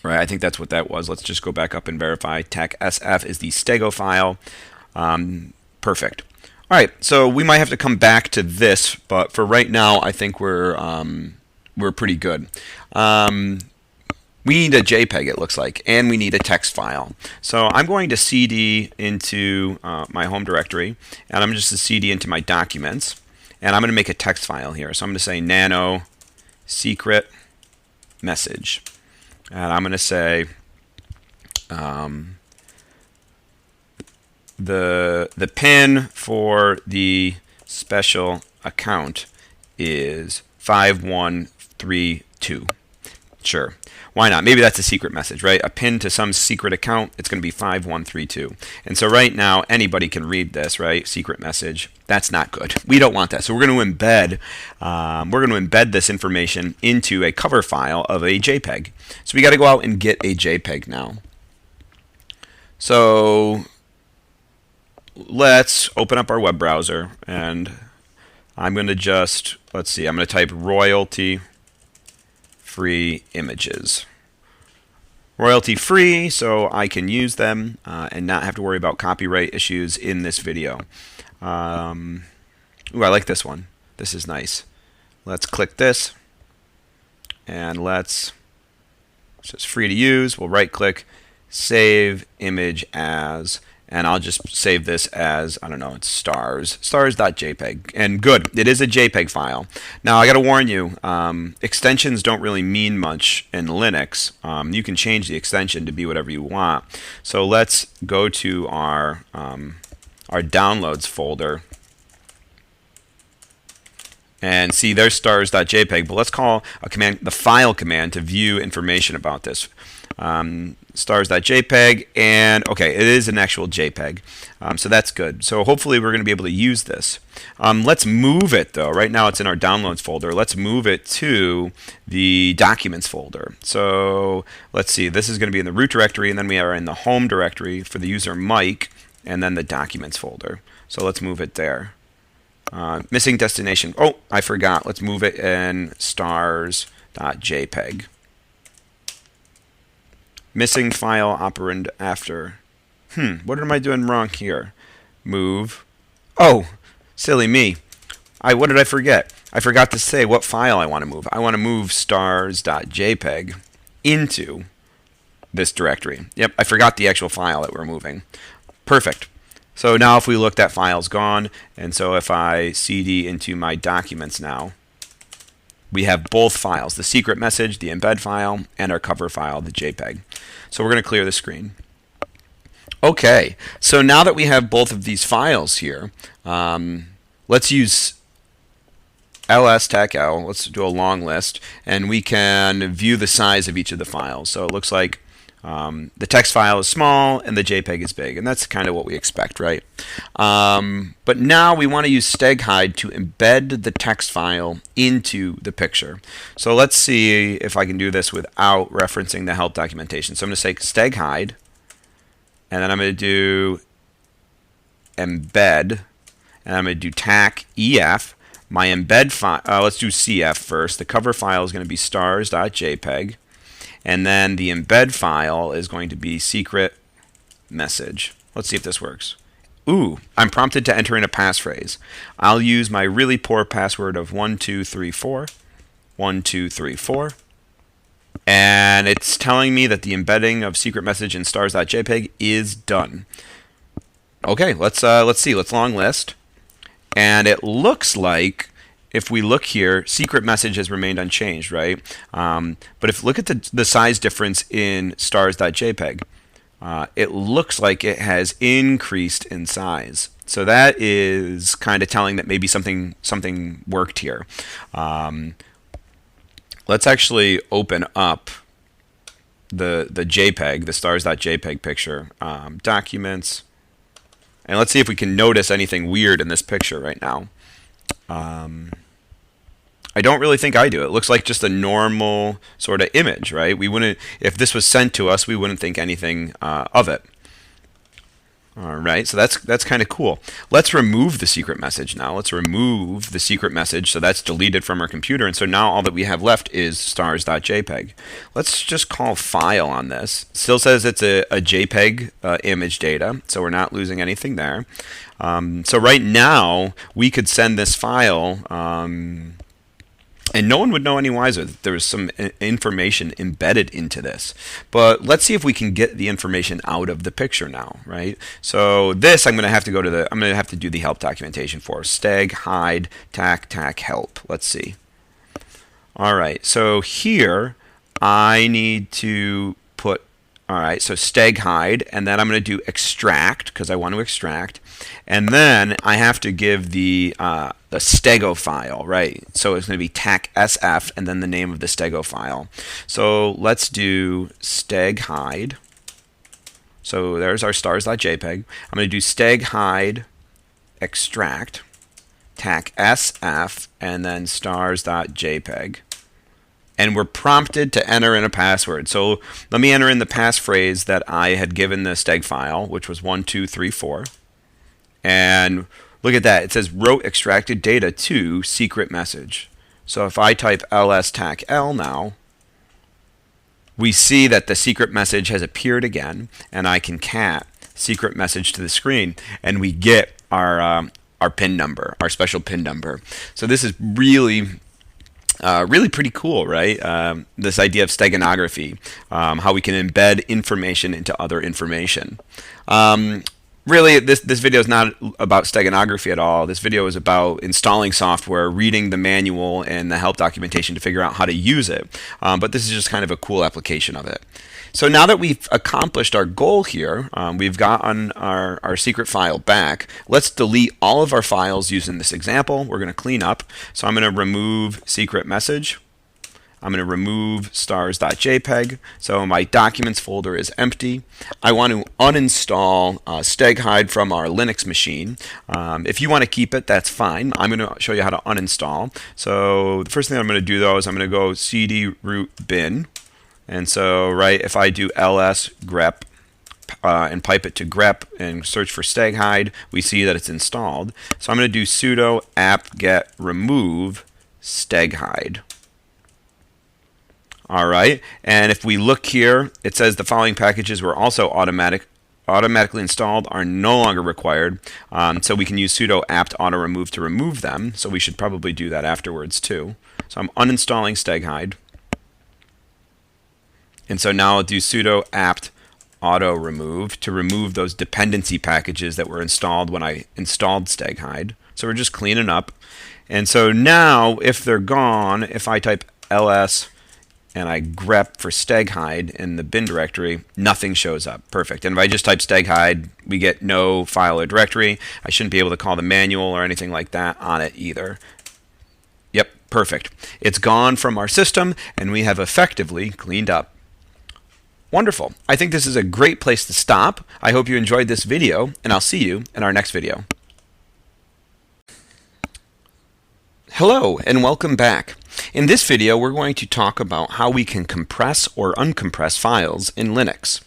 Right, I think that's what that was. Let's just go back up and verify. tac sf is the stego file. Perfect. All right, so we might have to come back to this, but for right now, I think we're pretty good. We need a JPEG, it looks like, and we need a text file. So I'm going to cd into my home directory, and I'm just to cd into my documents, and I'm going to make a text file here. So I'm going to say nano secret message, and I'm going to say the PIN for the special account is 5132. Sure. Why not? Maybe that's a secret message, right? A PIN to some secret account, it's going to be 5132. And so right now, anybody can read this, right? Secret message. That's not good. We don't want that. So we're going to embed this information into a cover file of a JPEG. So we got to go out and get a JPEG now. So let's open up our web browser, and I'm going to just, let's see, I'm going to type royalty free images. Royalty free, so I can use them and not have to worry about copyright issues in this video. Ooh, I like this one. This is nice. Let's click this, and let's, it's just free to use. We'll right click, save image as, and I'll just save this as, I don't know, it's stars.jpg. And good, it is a JPEG file. Now, I got to warn you, extensions don't really mean much in Linux. You can change the extension to be whatever you want. So let's go to our downloads folder. And see, there's stars.jpg, but let's call a command, the file command, to view information about this. Stars.jpg, and okay, it is an actual JPEG, so that's good. So hopefully we're going to be able to use this. Let's move it though. Right now it's in our downloads folder. Let's move it to the documents folder. So let's see, this is going to be in the root directory, and then we are in the home directory for the user Mike, and then the documents folder. So let's move it there. Missing destination. Oh, I forgot. Let's move it in stars.jpg. Missing file operand after. What am I doing wrong here? Move. Oh, silly me. What did I forget? I forgot to say what file I want to move. I want to move stars.jpg into this directory. Yep, I forgot the actual file that we're moving. Perfect. So now if we look, that file's gone. And so if I cd into my documents now, we have both files, the secret message, the embed file, and our cover file, the JPEG. So we're going to clear the screen. Okay, so now that we have both of these files here, let's use ls-tacl, let's do a long list, and we can view the size of each of the files. So it looks like the text file is small and the JPEG is big, and that's kind of what we expect, right? But now we want to use steg hide to embed the text file into the picture. So let's see if I can do this without referencing the help documentation. So I'm going to say steg hide, and then I'm going to do embed, and I'm going to do tac ef. My embed file, let's do cf first. The cover file is going to be stars.jpg. And then the embed file is going to be secret message. Let's see if this works. Ooh, I'm prompted to enter in a passphrase. I'll use my really poor password of 1234. 1234. And it's telling me that the embedding of secret message in stars.jpg is done. Okay, let's see. Let's long list. And it looks like if we look here, secret message has remained unchanged, right? But if look at the size difference in stars.jpg, it looks like it has increased in size. So that is kind of telling that maybe something worked here. Let's actually open up the JPEG, the stars.jpg picture, documents, and let's see if we can notice anything weird in this picture right now. I don't really think I do. It looks like just a normal sort of image, right? We wouldn't, if this was sent to us, we wouldn't think anything of it. All right, so that's kind of cool. Let's remove the secret message now. Let's remove the secret message, so that's deleted from our computer, and so now all that we have left is stars.jpg. Let's just call file on this. Still says it's a JPEG image data, so we're not losing anything there. So right now, we could send this file, and no one would know any wiser that there was some information embedded into this. But let's see if we can get the information out of the picture now, right? So this I'm going to have to go to I'm going to have to do the help documentation for. Steg hide tac help. Let's see. All right. So here I need to put, all right, so steg hide, and then I'm going to do extract because I want to extract, and then I have to give the stego file, right? So it's going to be tac sf and then the name of the stego file. So let's do steg hide. So there's our stars.jpg. I'm going to do steg hide extract tac sf and then stars.jpg. And we're prompted to enter in a password. So let me enter in the passphrase that I had given the steg file, which was 1234. And look at that. It says wrote extracted data to secret message. So if I type ls tac l now, we see that the secret message has appeared again, and I can cat secret message to the screen, and we get our PIN number, our special PIN number. So this is really pretty cool, right? This idea of steganography, how we can embed information into other information. Really, this video is not about steganography at all. This video is about installing software, reading the manual and the help documentation to figure out how to use it. But this is just kind of a cool application of it. So now that we've accomplished our goal here, we've gotten our secret file back. Let's delete all of our files using this example. We're going to clean up. So I'm going to remove secret message. I'm going to remove stars.jpg. So my documents folder is empty. I want to uninstall steg hide from our Linux machine. If you want to keep it, that's fine. I'm going to show you how to uninstall. So the first thing I'm going to do though is I'm going to go cd root bin. And so, right, if I do ls grep and pipe it to grep and search for steg hide, we see that it's installed. So I'm going to do sudo apt-get remove steg hide. All right, and if we look here, it says the following packages were also automatically installed are no longer required. So we can use sudo apt auto remove to remove them. So we should probably do that afterwards too. So I'm uninstalling steg hide. And so now I'll do sudo apt auto remove to remove those dependency packages that were installed when I installed steg hide. So we're just cleaning up. And so now if they're gone, if I type ls and I grep for steg hide in the bin directory, nothing shows up. Perfect. And if I just type steg hide, we get no file or directory. I shouldn't be able to call the manual or anything like that on it either. Yep, perfect. It's gone from our system, and we have effectively cleaned up. Wonderful. I think this is a great place to stop. I hope you enjoyed this video, and I'll see you in our next video. Hello, and welcome back. In this video, we're going to talk about how we can compress or uncompress files in Linux.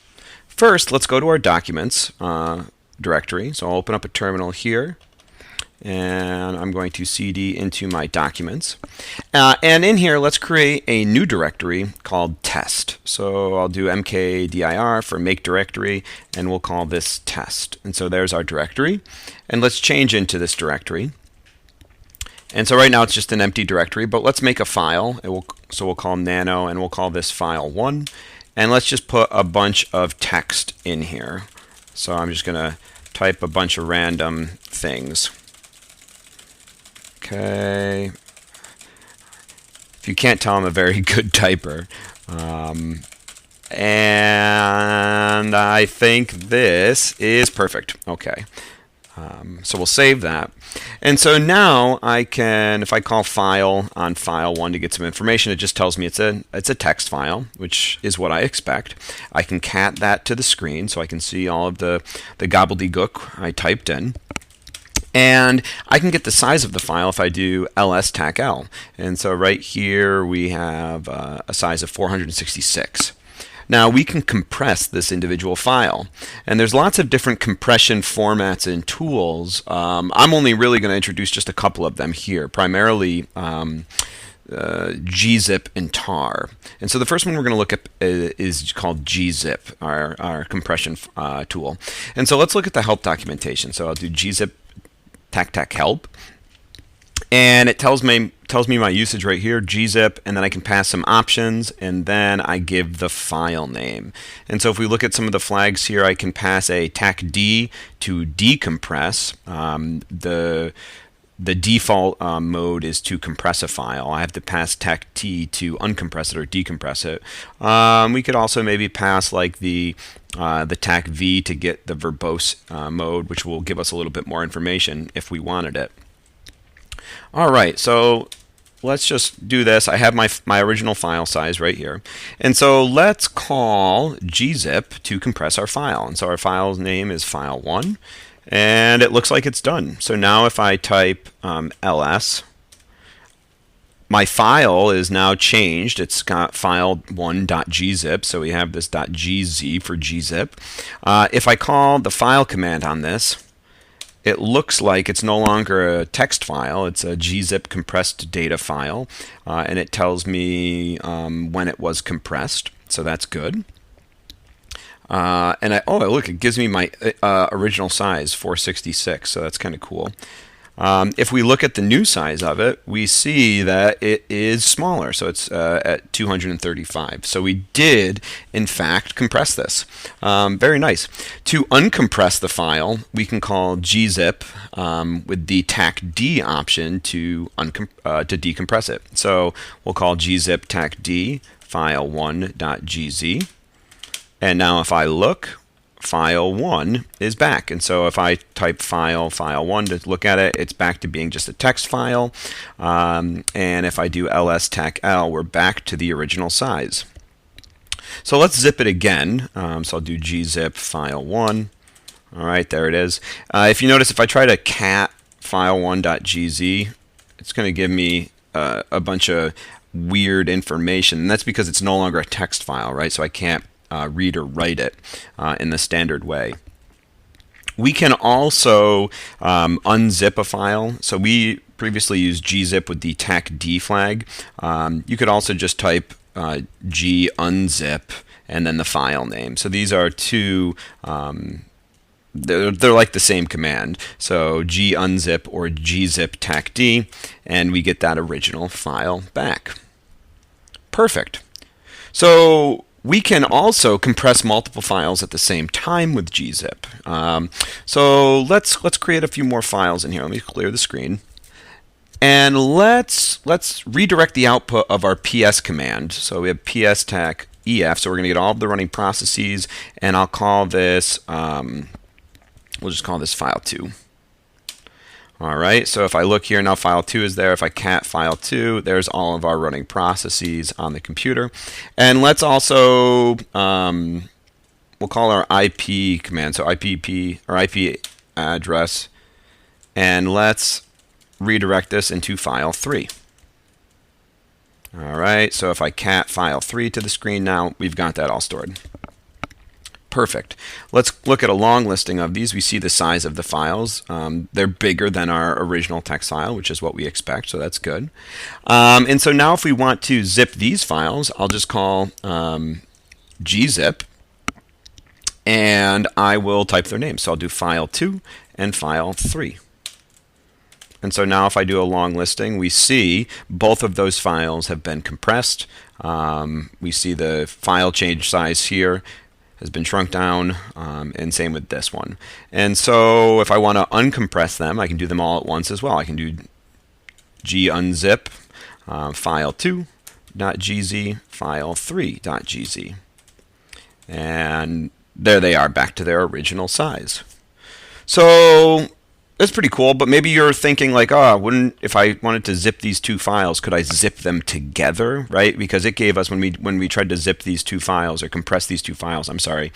First, let's go to our documents directory. So I'll open up a terminal here, and I'm going to cd into my documents. And in here, let's create a new directory called test. So I'll do mkdir for make directory, and we'll call this test. And so there's our directory. And let's change into this directory. And so right now it's just an empty directory, but let's make a file. So we'll call nano, and we'll call this file 1. And let's just put a bunch of text in here. So I'm just going to type a bunch of random things. Okay, If you can't tell, I'm a very good typer. And I think this is perfect. Okay. So we'll save that. And so now I can, if I call file on file 1 to get some information, it just tells me it's a text file, which is what I expect. I can cat that to the screen so I can see all of the gobbledygook I typed in. And I can get the size of the file if I do ls-tac-l. And so right here we have a size of 466. Now we can compress this individual file, and there's lots of different compression formats and tools. I'm only really going to introduce just a couple of them here, primarily gzip and tar. And so the first one we're going to look at is called gzip, our compression tool. And so let's look at the help documentation. So I'll do gzip tac help. And it tells me my usage right here, gzip, and then I can pass some options, and then I give the file name. And so if we look at some of the flags here, I can pass a tacd to decompress. The default mode is to compress a file. I have to pass tact to uncompress it or decompress it. We could also maybe pass like the tacv to get the verbose mode, which will give us a little bit more information if we wanted it. All right, so let's just do this. I have my original file size right here. And so let's call gzip to compress our file. And so our file's name is file1, and it looks like it's done. So now if I type ls, my file is now changed. It's got file1.gzip, so we have this .gz for gzip. If I call the file command on this, it looks like it's no longer a text file. It's a gzip compressed data file, and it tells me when it was compressed, so that's good. And look, it gives me my original size, 466, so that's kind of cool. If we look at the new size of it, we see that it is smaller, so it's at 235. So we did, in fact, compress this. Very nice. To uncompress the file, we can call gzip with the tacd option to decompress it. So we'll call gzip tacd file1.gz. And now if I look, file1 is back. And so if I type file1 to look at it, it's back to being just a text file. And if I do ls-tac-l, we're back to the original size. So let's zip it again. So I'll do gzip file1. All right, there it is. If you notice, if I try to cat file1.gz, it's going to give me a bunch of weird information. And that's because it's no longer a text file, right? So I can't read or write it in the standard way. We can also unzip a file. So we previously used gzip with the tacd flag. You could also just type gunzip and then the file name. So these are two, they're like the same command. So gunzip or gzip tacd, and we get that original file back. Perfect. So we can also compress multiple files at the same time with gzip. So let's create a few more files in here. Let me clear the screen. And let's redirect the output of our ps command. So we have ps-tac ef, so we're going to get all of the running processes, and I'll call this, we'll just call this file2. All right, so if I look here now, file2 is there. If I cat file2, there's all of our running processes on the computer. And let's also, we'll call our IP command, so IPP or IP address, and let's redirect this into file3. All right, so if I cat file3 to the screen now, we've got that all stored. Perfect. Let's look at a long listing of these. We see the size of the files. They're bigger than our original text file, which is what we expect, so that's good. And so now if we want to zip these files, I'll just call gzip, and I will type their names. So I'll do file2 and file3. And so now if I do a long listing, we see both of those files have been compressed. We see the file change size here has been shrunk down, and same with this one. And so if I want to uncompress them, I can do them all at once as well. I can do gunzip file2 test.gz, file3.gz. And there they are, back to their original size. So that's pretty cool, but maybe you're thinking like, oh, if I wanted to zip these two files, could I zip them together, right? Because it gave us, when we tried to zip these two files, or compress these two files, I'm sorry,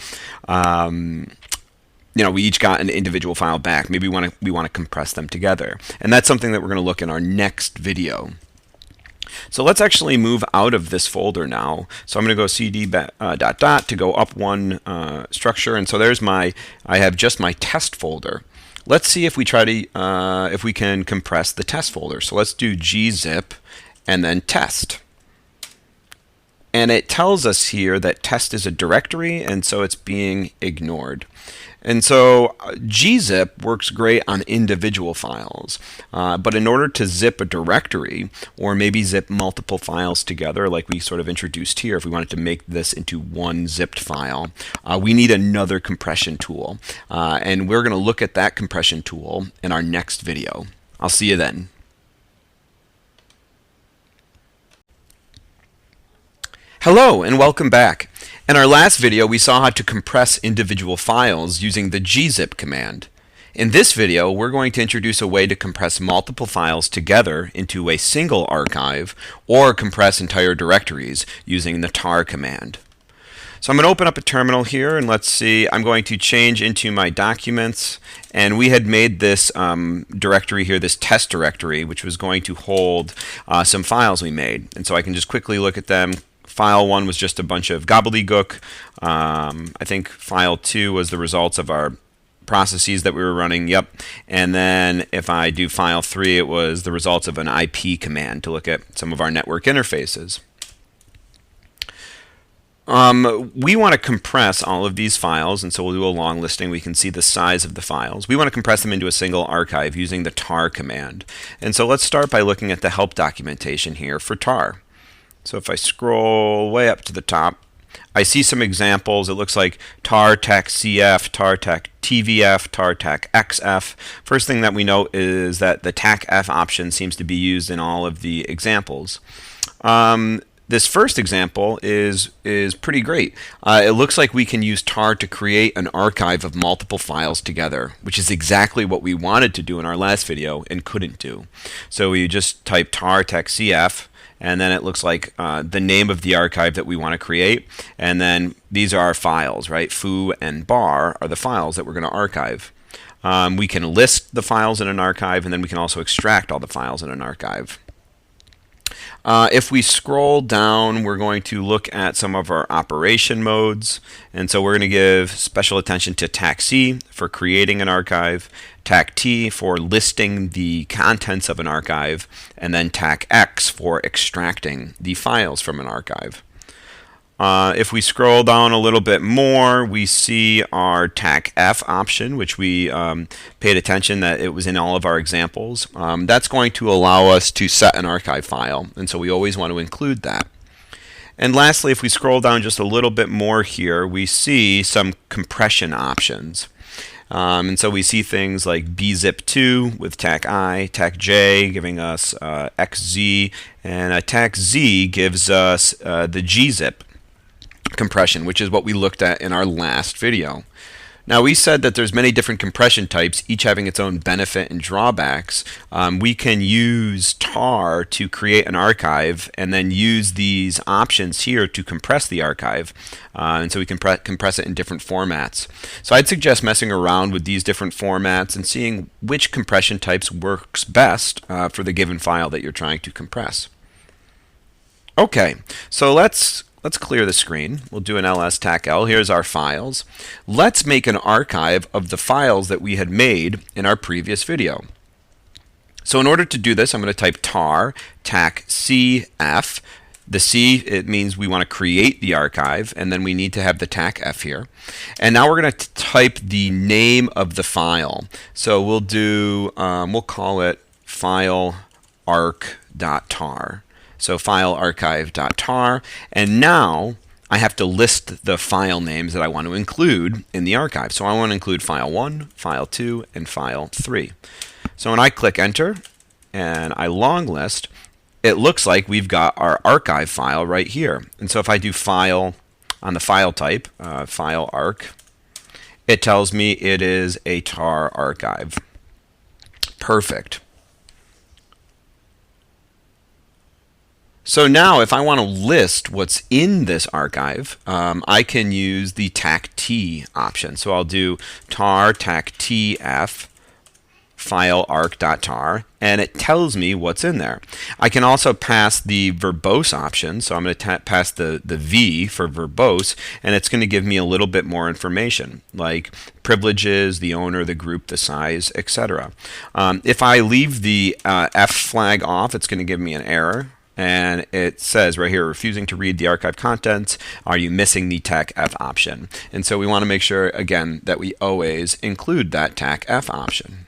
we each got an individual file back. Maybe we want to compress them together. And that's something that we're going to look in our next video. So let's actually move out of this folder now. So I'm going to go cd ... to go up one structure, and so there's I have just my test folder. Let's see if we try to if we can compress the test folder. So let's do gzip and then test. And it tells us here that test is a directory, and so it's being ignored. And so gzip works great on individual files, but in order to zip a directory, or maybe zip multiple files together, like we sort of introduced here, if we wanted to make this into one zipped file, we need another compression tool. And we're going to look at that compression tool in our next video. I'll see you then. Hello and welcome back. In our last video, we saw how to compress individual files using the gzip command. In this video, we're going to introduce a way to compress multiple files together into a single archive, or compress entire directories using the tar command. So I'm going to open up a terminal here, and let's see, I'm going to change into my documents, and we had made this directory here, this test directory, which was going to hold some files we made. And so I can just quickly look at them. File 1 was just a bunch of gobbledygook. I think file 2 was the results of our processes that we were running. Yep. And then if I do file 3, it was the results of an IP command to look at some of our network interfaces. We want to compress all of these files, and so we'll do a long listing. We can see the size of the files. We want to compress them into a single archive using the tar command. And so let's start by looking at the help documentation here for tar. So if I scroll way up to the top, I see some examples. It looks like tar tech CF, tar tech TVF, tar tech XF. First thing that we note is that the TAC-F option seems to be used in all of the examples. This first example is pretty great. It looks like we can use tar to create an archive of multiple files together, which is exactly what we wanted to do in our last video and couldn't do. So we just type tar tech CF, and then it looks like the name of the archive that we want to create, and then these are our files, right? Foo and bar are the files that we're going to archive. We can list the files in an archive, and then we can also extract all the files in an archive. If we scroll down, we're going to look at some of our operation modes, and so we're going to give special attention to TAC-C for creating an archive, TAC-T for listing the contents of an archive, and then TAC-X for extracting the files from an archive. If we scroll down a little bit more, we see our TAC-F option, which we paid attention that it was in all of our examples. That's going to allow us to set an archive file, and so we always want to include that. And lastly, if we scroll down just a little bit more here, we see some compression options. And so we see things like bzip2 with TAC-I, TAC-J giving us XZ, and TAC-Z gives us the gzip compression, which is what we looked at in our last video. Now, we said that there's many different compression types, each having its own benefit and drawbacks. We can use tar to create an archive and then use these options here to compress the archive. And so we can compress it in different formats. So I'd suggest messing around with these different formats and seeing which compression types works best for the given file that you're trying to compress. Okay, so let's clear the screen. We'll do an ls tac-l. Here's our files. Let's make an archive of the files that we had made in our previous video. So in order to do this, I'm going to type tar tac-cf. The C, it means we want to create the archive, and then we need to have the TAC-F here. And now we're going to type the name of the file. So we'll do, we'll call it filearch.tar. So filearchive.tar, and now I have to list the file names that I want to include in the archive. So I want to include file 1, file 2, and file 3. So when I click enter and I long list, it looks like we've got our archive file right here. And so if I do file on the file type, file arc, it tells me it is a tar archive. Perfect. So now if I want to list what's in this archive, I can use the tac-t option. So I'll do tar tac-tf file arc.tar, and it tells me what's in there. I can also pass the verbose option, so I'm going to pass the V for verbose, and it's going to give me a little bit more information, like privileges, the owner, the group, the size, etc. If I leave the F flag off, it's going to give me an error. And it says right here, refusing to read the archive contents, are you missing the tac-f option? And so we want to make sure, again, that we always include that tac-f option.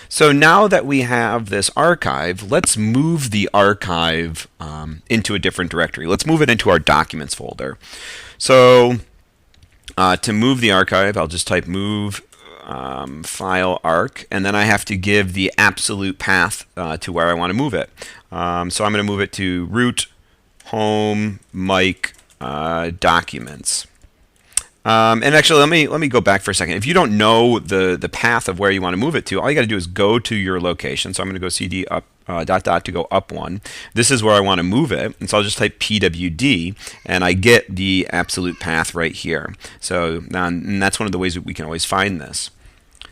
So now that we have this archive, let's move the archive into a different directory. Let's move it into our documents folder. So to move the archive, I'll just type move file arc, and then I have to give the absolute path to where I want to move it. So I'm going to move it to root home mic documents. And actually, let me go back for a second. If you don't know the path of where you want to move it to, all you got to do is go to your location. So I'm going to go cd up dot to go up one. This is where I want to move it, and so I'll just type pwd, and I get the absolute path right here. So and that's one of the ways that we can always find this.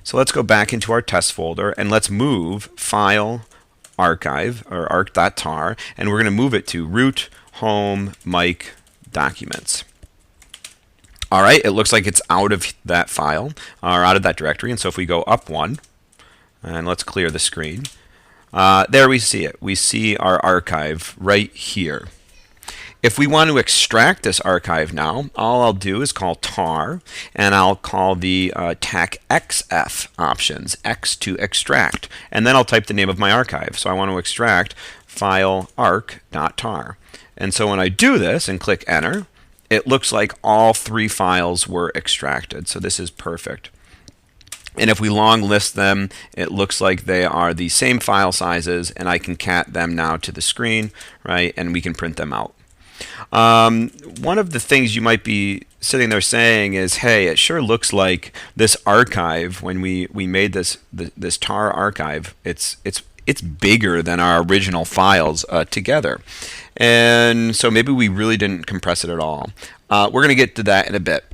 So let's go back into our test folder, and let's move file archive or arc.tar, and we're going to move it to root home mic documents. All right, it looks like it's out of that file, or out of that directory. And so if we go up one, and let's clear the screen, there we see it. We see our archive right here. If we want to extract this archive now, all I'll do is call tar, and I'll call the tac-xf options, x to extract, and then I'll type the name of my archive. So I want to extract file arc.tar. And so when I do this and click enter, it looks like all three files were extracted. So this is perfect. And if we long list them, it looks like they are the same file sizes, and I can cat them now to the screen, right? And we can print them out. One of the things you might be sitting there saying is, hey, it sure looks like this archive, when we made this tar archive, it's bigger than our original files together. And so maybe we really didn't compress it at all. We're going to get to that in a bit.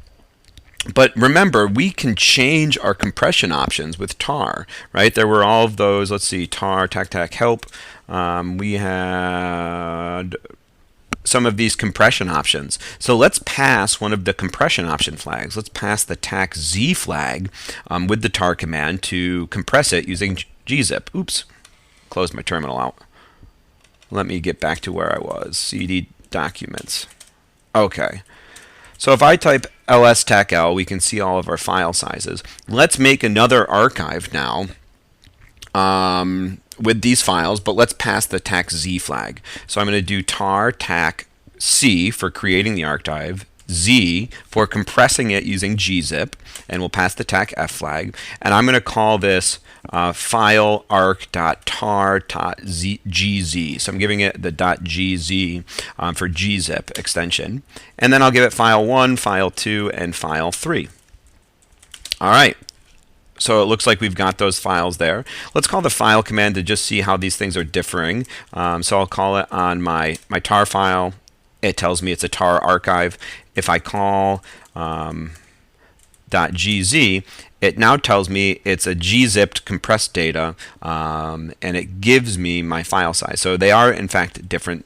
But remember, we can change our compression options with tar, right? There were all of those. Let's see, tar, tac help. We had some of these compression options. So let's pass one of the compression option flags. Let's pass the tac-z flag with the tar command to compress it using gzip. Oops, closed my terminal out. Let me get back to where I was. CD documents. Okay. So if I type ls tac-l, we can see all of our file sizes. Let's make another archive now with these files, but let's pass the tac-z flag. So I'm going to do tar tac-c for creating the archive, z for compressing it using gzip, and we'll pass the tac-f flag. And I'm going to call this file arc.tar.gz. So I'm giving it the .gz for gzip extension. And then I'll give it file 1, file 2, and file 3. All right. So it looks like we've got those files there. Let's call the file command to just see how these things are differing. So I'll call it on my tar file. It tells me it's a tar archive. If I call .gz, it now tells me it's a gzipped compressed data, and it gives me my file size. So they are, in fact, different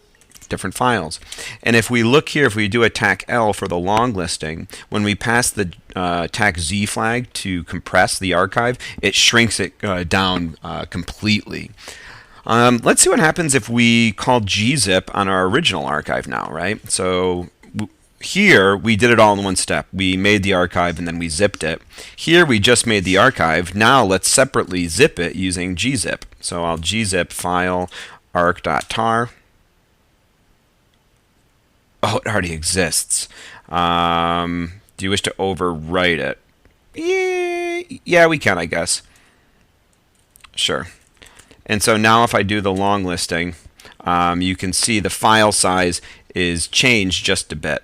files. And if we look here, if we do a tac-l for the long listing, when we pass the tac-z flag to compress the archive, it shrinks it down completely. Let's see what happens if we call gzip on our original archive now, right? So here we did it all in one step. We made the archive and then we zipped it. Here we just made the archive. Now let's separately zip it using gzip. So I'll gzip file arc.tar. Oh, it already exists. Do you wish to overwrite it? Yeah, we can, I guess. Sure. And so now if I do the long listing, you can see the file size is changed just a bit.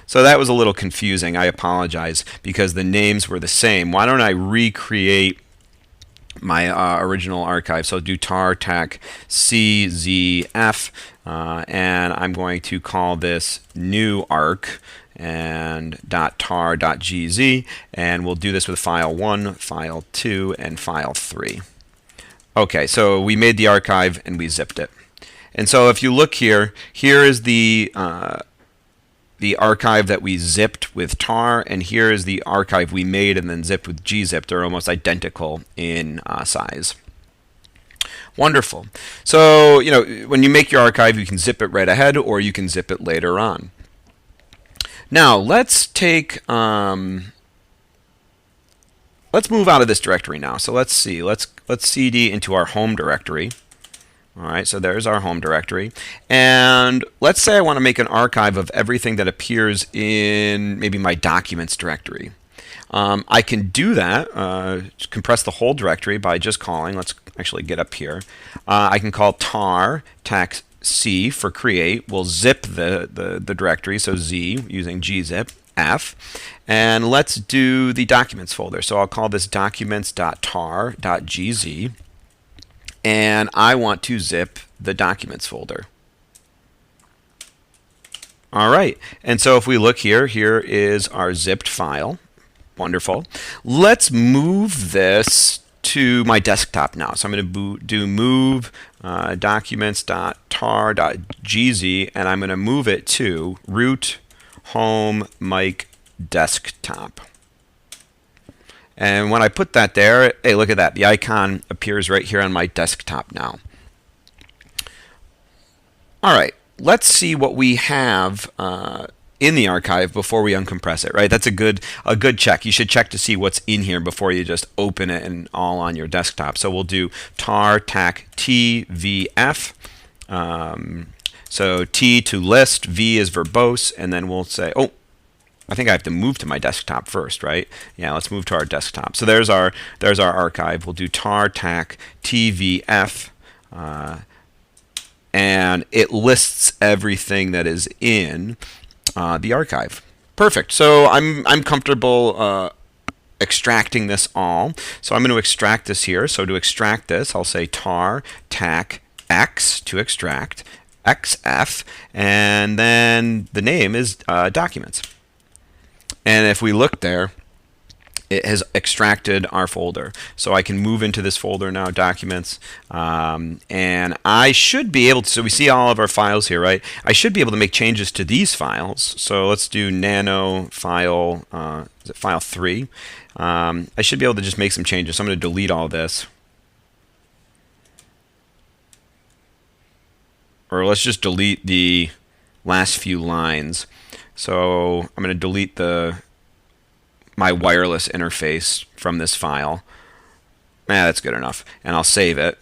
So that was a little confusing. I apologize because the names were the same. Why don't I recreate my original archive? So I'll do tar tac czf, and I'm going to call this new arc and .tar.gz, and we'll do this with file 1, file 2, and file 3. Okay, so we made the archive and we zipped it. And so if you look here, here is the archive that we zipped with tar, and here is the archive we made and then zipped with gzip. They're almost identical in size. Wonderful. So, you know, when you make your archive, you can zip it right ahead or you can zip it later on. Now, let's take, let's move out of this directory now. So let's see, let's cd into our home directory. All right, so there's our home directory. And let's say I want to make an archive of everything that appears in maybe my documents directory. I can do that, compress the whole directory by just calling, let's actually get up here. I can call tar tac c for create. We'll zip the directory, so z using gzip f. And let's do the documents folder. So I'll call this documents.tar.gz. And I want to zip the documents folder. All right, and so if we look here, here is our zipped file. Wonderful. Let's move this to my desktop now. So I'm going to do move documents.tar.gz, and I'm going to move it to root home mic desktop. And when I put that there, hey, look at that. The icon appears right here on my desktop now. All right, let's see what we have in the archive before we uncompress it, right? That's a good check. You should check to see what's in here before you just open it and all on your desktop. So we'll do tar tac tvf. So T to list, V is verbose, and then we'll say, oh, I think I have to move to my desktop first, right? Yeah, let's move to our desktop. So there's our archive. We'll do tar tac tvf, and it lists everything that is in the archive. Perfect. So I'm comfortable extracting this all. So I'm going to extract this here. So to extract this, I'll say tar tac x to extract xf, and then the name is documents. And if we look there, it has extracted our folder. So I can move into this folder now, documents, and I should be able to, so we see all of our files here, right? I should be able to make changes to these files. So let's do nano file, is it file 3? I should be able to just make some changes. So I'm going to delete all this. Or let's just delete the last few lines. So I'm going to delete my wireless interface from this file. That's good enough. And I'll save it.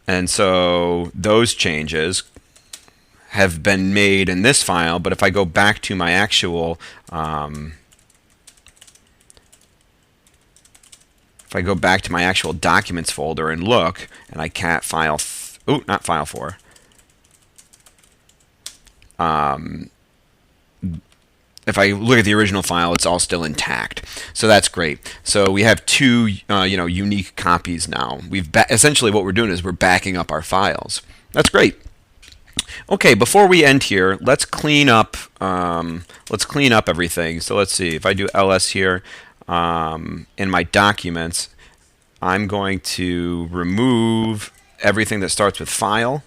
And so those changes have been made in this file, but if I go back to my actual documents folder and look, and I cat file, not file 4. If I look at the original file, it's all still intact. So that's great. So we have two unique copies now. Essentially what we're doing is we're backing up our files. That's great. Okay, before we end here, let's clean up everything. So let's see. If I do ls here in my documents, I'm going to remove everything that starts with file.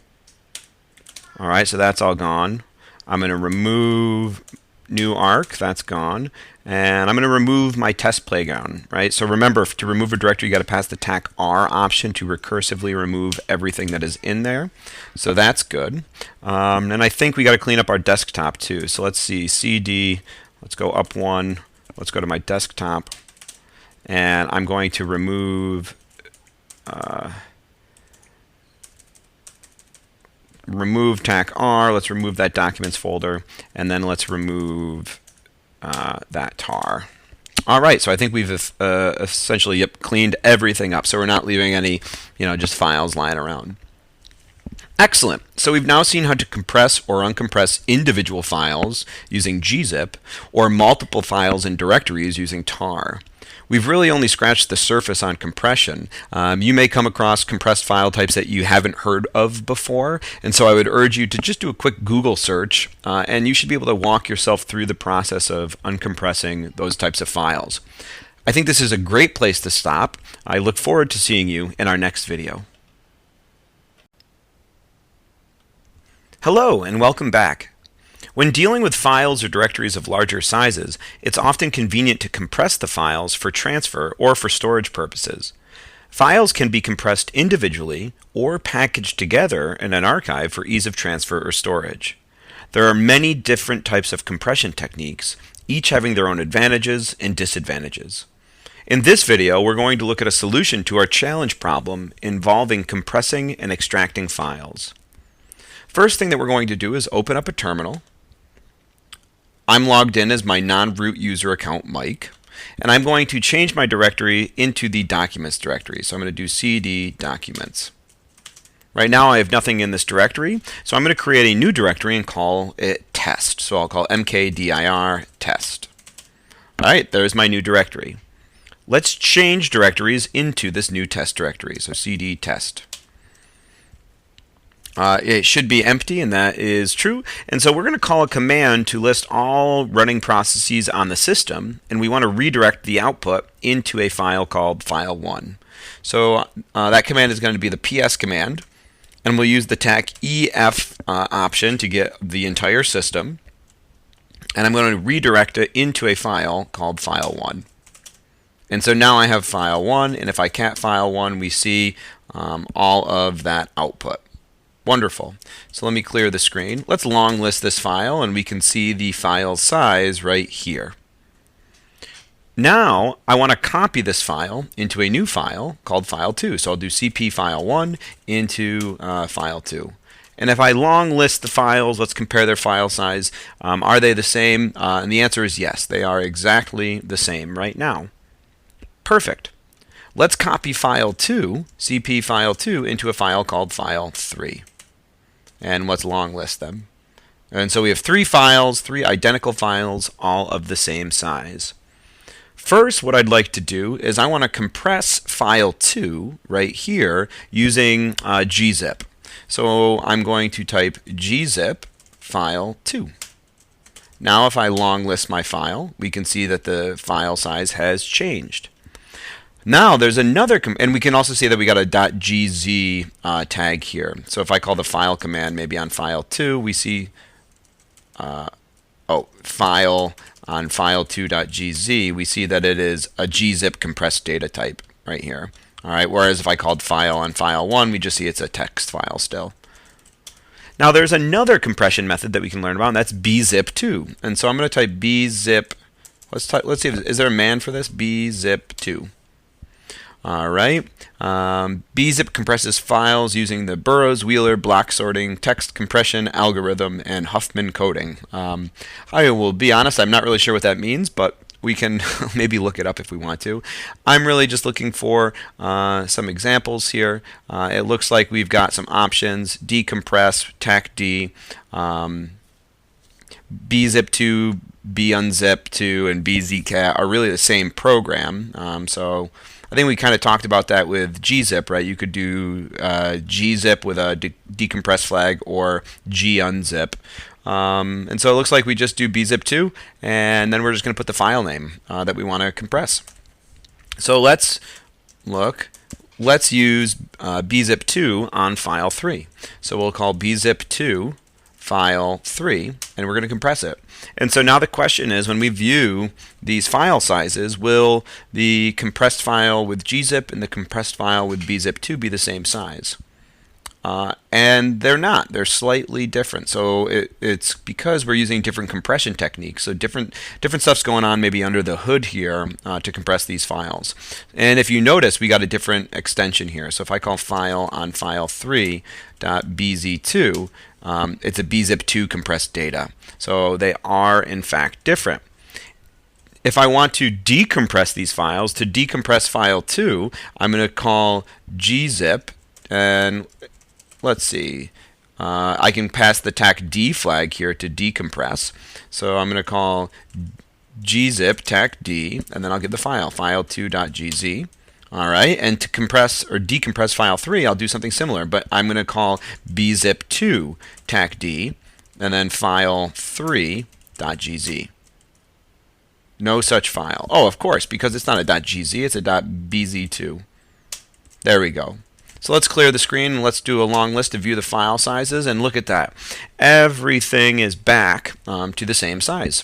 All right, so that's all gone. I'm going to remove new arc, that's gone, and I'm going to remove my test playground, right? So remember, to remove a directory, you got to pass the tac R option to recursively remove everything that is in there. So that's good. And I think we got to clean up our desktop too. So let's see, CD, let's go up one, let's go to my desktop, and I'm going to remove remove tac R, let's remove that documents folder, and then let's remove that tar. All right, so I think we've essentially cleaned everything up, so we're not leaving any, just files lying around. Excellent. So we've now seen how to compress or uncompress individual files using gzip, or multiple files in directories using tar. We've really only scratched the surface on compression. You may come across compressed file types that you haven't heard of before, and so I would urge you to just do a quick Google search, and you should be able to walk yourself through the process of uncompressing those types of files. I think this is a great place to stop. I look forward to seeing you in our next video. Hello, and welcome back. When dealing with files or directories of larger sizes, it's often convenient to compress the files for transfer or for storage purposes. Files can be compressed individually or packaged together in an archive for ease of transfer or storage. There are many different types of compression techniques, each having their own advantages and disadvantages. In this video, we're going to look at a solution to our challenge problem involving compressing and extracting files. First thing that we're going to do is open up a terminal. I'm logged in as my non-root user account, Mike, and I'm going to change my directory into the documents directory. So I'm going to do cd documents. Right now I have nothing in this directory, so I'm going to create a new directory and call it test. So I'll call mkdir test. All right, there's my new directory. Let's change directories into this new test directory. So cd test. It should be empty, and that is true. And so we're going to call a command to list all running processes on the system, and we want to redirect the output into a file called file1. So that command is going to be the ps command, and we'll use the tach ef option to get the entire system. And I'm going to redirect it into a file called file1. And so now I have file1, and if I cat file1, we see all of that output. Wonderful. So let me clear the screen. Let's long list this file, and we can see the file size right here. Now I want to copy this file into a new file called file2. So I'll do cp file1 into file2. And if I long list the files, let's compare their file size. Are they the same? And the answer is yes. They are exactly the same right now. Perfect. Let's copy file2, cp file2, into a file called file3. And let's long list them. And so we have three files, three identical files, all of the same size. First, what I'd like to do is I want to compress file2 right here using gzip. So I'm going to type gzip file2. Now if I long list my file, we can see that the file size has changed. Now there's another, and we can also see that we got a .gz tag here. So if I call the file command maybe on file2, we see, file on file2.gz, we see that it is a gzip compressed data type right here. All right. Whereas if I called file on file1, we just see it's a text file still. Now there's another compression method that we can learn about, and that's bzip2. And so I'm going to type bzip. Let's see, is there a man for this? bzip2. All right. Bzip compresses files using the Burroughs-Wheeler block sorting text compression algorithm and Huffman coding. I will be honest, I'm not really sure what that means, but we can maybe look it up if we want to. I'm really just looking for some examples here. It looks like we've got some options: decompress, tach d, bzip2, bunzip2, and bzcat are really the same program. So I think we kind of talked about that with gzip, right? You could do gzip with a decompress flag or gunzip. And so it looks like we just do bzip2, and then we're just going to put the file name that we want to compress. So let's look. Let's use bzip2 on file 3. So we'll call bzip2 file 3, and we're going to compress it. And so now the question is, when we view these file sizes, will the compressed file with gzip and the compressed file with bzip2 be the same size? And they're not. They're slightly different. So it's because we're using different compression techniques. So different stuff's going on maybe under the hood here to compress these files. And if you notice, we got a different extension here. So if I call file on file3.bz2, it's a bzip2 compressed data. So they are in fact different. If I want to decompress these files, to decompress file 2, I'm going to call gzip, and let's see, I can pass the tacd flag here to decompress. So I'm going to call gzip tacd, and then I'll give the file, file2.gz. All right, and to compress or decompress file 3, I'll do something similar, but I'm going to call bzip2 tacd, and then file3.gz. No such file. Oh, of course, because it's not a .gz, it's a .bz2. There we go. So let's clear the screen and let's do a long list to view the file sizes, and look at that. Everything is back to the same size.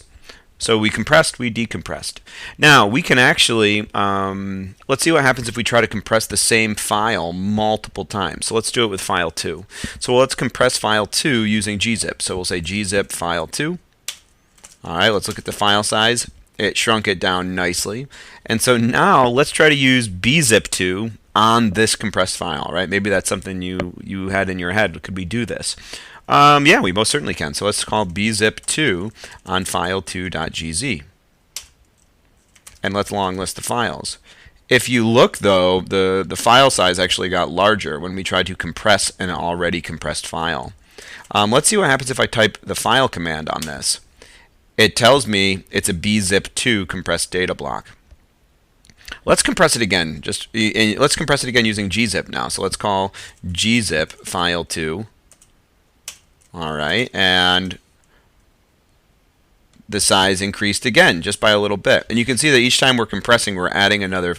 So we compressed, we decompressed. Now we can actually, let's see what happens if we try to compress the same file multiple times. So let's do it with file 2. So let's compress file 2 using gzip. So we'll say gzip file 2. All right, let's look at the file size. It shrunk it down nicely. And so now let's try to use bzip2 on this compressed file, right? Maybe that's something you had in your head. Could we do this? Yeah, we most certainly can. So let's call bzip2 on file2.gz. And let's long list the files. If you look, though, the file size actually got larger when we tried to compress an already compressed file. Let's see what happens if I type the file command on this. It tells me it's a bzip2 compressed data block. Let's compress it again. Let's compress it again using gzip now. So let's call gzip file2. All right, and the size increased again just by a little bit. And you can see that each time we're compressing, we're adding another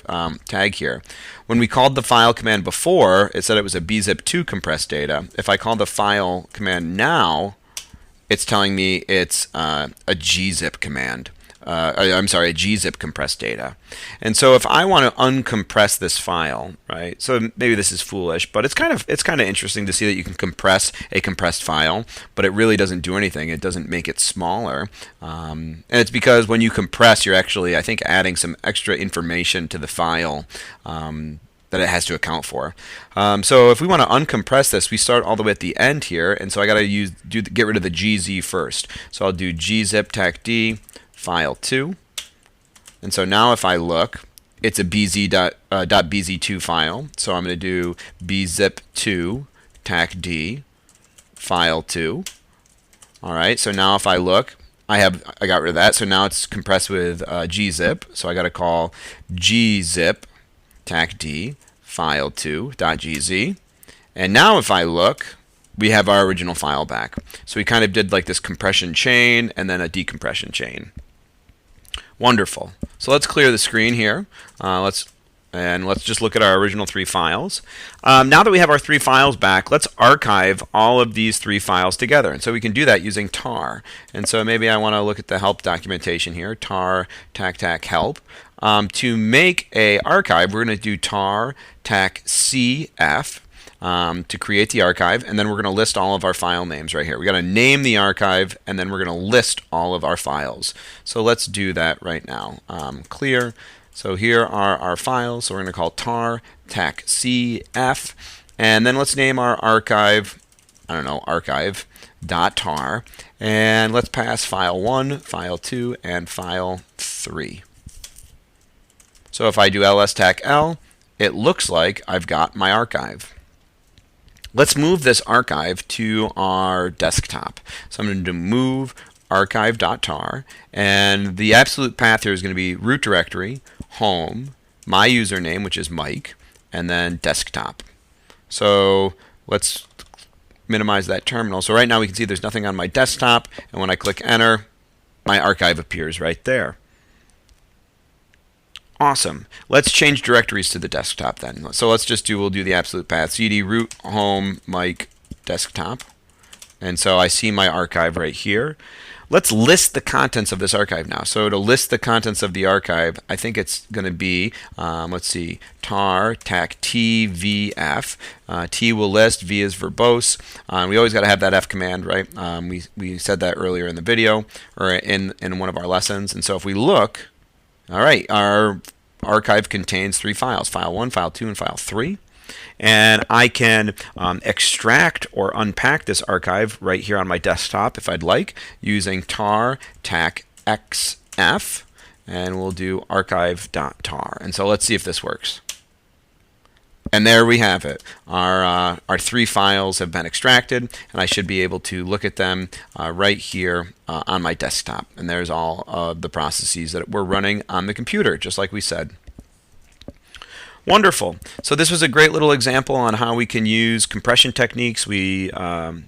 tag here. When we called the file command before, it said it was a bzip2 compressed data. If I call the file command now, it's telling me it's a gzip command. I'm sorry, a gzip compressed data. And so if I want to uncompress this file, right? So maybe this is foolish, but it's kind of interesting to see that you can compress a compressed file, but it really doesn't do anything. It doesn't make it smaller. And it's because when you compress, you're actually, I think, adding some extra information to the file that it has to account for. So if we want to uncompress this, we start all the way at the end here, and so I got to get rid of the gz first. So I'll do gzip tacd file 2, and so now if I look, it's a .bz2 file. So I'm going to do bzip2 tacd file 2. All right. So now if I look, I got rid of that. So now it's compressed with gzip. So I got to call gzip tacd file 2.gz. And now if I look, we have our original file back. So we kind of did like this compression chain and then a decompression chain. Wonderful. So let's clear the screen here. Let's just look at our original 3 files. Now that we have our 3 files back, let's archive all of these 3 files together. And so we can do that using tar. And so maybe I want to look at the help documentation here, tar tac help. To make a archive, we're going to do tar tac cf. To create the archive, and then we're going to list all of our file names right here. We got to name the archive, and then we're going to list all of our files. So let's do that right now. Clear. So here are our files. So we're going to call tar tac cf, and then let's name our archive. I don't know, archive.tar, and let's pass file 1, file 2, and file 3. So if I do ls tac l, it looks like I've got my archive. Let's move this archive to our desktop. So I'm going to move archive.tar, and the absolute path here is going to be root directory, home, my username, which is Mike, and then desktop. So let's minimize that terminal. So right now we can see there's nothing on my desktop, and when I click enter, my archive appears right there. Awesome. Let's change directories to the desktop then. So we'll do the absolute path. cd root home Mike desktop. And so I see my archive right here. Let's list the contents of this archive now. So to list the contents of the archive, I think it's going to be, let's see, tar tac tvf. T will list, v is verbose. We always got to have that f command, right? We said that earlier in the video, or in one of our lessons. And so if we look, all right, our archive contains 3 files, file 1, file 2, and file 3. And I can extract or unpack this archive right here on my desktop if I'd like, using tar tac xf, and we'll do archive.tar. And so let's see if this works. And there we have it. Our three files have been extracted, and I should be able to look at them right here on my desktop. And there's all of the processes that we're running on the computer, just like we said. Wonderful. So this was a great little example on how we can use compression techniques to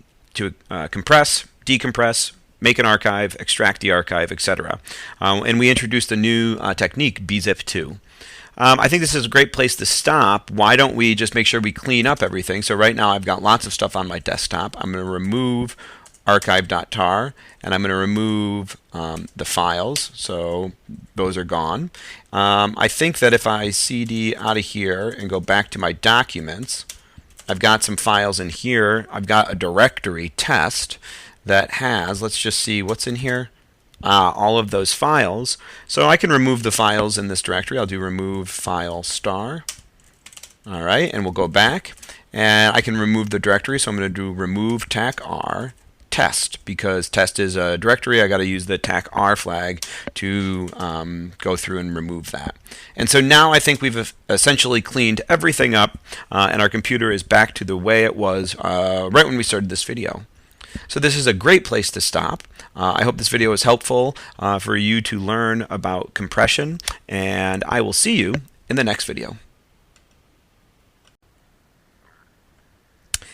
compress, decompress, make an archive, extract the archive, etc. And we introduced a new technique, bzip2. I think this is a great place to stop. Why don't we just make sure we clean up everything? So right now I've got lots of stuff on my desktop. I'm going to remove archive.tar, and I'm going to remove the files, so those are gone. I think that if I cd out of here and go back to my documents, I've got some files in here. I've got a directory test that has, let's just see what's in here. All of those files. So I can remove the files in this directory. I'll do remove file star. All right, and we'll go back, and I can remove the directory. So I'm going to do remove tac-r test, because test is a directory. I got to use the tac-r flag to go through and remove that. And so now I think we've essentially cleaned everything up, and our computer is back to the way it was right when we started this video. So this is a great place to stop. I hope this video was helpful for you to learn about compression, and I will see you in the next video.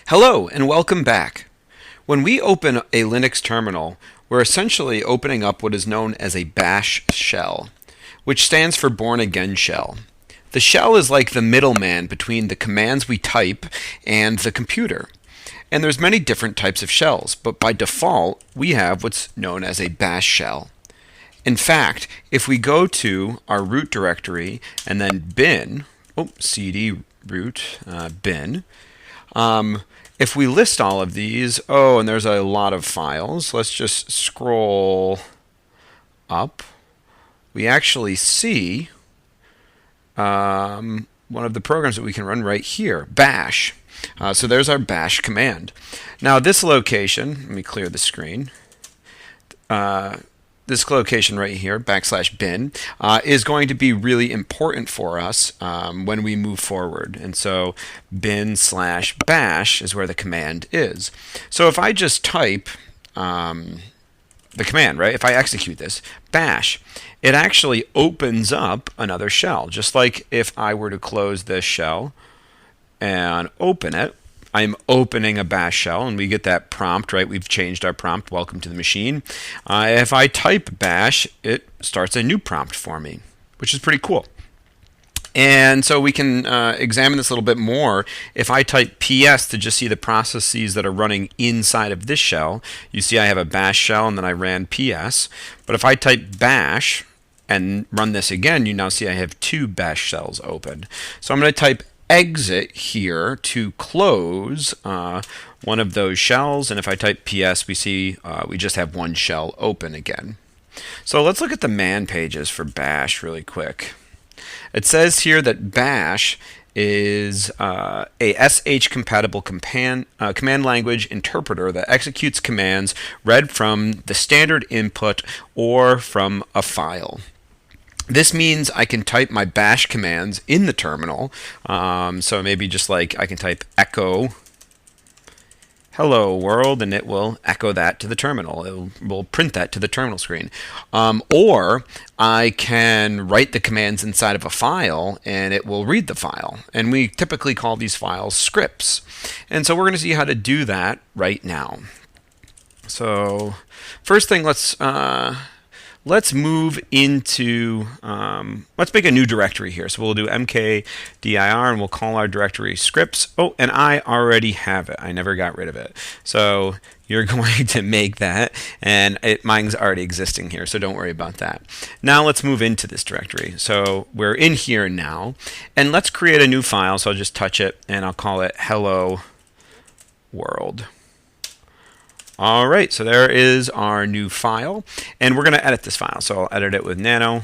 Hello and welcome back. When we open a Linux terminal, we're essentially opening up what is known as a bash shell, which stands for born again shell. The shell is like the middleman between the commands we type and the computer. And there's many different types of shells, but by default, we have what's known as a bash shell. In fact, if we go to our root directory and then bin, cd root bin, if we list all of these, and there's a lot of files. Let's just scroll up. We actually see one of the programs that we can run right here, bash. So there's our bash command. Now this location, let me clear the screen. This location right here, \bin, is going to be really important for us when we move forward. And so bin/bash is where the command is. So if I just type the command, right? If I execute this, bash, it actually opens up another shell. Just like if I were to close this shell and open it, I'm opening a bash shell, and we get that prompt, right? We've changed our prompt, welcome to the machine. If I type bash, it starts a new prompt for me, which is pretty cool. And so we can examine this a little bit more. If I type ps to just see the processes that are running inside of this shell, you see I have a bash shell and then I ran ps. But if I type bash and run this again, you now see I have two bash shells open. So I'm going to type exit here to close one of those shells, and if I type ps, we see we just have one shell open again. So let's look at the man pages for bash really quick. It says here that bash is a sh-compatible command language interpreter that executes commands read from the standard input or from a file. This means I can type my bash commands in the terminal. So maybe just like I can type echo hello world, and it will echo that to the terminal. It will print that to the terminal screen. Or I can write the commands inside of a file, and it will read the file. And we typically call these files scripts. And so we're going to see how to do that right now. So first thing, let's move into, let's make a new directory here. So we'll do mkdir and we'll call our directory scripts. Oh, and I already have it. I never got rid of it. So you're going to make that, and mine's already existing here, so don't worry about that. Now let's move into this directory. So we're in here now, and let's create a new file. So I'll just touch it, and I'll call it hello world. All right, so there is our new file, and we're going to edit this file. So I'll edit it with nano.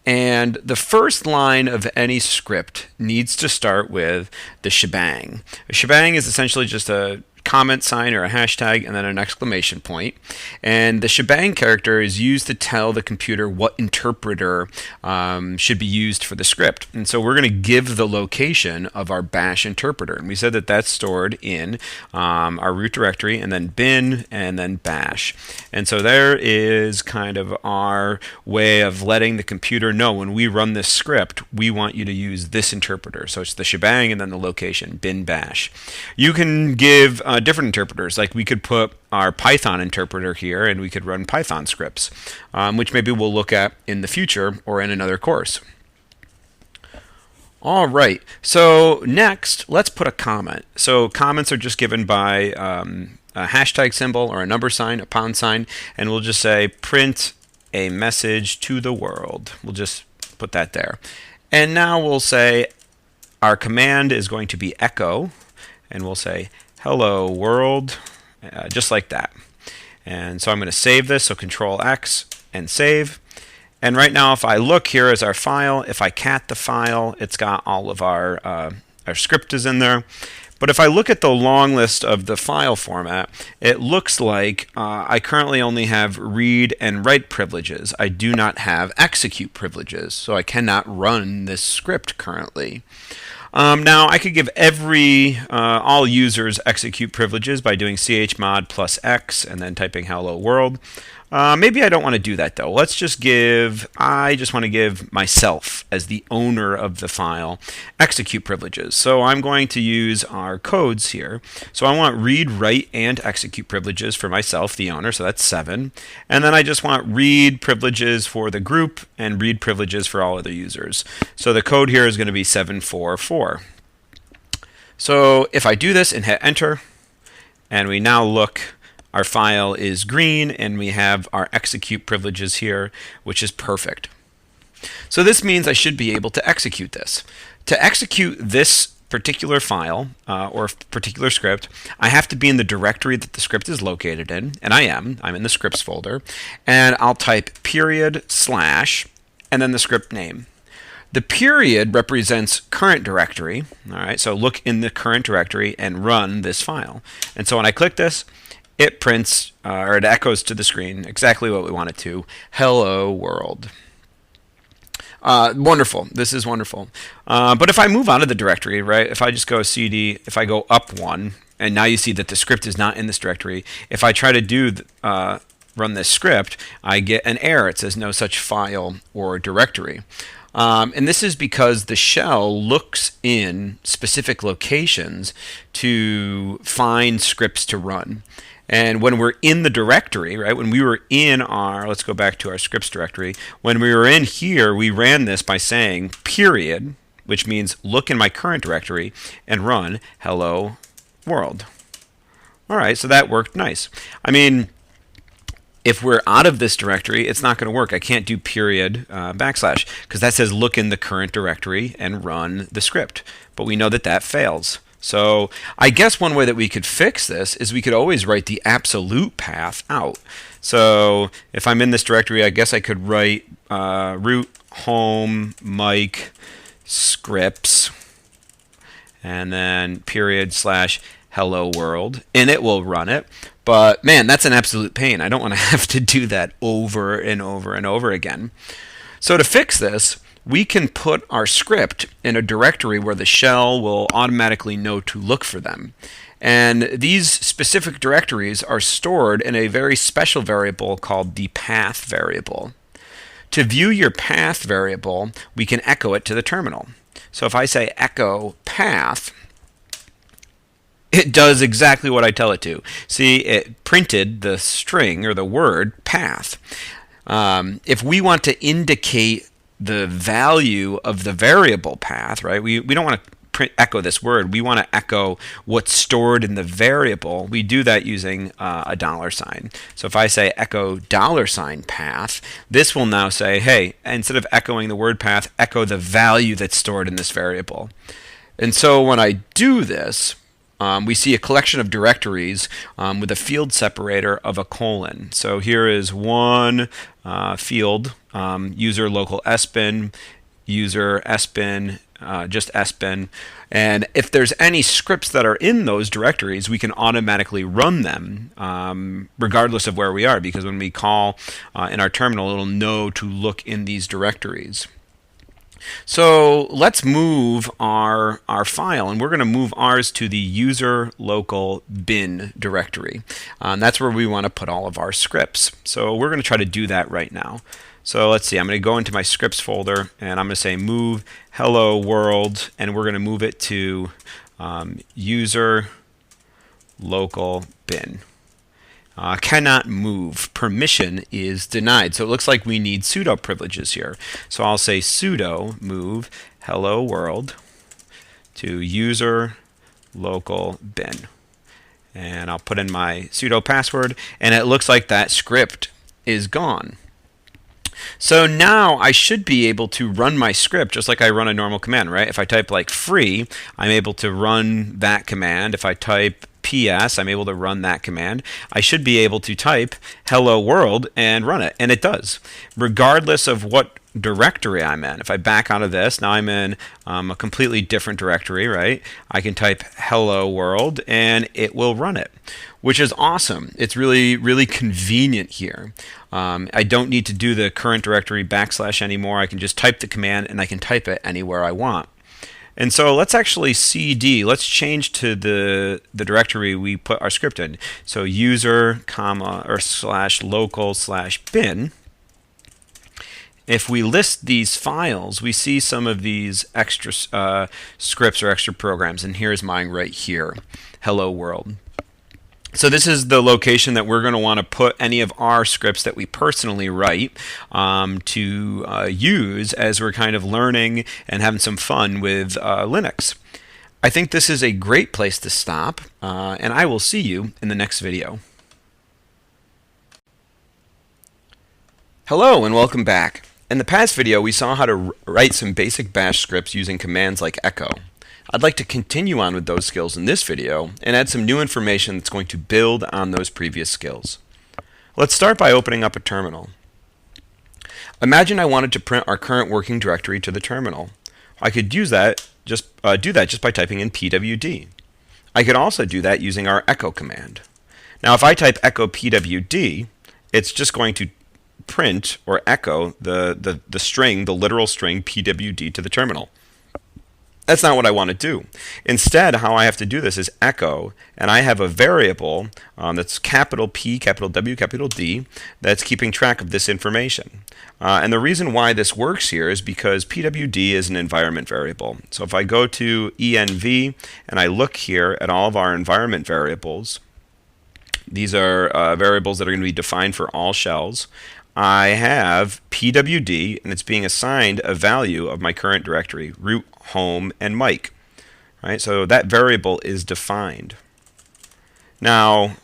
And the first line of any script needs to start with the shebang. A shebang is essentially just a comment sign or a hashtag and then an exclamation point. And the shebang character is used to tell the computer what interpreter should be used for the script. And so we're going to give the location of our bash interpreter. And we said that that's stored in our root directory and then bin and then bash. And so there is kind of our way of letting the computer know when we run this script, we want you to use this interpreter. So it's the shebang and then the location, bin bash. You can give different interpreters, like we could put our Python interpreter here and we could run Python scripts, which maybe we'll look at in the future or in another course. All right, so next let's put a comment. So comments are just given by a hashtag symbol or a number sign, a pound sign, and we'll just say print a message to the world. We'll just put that there. And now we'll say our command is going to be echo, and we'll say hello world, just like that. And so I'm going to save this, so Control X and save. And right now if I look, here is our file. If I cat the file, it's got all of our script is in there. But if I look at the long list of the file format, it looks like I currently only have read and write privileges. I do not have execute privileges, so I cannot run this script currently. Now I could give all users execute privileges by doing chmod plus x and then typing hello world. Maybe I don't want to do that though. Let's just I just want to give myself, as the owner of the file, execute privileges. So I'm going to use our codes here. So I want read, write, and execute privileges for myself, the owner, so that's 7. And then I just want read privileges for the group and read privileges for all other users. So the code here is going to be 744. So if I do this and hit enter, and we now look, our file is green and we have our execute privileges here, which is perfect. So this means I should be able to execute this. To execute this particular file or particular script, I have to be in the directory that the script is located in, and I'm in the scripts folder, and I'll type period slash and then the script name. The period represents current directory. All right, so look in the current directory and run this file. And so when I click this, it prints, or it echoes to the screen exactly what we want it to. Hello world. Wonderful. This is wonderful. But if I move out of the directory, right, if I just go cd, if I go up 1, and now you see that the script is not in this directory. If I try to run this script, I get an error. It says no such file or directory. And this is because the shell looks in specific locations to find scripts to run. And when we're in the directory, right, when we were in let's go back to our scripts directory, when we were in here, we ran this by saying period, which means look in my current directory and run hello world. All right, so that worked nice. I mean, if we're out of this directory, it's not going to work. I can't do period backslash because that says look in the current directory and run the script. But we know that that fails. So I guess one way that we could fix this is we could always write the absolute path out. So if I'm in this directory, I guess I could write root home mic scripts and then period slash hello world, and it will run it. But man, that's an absolute pain. I don't want to have to do that over and over and over again. So to fix this, we can put our script in a directory where the shell will automatically know to look for them. And these specific directories are stored in a very special variable called the path variable. To view your path variable, we can echo it to the terminal. So if I say echo path, it does exactly what I tell it to. See, it printed the string or the word path. If we want to indicate the value of the variable path, right? We don't want to echo this word. We want to echo what's stored in the variable. We do that using a $sign. So if I say echo $path, this will now say, hey, instead of echoing the word path, echo the value that's stored in this variable. And so when I do this, we see a collection of directories with a field separator of a colon. So here is one field, user local sbin, user sbin, just sbin. And if there's any scripts that are in those directories, we can automatically run them regardless of where we are, because when we call in our terminal, it'll know to look in these directories. So let's move our file, and we're going to move ours to the user local bin directory. That's where we want to put all of our scripts. So we're going to try to do that right now. So let's see, I'm going to go into my scripts folder, and I'm going to say move hello world, and we're going to move it to user local bin. Cannot move. Permission is denied. So it looks like we need sudo privileges here. So I'll say sudo move hello world to user local bin. And I'll put in my sudo password, and it looks like that script is gone. So now I should be able to run my script just like I run a normal command, right? If I type like free, I'm able to run that command. If I type PS, I'm able to run that command. I should be able to type hello world and run it, and it does, regardless of what directory I'm in. If I back out of this, now I'm in a completely different directory, right? I can type hello world and it will run it, which is awesome. It's really, really convenient here. I don't need to do the current directory / anymore. I can just type the command and I can type it anywhere I want. And so let's actually cd, let's change to the directory we put our script in. So user, comma, or /local/ bin. If we list these files, we see some of these extra scripts or extra programs, and here's mine right here, hello world. So this is the location that we're going to want to put any of our scripts that we personally write to use as we're kind of learning and having some fun with Linux. I think this is a great place to stop, and I will see you in the next video. Hello and welcome back. In the past video, we saw how to write some basic bash scripts using commands like echo. I'd like to continue on with those skills in this video and add some new information that's going to build on those previous skills. Let's start by opening up a terminal. Imagine I wanted to print our current working directory to the terminal. I could do that just by typing in pwd. I could also do that using our echo command. Now if I type echo pwd, it's just going to print or echo the string, the literal string pwd to the terminal. That's not what I want to do. Instead, how I have to do this is echo, and I have a variable that's capital P, capital W, capital D, that's keeping track of this information. And the reason why this works here is because pwd is an environment variable. So if I go to env and I look here at all of our environment variables, these are variables that are going to be defined for all shells. I have pwd, and it's being assigned a value of my current directory, root, home, and mic. Right? So that variable is defined. Now,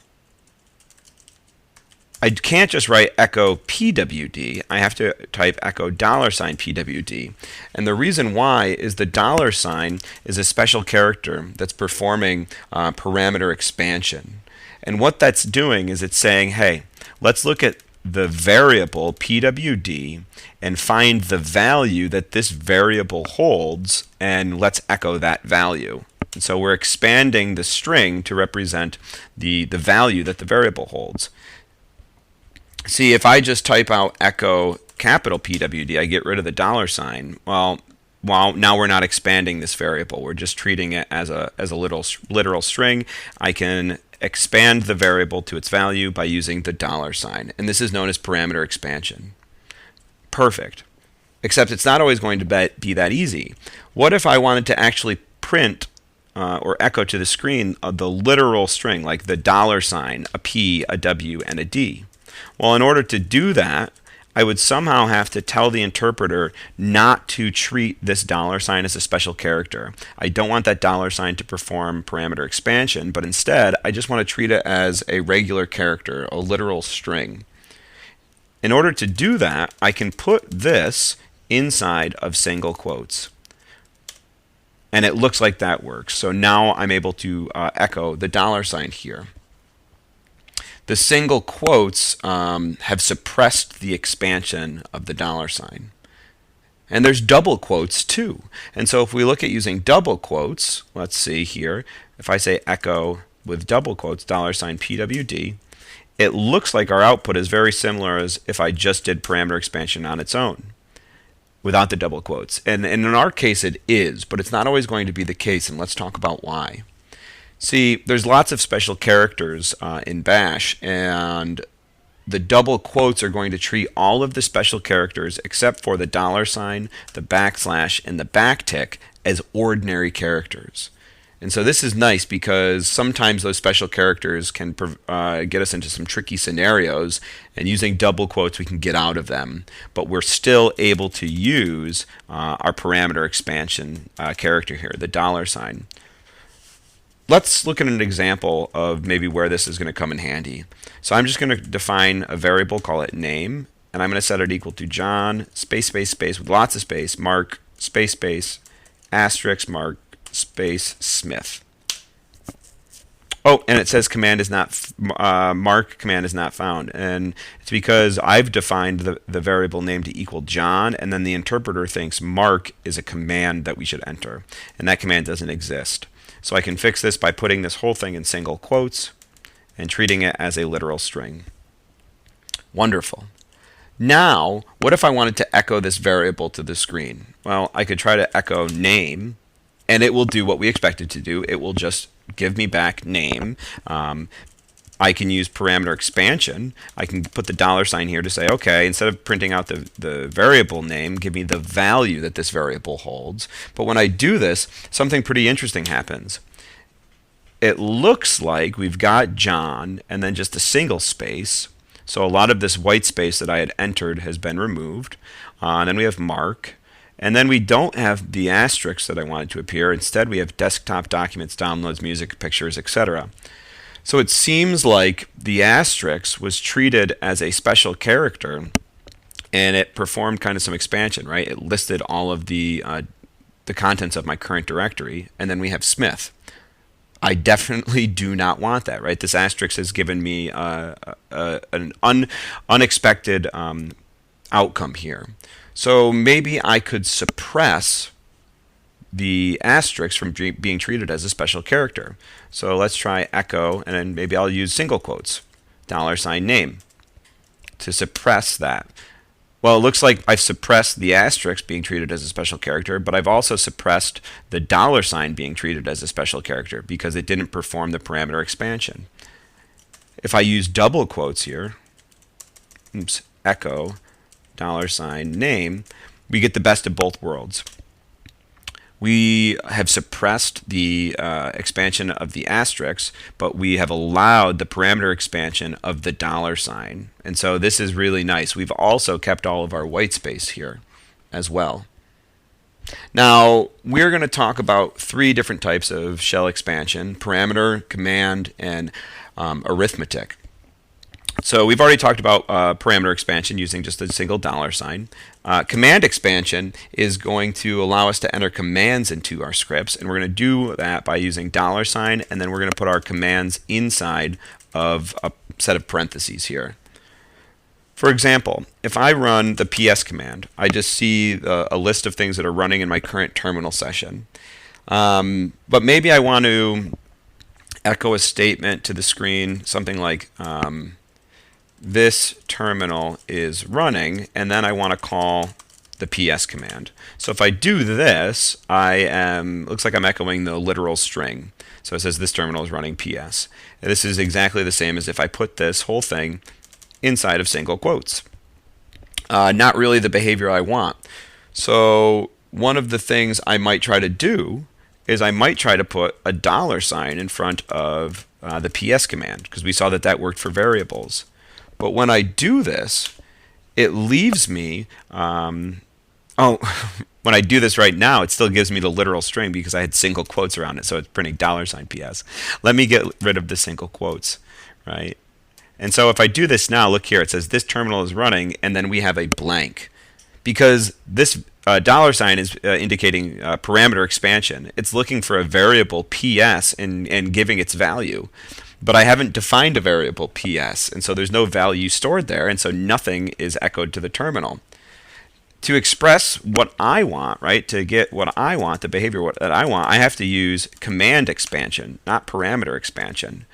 I can't just write echo pwd. I have to type echo $pwd. And the reason why is the $sign is a special character that's performing parameter expansion. And what that's doing is it's saying, hey, let's look at the variable pwd and find the value that this variable holds, and let's echo that value. And so we're expanding the string to represent the value that the variable holds. See, if I just type out echo capital pwd, I get rid of the $sign. Well, now we're not expanding this variable. We're just treating it as a literal string. I can expand the variable to its value by using the $sign. And this is known as parameter expansion. Perfect. Except it's not always going to be that easy. What if I wanted to actually print or echo to the screen the literal string, like the $sign, a P, a W, and a D? Well, in order to do that, I would somehow have to tell the interpreter not to treat this $sign as a special character. I don't want that $sign to perform parameter expansion, but instead I just want to treat it as a regular character, a literal string. In order to do that, I can put this inside of single quotes. And it looks like that works. So now I'm able to echo the $sign here. The single quotes have suppressed the expansion of the $sign. And there's double quotes too. And so if we look at using double quotes, let's see here, if I say echo with double quotes, $PWD, it looks like our output is very similar as if I just did parameter expansion on its own without the double quotes. And in our case it is, but it's not always going to be the case, and let's talk about why. See, there's lots of special characters in Bash, and the double quotes are going to treat all of the special characters except for the $, the backslash, and the backtick as ordinary characters. And so this is nice because sometimes those special characters can get us into some tricky scenarios, and using double quotes we can get out of them. But we're still able to use our parameter expansion character here, the $. Let's look at an example of maybe where this is going to come in handy. So I'm just going to define a variable, call it name, and I'm going to set it equal to John, space, space, space, with lots of space, Mark, space, space, asterisk, Mark, space, Smith. Oh, and it says command is not, Mark command is not found. And it's because I've defined the variable name to equal John, and then the interpreter thinks Mark is a command that we should enter. And that command doesn't exist. So I can fix this by putting this whole thing in single quotes and treating it as a literal string. Wonderful. Now, what if I wanted to echo this variable to the screen? Well, I could try to echo name, and it will do what we expect it to do. It will just give me back name. I can use parameter expansion. I can put the $ here to say, okay, instead of printing out the variable name, give me the value that this variable holds. But when I do this, something pretty interesting happens. It looks like we've got John and then just a single space. So a lot of this white space that I had entered has been removed. And then we have Mark. And then we don't have the asterisks that I wanted to appear. Instead, we have desktop documents, downloads, music, pictures, etc. So it seems like the asterisk was treated as a special character, and it performed kind of some expansion, right? It listed all of the contents of my current directory, and then we have Smith. I definitely do not want that, right? This asterisk has given me an unexpected outcome here. So maybe I could suppress the asterisk from being treated as a special character. So let's try echo, and then maybe I'll use single quotes, $name, to suppress that. Well, it looks like I've suppressed the asterisk being treated as a special character, but I've also suppressed the $ being treated as a special character because it didn't perform the parameter expansion. If I use double quotes here, echo, $name, we get the best of both worlds. We have suppressed the expansion of the asterisk, but we have allowed the parameter expansion of the $. And so this is really nice. We've also kept all of our white space here as well. Now, we're going to talk about 3 different types of shell expansion: parameter, command, and arithmetic. So we've already talked about parameter expansion using just a single $. Command expansion is going to allow us to enter commands into our scripts, and we're going to do that by using $, and then we're going to put our commands inside of a set of parentheses here. For example, if I run the ps command, I just see a list of things that are running in my current terminal session. But maybe I want to echo a statement to the screen, something like this terminal is running, and then I want to call the ps command. So if I do this, looks like I'm echoing the literal string. So it says this terminal is running ps. And this is exactly the same as if I put this whole thing inside of single quotes. Not really the behavior I want. So one of the things I might try to do is I might try to put a $ in front of the ps command, because we saw that that worked for variables. But when I do this, it leaves me, when I do this right now, it still gives me the literal string because I had single quotes around it, so it's printing $ps. Let me get rid of the single quotes, right? And so if I do this now, look here, it says this terminal is running, and then we have a blank. Because this $ is indicating parameter expansion. It's looking for a variable ps and giving its value. But I haven't defined a variable ps, and so there's no value stored there, and so nothing is echoed to the terminal. To express what I want, right, to get what I want, the behavior that I want, I have to use command expansion, not parameter expansion.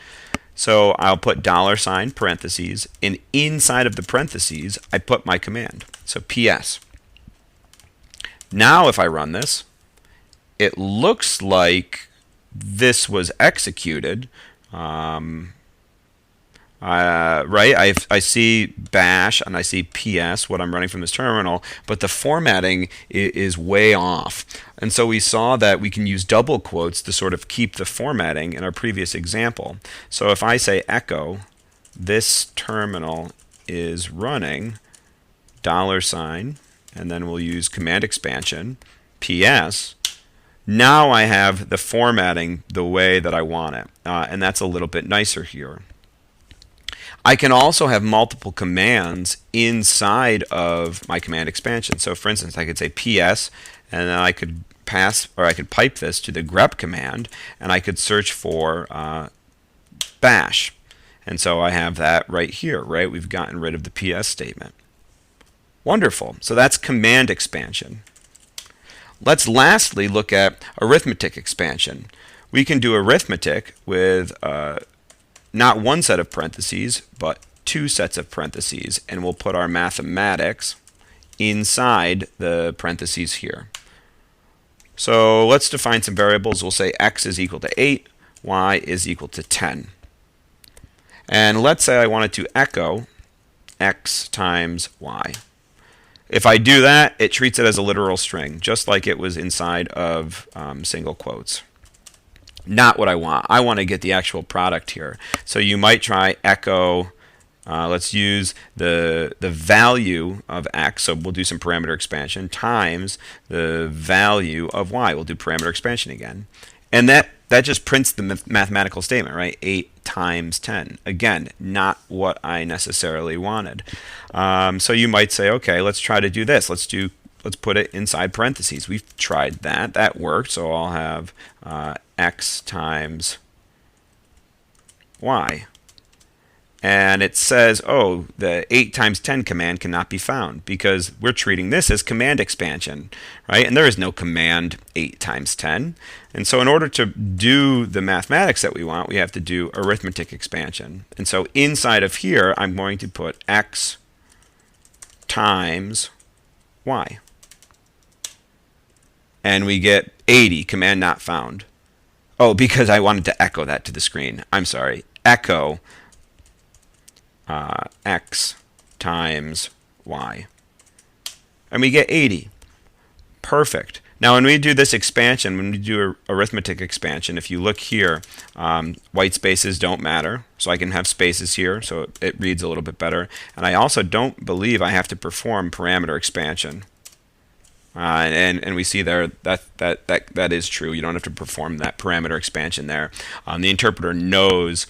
So I'll put $ parentheses, and inside of the parentheses, I put my command. So PS. Now if I run this, it looks like this was executed. Right, I see bash and I see PS, what I'm running from this terminal, but the formatting is way off. And so we saw that we can use double quotes to sort of keep the formatting in our previous example. So if I say echo, this terminal is running $, and then we'll use command expansion, PS, now I have the formatting the way that I want it. And that's a little bit nicer here. I can also have multiple commands inside of my command expansion. So for instance, I could say PS, and then I could pass, or I could pipe this to the grep command, and I could search for bash. And so I have that right here, right? We've gotten rid of the PS statement. Wonderful. So that's command expansion. Let's lastly look at arithmetic expansion. We can do arithmetic with not one set of parentheses, but two sets of parentheses, and we'll put our mathematics inside the parentheses here. So let's define some variables. We'll say x is equal to 8, y is equal to 10. And let's say I wanted to echo x times y. If I do that, it treats it as a literal string, just like it was inside of single quotes. Not what I want. I want to get the actual product here. So you might try echo, let's use the value of x, so we'll do some parameter expansion, times the value of y. We'll do parameter expansion again. And that just prints the mathematical statement, right? 8 times 10. Again, not what I necessarily wanted. So you might say, okay, let's try to do this. Let's put it inside parentheses. We've tried that. That worked. So I'll have x times y. And it says, oh, the 8 times 10 command cannot be found because we're treating this as command expansion, right? And there is no command 8 times 10. And so in order to do the mathematics that we want, we have to do arithmetic expansion. And so inside of here, I'm going to put x times y. And we get 80, command not found. Oh, because I wanted to echo that to the screen. I'm sorry. Echo x times y. And we get 80. Perfect. Now when we do this expansion, when we do arithmetic expansion, if you look here, white spaces don't matter. So I can have spaces here, so it reads a little bit better. And I also don't believe I have to perform parameter expansion. And we see there that is true. You don't have to perform that parameter expansion there. The interpreter knows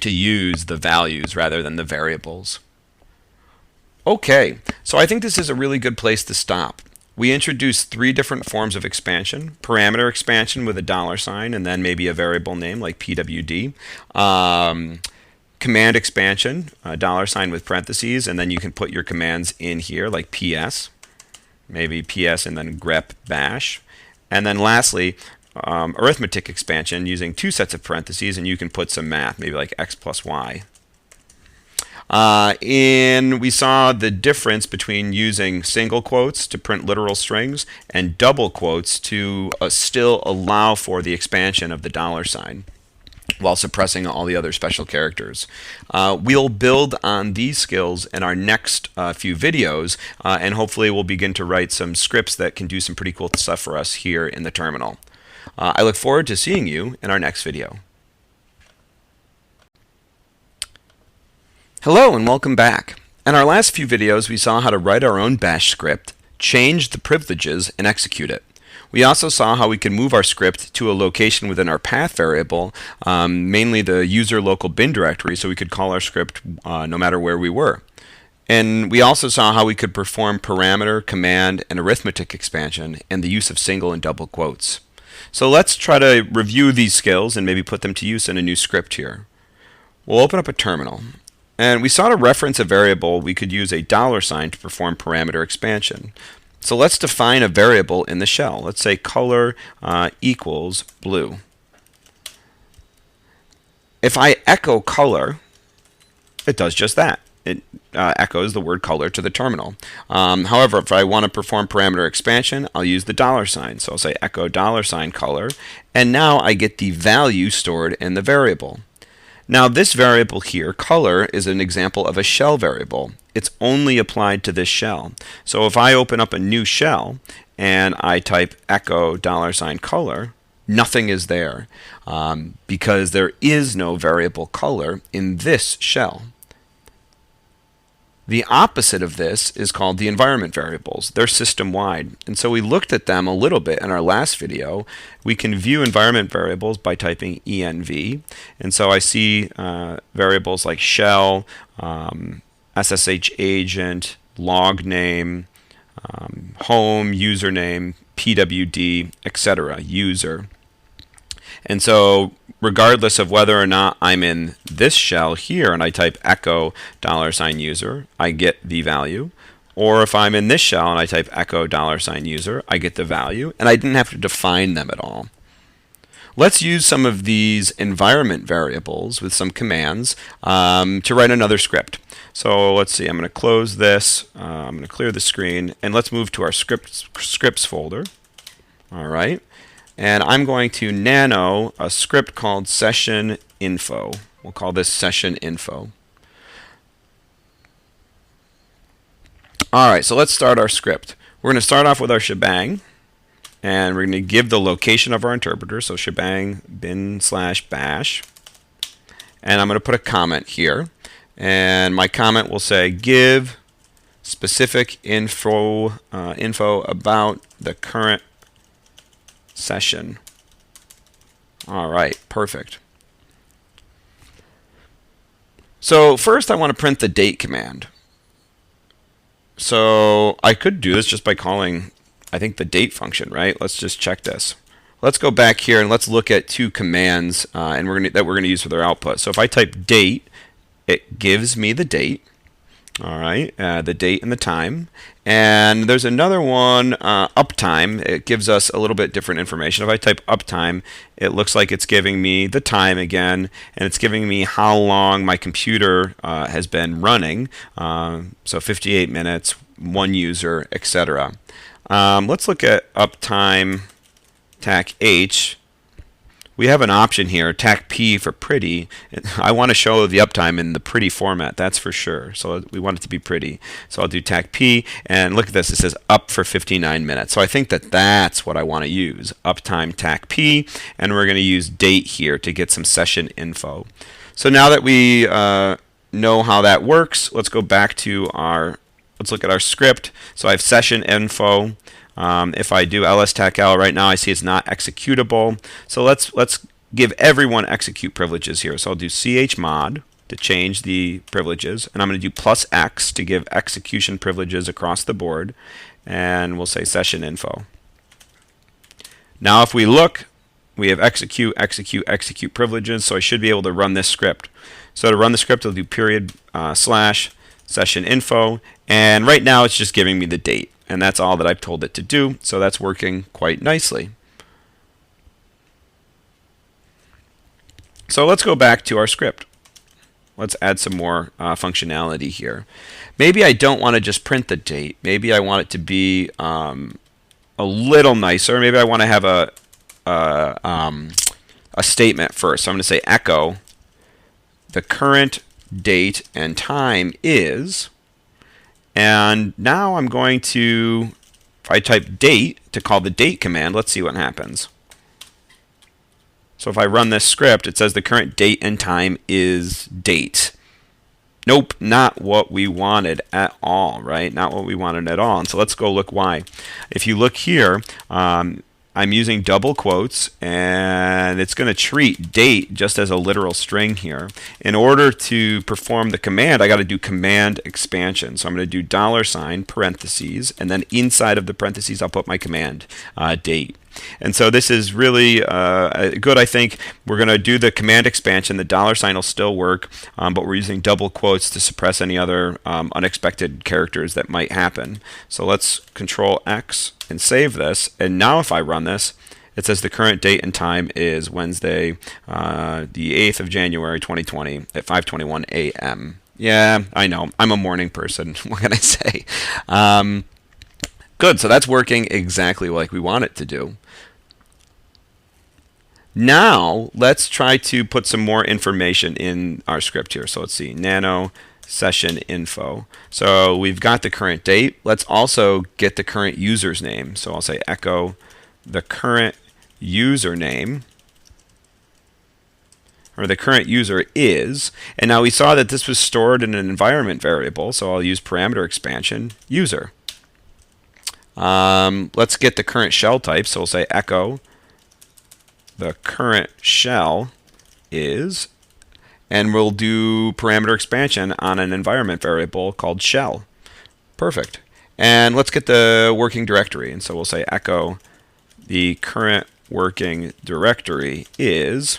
to use the values rather than the variables. Okay, so I think this is a really good place to stop. We introduced 3 different forms of expansion: parameter expansion with a $, and then maybe a variable name like pwd. Command expansion, $, with parentheses, and then you can put your commands in here like ps. Maybe PS and then grep bash. And then lastly, arithmetic expansion using 2 sets of parentheses, and you can put some math, maybe like x plus y. We saw the difference between using single quotes to print literal strings and double quotes to still allow for the expansion of the $, while suppressing all the other special characters. We'll build on these skills in our next few videos, and hopefully we'll begin to write some scripts that can do some pretty cool stuff for us here in the terminal. I look forward to seeing you in our next video. Hello and welcome back. In our last few videos we saw how to write our own bash script, change the privileges, and execute it. We also saw how we can move our script to a location within our path variable, mainly the user local bin directory, so we could call our script no matter where we were. And we also saw how we could perform parameter, command, and arithmetic expansion and the use of single and double quotes. So let's try to review these skills and maybe put them to use in a new script here. We'll open up a terminal. And we saw to reference a variable, we could use a $sign to perform parameter expansion. So let's define a variable in the shell. Let's say color equals blue. If I echo color, it does just that. It echoes the word color to the terminal. However, if I want to perform parameter expansion, I'll use the $sign. So I'll say echo $sign color, and now I get the value stored in the variable. Now this variable here, color, is an example of a shell variable. It's only applied to this shell. So if I open up a new shell and I type echo $sign color, nothing is there because there is no variable color in this shell. The opposite of this is called the environment variables. They're system-wide. And so we looked at them a little bit in our last video. We can view environment variables by typing env. And so I see variables like shell, SSH agent, log name, home, username, pwd, etc., user. And so regardless of whether or not I'm in this shell here and I type echo $sign user, I get the value. Or if I'm in this shell and I type echo $sign user, I get the value. And I didn't have to define them at all. Let's use some of these environment variables with some commands to write another script. So let's see, I'm going to close this, I'm going to clear the screen, and let's move to our scripts folder. All right. And I'm going to nano a script called session info. We'll call this session info. All right, so let's start our script. We're going to start off with our shebang, and we're going to give the location of our interpreter, so shebang bin/bash. And I'm going to put a comment here, and my comment will say give specific info about the current session. All right, perfect. So first I want to print the date command. So I could do this just by calling, I think, the date function, right? Let's just check this. Let's go back here and let's look at two commands that we're going to use for their output. So if I type date, it gives me the date. All right, the date and the time. And there's another one, uptime. It gives us a little bit different information. If I type uptime, it looks like it's giving me the time again, and it's giving me how long my computer has been running. So 58 minutes, one user, etc. Let's look at uptime tac h. We have an option here, tac p for pretty. I want to show the uptime in the pretty format, that's for sure. So we want it to be pretty. So I'll do tac p, and look at this, it says up for 59 minutes. So I think that that's what I want to use, uptime tac p, and we're going to use date here to get some session info. So now that we know how that works, let's go back to let's look at our script. So I have session info. If I do ls-tac-l right now, I see it's not executable. So let's give everyone execute privileges here. So I'll do chmod to change the privileges, and I'm going to do +x to give execution privileges across the board, and we'll say session info. Now if we look, we have execute privileges, so I should be able to run this script. So to run the script, I'll do period / session info, and right now it's just giving me the date. And that's all that I've told it to do, so that's working quite nicely. So let's go back to our script. Let's add some more functionality here. Maybe I don't want to just print the date. Maybe I want it to be a little nicer. Maybe I want to have a statement first. So I'm going to say echo the current date and time is. And now I'm going to, if I type date to call the date command, let's see what happens. So if I run this script, it says the current date and time is date. Nope, not what we wanted at all, right? Not what we wanted at all. And so let's go look why. If you look here, I'm using double quotes, and it's going to treat date just as a literal string here. In order to perform the command, I got to do command expansion. So I'm going to do $, parentheses, and then inside of the parentheses, I'll put my command, date. And so this is really good, I think. We're going to do the command expansion. The $ will still work, but we're using double quotes to suppress any other unexpected characters that might happen. So let's Control X and save this. And now if I run this, it says the current date and time is Wednesday, the 8th of January, 2020 at 5:21 a.m. Yeah, I know. I'm a morning person. What can I say? Good. So that's working exactly like we want it to do. Now, let's try to put some more information in our script here. So let's see. Nano session info. So we've got the current date. Let's also get the current user's name. So I'll say echo the current username, or the current user is. And now we saw that this was stored in an environment variable, so I'll use parameter expansion user. Let's get the current shell type, so we'll say echo the current shell is, and we'll do parameter expansion on an environment variable called shell. Perfect. And let's get the working directory, and so we'll say echo the current working directory is,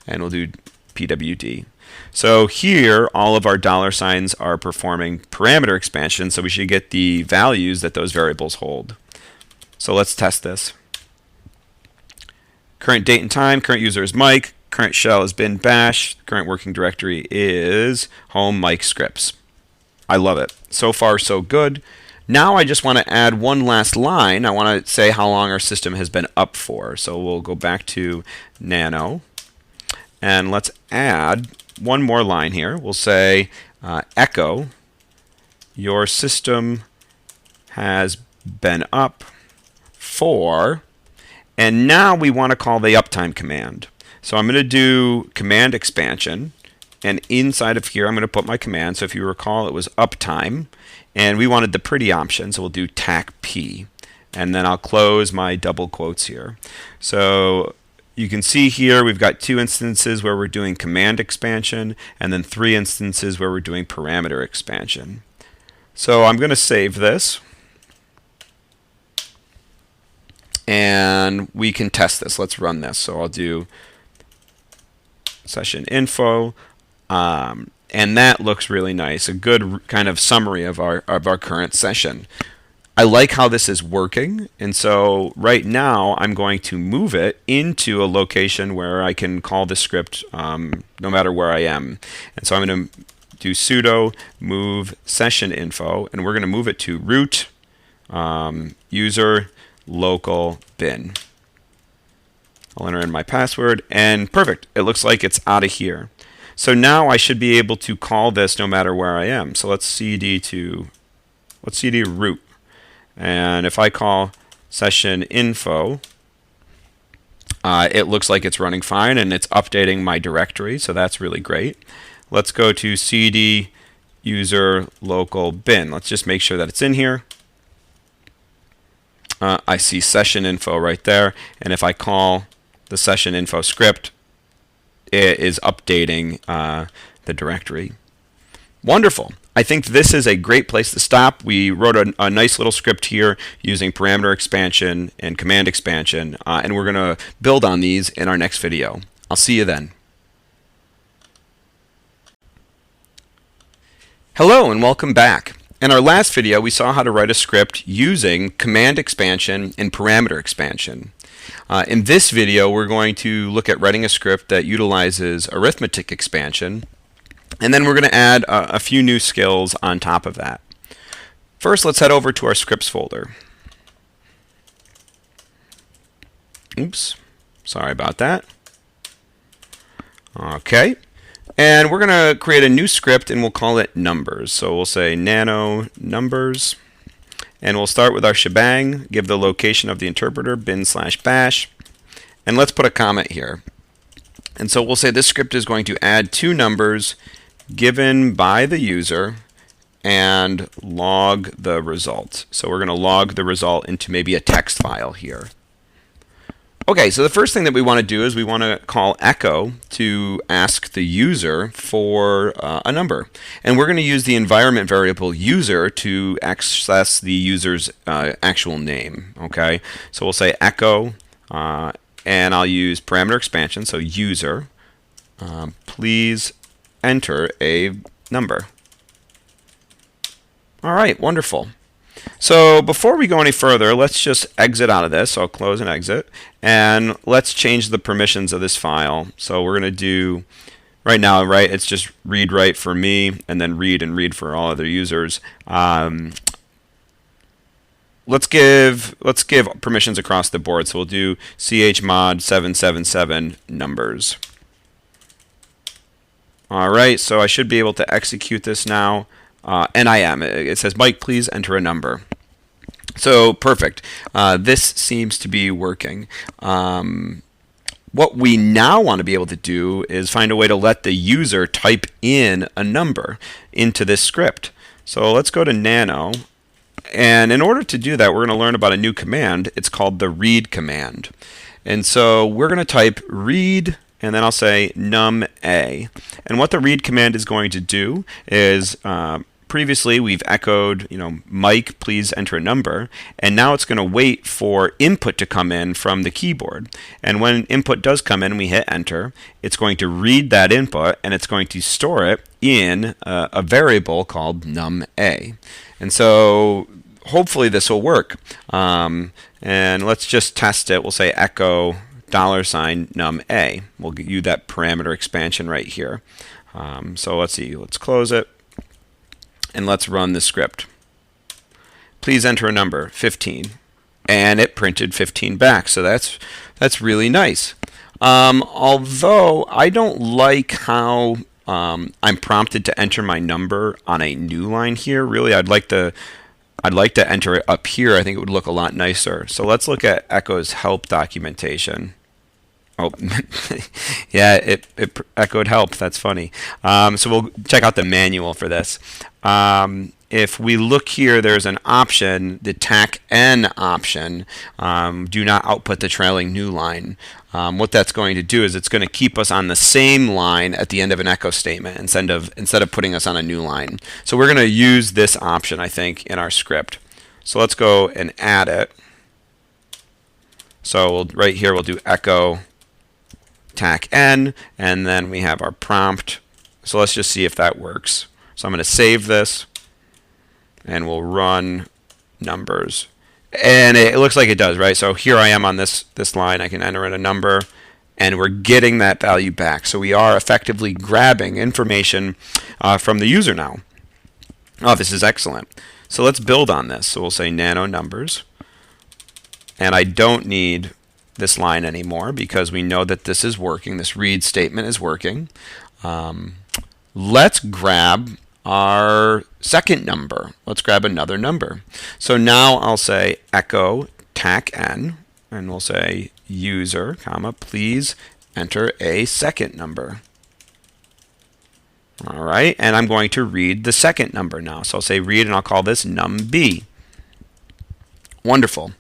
and we'll do pwd. So here, all of our $ are performing parameter expansion, so we should get the values that those variables hold. So let's test this. Current date and time, current user is Mike, current shell is bin bash, current working directory is home Mike scripts. I love it. So far, so good. Now I just want to add one last line. I want to say how long our system has been up for. So we'll go back to Nano, and let's add one more line here. We'll say echo your system has been up for, and now we want to call the uptime command. So I'm going to do command expansion, and inside of here I'm going to put my command. So if you recall, it was uptime, and we wanted the pretty option, so we'll do TAC-P, and then I'll close my double quotes here. So you can see here we've got 2 instances where we're doing command expansion, and then 3 instances where we're doing parameter expansion. So I'm going to save this, and we can test this. Let's run this. So I'll do session info, and that looks really nice. A good kind of summary of our current session. I like how this is working, and so right now I'm going to move it into a location where I can call the script no matter where I am. And so I'm going to do sudo move session info, and we're going to move it to root user local bin. I'll enter in my password, and perfect. It looks like it's out of here. So now I should be able to call this no matter where I am. So let's cd root. And if I call session info, it looks like it's running fine, and it's updating my directory, so that's really great. Let's go to cd user local bin. Let's just make sure that it's in here. I see session info right there, and if I call the session info script, it is updating the directory. Wonderful. I think this is a great place to stop. We wrote a nice little script here using parameter expansion and command expansion, and we're going to build on these in our next video. I'll see you then. Hello and welcome back. In our last video, we saw how to write a script using command expansion and parameter expansion. In this video, we're going to look at writing a script that utilizes arithmetic expansion, and then we're going to add a few new skills on top of that. First, let's head over to our scripts folder. Oops, sorry about that. Okay, and we're going to create a new script, and we'll call it numbers. So we'll say nano numbers, and we'll start with our shebang, give the location of the interpreter bin/bash, and let's put a comment here. And so we'll say this script is going to add 2 numbers given by the user and log the result. So we're going to log the result into maybe a text file here. Okay, so the first thing that we want to do is we want to call echo to ask the user for a number. And we're going to use the environment variable user to access the user's actual name. Okay, so we'll say echo, and I'll use parameter expansion, so user, please enter a number. All right, wonderful. So before we go any further, let's just exit out of this. So I'll close and exit. And let's change the permissions of this file. So we're going to do, right now, right, it's just read write for me, and then read and read for all other users. Let's give permissions across the board. So we'll do chmod 777 numbers. All right, so I should be able to execute this now. And I am. It says, Mike, please enter a number. So perfect. This seems to be working. What we now want to be able to do is find a way to let the user type in a number into this script. So let's go to nano. And in order to do that, we're going to learn about a new command. It's called the read command. And so we're going to type read, and then I'll say num a. And what the read command is going to do is, previously we've echoed, Mike, please enter a number, and now it's going to wait for input to come in from the keyboard. And when input does come in and we hit enter, it's going to read that input and it's going to store it in a variable called num a. And so hopefully this will work. And let's just test it. We'll say echo $num a. We'll give you that parameter expansion right here. So let's see, let's close it. And let's run the script. Please enter a number, 15. And it printed 15 back, so that's really nice. Although I don't like how I'm prompted to enter my number on a new line here. Really, I'd like to enter it up here. I think it would look a lot nicer. So let's look at Echo's help documentation. Oh, yeah, it echoed help. That's funny. So we'll check out the manual for this. If we look here, there's an option, the TAC-N option, do not output the trailing new line. What that's going to do is it's going to keep us on the same line at the end of an echo statement instead of putting us on a new line. So we're going to use this option, I think, in our script. So let's go and add it. So right here we'll do echo TAC-N, and then we have our prompt. So let's just see if that works. So I'm going to save this, and we'll run numbers. And it looks like it does, right? So here I am on this line. I can enter in a number, and we're getting that value back. So we are effectively grabbing information from the user now. Oh, this is excellent. So let's build on this. So we'll say nano numbers. And I don't need this line anymore because we know that this is working. This read statement is working. Let's grab our second number. Let's grab another number. So now I'll say echo TAC-N, and we'll say user, comma, please enter a second number. All right, and I'm going to read the second number now. So I'll say read, and I'll call this num b. Wonderful.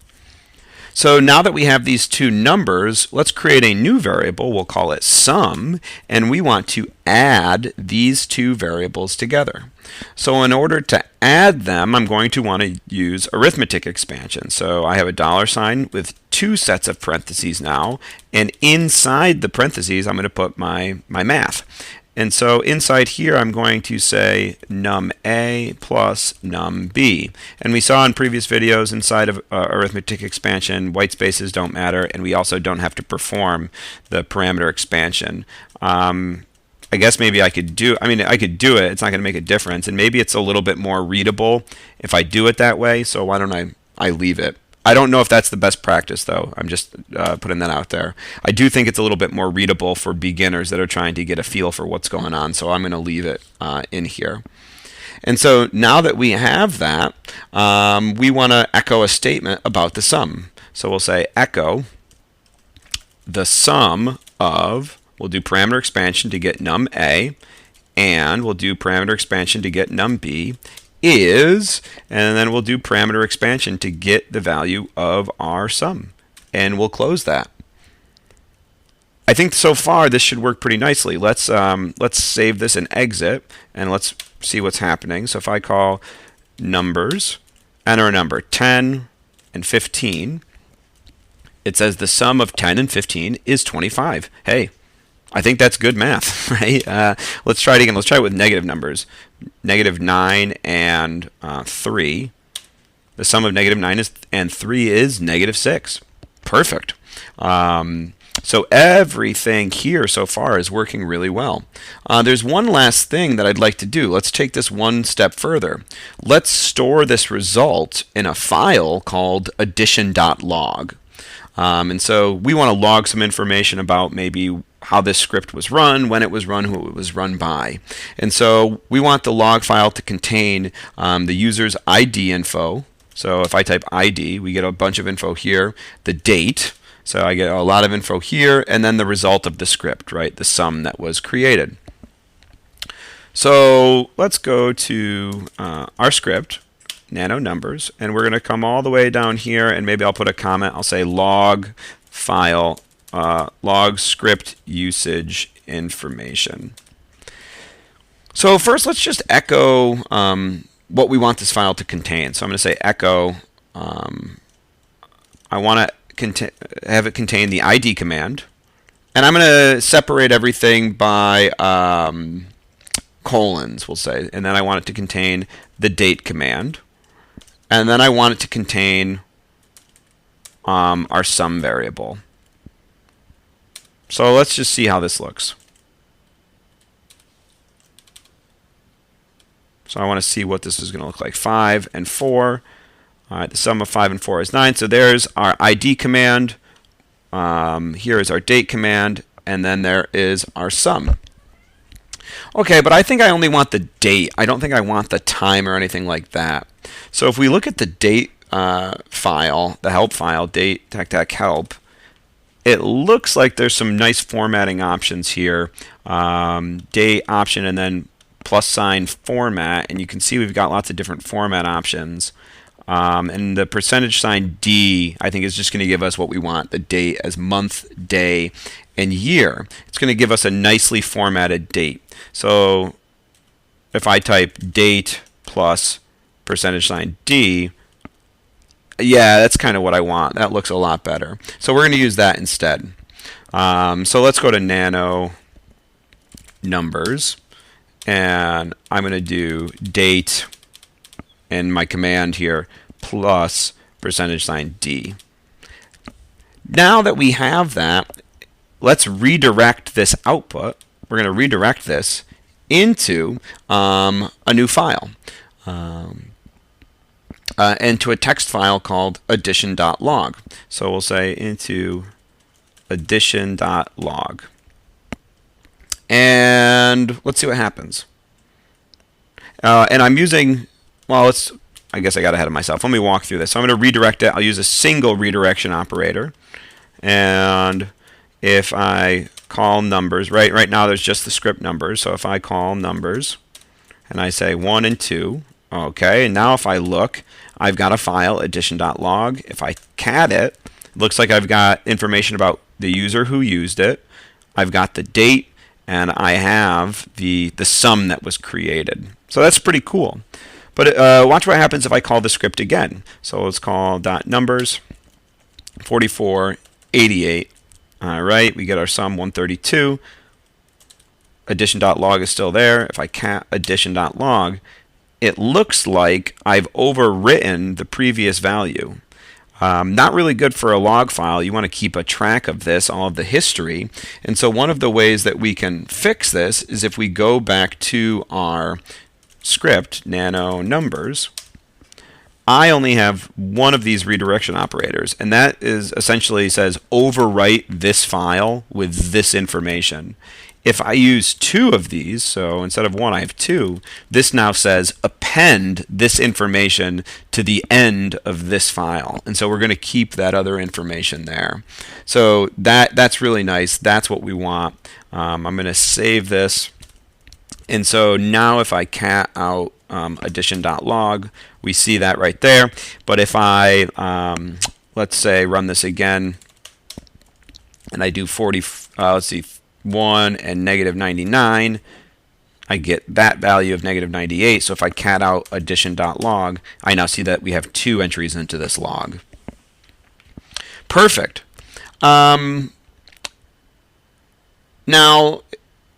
So now that we have these two numbers, let's create a new variable. We'll call it sum, and we want to add these two variables together. So in order to add them, I'm going to want to use arithmetic expansion. So I have a $sign with two sets of parentheses now, and inside the parentheses, I'm going to put my math. And so inside here, I'm going to say num a plus num b. And we saw in previous videos inside of arithmetic expansion, white spaces don't matter, and we also don't have to perform the parameter expansion. I guess maybe I could do it. It's not going to make a difference. And maybe it's a little bit more readable if I do it that way. So why don't I leave it? I don't know if that's the best practice, though. I'm just putting that out there. I do think it's a little bit more readable for beginners that are trying to get a feel for what's going on, so I'm going to leave it in here. And so now that we have that, we want to echo a statement about the sum. So we'll say echo the sum of, we'll do parameter expansion to get num a, and we'll do parameter expansion to get num b, is, and then we'll do parameter expansion to get the value of our sum. And we'll close that. I think so far this should work pretty nicely. Let's save this and exit, and let's see what's happening. So if I call numbers, enter a number 10 and 15, it says the sum of 10 and 15 is 25. Hey, I think that's good math, right? Let's try it again. Let's try it with negative numbers. Negative 9 and 3. The sum of negative 9 and 3 is negative 6. Perfect. So everything here so far is working really well. There's one last thing that I'd like to do. Let's take this one step further. Let's store this result in a file called addition.log. And so we want to log some information about maybe how this script was run, when it was run, who it was run by. And so we want the log file to contain the user's ID info. So if I type ID, we get a bunch of info here, the date, so I get a lot of info here, and then the result of the script, right, the sum that was created. So let's go to our script, nano numbers, and we're going to come all the way down here, and maybe I'll put a comment. I'll say log file, log script usage information. So first, let's just echo what we want this file to contain. So I'm going to say echo. I want to have it contain the ID command, and I'm going to separate everything by colons, we'll say, and then I want it to contain the date command, and then I want it to contain our sum variable. So let's just see how this looks. So I want to see what this is going to look like. 5 and 4. All right, the sum of 5 and 4 is 9. So there's our ID command. Here is our date command. And then there is our sum. Okay, but I think I only want the date. I don't think I want the time or anything like that. So if we look at the date file, the help file, date help, it looks like there's some nice formatting options here. Date option and then plus sign format, and you can see we've got lots of different format options. And the percentage sign D, I think, is just going to give us what we want, the date as month, day, and year. It's going to give us a nicely formatted date. So if I type date plus percentage sign D, yeah, that's kind of what I want. That looks a lot better. So we're going to use that instead. So let's go to nano numbers. And I'm going to do date and my command here plus percentage sign D. Now that we have that, let's redirect this output. We're going to redirect this into a new file, into a text file called addition.log. So we'll say into addition.log. And let's see what happens. And I'm using, well, I guess I got ahead of myself. Let me walk through this. So I'm going to redirect it. I'll use a single redirection operator. And if I call numbers, right now there's just the script numbers. So if I call numbers and I say 1 and 2, okay, and now if I look, I've got a file, addition.log. If I cat it, it looks like I've got information about the user who used it. I've got the date, and I have the sum that was created. So that's pretty cool. But watch what happens if I call the script again. So let's call .numbers 4488. All right, we get our sum 132. Addition.log is still there. If I cat addition.log, it looks like I've overwritten the previous value. Not really good for a log file. You want to keep a track of this, all of the history. And so one of the ways that we can fix this is if we go back to our script, nano numbers, I only have one of these redirection operators, and that is essentially says overwrite this file with this information. If I use 2 of these, so instead of 1 I have 2, this now says append this information to the end of this file. And so we're going to keep that other information there. So that's really nice. That's what we want. I'm going to save this. And so now if I cat out addition.log, we see that right there. But if I, let's say, run this again, and I do 40, let's see, 1 and negative 99, I get that value of negative 98. So if I cat out addition.log, I now see that we have 2 entries into this log. Perfect. Now,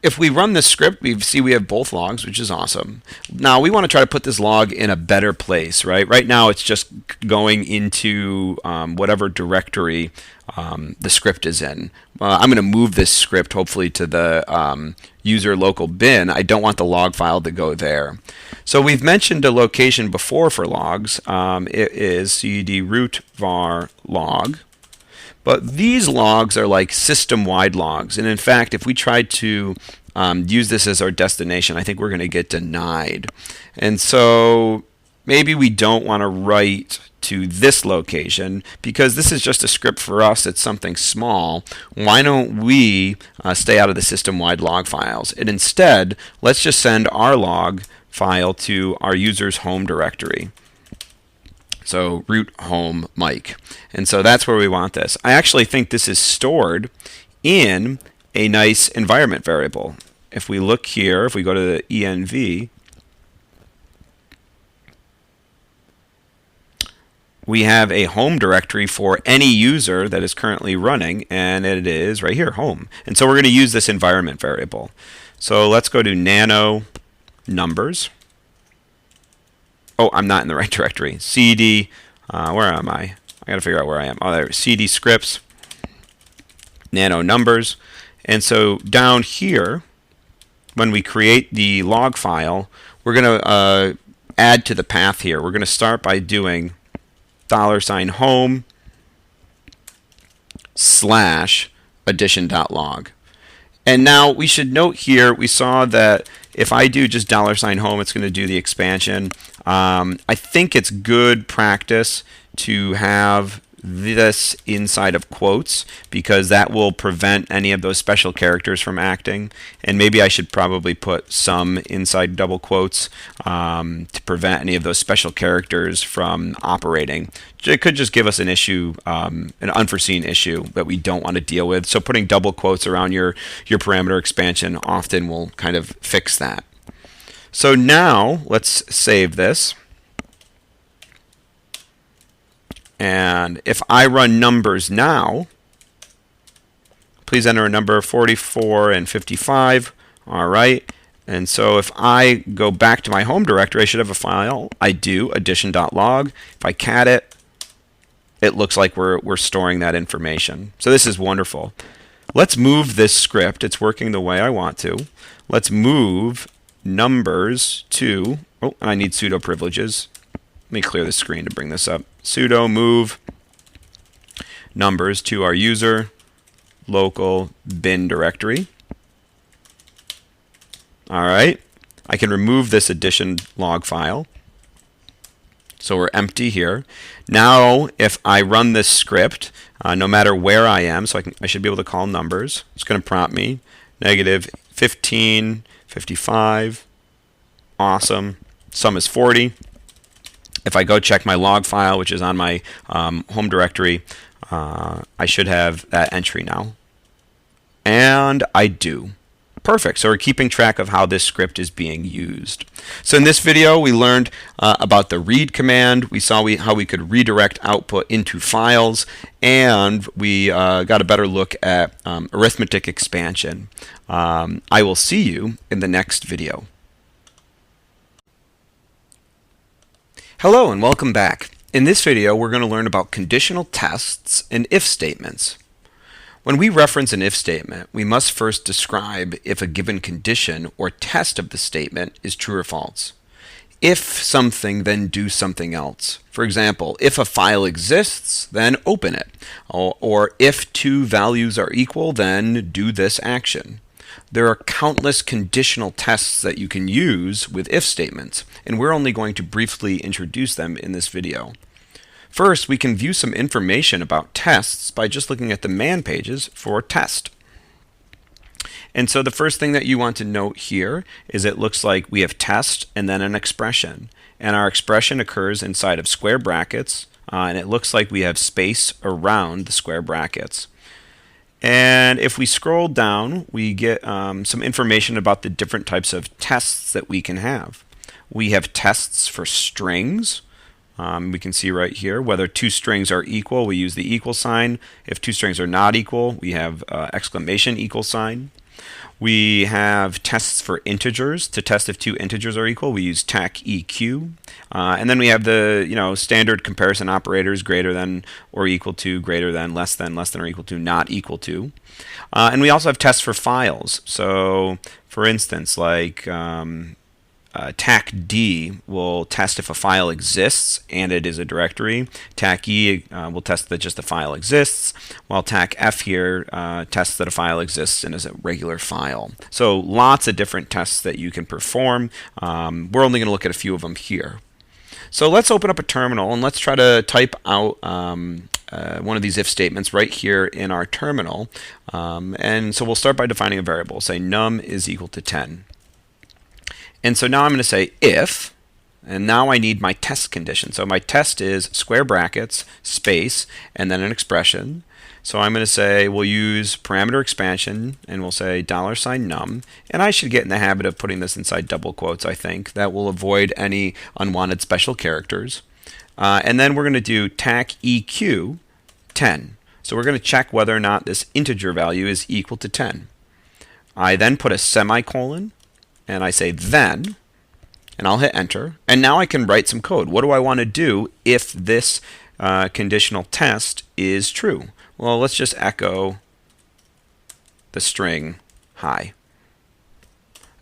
if we run this script, we see we have both logs, which is awesome. Now, we want to try to put this log in a better place, right? Right now, it's just going into whatever directory the script is in. I'm going to move this script, hopefully, to the user local bin. I don't want the log file to go there. So we've mentioned a location before for logs. It is cd root var log. But these logs are like system-wide logs. And in fact, if we tried to use this as our destination, I think we're going to get denied. And so maybe we don't want to write to this location because this is just a script for us. It's something small. Why don't we stay out of the system-wide log files? And instead, let's just send our log file to our user's home directory. So root home Mike. And so that's where we want this. I actually think this is stored in a nice environment variable. If we look here, if we go to the env, we have a home directory for any user that is currently running, and it is right here, home. And so we're going to use this environment variable. So let's go to nano numbers. Oh, I'm not in the right directory. cd, where am I? I got to figure out where I am. Oh, there. cd scripts, nano numbers. And so down here, when we create the log file, we're going to add to the path here. We're going to start by doing $home / addition.log. And now we should note here, we saw that if I do just $home, it's going to do the expansion. I think it's good practice to have this inside of quotes because that will prevent any of those special characters from acting. And maybe I should probably put some inside double quotes to prevent any of those special characters from operating. It could just give us an issue, an unforeseen issue that we don't want to deal with. So putting double quotes around your parameter expansion often will kind of fix that. So now let's save this. And if I run numbers now, please enter a number 44 and 55. All right. And so if I go back to my home directory, I should have a file. I do, addition.log. If I cat it, it looks like we're storing that information. So this is wonderful. Let's move this script. It's working the way I want to. Let's move numbers to, oh, and I need sudo privileges. Let me clear the screen to bring this up. Sudo move numbers to our user local bin directory. All right. I can remove this addition log file. So we're empty here. Now, if I run this script, no matter where I am, so I should be able to call numbers. It's going to prompt me negative 15, 55. Awesome. Sum is 40. If I go check my log file, which is on my home directory, I should have that entry now. And I do. Perfect. So we're keeping track of how this script is being used. So in this video, we learned about the read command. We saw how we could redirect output into files, and we got a better look at arithmetic expansion. I will see you in the next video. Hello and welcome back. In this video, we're going to learn about conditional tests and if statements. When we reference an if statement, we must first describe if a given condition or test of the statement is true or false. If something, then do something else. For example, if a file exists, then open it. Or if two values are equal, then do this action. There are countless conditional tests that you can use with if statements, and we're only going to briefly introduce them in this video. First, we can view some information about tests by just looking at the man pages for test. And so the first thing that you want to note here is it looks like we have test and then an expression. And our expression occurs inside of square brackets, and it looks like we have space around the square brackets. And if we scroll down, we get some information about the different types of tests that we can have. We have tests for strings. We can see right here whether two strings are equal, we use the equal sign. If two strings are not equal, we have exclamation equal sign. We have tests for integers. To test if two integers are equal, we use tac eq. And then we have the standard comparison operators, greater than or equal to, greater than or equal to, not equal to. And we also have tests for files. So for instance, like tac D will test if a file exists and it is a directory. Tac E will test that just the file exists, while tac F here tests that a file exists and is a regular file. So lots of different tests that you can perform. We're only going to look at a few of them here. So let's open up a terminal and let's try to type out one of these if statements right here in our terminal. And so we'll start by defining a variable. Say num is equal to 10. And so now I'm going to say if, and now I need my test condition. So my test is square brackets, space, and then an expression. So I'm going to say we'll use parameter expansion, and we'll say $num. And I should get in the habit of putting this inside double quotes, I think. That will avoid any unwanted special characters. And then we're going to do tac eq 10. So we're going to check whether or not this integer value is equal to 10. I then put a semicolon, and I say then, and I'll hit enter, and now I can write some code. What do I want to do if this conditional test is true? Well, let's just echo the string hi.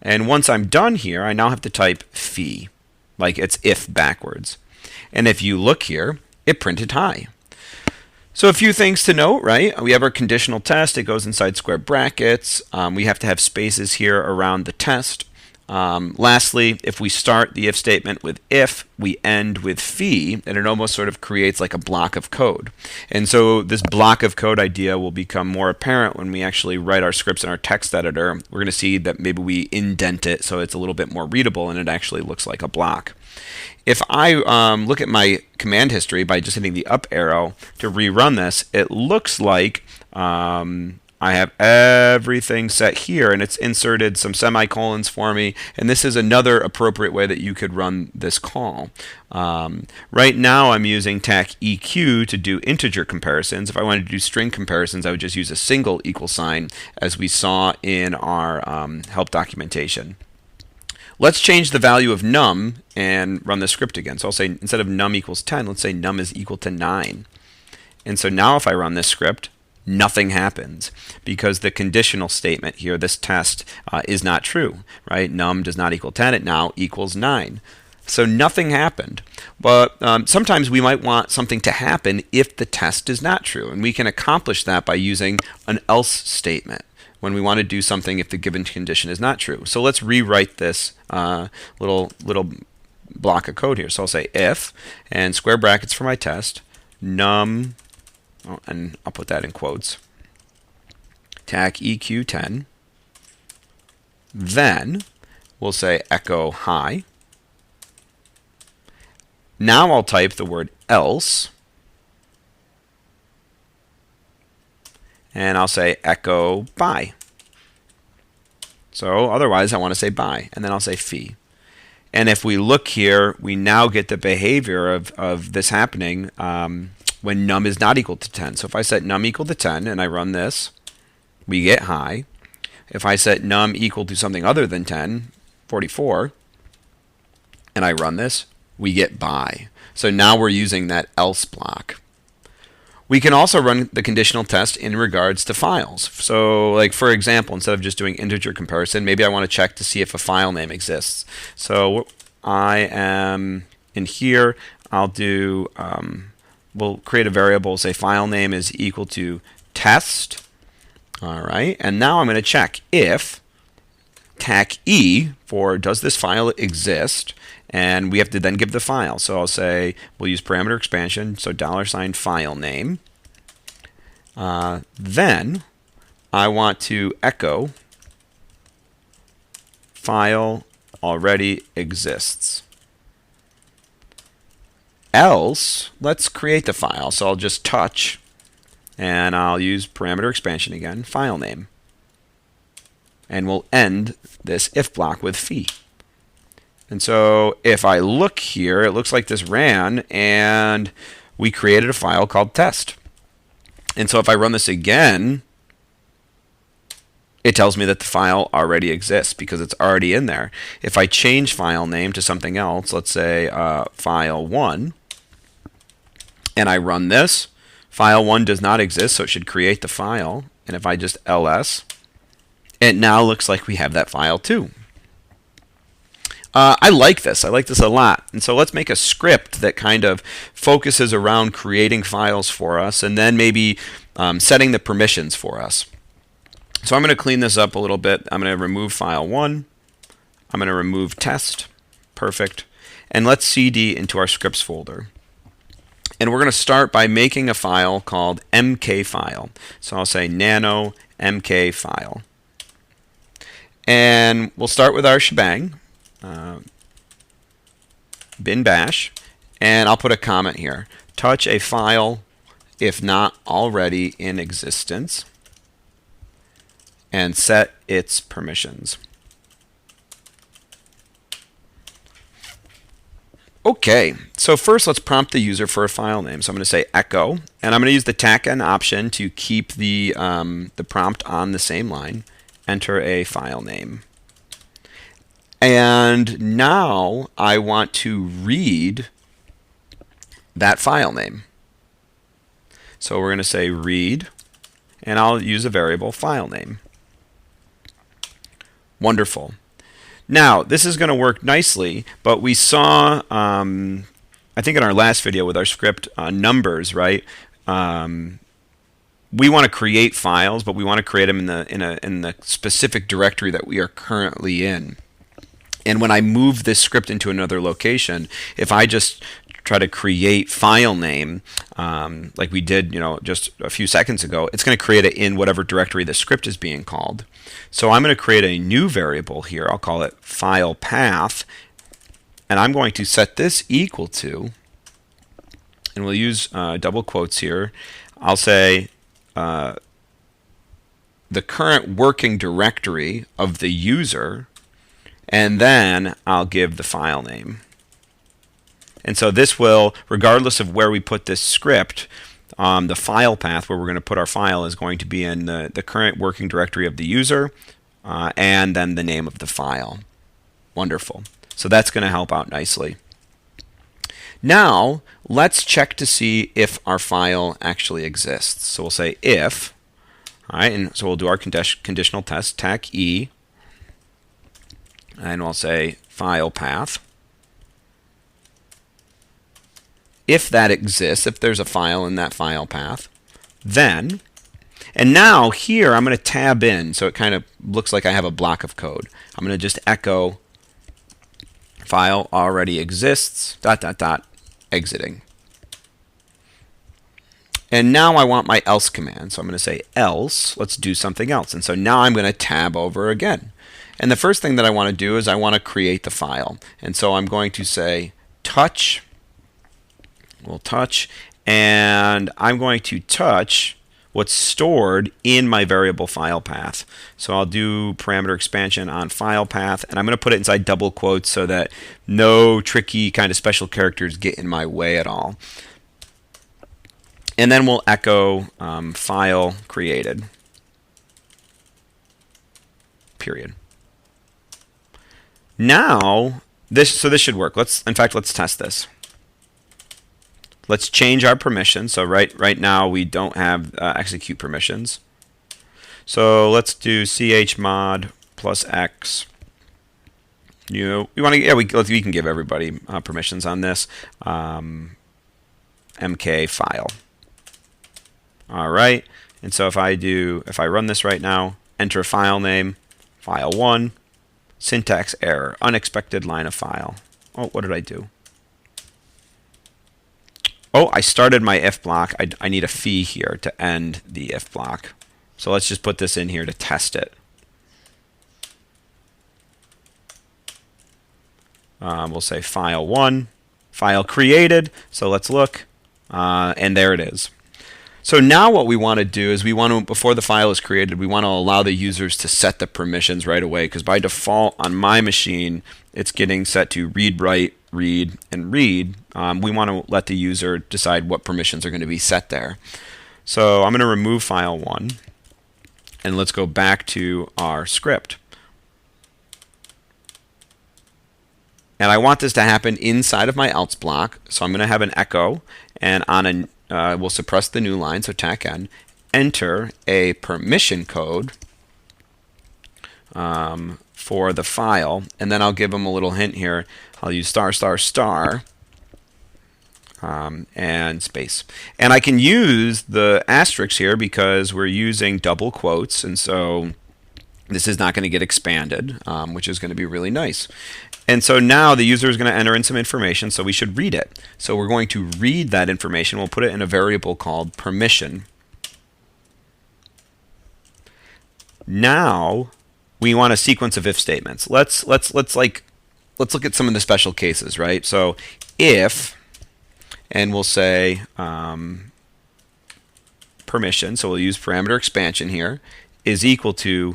And once I'm done here, I now have to type phi, like it's if backwards. And if you look here, it printed hi. So a few things to note, right? We have our conditional test. It goes inside square brackets. We have to have spaces here around the test. Lastly, if we start the if statement with if, we end with phi, and it almost sort of creates like a block of code. And so this block of code idea will become more apparent when we actually write our scripts in our text editor. We're going to see that maybe we indent it so it's a little bit more readable and it actually looks like a block. If I look at my command history by just hitting the up arrow to rerun this, it looks like I have everything set here, and it's inserted some semicolons for me, and this is another appropriate way that you could run this call. Right now I'm using tac eq to do integer comparisons. If I wanted to do string comparisons, I would just use a single equal sign, as we saw in our help documentation. Let's change the value of num and run the script again. So I'll say instead of num equals 10, let's say num is equal to 9. And so now if I run this script, nothing happens because the conditional statement here, this test, is not true, right? Num does not equal 10, it now equals 9. So nothing happened. But sometimes we might want something to happen if the test is not true, and we can accomplish that by using an else statement when we want to do something if the given condition is not true. So let's rewrite this little block of code here. So I'll say if, and square brackets for my test, num, and I'll put that in quotes, tac eq10, then we'll say echo hi. Now I'll type the word else, and I'll say echo bye. So otherwise I want to say bye, and then I'll say phi. And if we look here, we now get the behavior of this happening when num is not equal to 10. So if I set num equal to 10 and I run this, we get hi. If I set num equal to something other than 10, 44, and I run this, we get bye. So now we're using that else block. We can also run the conditional test in regards to files. So like for example, instead of just doing integer comparison, maybe I want to check to see if a file name exists. So I am in here, I'll do, we'll create a variable, say file name is equal to test. All right, and now I'm going to check if tac e for does this file exist, and we have to then give the file. So I'll say we'll use parameter expansion, so $file name. Then I want to echo file already exists. Else, let's create the file. So I'll just touch, and I'll use parameter expansion again, file name. And we'll end this if block with fee. And so if I look here, it looks like this ran, and we created a file called test. And so if I run this again, it tells me that the file already exists because it's already in there. If I change file name to something else, let's say file1, and I run this, file1 does not exist, so it should create the file. And if I just ls, it now looks like we have that file too. I like this. I like this a lot. And so let's make a script that kind of focuses around creating files for us and then maybe setting the permissions for us. So I'm going to clean this up a little bit. I'm going to remove file1. I'm going to remove test. Perfect. And let's cd into our scripts folder. And we're going to start by making a file called mkfile. So I'll say nano mkfile. And we'll start with our shebang. Bin bash, and I'll put a comment here. Touch a file if not already in existence, and set its permissions. Okay, so first let's prompt the user for a file name. So I'm going to say echo, and I'm going to use the TACN option to keep the prompt on the same line. Enter a file name. And now I want to read that file name. So we're going to say read, and I'll use a variable file name. Wonderful. Now, this is going to work nicely, but we saw, I think in our last video with our script numbers, right? We want to create files, but we want to create them in the specific directory that we are currently in. And when I move this script into another location, if I just try to create file name, like we did, just a few seconds ago, it's going to create it in whatever directory the script is being called. So I'm going to create a new variable here. I'll call it file path, and I'm going to set this equal to, and we'll use double quotes here. I'll say the current working directory of the user, and then I'll give the file name. And so this will, regardless of where we put this script, the file path where we're going to put our file is going to be in the current working directory of the user, and then the name of the file. Wonderful. So that's going to help out nicely. Now, let's check to see if our file actually exists. So we'll say if, all right, and so we'll do our conditional test, tac e, and we'll say file path. If that exists, if there's a file in that file path, then, and now here I'm going to tab in, so it kind of looks like I have a block of code. I'm going to just echo file already exists, ... exiting. And now I want my else command, so I'm going to say else, let's do something else. And so now I'm going to tab over again. And the first thing that I want to do is I want to create the file. And so I'm going to say touch, we'll touch, and I'm going to touch what's stored in my variable file path. So I'll do parameter expansion on file path, and I'm going to put it inside double quotes so that no tricky kind of special characters get in my way at all. And then we'll echo file created, period. Now, this should work. In fact, let's test this. Let's change our permissions. So right now we don't have execute permissions. So let's do chmod plus x. We want to, we can give everybody permissions on this. MK file. All right. And so if I run this right now, enter file name, file1, syntax error, unexpected line of file. Oh, what did I do? Oh, I started my if block. I need a fee here to end the if block. So let's just put this in here to test it. We'll say file1, file created. So let's look, and there it is. So now what we want to do is we want to, before the file is created, we want to allow the users to set the permissions right away, because by default on my machine, it's getting set to read, write, read, and read. We want to let the user decide what permissions are going to be set there. So I'm going to remove file 1, and let's go back to our script. And I want this to happen inside of my else block, so I'm going to have an echo, and on a we'll suppress the new line, so tac n, enter a permission code for the file, and then I'll give them a little hint here. I'll use star star star and space. And I can use the asterisks here because we're using double quotes, and so this is not going to get expanded, which is going to be really nice. And so now the user is going to enter in some information, so we should read it. So we're going to read that information. We'll put it in a variable called permission. Now we want a sequence of if statements. Let's look at some of the special cases, right? So if, and we'll say permission, so we'll use parameter expansion here, is equal to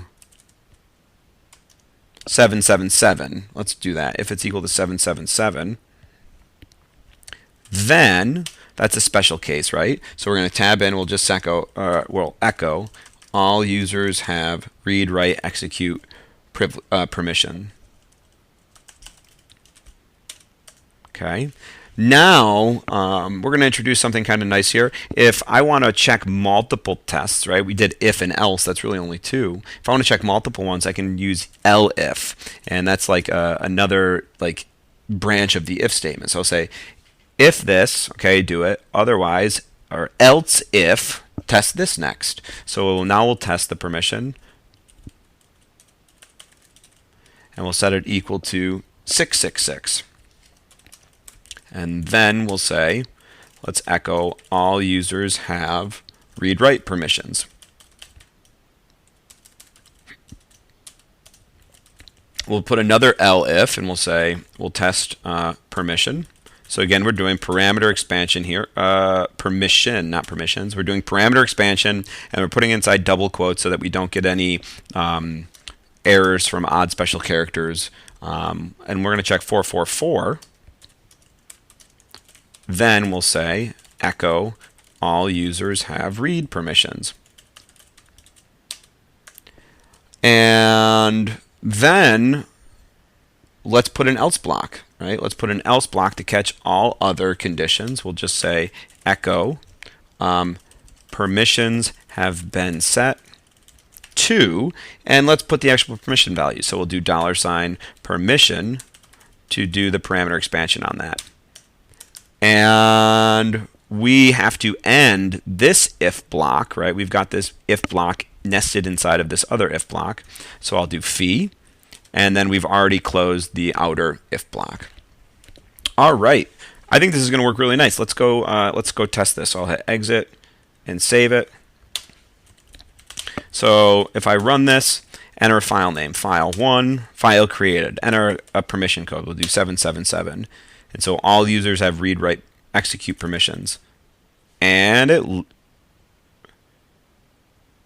777. Let's do that. If it's equal to 777, then that's a special case, right? So we're going to tab in. We'll just echo. Echo. All users have read, write, execute permission. Okay. Now we're going to introduce something kind of nice here. If I want to check multiple tests, right? We did if and else. That's really only two. If I want to check multiple ones, I can use elif, and that's like another like branch of the if statement. So I'll say if this, okay, do it. Otherwise, or else if, test this next. So now we'll test the permission, and we'll set it equal to 666. And then we'll say, let's echo all users have read-write permissions. We'll put another elif, and we'll say, we'll test permission. So again, we're doing parameter expansion here. Permission, not permissions. We're doing parameter expansion, and we're putting inside double quotes so that we don't get any errors from odd special characters. And we're going to check 444. Then we'll say echo all users have read permissions. And then let's put an else block, right? Let's put an else block to catch all other conditions. We'll just say echo permissions have been set to, and let's put the actual permission value. So we'll do $permission to do the parameter expansion on that. And we have to end this if block, right? We've got this if block nested inside of this other if block. So I'll do phi, and then we've already closed the outer if block. All right, I think this is going to work really nice. Let's go test this. So I'll hit exit and save it. So if I run this, enter a file name, file1, file created, enter a permission code. We'll do 777. And so all users have read, write, execute permissions. And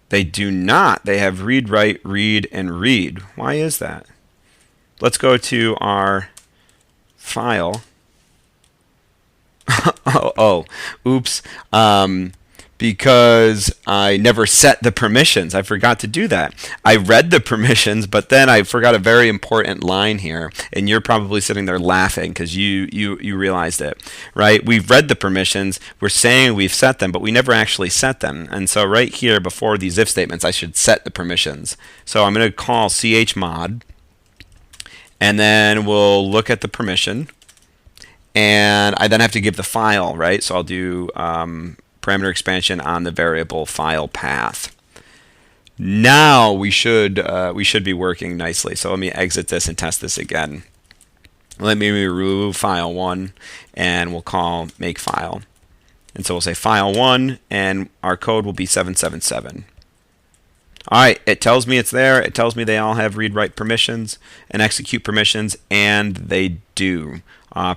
they do not. They have read, write, read, and read. Why is that? Let's go to our file. Oops. Because I never set the permissions. I forgot to do that. I read the permissions, but then I forgot a very important line here, and you're probably sitting there laughing because you realized it, right? We've read the permissions, we're saying we've set them, but we never actually set them. And so right here before these if statements, I should set the permissions. So I'm going to call chmod, and then we'll look at the permission, and I then have to give the file, right? So I'll do parameter expansion on the variable file path. Now we should be working nicely. So let me exit this and test this again. Let me remove file1, and we'll call makefile. And so we'll say file1, and our code will be 777. All right, it tells me it's there. It tells me they all have read-write permissions and execute permissions, and they do.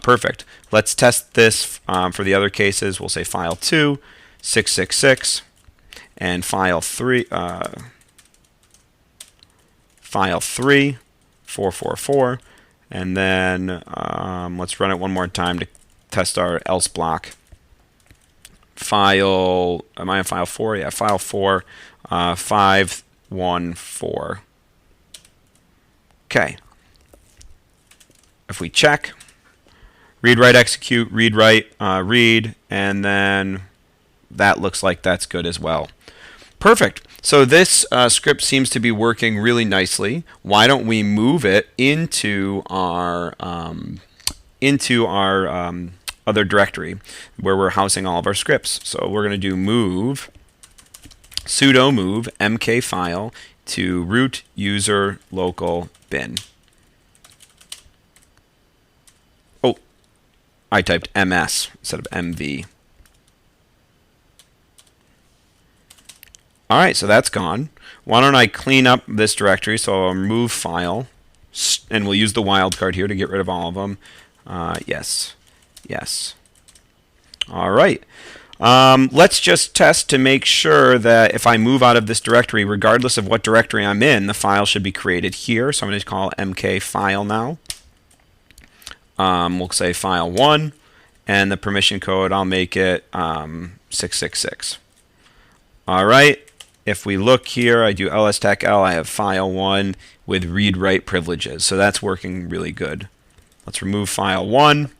Perfect. Let's test this for the other cases. We'll say file2, 666, and file 3, 444, and then let's run it one more time to test our else block. File, am I on file 4? Yeah, file 4, 514. Okay. If we check, read, write, execute, read, write, read, and then that looks like that's good as well. Perfect. So this script seems to be working really nicely. Why don't we move it into our other directory where we're housing all of our scripts? So we're going to do move, sudo move mkfile to root user local bin. Oh, I typed ms instead of mv. All right, so that's gone. Why don't I clean up this directory? So I'll remove file, and we'll use the wildcard here to get rid of all of them. Yes. Yes. All right. Let's just test to make sure that if I move out of this directory, regardless of what directory I'm in, the file should be created here. So I'm going to call mkfile now. We'll say file 1, and the permission code, I'll make it 666. All right. If we look here, I do ls-tech-l, I have file 1 with read-write privileges. So that's working really good. Let's remove file 1.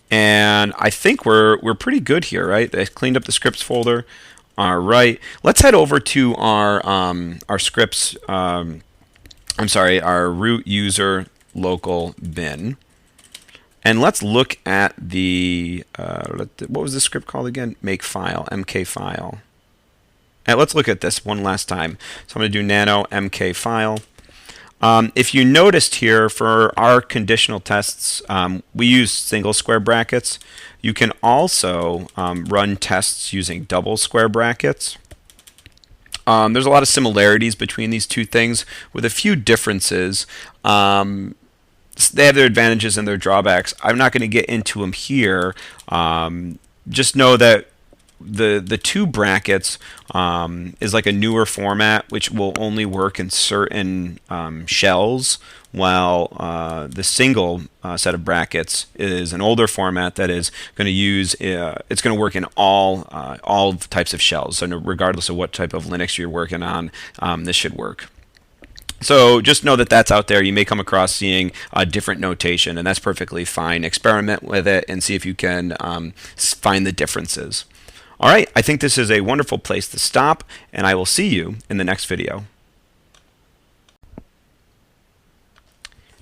And I think we're pretty good here, right? I cleaned up the scripts folder. All right. Let's head over to our scripts, I'm sorry, our root user local bin. And let's look at the, what was the script called again? Makefile, mkfile. And let's look at this one last time. So I'm going to do nano mkfile. If you noticed here, for our conditional tests, we use single square brackets. You can also run tests using double square brackets. There's a lot of similarities between these two things with a few differences. They have their advantages and their drawbacks. I'm not going to get into them here. Just know that the two brackets is like a newer format which will only work in certain shells, while the single set of brackets is an older format that is going to use it's going to work in all types of shells. So regardless of what type of Linux you're working on, this should work. So just know that that's out there. You may come across seeing a different notation, and that's perfectly fine. Experiment with it and see if you can find the differences. All right, I think this is a wonderful place to stop, and I will see you in the next video.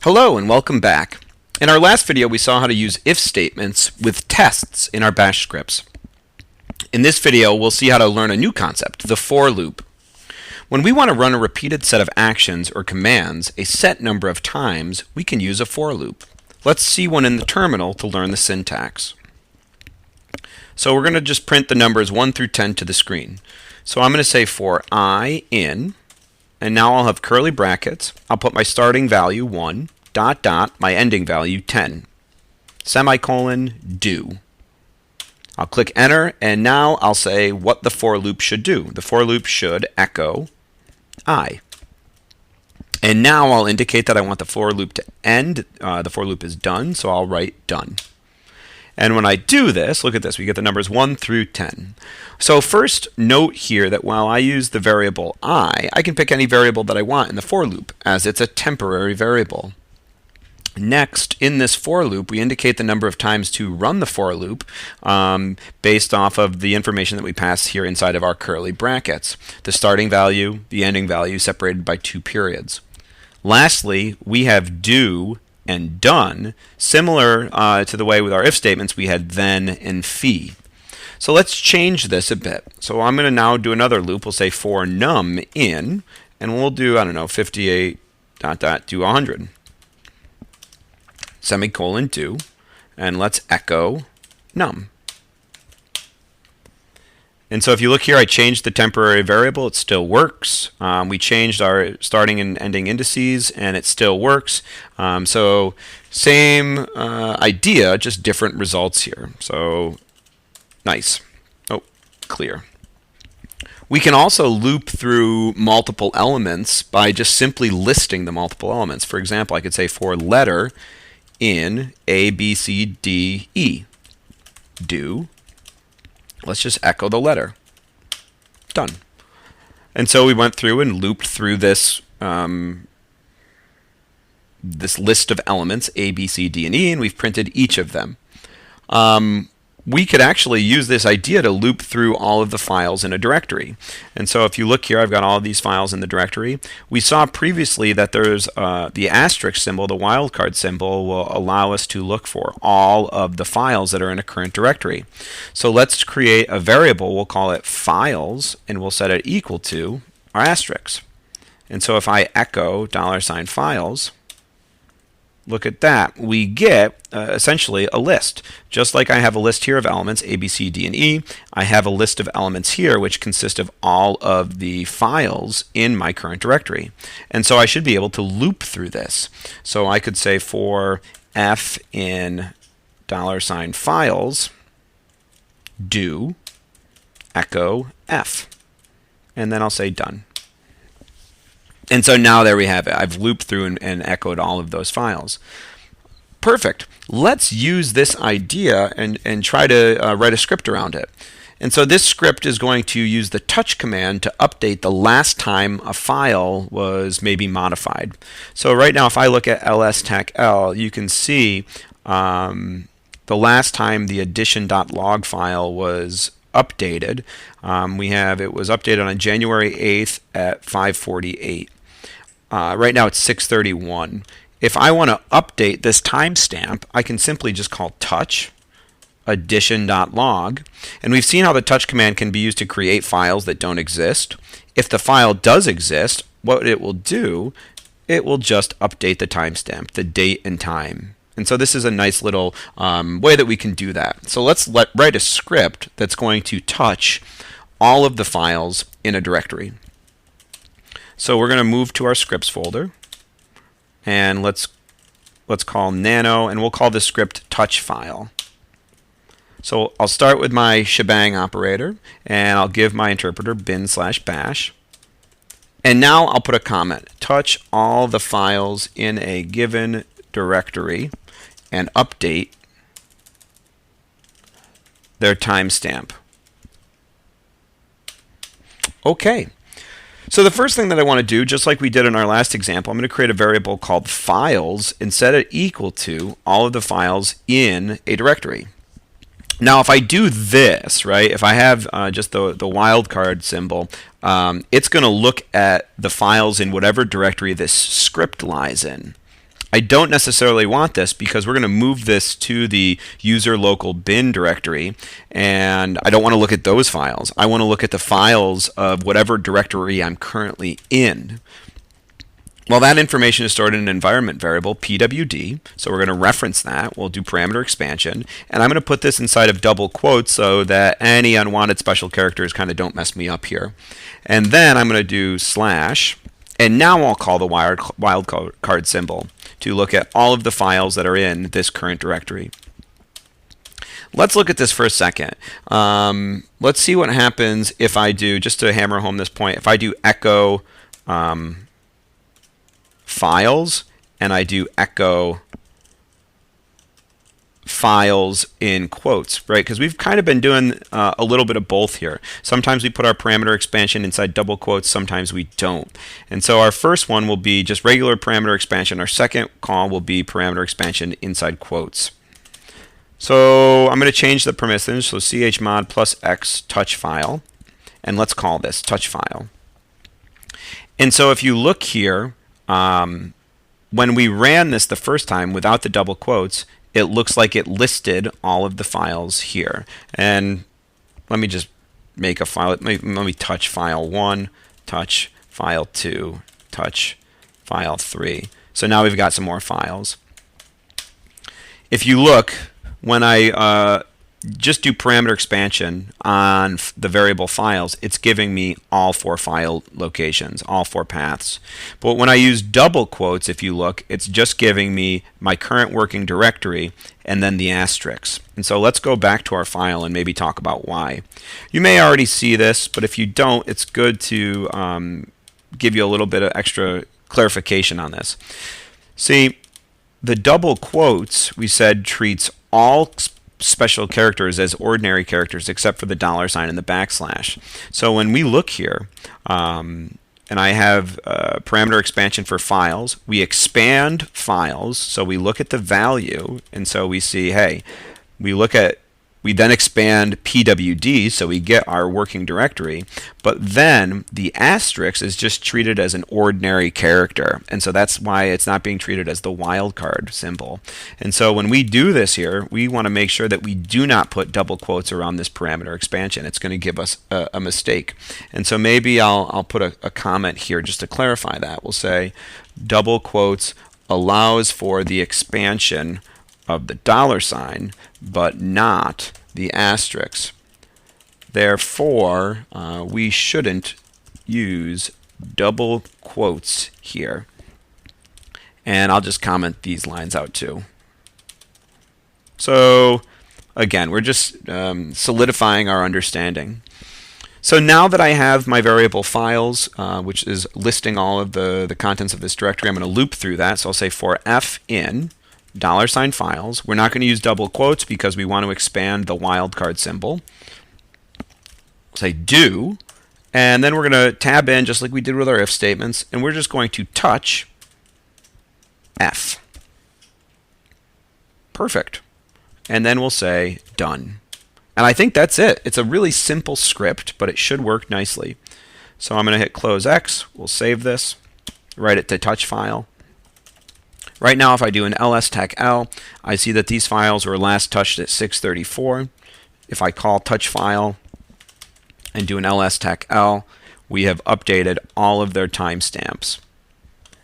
Hello and welcome back. In our last video, we saw how to use if statements with tests in our bash scripts. In this video, we'll see how to learn a new concept, the for loop. When we want to run a repeated set of actions or commands a set number of times, we can use a for loop. Let's see one in the terminal to learn the syntax. So we're going to just print the numbers 1 through 10 to the screen. So I'm going to say for I in, and now I'll have curly brackets. I'll put my starting value 1, dot dot, my ending value 10, semicolon, do. I'll click enter, and now I'll say what the for loop should do. The for loop should echo I. And now I'll indicate that I want the for loop to end. The for loop is done, so I'll write done. And when I do this, look at this, we get the numbers 1 through 10. So first note here that while I use the variable I can pick any variable that I want in the for loop, as it's a temporary variable. Next, in this for loop, we indicate the number of times to run the for loop based off of the information that we pass here inside of our curly brackets. The starting value, the ending value separated by 2 periods. Lastly, we have do and done, similar to the way with our if statements we had then and fee. So let's change this a bit. So I'm going to now do another loop. We'll say for num in, and we'll do, I don't know, 58 dot dot to 100. Semicolon do, and let's echo num. And so if you look here, I changed the temporary variable. It still works. We changed our starting and ending indices, and it still works. So same idea, just different results here. So nice. Oh, clear. We can also loop through multiple elements by just simply listing the multiple elements. For example, I could say for letter in A, B, C, D, E, do, let's just echo the letter. Done. And so we went through and looped through this this list of elements, A, B, C, D, and E, and we've printed each of them. We could actually use this idea to loop through all of the files in a directory. And so if you look here, I've got all of these files in the directory. We saw previously that there's the asterisk symbol, the wildcard symbol, will allow us to look for all of the files that are in a current directory. So let's create a variable. We'll call it files, and we'll set it equal to our asterisks. And so if I echo $files, look at that. We get essentially a list. Just like I have a list here of elements A, B, C, D, and E, I have a list of elements here which consist of all of the files in my current directory. And so I should be able to loop through this. So I could say for f in $files, do echo f. And then I'll say done. And so now there we have it. I've looped through and echoed all of those files. Perfect. Let's use this idea and try to write a script around it. And so this script is going to use the touch command to update the last time a file was maybe modified. So right now if I look at ls-l, you can see the last time the addition.log file was updated. It was updated on January 8th at 5:48. Right now it's 6:31. If I want to update this timestamp, I can simply just call touch addition.log, and we've seen how the touch command can be used to create files that don't exist. If the file does exist, what it will do, it will just update the timestamp, the date and time. And so this is a nice little way that we can do that. So let's write a script that's going to touch all of the files in a directory. So we're going to move to our scripts folder, and let's call nano, and we'll call this script touch file. So I'll start with my shebang operator, and I'll give my interpreter bin/bash. And now I'll put a comment, touch all the files in a given directory and update their timestamp. Okay. So the first thing that I want to do, just like we did in our last example, I'm going to create a variable called files and set it equal to all of the files in a directory. Now, if I do this, right, if I have just the wildcard symbol, it's going to look at the files in whatever directory this script lies in. I don't necessarily want this because we're going to move this to the user local bin directory, and I don't want to look at those files. I want to look at the files of whatever directory I'm currently in. Well, that information is stored in an environment variable, pwd, so we're going to reference that. We'll do parameter expansion, and I'm going to put this inside of double quotes so that any unwanted special characters kind of don't mess me up here. And then I'm going to do slash, and now I'll call the wildcard symbol to look at all of the files that are in this current directory. Let's look at this for a second. Let's see what happens if I do, just to hammer home this point, if I do echo files and I do echo files in quotes, right? Because we've kind of been doing a little bit of both here. Sometimes we put our parameter expansion inside double quotes, sometimes we don't. And so our first one will be just regular parameter expansion. Our second call will be parameter expansion inside quotes. So I'm going to change the permissions, so chmod +x touch file, and let's call this touch file. And so if you look here, when we ran this the first time without the double quotes, it looks like it listed all of the files here. And let me just make a file. Let me touch file 1, touch file 2, touch file 3. So now we've got some more files. If you look, when I just do parameter expansion on the variable files, it's giving me all 4 file locations, all 4 paths. But when I use double quotes, if you look, it's just giving me my current working directory and then the asterisks. And so let's go back to our file and maybe talk about why. You may already see this, but if you don't, it's good to give you a little bit of extra clarification on this. See, the double quotes, we said, treats all special characters as ordinary characters except for the $sign and the backslash. So when we look here, and I have parameter expansion for files, we expand files, so we look at the value, and so we see, hey, we then expand PWD, so we get our working directory, but then the asterisk is just treated as an ordinary character, and so that's why it's not being treated as the wildcard symbol. And so when we do this here, we want to make sure that we do not put double quotes around this parameter expansion. It's going to give us a mistake. And so maybe I'll put a comment here just to clarify that. We'll say double quotes allows for the expansion of the $sign, but not the asterisk. Therefore, we shouldn't use double quotes here. And I'll just comment these lines out too. So again, we're just solidifying our understanding. So now that I have my variable files, which is listing all of the contents of this directory, I'm going to loop through that. So I'll say for f in $files. We're not going to use double quotes because we want to expand the wildcard symbol. Say do, and then we're going to tab in just like we did with our if statements, and we're just going to touch f. Perfect. And then we'll say done. And I think that's it. It's a really simple script, but it should work nicely. So I'm going to hit close X. We'll save this, write it to touch file. Right now, if I do an ls-tech-l, I see that these files were last touched at 6:34. If I call touch file and do an ls-tech-l, we have updated all of their timestamps.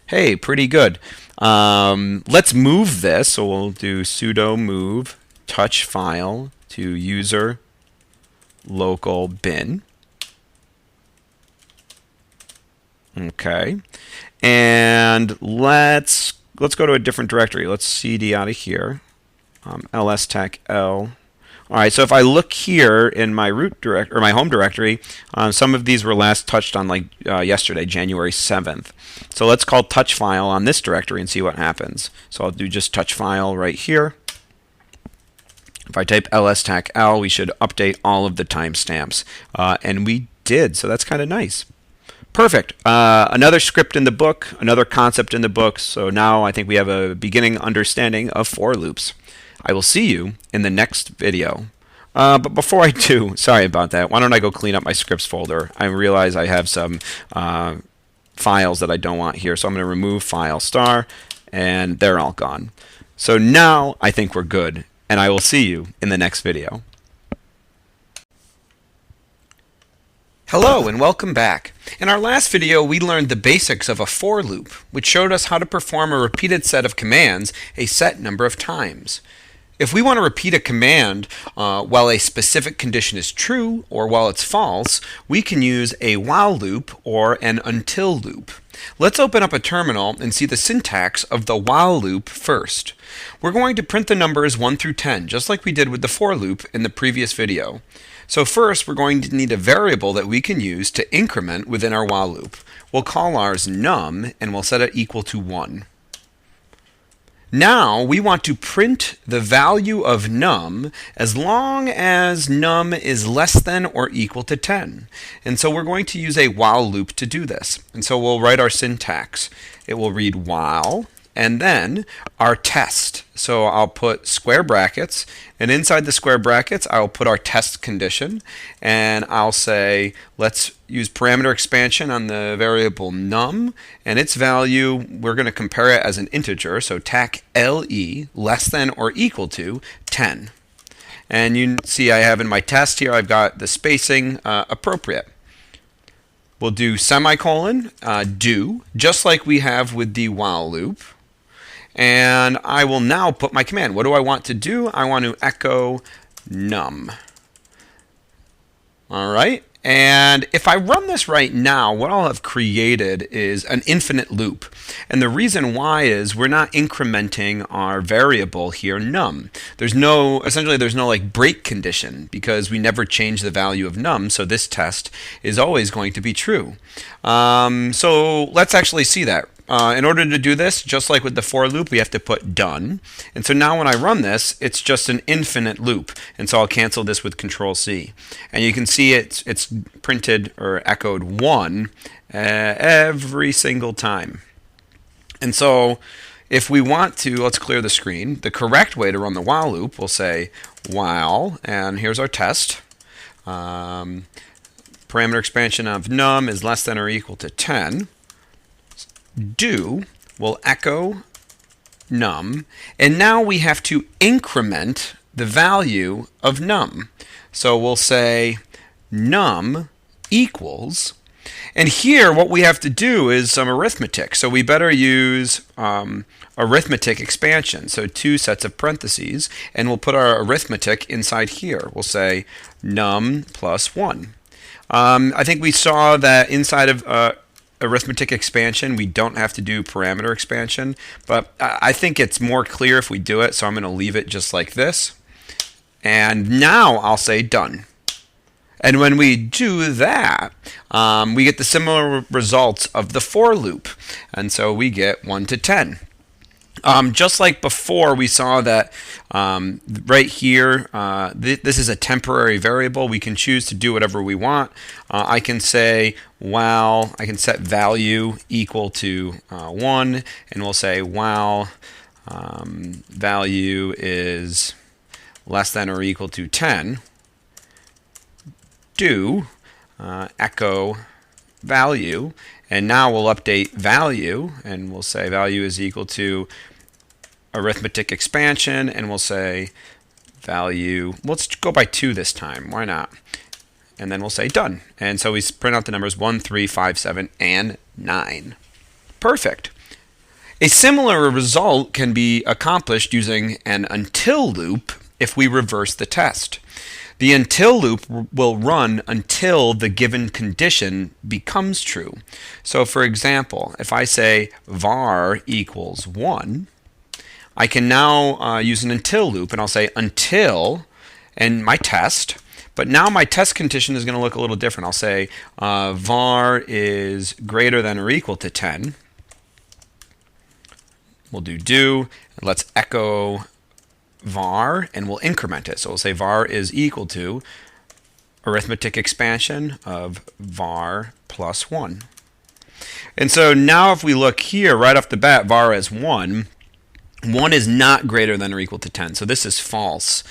Hey, pretty good. Let's move this. So we'll do sudo move touch file to user local bin. Okay, and let's go to a different directory. Let's cd out of here. ls-tech-l. All right, so if I look here in my root direct or my home directory, some of these were last touched on like yesterday, January 7th. So let's call touch file on this directory and see what happens. So I'll do just touch file right here. If I type ls-tech-l, we should update all of the timestamps, and we did. So that's kind of nice. Perfect. Another script in the book, another concept in the book. So now I think we have a beginning understanding of for loops. I will see you in the next video. But before I do, sorry about that, why don't I go clean up my scripts folder? I realize I have some files that I don't want here. So I'm going to remove file star, and they're all gone. So now I think we're good, and I will see you in the next video. Hello and welcome back. In our last video we learned the basics of a for loop, which showed us how to perform a repeated set of commands a set number of times. If we want to repeat a command while a specific condition is true or while it's false, we can use a while loop or an until loop. Let's open up a terminal and see the syntax of the while loop first. We're going to print the numbers 1 through 10, just like we did with the for loop in the previous video. So first, we're going to need a variable that we can use to increment within our while loop. We'll call ours num, and we'll set it equal to 1. Now, we want to print the value of num as long as num is less than or equal to 10. And so we're going to use a while loop to do this. And so we'll write our syntax. It will read while, and then our test. So I'll put square brackets, and inside the square brackets I'll put our test condition, and I'll say let's use parameter expansion on the variable num, and its value we're going to compare it as an integer, so tac le less than or equal to 10. And you see I have in my test here I've got the spacing appropriate. We'll do semicolon do, just like we have with the while loop. And I will now put my command. What do I want to do? I want to echo num. All right. And if I run this right now, what I'll have created is an infinite loop. And the reason why is we're not incrementing our variable here, num. Essentially there's no like break condition because we never change the value of num, so this test is always going to be true. So let's actually see that. In order to do this, just like with the for loop, we have to put done. And so now when I run this, it's just an infinite loop. And so I'll cancel this with Control C. And you can see it's printed or echoed 1 every single time. And so if we want to, let's clear the screen. The correct way to run the while loop, we'll say while, and here's our test. Parameter expansion of num is less than or equal to 10. Do will echo num, and now we have to increment the value of num. So we'll say num equals, and here what we have to do is some arithmetic. So we better use arithmetic expansion. So 2 sets of parentheses, and we'll put our arithmetic inside here. We'll say num plus 1. I think we saw that inside of arithmetic expansion, we don't have to do parameter expansion, but I think it's more clear if we do it, so I'm going to leave it just like this. And now I'll say done. And when we do that, we get the similar results of the for loop. And so we get 1 to 10. Just like before, we saw that right here, this is a temporary variable. We can choose to do whatever we want. I can say while, I can set value equal to 1, and we'll say while value is less than or equal to 10, do echo value, and now we'll update value, and we'll say value is equal to arithmetic expansion, and we'll say value, let's go by 2 this time, why not? And then we'll say done. And so we print out the numbers 1, 3, 5, 7, and 9. Perfect. A similar result can be accomplished using an until loop if we reverse the test. The until loop will run until the given condition becomes true. So for example, if I say var equals 1, I can now use an until loop, and I'll say until, and my test, but now my test condition is going to look a little different. I'll say var is greater than or equal to 10. We'll do, and let's echo var, and we'll increment it. So we'll say var is equal to arithmetic expansion of var plus 1. And so now if we look here, right off the bat, var is 1. 1 is not greater than or equal to 10, so this is false.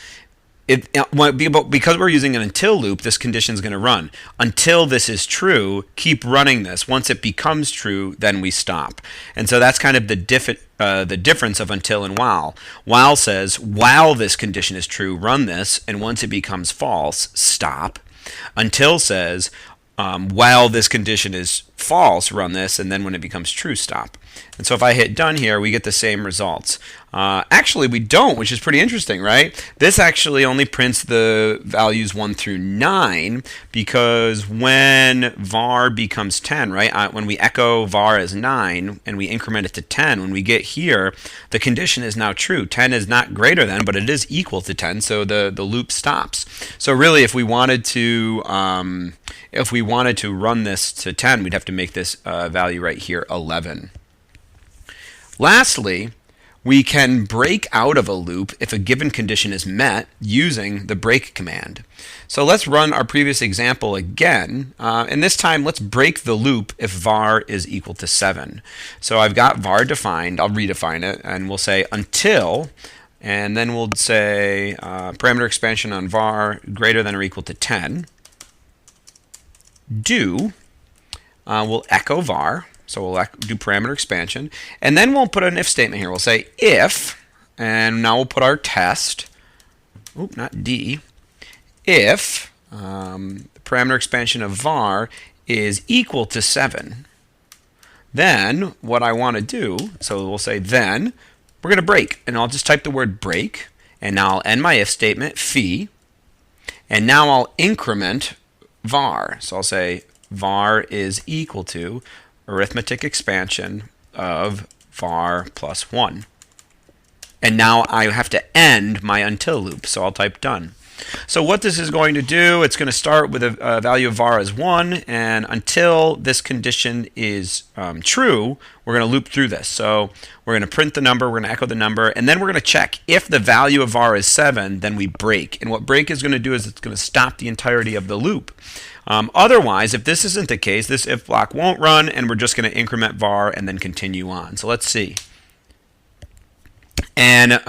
Because we're using an until loop, this condition is going to run. Until this is true, keep running this. Once it becomes true, then we stop. And so that's kind of the difference of until and while. While says, while this condition is true, run this, and once it becomes false, stop. Until says, while this condition is false, run this, and then when it becomes true, stop. And so if I hit done here, we get the same results. Actually, we don't, which is pretty interesting, right? This actually only prints the values 1 through 9, because when var becomes 10, right? When we echo var as 9 and we increment it to 10, when we get here, the condition is now true. 10 is not greater than, but it is equal to 10, so the loop stops. So really, if we wanted to run this to 10, we'd have to make this value right here 11. Lastly, we can break out of a loop if a given condition is met using the break command. So let's run our previous example again, and this time let's break the loop if var is equal to 7. So I've got var defined, I'll redefine it, and we'll say until, and then we'll say parameter expansion on var greater than or equal to 10. Do, we'll echo var, so we'll do parameter expansion, and then we'll put an if statement here. We'll say if, and now we'll put our test, not D, if the parameter expansion of var is equal to 7, then what I want to do, so we'll say then, we're going to break, and I'll just type the word break, and now I'll end my if statement, phi, And now I'll increment var. So I'll say var is equal to arithmetic expansion of var plus 1. And now I have to end my until loop, so I'll type done. So what this is going to do, it's going to start with a value of var as 1, and until this condition is true, we're going to loop through this. So we're going to print the number, we're going to echo the number, and then we're going to check if the value of var is 7, then we break. And what break is going to do is it's going to stop the entirety of the loop. Otherwise, if this isn't the case, this if block won't run, and we're just going to increment var and then continue on. So let's see. And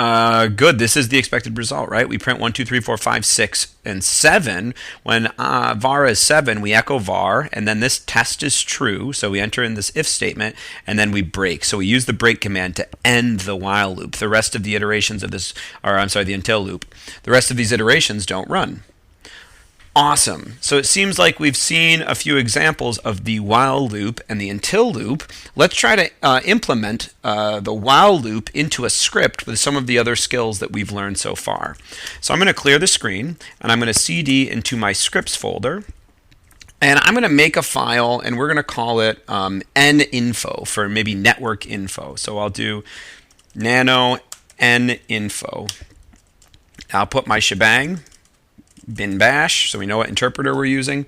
good, this is the expected result, right? We print 1, 2, 3, 4, 5, 6, and 7. When var is 7, we echo var, and then this test is true, so we enter in this if statement, and then we break. So we use the break command to end the while loop. The rest of the iterations of this, or I'm sorry, the until loop, the rest of these iterations don't run. Awesome. So it seems like we've seen a few examples of the while loop and the until loop. Let's try to implement the while loop into a script with some of the other skills that we've learned so far. So I'm going to clear the screen, and I'm going to cd into my scripts folder. And I'm going to make a file, and we're going to call it ninfo for maybe network info. So I'll do nano ninfo. I'll put my shebang bin bash, so we know what interpreter we're using.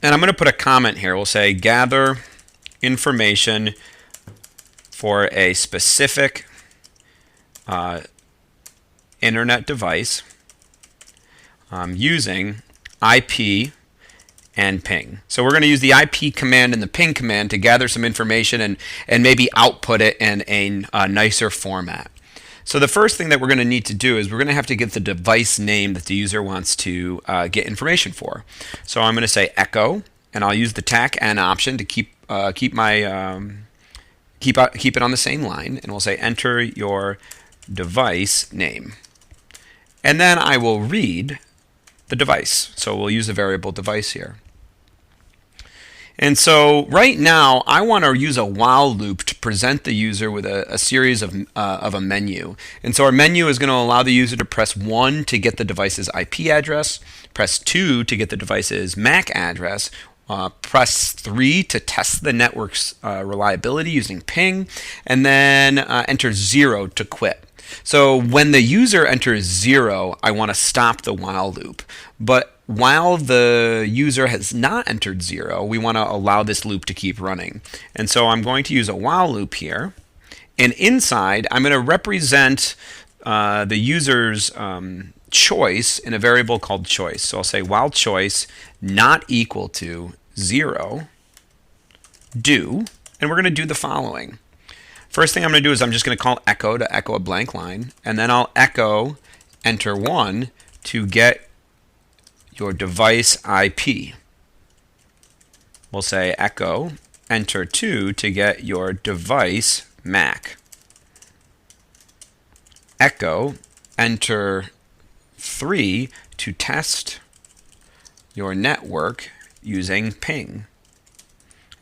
And I'm going to put a comment here. We'll say gather information for a specific internet device using IP and ping. So we're going to use the IP command and the ping command to gather some information and maybe output it in a nicer format. So the first thing that we're going to need to do is we're going to have to get the device name that the user wants to get information for. So I'm going to say echo, and I'll use the tac n option to keep it on the same line, and we'll say enter your device name. And then I will read the device. So we'll use the variable device here. And so right now, I want to use a while loop to present the user with a series of a menu. And so our menu is going to allow the user to press 1 to get the device's IP address, press 2 to get the device's MAC address, press 3 to test the network's reliability using ping, and then enter 0 to quit. So when the user enters 0, I want to stop the while loop. But while the user has not entered 0, we want to allow this loop to keep running. And so I'm going to use a while loop here. And inside, I'm going to represent the user's choice in a variable called choice. So I'll say while choice not equal to 0, do, and we're going to do the following. First thing I'm going to do is I'm just going to call echo to echo a blank line, and then I'll echo enter 1 to get your device IP. We'll say echo enter 2 to get your device MAC. Echo enter 3 to test your network using ping.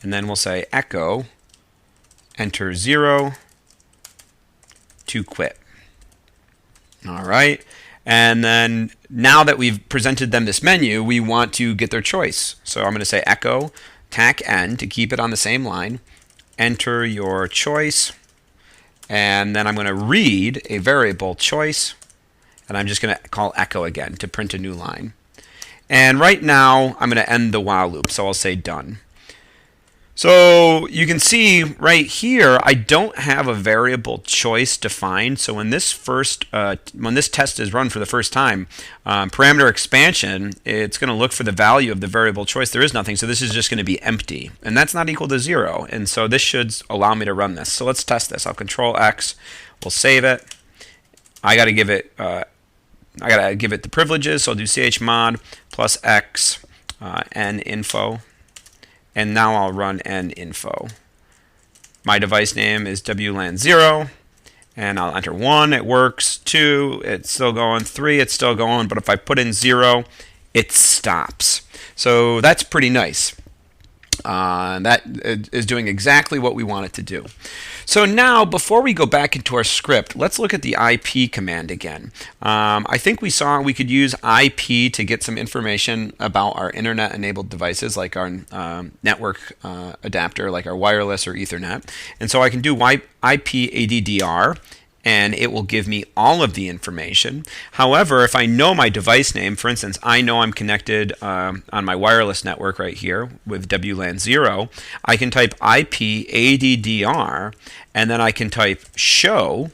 And then we'll say echo enter 0 to quit. All right. And then now that we've presented them this menu, we want to get their choice. So I'm going to say echo tac n to keep it on the same line. Enter your choice. And then I'm going to read a variable choice. And I'm just going to call echo again to print a new line. And right now, I'm going to end the while loop. So I'll say done. So you can see right here, I don't have a variable choice defined. So when this test is run for the first time, parameter expansion, it's going to look for the value of the variable choice. There is nothing, so this is just going to be empty, and that's not equal to 0. And so this should allow me to run this. So let's test this. I'll Control X. We'll save it. I got to give it the privileges. So I'll do chmod plus x ninfo. And now I'll run ninfo. My device name is WLAN0, and I'll enter 1, it works, 2, it's still going, 3, it's still going, but if I put in 0, it stops. So that's pretty nice. That is doing exactly what we want it to do. So now, before we go back into our script, let's look at the IP command again. I think we saw we could use IP to get some information about our internet-enabled devices, like our network adapter, like our wireless or Ethernet. And so I can do IP ADDR, and it will give me all of the information. However, if I know my device name, for instance, I know I'm connected on my wireless network right here with WLAN 0, I can type IP ADDR, and then I can type show,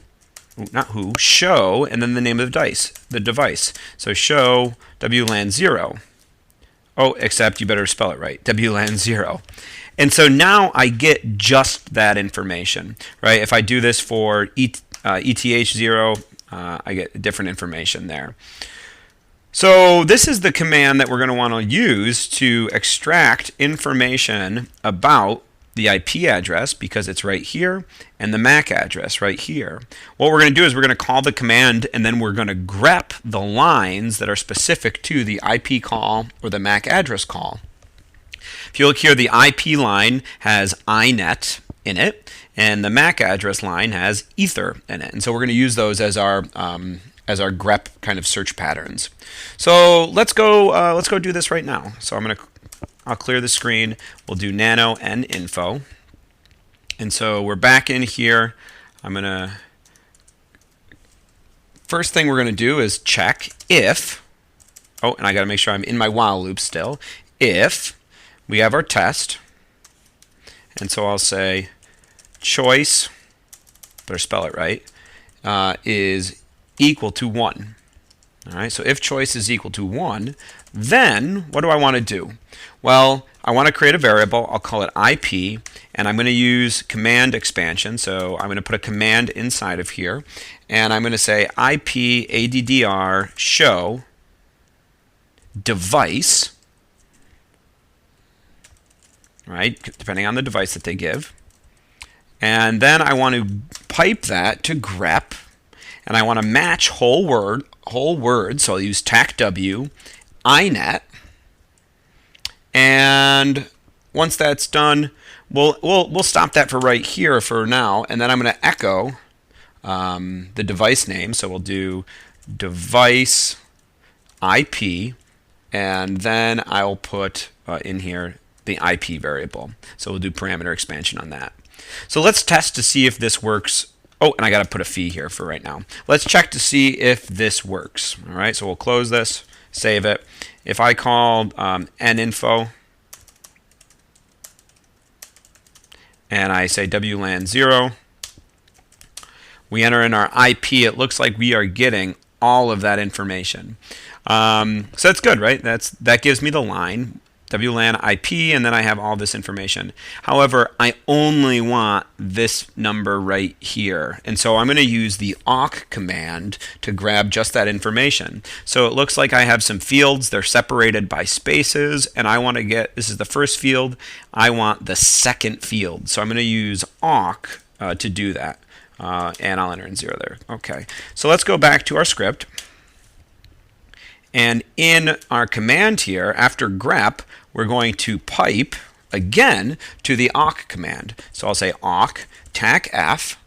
show, and then the name of the device. So show WLAN 0. Oh, except you better spell it right, WLAN 0. And so now I get just that information, right? If I do this for ETH0, I get different information there. So this is the command that we're going to want to use to extract information about the IP address, because it's right here, and the MAC address right here. What we're going to do is we're going to call the command, and then we're going to grep the lines that are specific to the IP call or the MAC address call. If you look here, the IP line has inet in it, and the MAC address line has ether in it. And so we're going to use those as our grep kind of search patterns. So let's go do this right now. So I'll clear the screen. We'll do nano and info. And so we're back in here. First thing we're going to do is check if, and I got to make sure I'm in my while loop still, if we have our test. And so I'll say choice, better spell it right, is equal to 1. All right, so if choice is equal to 1, then what do I want to do? Well, I want to create a variable. I'll call it IP, and I'm going to use command expansion. So I'm going to put a command inside of here, and I'm going to say IP ADDR show device, right, depending on the device that they give. And then I want to pipe that to grep, and I want to match whole word. So I'll use TACW, inet, and once that's done, we'll stop that for right here for now, and then I'm going to echo the device name. So we'll do device IP, and then I'll put in here the IP variable. So we'll do parameter expansion on that. So let's test to see if this works. Oh, and I got to put a fee here for right now. Let's check to see if this works. All right, so we'll close this, save it. If I call ninfo and I say WLAN 0, we enter in our IP. It looks like we are getting all of that information. So that's good, right? That gives me the line. WLAN IP, and then I have all this information. However, I only want this number right here. And so I'm going to use the awk command to grab just that information. So it looks like I have some fields. They're separated by spaces, and I want to get, this is the first field, I want the second field. So I'm going to use awk to do that. And I'll enter in 0 there. Okay, so let's go back to our script. And in our command here, after grep, we're going to pipe again to the awk command. So I'll say awk tacf.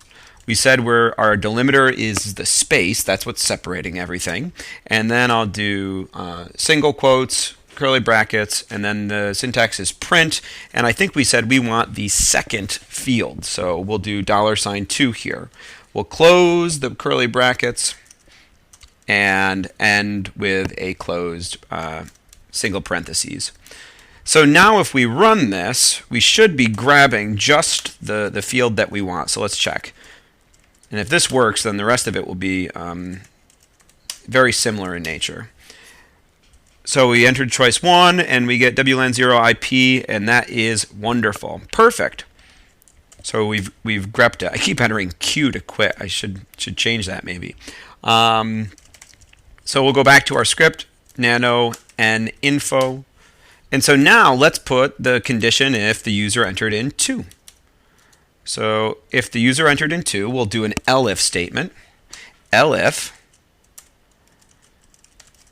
We said our delimiter is the space. That's what's separating everything. And then I'll do single quotes, curly brackets, and then the syntax is print. And I think we said we want the second field. So we'll do $2 here. We'll close the curly brackets and end with a closed single parentheses. So now if we run this, we should be grabbing just the field that we want. So let's check. And if this works, then the rest of it will be very similar in nature. So we entered choice 1, and we get WLAN 0 IP, and that is wonderful. Perfect. So we've grepped it. I keep entering Q to quit. I should change that maybe. So we'll go back to our script, nano and info. And so now let's put the condition if the user entered in 2. So if the user entered in 2, we'll do an elif statement. Elif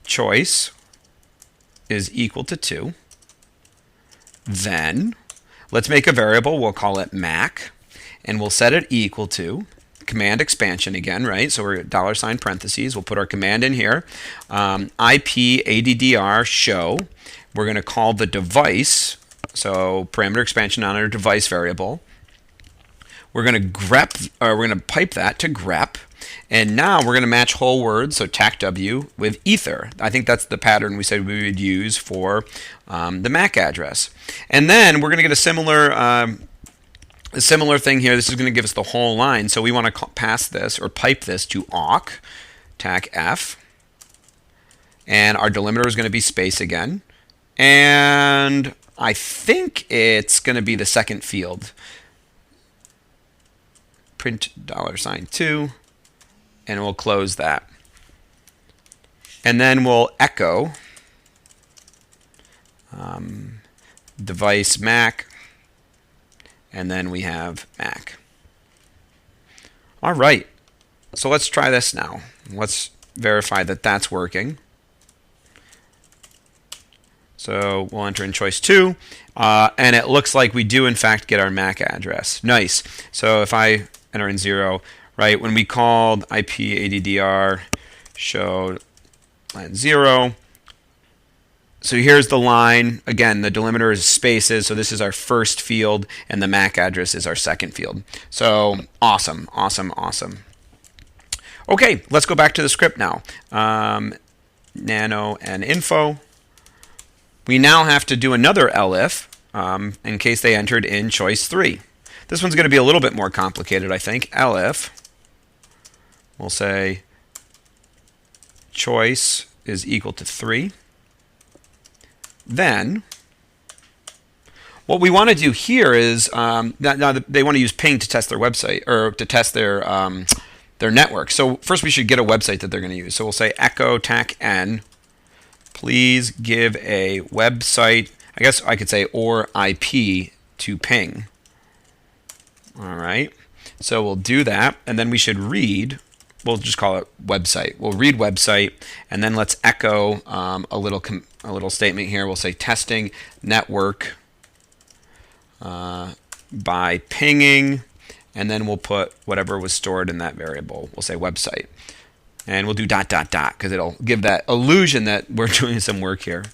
choice is equal to 2. Then let's make a variable. We'll call it Mac, and we'll set it equal to command expansion again, right? So we're $ parentheses. We'll put our command in here. IP addr show. We're going to call the device, so parameter expansion on our device variable. We're going to grep, or we're going to pipe that to grep. And now we're going to match whole words, so TACW, with ether. I think that's the pattern we said we would use for the MAC address. And then we're going to get a similar thing here. This is going to give us the whole line. So we want to pass this or pipe this to awk, TACF. And our delimiter is going to be space again. And I think it's going to be the second field. Print $2, and we'll close that. And then we'll echo device Mac, and then we have Mac. All right, so let's try this now. Let's verify that that's working. So we'll enter in choice 2, and it looks like we do in fact get our MAC address. Nice. So if I enter in 0, right, when we called IP addr show line 0, so here's the line. Again, the delimiter is spaces, so this is our first field, and the MAC address is our second field. So awesome, awesome, awesome. Okay, let's go back to the script now. Nano and info. We now have to do another elif in case they entered in choice 3. This one's going to be a little bit more complicated, I think. Elif, we'll say choice is equal to 3. Then, what we want to do here is, now they want to use ping to test their website, or to test their network. So first we should get a website that they're going to use. So we'll say echo tac-n, please give a website, I guess I could say, or IP to ping. All right, so we'll do that, and then we should read, we'll just call it website. We'll read website, and then let's echo a little statement here. We'll say testing network by pinging, and then we'll put whatever was stored in that variable. We'll say website. And we'll do ... because it'll give that illusion that we're doing some work here.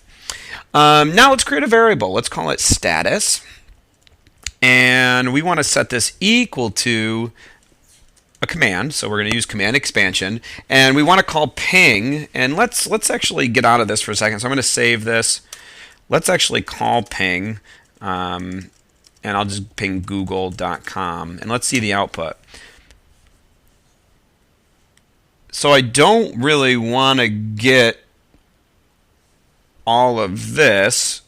Now let's create a variable. Let's call it status. And we want to set this equal to a command. So we're going to use command expansion. And we want to call ping. And let's actually get out of this for a second. So I'm going to save this. Let's actually call ping. And I'll just ping google.com. And let's see the output. So I don't really want to get all of this,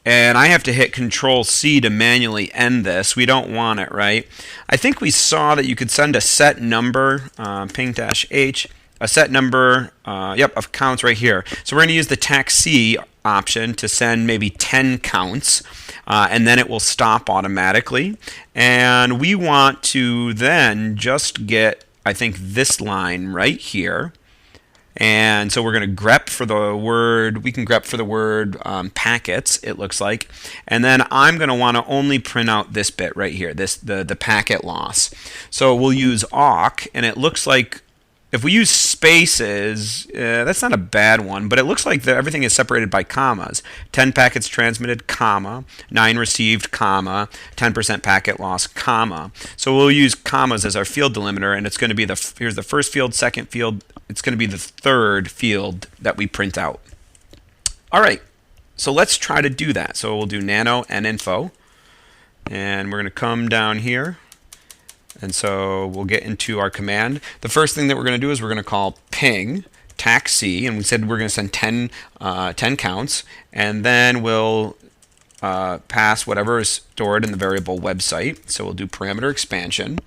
and I have to hit Control-C to manually end this. We don't want it, right? I think we saw that you could send a set number, ping-h, a set number, of counts right here. So we're going to use the TAC-C option to send maybe 10 counts, and then it will stop automatically. And we want to then just get, I think, this line right here. And so we're going to grep for the word, we can grep for the word packets, it looks like. And then I'm going to want to only print out this bit right here, the packet loss. So we'll use awk, and it looks like if we use spaces, that's not a bad one, but it looks like everything is separated by commas. 10 packets transmitted, comma, 9 received, comma, 10% packet loss, comma. So we'll use commas as our field delimiter, and it's going to be here's the first field, second field, it's going to be the third field that we print out. All right, so let's try to do that. So we'll do nano and info, and we're going to come down here. And so we'll get into our command. The first thing that we're going to do is we're going to call ping tac-c, and we said we're going to send 10 counts, and then we'll pass whatever is stored in the variable website. So we'll do parameter expansion.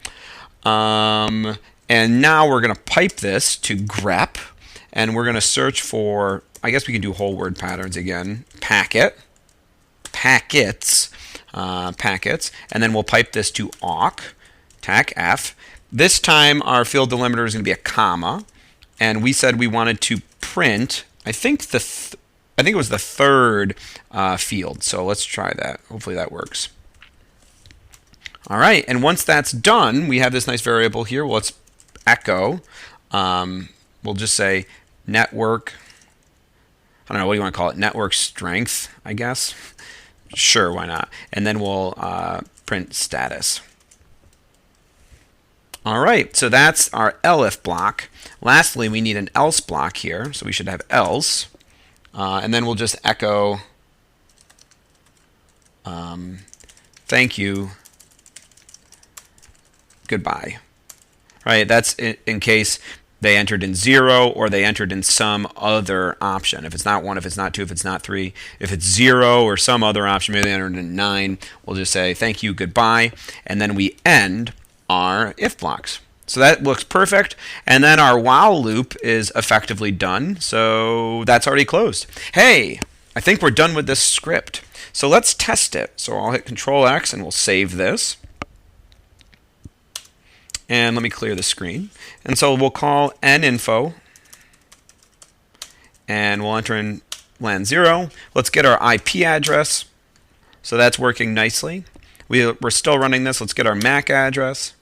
And now we're going to pipe this to grep, and we're going to search for, I guess we can do whole word patterns again, packets, and then we'll pipe this to awk, TAC-F. This time our field delimiter is going to be a comma, and we said we wanted to print, I think it was the third field. So let's try that. Hopefully that works. All right, and once that's done, we have this nice variable here. Well, let's echo. We'll just say network. I don't know, what do you want to call it? Network strength, I guess. Sure, why not? And then we'll print status. All right, so that's our elif block. Lastly, we need an else block here, so we should have else. And then we'll just echo thank you, goodbye. Right, that's in case they entered in 0 or they entered in some other option. If it's not 1, if it's not 2, if it's not 3, if it's 0 or some other option, maybe they entered in 9, we'll just say thank you, goodbye, and then we end our if blocks. So that looks perfect, and then our while loop is effectively done, so that's already closed. Hey, I think we're done with this script. So let's test it. So I'll hit Control X and we'll save this. And let me clear the screen. And so we'll call ninfo, and we'll enter in LAN 0. Let's get our IP address. So that's working nicely. We're still running this. Let's get our MAC address.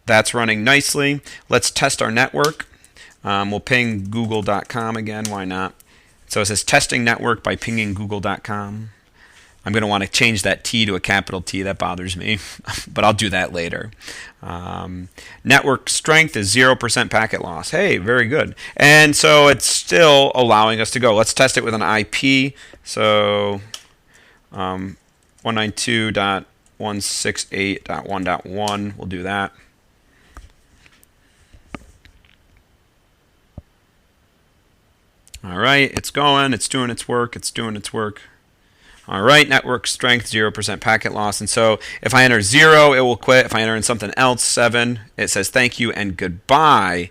That's running nicely. Let's test our network. We'll ping google.com again. Why not? So it says testing network by pinging google.com. I'm going to want to change that T to a capital T. That bothers me, but I'll do that later. Network strength is 0% packet loss. Hey, very good. And so it's still allowing us to go. Let's test it with an IP. So 192.168.1.1. We'll do that. All right, it's going. It's doing its work. It's doing its work. All right, network strength, 0% packet loss. And so if I enter 0, it will quit. If I enter in something else, 7, it says thank you and goodbye.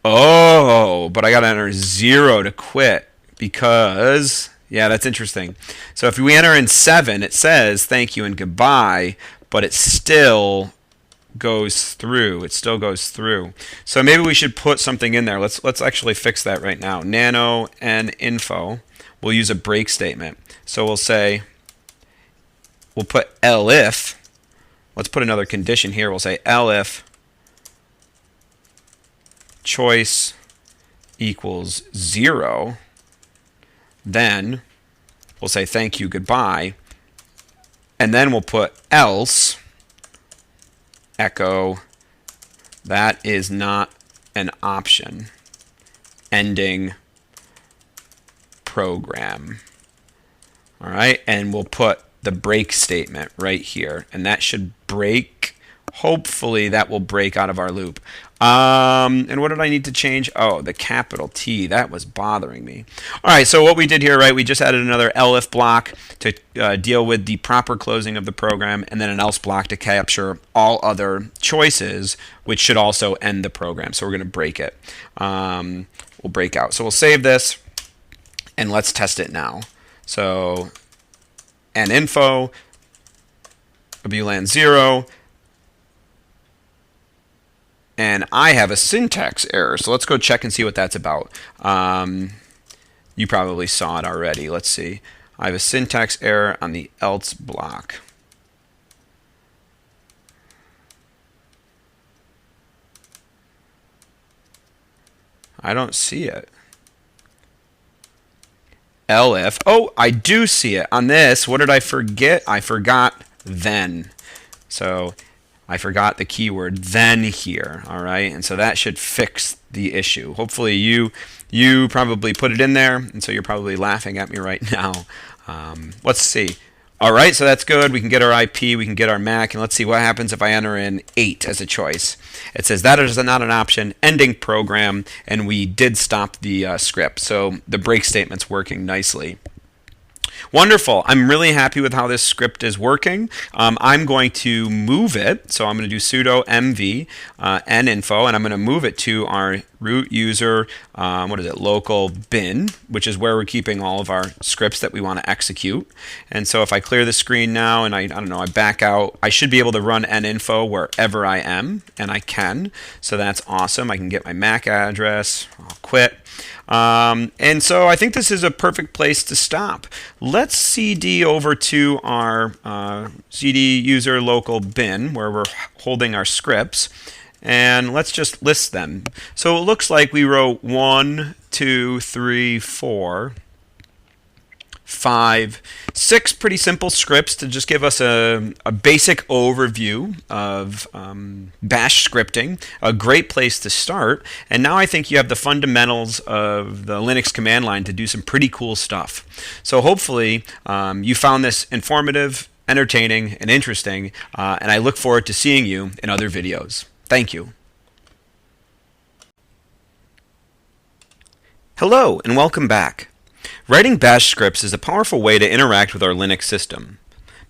Oh, but I got to enter 0 to quit because, yeah, that's interesting. So if we enter in 7, it says thank you and goodbye, but it still goes through. It still goes through. So maybe we should put something in there. Let's actually fix that right now. Nano and info. We'll use a break statement. So we'll say, we'll put elif. Let's put another condition here. We'll say elif choice equals 0. Then we'll say thank you, goodbye. And then we'll put else echo that is not an option ending program. All right, and we'll put the break statement right here, and that should break. Hopefully that will break out of our loop. And what did I need to change? Oh, the capital T. That was bothering me. All right, so what we did here, right, we just added another elif block to deal with the proper closing of the program, and then an else block to capture all other choices, which should also end the program. So we're going to break it. We'll break out. So we'll save this, and let's test it now. So ninfo, WLAN 0, and I have a syntax error. So let's go check and see what that's about. You probably saw it already. Let's see. I have a syntax error on the else block. I don't see it. elif. Oh, I do see it. On this, what did I forget? I forgot then. So I forgot the keyword then here. All right, and so that should fix the issue. Hopefully you probably put it in there, and so you're probably laughing at me right now. Let's see. All right, so that's good. We can get our IP, we can get our MAC, and let's see what happens if I enter in 8 as a choice. It says that is not an option, ending program, and we did stop the script. So the break statement's working nicely. Wonderful. I'm really happy with how this script is working. I'm going to move it. So I'm going to do sudo mv ninfo, and I'm going to move it to our root user, local bin, which is where we're keeping all of our scripts that we want to execute. And so if I clear the screen now and I back out, I should be able to run ninfo wherever I am, and I can. So that's awesome. I can get my MAC address. I'll quit. And so I think this is a perfect place to stop. Let's CD over to our CD user local bin where we're holding our scripts, and let's just list them. So it looks like we wrote 1, 2, 3, 4, 5, 6 pretty simple scripts to just give us a basic overview of bash scripting, a great place to start. And now I think you have the fundamentals of the Linux command line to do some pretty cool stuff. So hopefully you found this informative, entertaining, and interesting, and I look forward to seeing you in other videos. Thank you. Hello, and welcome back. Writing bash scripts is a powerful way to interact with our Linux system.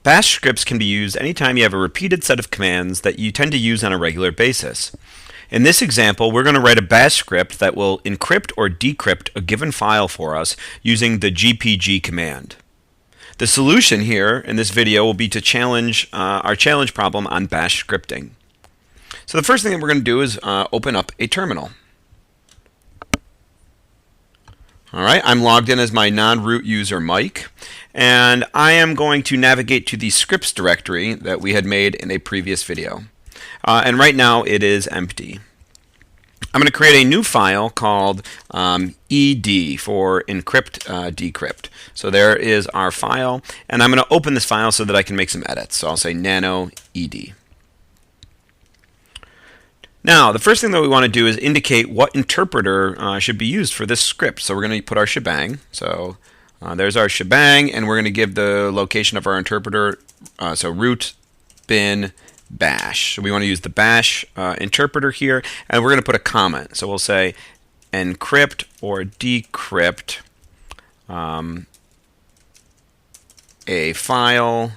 Bash scripts can be used anytime you have a repeated set of commands that you tend to use on a regular basis. In this example, we're going to write a bash script that will encrypt or decrypt a given file for us using the gpg command. The solution here in this video will be to challenge our challenge problem on bash scripting. So the first thing that we're going to do is open up a terminal. Alright, I'm logged in as my non-root user Mike, and I am going to navigate to the scripts directory that we had made in a previous video. And right now it is empty. I'm going to create a new file called ed for encrypt decrypt. So there is our file, and I'm going to open this file so that I can make some edits. So I'll say nano ed. Now, the first thing that we want to do is indicate what interpreter should be used for this script. So we're going to put our shebang. So there's our shebang, and we're going to give the location of our interpreter, so root bin bash. So we want to use the bash interpreter here, and we're going to put a comment. So we'll say encrypt or decrypt a file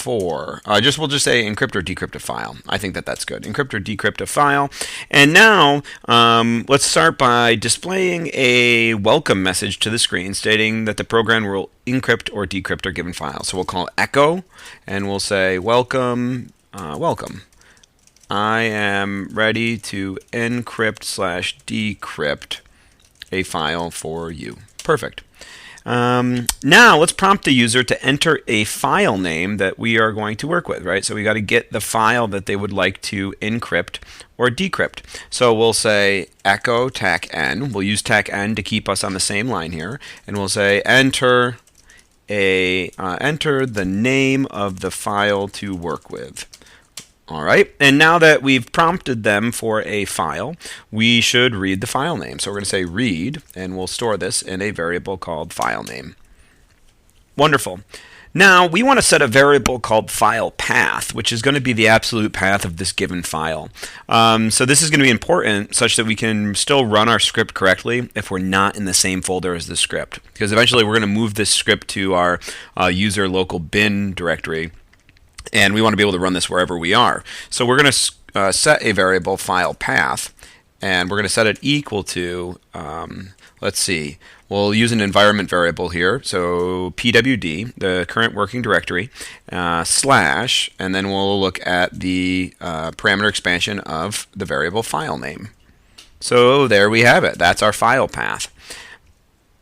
for, we'll just say encrypt or decrypt a file. I think that that's good. Encrypt or decrypt a file. And now let's start by displaying a welcome message to the screen stating that the program will encrypt or decrypt our given file. So we'll call echo, and we'll say welcome, welcome. I am ready to encrypt/decrypt a file for you. Perfect. Now let's prompt the user to enter a file name that we are going to work with, right? So we got to get the file that they would like to encrypt or decrypt. So we'll say echo tac-n. We'll use tac-n to keep us on the same line here, and we'll say enter the name of the file to work with. Alright, and now that we've prompted them for a file, we should read the file name. So we're going to say read, and we'll store this in a variable called file name. Wonderful. Now we want to set a variable called file path, which is going to be the absolute path of this given file. So this is going to be important such that we can still run our script correctly if we're not in the same folder as the script. Because eventually we're going to move this script to our user local bin directory, and we want to be able to run this wherever we are. So we're going to set a variable file path, and we're going to set it equal to, let's see, we'll use an environment variable here, so pwd, the current working directory, slash, and then we'll look at the parameter expansion of the variable file name. So there we have it. That's our file path.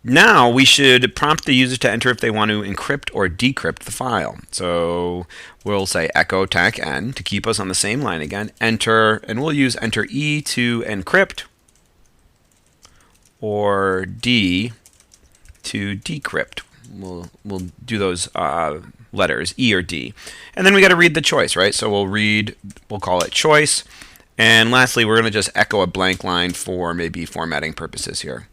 Now we should prompt the user to enter if they want to encrypt or decrypt the file. So we'll say echo tac-n to keep us on the same line again, enter, and we'll use enter E to encrypt or D to decrypt. We'll do those letters, E or D. And then we got to read the choice, right? So we'll call it choice. And lastly, we're going to just echo a blank line for maybe formatting purposes here.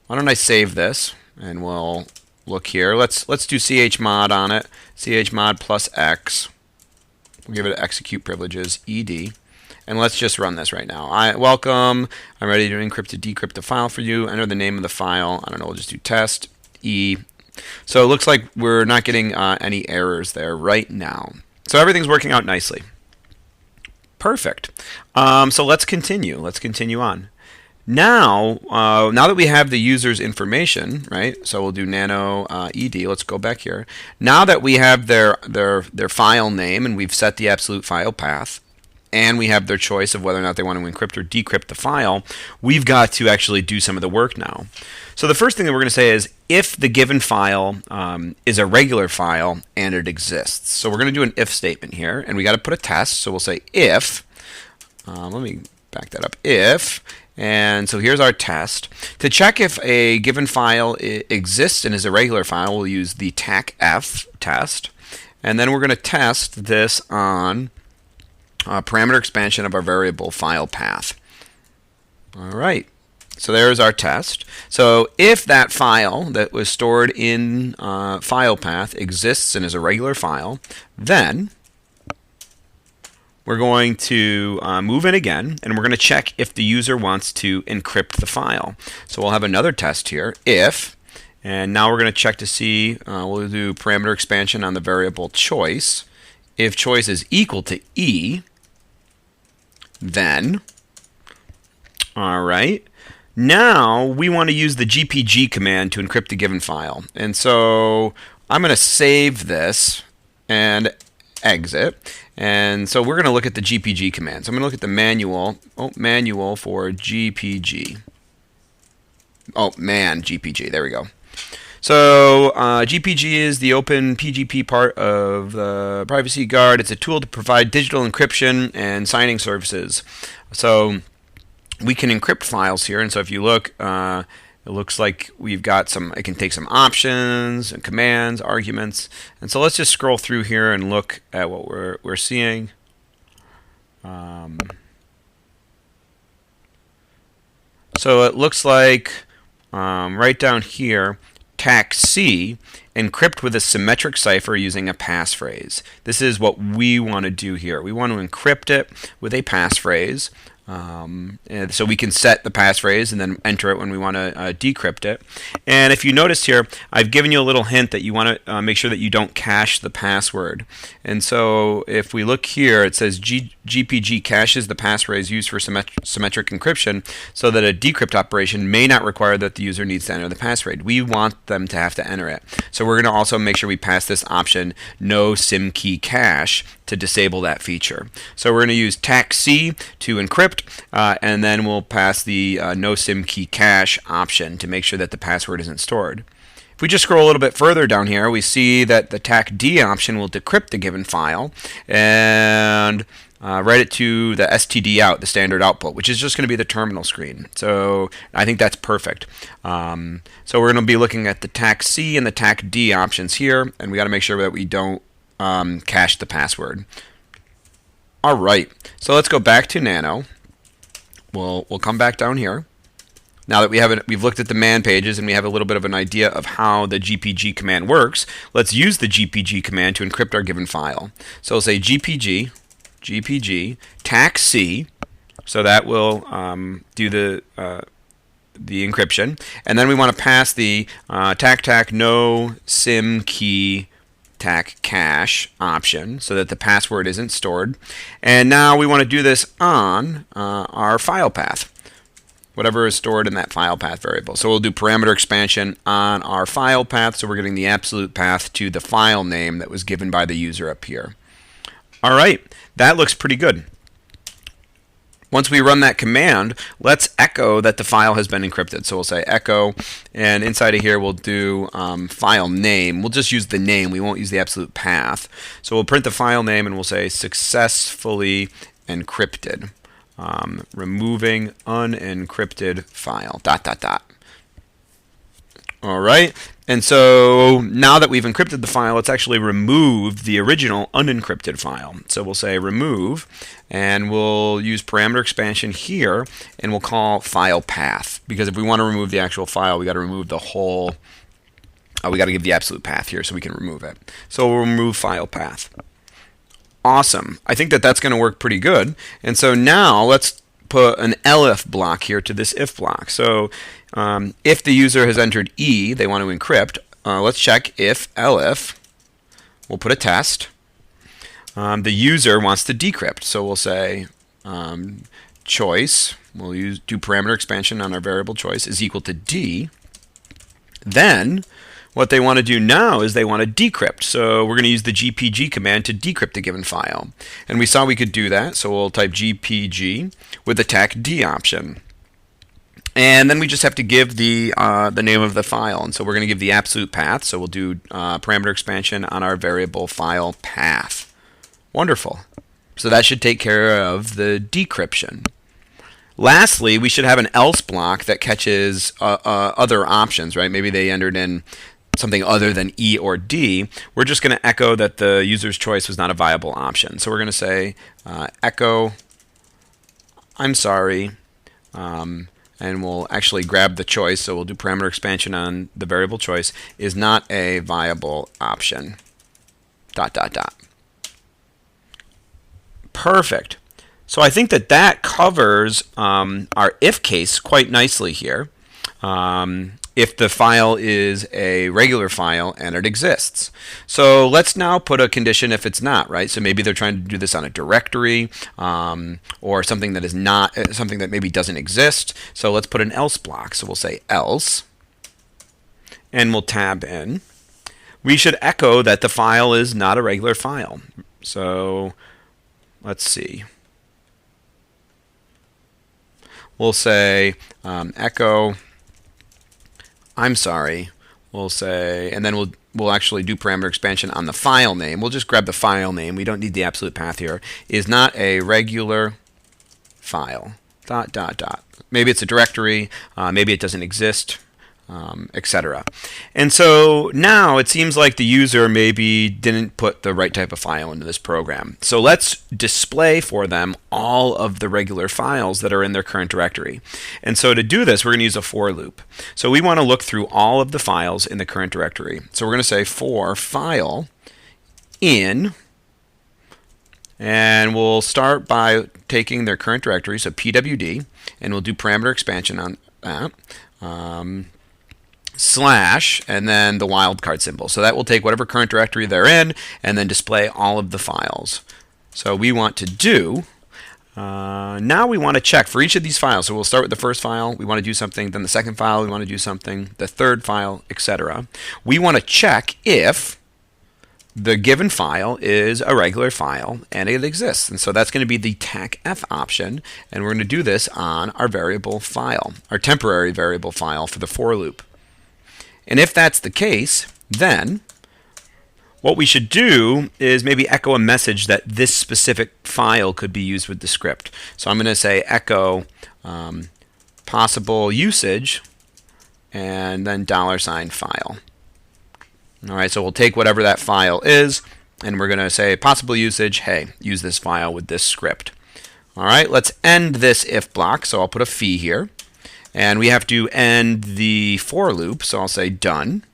Why don't I save this, and we'll look here. Let's do chmod on it. Chmod plus X. We'll give it execute privileges ed, and let's just run this right now. Welcome. I'm ready to encrypt to decrypt the file for you. Enter the name of the file. I don't know. We'll just do test e. So it looks like we're not getting any errors there right now. So everything's working out nicely. Perfect. So let's continue. Let's continue on. Now that we have the user's information, right? So we'll do nano ed. Let's go back here. Now that we have their file name and we've set the absolute file path, and we have their choice of whether or not they want to encrypt or decrypt the file, we've got to actually do some of the work now. So the first thing that we're going to say is if the given file is a regular file and it exists. So we're going to do an if statement here, and we got to put a test. So we'll say if, let me back that up, if, and so here's our test. To check if a given file exists and is a regular file, we'll use the tacf test, and then we're going to test this on parameter expansion of our variable file path. All right. So there's our test. So if that file that was stored in file path exists and is a regular file, then we're going to move in again, and we're going to check if the user wants to encrypt the file. So we'll have another test here, if, and now we're going to check to see, we'll do parameter expansion on the variable choice. If choice is equal to E, then, all right, now we want to use the GPG command to encrypt a given file. And so I'm going to save this and exit. And so we're going to look at the GPG command. So I'm going to look at the manual for GPG. Oh, man, GPG. There we go. So GPG is the open PGP part of the Privacy Guard. It's a tool to provide digital encryption and signing services. So we can encrypt files here, and so if you look, it looks like we've got some, it can take some options and commands, arguments, and so let's just scroll through here and look at what we're seeing. So it looks like right down here, TAC-C, encrypt with a symmetric cipher using a passphrase. This is what we want to do here. We want to encrypt it with a passphrase. And so we can set the passphrase and then enter it when we want to decrypt it. And if you notice here, I've given you a little hint that you want to make sure that you don't cache the password. And so if we look here, it says GPG caches the passphrase used for symmetric encryption so that a decrypt operation may not require that the user needs to enter the passphrase. We want them to have to enter it. So we're going to also make sure we pass this option, no SIM key cache, to disable that feature. So we're going to use TAC-C to encrypt, and then we'll pass the no SIM key cache option to make sure that the password isn't stored. If we just scroll a little bit further down here, we see that the TAC-D option will decrypt the given file and write it to the STD out, the standard output, which is just going to be the terminal screen. So I think that's perfect. So we're going to be looking at the TAC-C and the TAC-D options here, and we got to make sure that we don't cache the password. All right, so let's go back to Nano. We'll come back down here. Now that we've looked at the man pages and we have a little bit of an idea of how the GPG command works, let's use the GPG command to encrypt our given file. So we'll say GPG TAC-C, so that will do the encryption, and then we want to pass the TAC no SIM key TAC cache option so that the password isn't stored. And now we want to do this on our file path, whatever is stored in that file path variable. So we'll do parameter expansion on our file path, so we're getting the absolute path to the file name that was given by the user up here. All right, that looks pretty good. Once we run that command, let's echo that the file has been encrypted. So we'll say echo, and inside of here we'll do file name. We'll just use the name. We won't use the absolute path. So we'll print the file name and we'll say successfully encrypted. Removing unencrypted file, ... All right, and so now that we've encrypted the file, let's actually remove the original unencrypted file. So we'll say remove, and we'll use parameter expansion here, and we'll call file path, because if we want to remove the actual file, we got to remove the whole, we got to give the absolute path here so we can remove it. So we'll remove file path. Awesome. I think that that's going to work pretty good. And so now let's put an elif block here to this if block. So if the user has entered E, they want to encrypt, let's check if elif. We'll put a test. The user wants to decrypt. So we'll say choice. We'll do parameter expansion on our variable choice is equal to D. Then What they want to do now is they want to decrypt. So we're going to use the gpg command to decrypt a given file. And we saw we could do that, so we'll type gpg with the tac d option. And then we just have to give the name of the file. And so we're going to give the absolute path. So we'll do parameter expansion on our variable file path. Wonderful. So that should take care of the decryption. Lastly, we should have an else block that catches other options, right? Maybe they entered in something other than E or D. We're just going to echo that the user's choice was not a viable option. So we're going to say echo, I'm sorry, and we'll actually grab the choice. So we'll do parameter expansion on the variable choice is not a viable option. ... Perfect. So I think that that covers our if case quite nicely here. If the file is a regular file and it exists. So let's now put a condition if it's not, right? So maybe they're trying to do this on a directory or something that is not, something that maybe doesn't exist. So let's put an else block. So we'll say else, and we'll tab in. We should echo that the file is not a regular file. So let's see. We'll say echo, I'm sorry. We'll say, and then we'll actually do parameter expansion on the file name. We'll just grab the file name. We don't need the absolute path here. Is not a regular file. ... Maybe it's a directory. Maybe it doesn't exist. Etc. And so now it seems like the user maybe didn't put the right type of file into this program. So let's display for them all of the regular files that are in their current directory. And so to do this, we're going to use a for loop. So we want to look through all of the files in the current directory. So we're going to say for file in, and we'll start by taking their current directory, so pwd, and we'll do parameter expansion on that. Slash, and then the wildcard symbol. So that will take whatever current directory they're in and then display all of the files. So we want to do, now we want to check for each of these files. So we'll start with the first file, we want to do something, then the second file, we want to do something, the third file, etc. We want to check if the given file is a regular file and it exists. And so that's going to be the tac f option, and we're going to do this on our variable file, our temporary variable file for the for loop. And if that's the case, then what we should do is maybe echo a message that this specific file could be used with the script. So I'm going to say echo possible usage and then $file. All right, so we'll take whatever that file is and we're going to say possible usage, hey, use this file with this script. All right, let's end this if block. So I'll put a fee here. And we have to end the for loop, so I'll say done.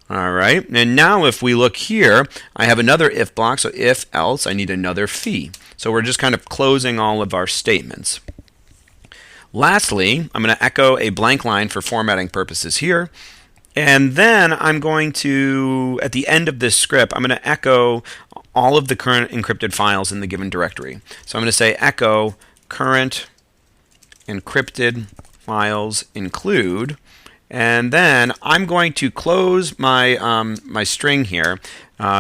All right, and now if we look here, I have another if block, so if else, I need another fee. So we're just kind of closing all of our statements. Lastly, I'm going to echo a blank line for formatting purposes here. And then I'm going to, at the end of this script, I'm going to echo all of the current encrypted files in the given directory. So I'm going to say echo current encrypted files include, and then I'm going to close my my string here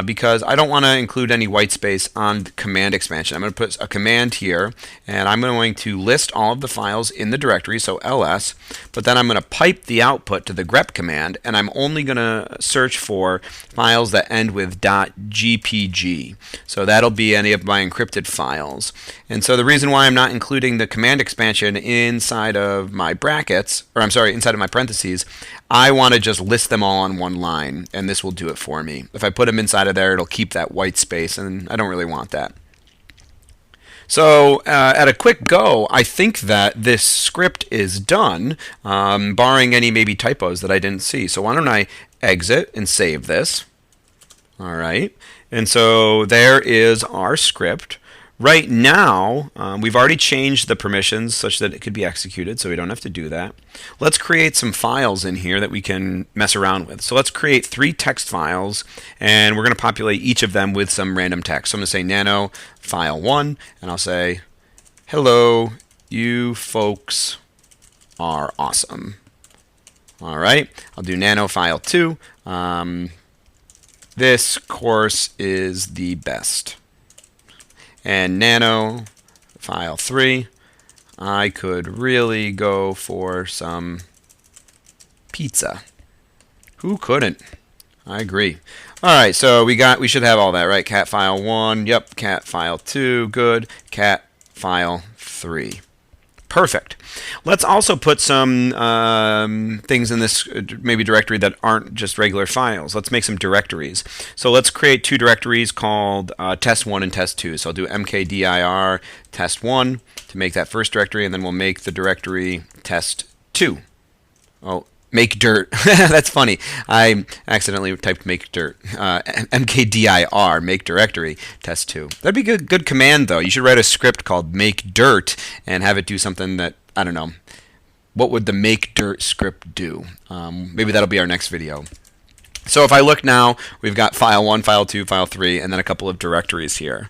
because I don't want to include any white space on the command expansion. I'm going to put a command here, and I'm going to list all of the files in the directory, so ls, but then I'm going to pipe the output to the grep command, and I'm only going to search for files that end with .gpg. So that'll be any of my encrypted files. And so the reason why I'm not including the command expansion inside of my brackets, or I'm sorry, inside of my parentheses, I want to just list them all on one line, and this will do it for me. If I put them inside of there, it'll keep that white space, and I don't really want that. So at a quick go, I think that this script is done, barring any maybe typos that I didn't see. So why don't I exit and save this? All right, and so there is our script. Right now, we've already changed the permissions such that it could be executed, so we don't have to do that. Let's create some files in here that we can mess around with. So let's create 3 text files, and we're going to populate each of them with some random text. So I'm going to say nano file 1, and I'll say, hello, you folks are awesome. All right, I'll do nano file 2. This course is the best. And nano file 3, I could really go for some pizza. Who couldn't? I agree. All right, so we should have all that, right? Cat file 1, yep. Cat file 2, good. Cat file 3. Perfect. Let's also put some things in this maybe directory that aren't just regular files. Let's make some directories. So let's create 2 directories called test1 and test2. So I'll do mkdir test1 to make that first directory, and then we'll make the directory test2. Oh, make dirt. That's funny. I accidentally typed make dirt. mkdir, make directory, test2. That'd be a good command, though. You should write a script called make dirt and have it do something that, I don't know, what would the make dirt script do? Maybe that'll be our next video. So if I look now, we've got file 1, file 2, file 3, and then a couple of directories here.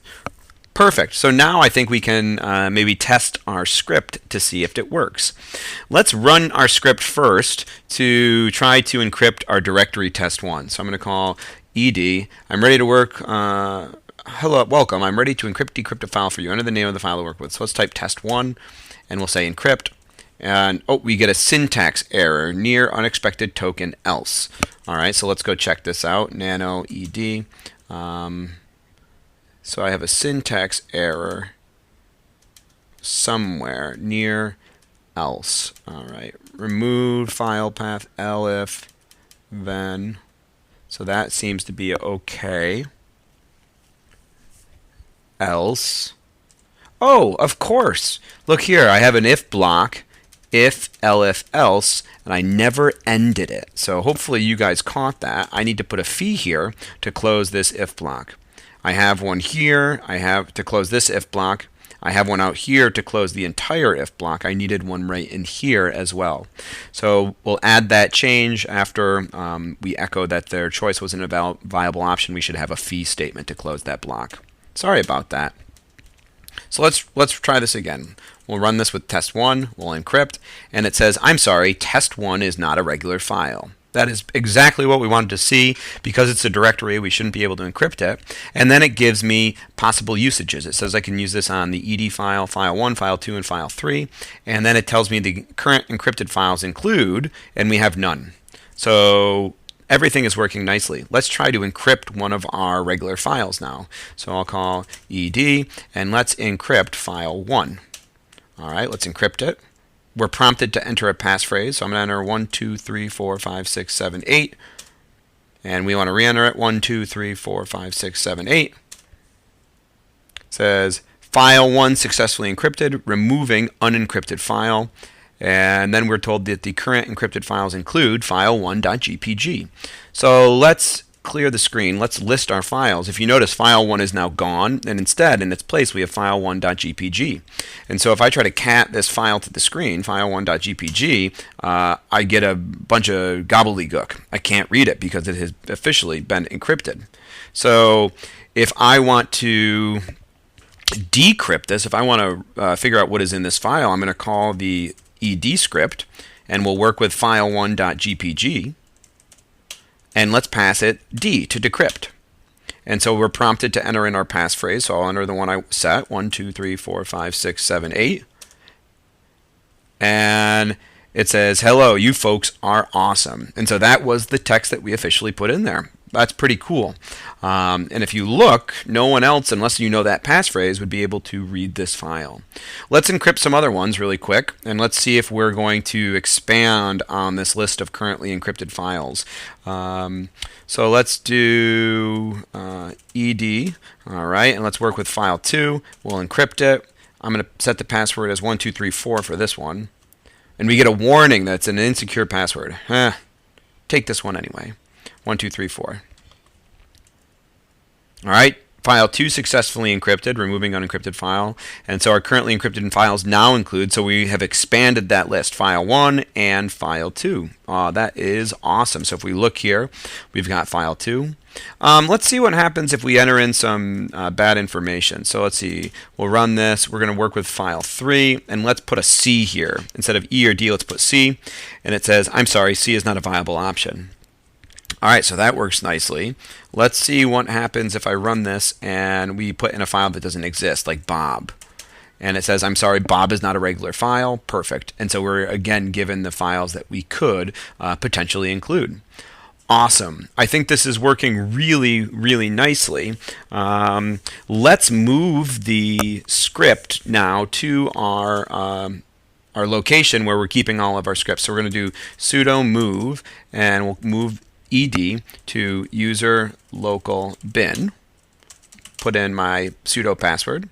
Perfect. So now I think we can maybe test our script to see if it works. Let's run our script first to try to encrypt our directory test1. So I'm going to call ed. I'm ready to work. Hello, welcome. I'm ready to decrypt a file for you. Enter the name of the file to work with. So let's type test1, and we'll say encrypt. And oh, we get a syntax error, near unexpected token else. All right, so let's go check this out. Nano ed. So I have a syntax error somewhere near else. All right, remove file path elif then. So that seems to be okay. Else. Oh, of course. Look here, I have an if block, if elif else, and I never ended it. So hopefully you guys caught that. I need to put a fee here to close this if block. I have one here. I have to close this if block. I have one out here to close the entire if block. I needed one right in here as well. So we'll add that change after we echo that their choice wasn't a viable option. We should have a fee statement to close that block. Sorry about that. So let's try this again. We'll run this with test1. We'll encrypt, and it says, I'm sorry, test1 is not a regular file. That is exactly what we wanted to see. Because it's a directory, we shouldn't be able to encrypt it. And then it gives me possible usages. It says I can use this on the ed file, file 1, file 2, and file 3. And then it tells me the current encrypted files include, and we have none. So everything is working nicely. Let's try to encrypt one of our regular files now. So I'll call ed, and let's encrypt file 1. All right, let's encrypt it. We're prompted to enter a passphrase, so I'm going to enter 1, 2, 3, 4, 5, 6, 7, 8. And we want to re-enter it, 1, 2, 3, 4, 5, 6, 7, 8. It says, file 1 successfully encrypted, removing unencrypted file. And then we're told that the current encrypted files include file1.gpg. So let's clear the screen. Let's list our files. If you notice, file 1 is now gone, and instead, in its place, we have file1.gpg. And so if I try to cat this file to the screen, file1.gpg, I get a bunch of gobbledygook. I can't read it because it has officially been encrypted. So if I want to decrypt this, if I want to figure out what is in this file, I'm going to call the ed script, and we'll work with file1.gpg. And let's pass it D to decrypt. And so we're prompted to enter in our passphrase. So I'll enter the one I set, 1, 2, 3, 4, 5, 6, 7, 8. And it says, hello, you folks are awesome. And so that was the text that we officially put in there. That's pretty cool. And if you look, no one else, unless you know that passphrase, would be able to read this file. Let's encrypt some other ones really quick, and let's see if we're going to expand on this list of currently encrypted files. So let's do ed, all right, and let's work with file 2. We'll encrypt it. I'm going to set the password as 1, 2, 3, 4 for this one. And we get a warning that it's an insecure password. Take this one anyway. 1, 2, 3, 4. All right, File 2 successfully encrypted, removing unencrypted file. And so our currently encrypted files now include, so we have expanded that list, file 1 and file 2. That is awesome. So if we look here, we've got file 2. Let's see what happens if we enter in some bad information. So let's see, we'll run this. We're going to work with file 3, and let's put a C here. Instead of E or D, let's put C. And it says, I'm sorry, C is not a viable option. All right, so that works nicely. Let's see what happens if I run this and we put in a file that doesn't exist, like Bob. And it says, I'm sorry, Bob is not a regular file. Perfect. And so we're, again, given the files that we could potentially include. Awesome. I think this is working really, really nicely. Let's move the script now to our location where we're keeping all of our scripts. So we're going to do sudo move, and we'll move ed to user local bin. Put in my sudo password.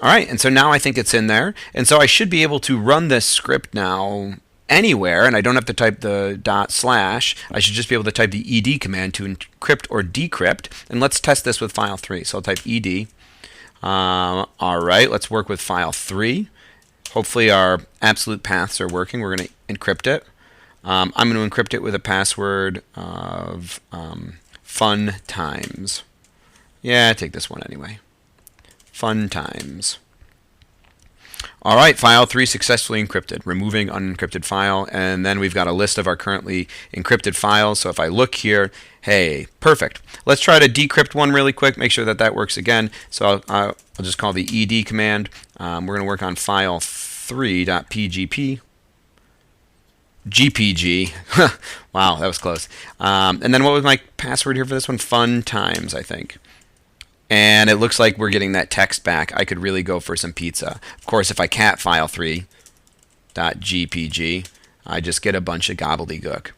All right, and so now I think it's in there. And so I should be able to run this script now anywhere, and I don't have to type the /. I should just be able to type the ed command to encrypt or decrypt. And let's test this with file 3. So I'll type ed. All right, let's work with file 3. Hopefully our absolute paths are working. We're going to encrypt it. I'm going to encrypt it with a password of fun times. Yeah, take this one anyway. Fun times. All right, file 3 successfully encrypted, removing unencrypted file, and then we've got a list of our currently encrypted files. So if I look here, hey, perfect. Let's try to decrypt one really quick, make sure that that works again. So I'll just call the ed command. We're going to work on file 3.pgp. GPG. Wow, that was close. And then what was my password here for this one? Fun times, I think. And it looks like we're getting that text back. I could really go for some pizza. Of course, if I cat file 3.gpg, I just get a bunch of gobbledygook.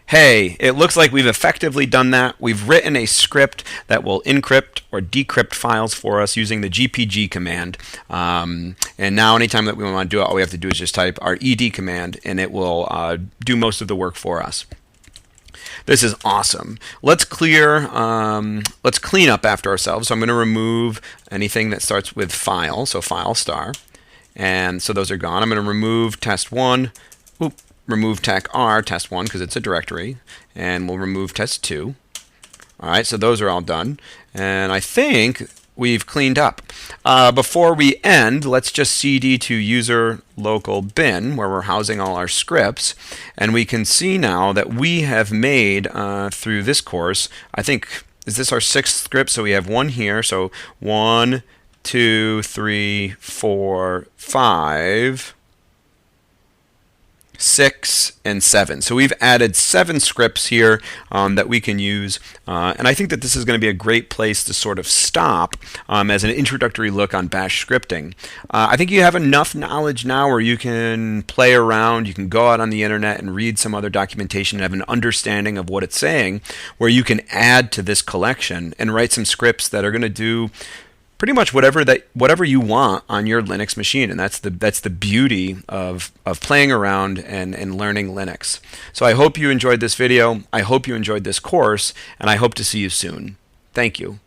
Hey, it looks like we've effectively done that. We've written a script that will encrypt or decrypt files for us using the GPG command. And now anytime that we want to do it, all we have to do is just type our ed command, and it will do most of the work for us. This is awesome. Let's clean up after ourselves. So I'm going to remove anything that starts with file, so file star. And so those are gone. I'm going to remove test1. Remove tech-r, test1, because it's a directory, and we'll remove test2. All right, so those are all done, and I think we've cleaned up. Before we end, let's just cd to user local bin, where we're housing all our scripts, and we can see now that we have made, through this course, I think, is this our 6th script? So we have one here, so 1, 2, 3, 4, 5, 6, and 7. So we've added 7 scripts here that we can use, and I think that this is going to be a great place to sort of stop as an introductory look on Bash scripting. I think you have enough knowledge now where you can play around, you can go out on the internet and read some other documentation and have an understanding of what it's saying, where you can add to this collection and write some scripts that are going to do pretty much whatever you want on your Linux machine, and that's the beauty of playing around and learning Linux. So I hope you enjoyed this video. I hope you enjoyed this course, and I hope to see you soon. Thank you.